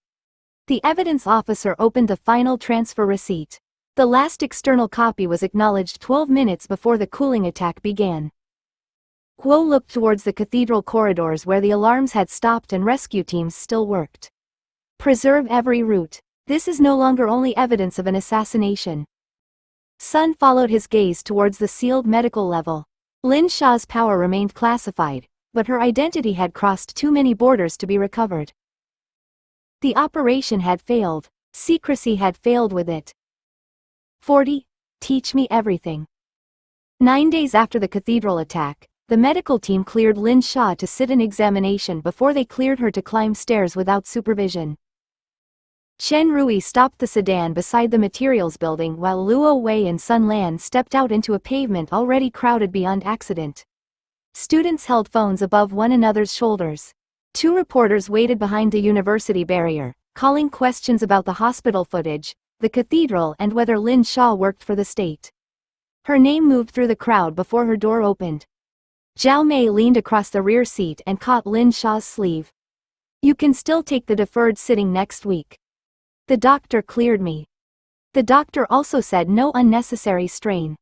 [SPEAKER 1] The evidence officer opened the final transfer receipt. The last external copy was acknowledged 12 minutes before the cooling attack began. Guo looked towards the cathedral corridors where the alarms had stopped and rescue teams still worked. Preserve every route. This is no longer only evidence of an assassination. Sun followed his gaze towards the sealed medical level. Lin Xia's power remained classified, but her identity had crossed too many borders to be recovered. The operation had failed. Secrecy had failed with it. 40. Teach me everything. 9 days after the cathedral attack, the medical team cleared Lin Xia to sit an examination before they cleared her to climb stairs without supervision. Chen Rui stopped the sedan beside the materials building while Luo Wei and Sun Lan stepped out into a pavement already crowded beyond accident. Students held phones above one another's shoulders. 2 reporters waited behind the university barrier, calling questions about the hospital footage, the cathedral and whether Lin Xia worked for the state. Her name moved through the crowd before her door opened. Zhao Mei leaned across the rear seat and caught Lin Xia's sleeve. You can still take the deferred sitting next week. The doctor cleared me. The doctor also said no unnecessary strain.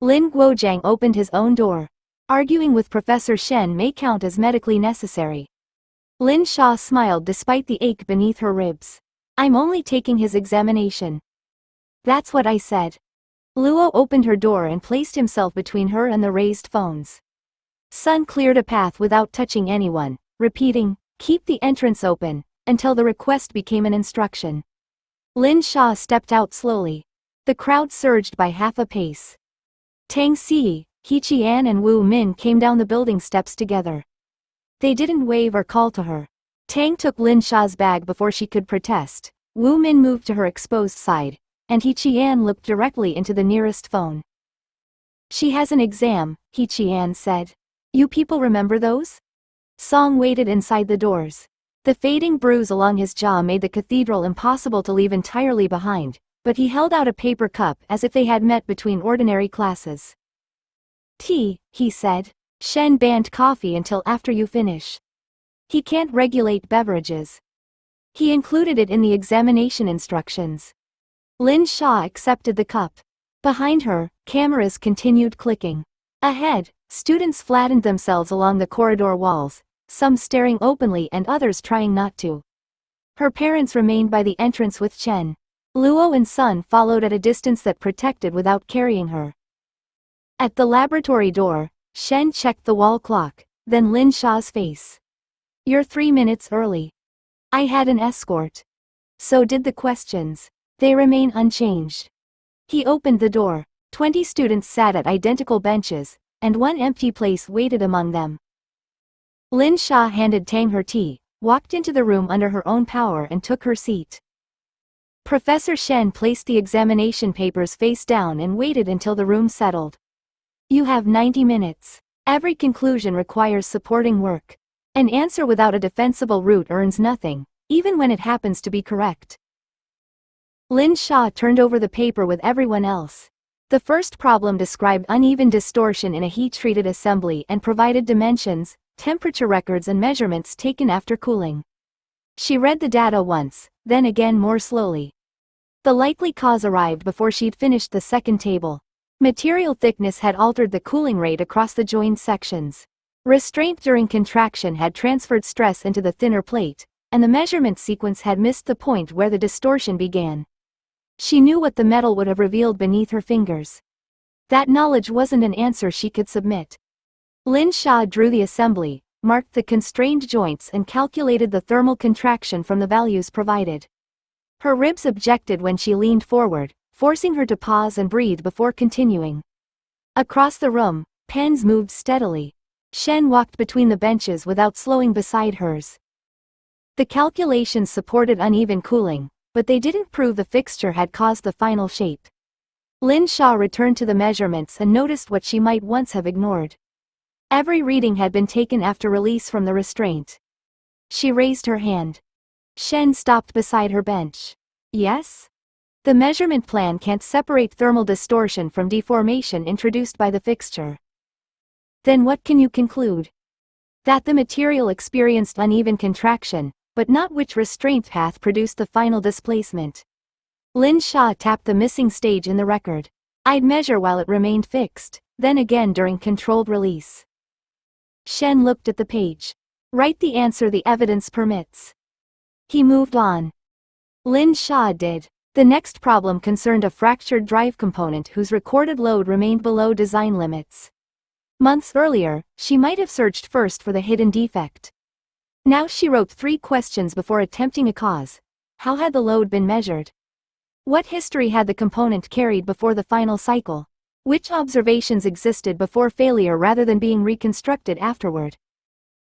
[SPEAKER 1] Lin Guojiang opened his own door. Arguing with Professor Shen may count as medically necessary. Lin Xia smiled despite the ache beneath her ribs. I'm only taking his examination. That's what I said. Luo opened her door and placed himself between her and the raised phones. Sun cleared a path without touching anyone, repeating, keep the entrance open, until the request became an instruction. Lin Xia stepped out slowly. The crowd surged by half a pace. Tang Xi, He Qian and Wu Min came down the building steps together. They didn't wave or call to her. Tang took Lin Xia's bag before she could protest. Wu Min moved to her exposed side, and He Qian looked directly into the nearest phone. She has an exam, He Qian said. You people remember those? Song waited inside the doors. The fading bruise along his jaw made the cathedral impossible to leave entirely behind, but he held out a paper cup as if they had met between ordinary classes. Tea, he said. Shen banned coffee until after you finish. He can't regulate beverages. He included it in the examination instructions. Lin Xia accepted the cup. Behind her, cameras continued clicking. Ahead, students flattened themselves along the corridor walls, some staring openly and others trying not to. Her parents remained by the entrance with Chen. Luo and Sun followed at a distance that protected without carrying her. At the laboratory door, Shen checked the wall clock, then Lin Xia's face. You're 3 minutes early. I had an escort. So did the questions. They remain unchanged. He opened the door. 20 students sat at identical benches, and one empty place waited among them. Lin Xia handed Tang her tea, walked into the room under her own power and took her seat. Professor Shen placed the examination papers face down and waited until the room settled. You have 90 minutes. Every conclusion requires supporting work. An answer without a defensible root earns nothing, even when it happens to be correct. Lin Xia turned over the paper with everyone else. The first problem described uneven distortion in a heat-treated assembly and provided dimensions, temperature records and measurements taken after cooling. She read the data once, then again more slowly. The likely cause arrived before she'd finished the second table. Material thickness had altered the cooling rate across the joined sections. Restraint during contraction had transferred stress into the thinner plate, and the measurement sequence had missed the point where the distortion began. She knew what the metal would have revealed beneath her fingers. That knowledge wasn't an answer she could submit. Lin Xia drew the assembly, marked the constrained joints and calculated the thermal contraction from the values provided. Her ribs objected when she leaned forward, forcing her to pause and breathe before continuing. Across the room, pens moved steadily. Shen walked between the benches without slowing beside hers. The calculations supported uneven cooling, but they didn't prove the fixture had caused the final shape. Lin Xia returned to the measurements and noticed what she might once have ignored. Every reading had been taken after release from the restraint. She raised her hand. Shen stopped beside her bench. Yes? The measurement plan can't separate thermal distortion from deformation introduced by the fixture. Then what can you conclude? That the material experienced uneven contraction, but not which restraint path produced the final displacement. Lin Xia tapped the missing stage in the record. I'd measure while it remained fixed, then again during controlled release. Shen looked at the page. Write the answer the evidence permits. He moved on. Lin Xia did. The next problem concerned a fractured drive component whose recorded load remained below design limits. Months earlier, she might have searched first for the hidden defect. Now she wrote 3 questions before attempting a cause. How had the load been measured? What history had the component carried before the final cycle? Which observations existed before failure rather than being reconstructed afterward?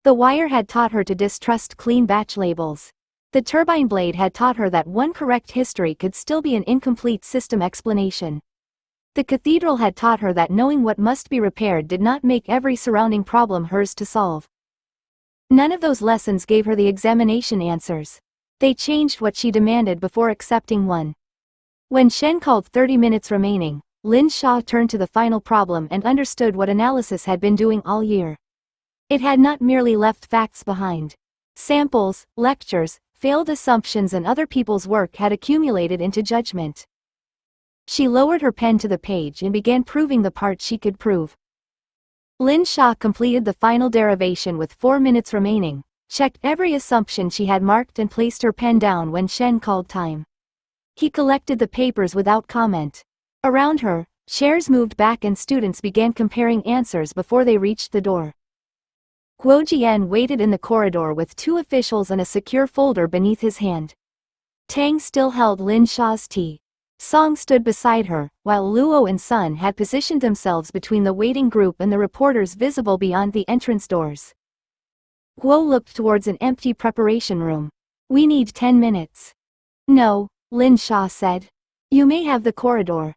[SPEAKER 1] The wire had taught her to distrust clean batch labels. The turbine blade had taught her that one correct history could still be an incomplete system explanation. The cathedral had taught her that knowing what must be repaired did not make every surrounding problem hers to solve. None of those lessons gave her the examination answers. They changed what she demanded before accepting one. When Shen called 30 minutes remaining, Lin Xia turned to the final problem and understood what analysis had been doing all year. It had not merely left facts behind. Samples, lectures, failed assumptions and other people's work had accumulated into judgment. She lowered her pen to the page and began proving the part she could prove. Lin Xia completed the final derivation with 4 minutes remaining, checked every assumption she had marked and placed her pen down when Shen called time. He collected the papers without comment. Around her, chairs moved back and students began comparing answers before they reached the door. Guo Jian waited in the corridor with 2 officials and a secure folder beneath his hand. Tang still held Lin Xia's tea. Song stood beside her, while Luo and Sun had positioned themselves between the waiting group and the reporters visible beyond the entrance doors. Guo looked towards an empty preparation room. We need 10 minutes. No, Lin Xia said. You may have the corridor.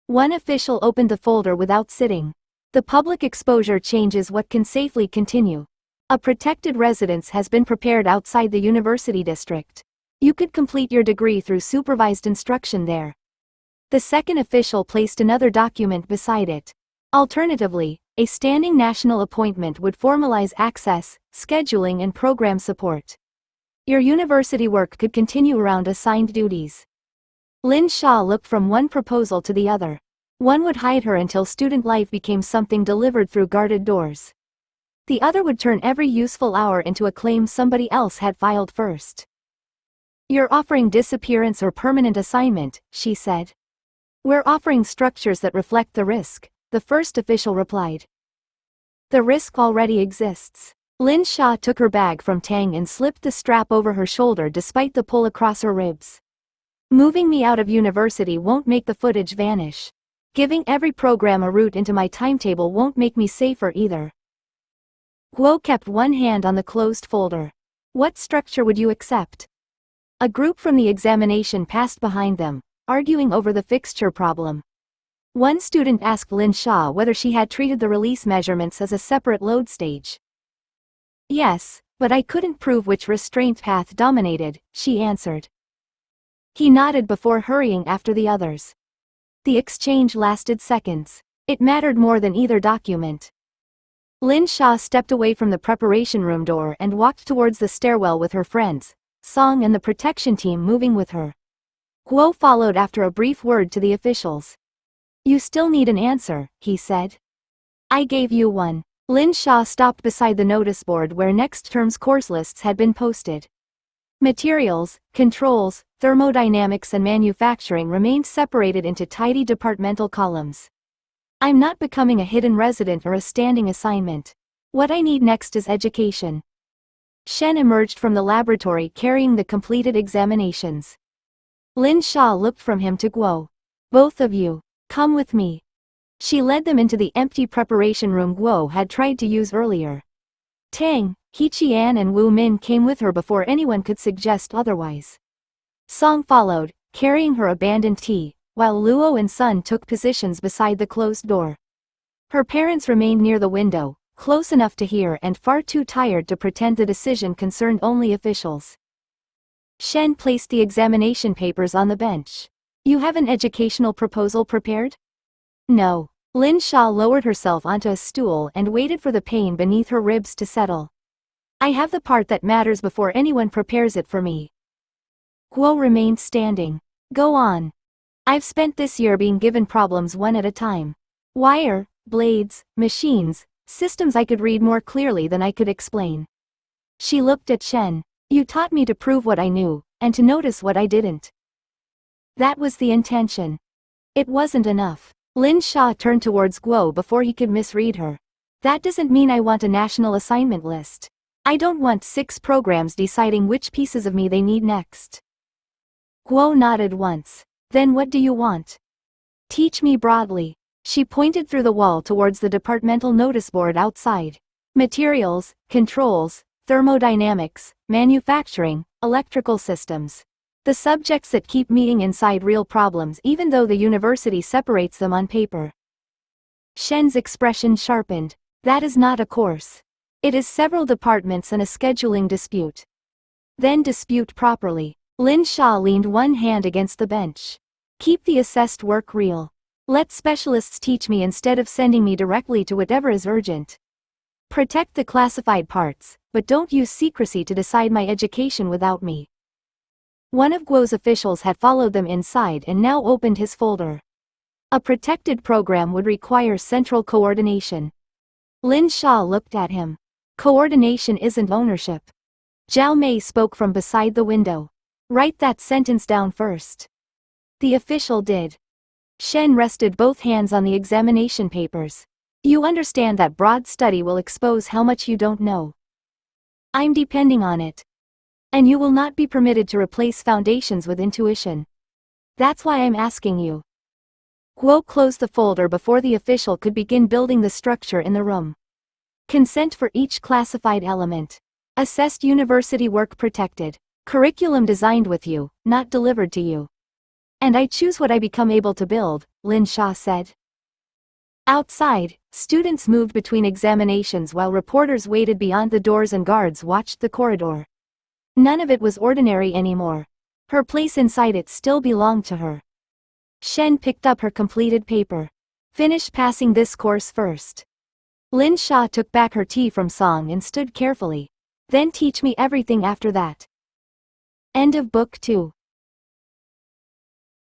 [SPEAKER 1] One official opened the folder without sitting. The public exposure changes what can safely continue. A protected residence has been prepared outside the university district. You could complete your degree through supervised instruction there. The second official placed another document beside it. Alternatively, a standing national appointment would formalize access, scheduling and program support. Your university work could continue around assigned duties. Lin Xia looked from one proposal to the other. One would hide her until student life became something delivered through guarded doors. The other would turn every useful hour into a claim somebody else had filed first. You're offering disappearance or permanent assignment, she said. We're offering structures that reflect the risk, the first official replied. The risk already exists. Lin Xia took her bag from Tang and slipped the strap over her shoulder despite the pull across her ribs. Moving me out of university won't make the footage vanish. Giving every program a route into my timetable won't make me safer either. Guo kept one hand on the closed folder. What structure would you accept? A group from the examination passed behind them, arguing over the fixture problem. One student asked Lin Xia whether she had treated the release measurements as a separate load stage. Yes, but I couldn't prove which restraint path dominated, she answered. He nodded before hurrying after the others. The exchange lasted seconds. It mattered more than either document. Lin Xia stepped away from the preparation room door and walked towards the stairwell with her friends, Song and the protection team moving with her. Guo followed after a brief word to the officials. You still need an answer, he said. I gave you one. Lin Xia stopped beside the notice board where next term's course lists had been posted. Materials, controls, thermodynamics and manufacturing remained separated into tidy departmental columns. I'm not becoming a hidden resident or a standing assignment. What I need next is education. Shen emerged from the laboratory carrying the completed examinations. Lin Xia looked from him to Guo. Both of you, come with me. She led them into the empty preparation room Guo had tried to use earlier. Tang, He Qian and Wu Min came with her before anyone could suggest otherwise. Song followed, carrying her abandoned tea, while Luo and Sun took positions beside the closed door. Her parents remained near the window, close enough to hear and far too tired to pretend the decision concerned only officials. Shen placed the examination papers on the bench. You have an educational proposal prepared? No. Lin Xia lowered herself onto a stool and waited for the pain beneath her ribs to settle. I have the part that matters before anyone prepares it for me. Guo remained standing. Go on. I've spent this year being given problems one at a time. Wire, blades, machines, systems I could read more clearly than I could explain. She looked at Shen. You taught me to prove what I knew, and to notice what I didn't. That was the intention. It wasn't enough. Lin Xia turned towards Guo before he could misread her. That doesn't mean I want a national assignment list. I don't want 6 programs deciding which pieces of me they need next. Guo nodded once. Then what do you want? Teach me broadly. She pointed through the wall towards the departmental notice board outside. Materials, controls, thermodynamics, manufacturing, electrical systems. The subjects that keep meeting inside real problems even though the university separates them on paper. Shen's expression sharpened. That is not a course. It is several departments and a scheduling dispute. Then dispute properly. Lin Xia leaned one hand against the bench. Keep the assessed work real. Let specialists teach me instead of sending me directly to whatever is urgent. Protect the classified parts, but don't use secrecy to decide my education without me. One of Guo's officials had followed them inside and now opened his folder. A protected program would require central coordination. Lin Xia looked at him. Coordination isn't ownership. Zhao Mei spoke from beside the window. Write that sentence down first. The official did. Shen rested both hands on the examination papers. You understand that broad study will expose how much you don't know. I'm depending on it. And you will not be permitted to replace foundations with intuition. That's why I'm asking you. Guo closed the folder before the official could begin building the structure in the room. Consent for each classified element. Assessed university work protected. Curriculum designed with you, not delivered to you. And I choose what I become able to build, Lin Xia said. Outside, students moved between examinations while reporters waited beyond the doors and guards watched the corridor. None of it was ordinary anymore. Her place inside it still belonged to her. Shen picked up her completed paper. Finish passing this course first. Lin Xia took back her tea from Song and stood carefully. Then teach me everything after that. End of Book 2.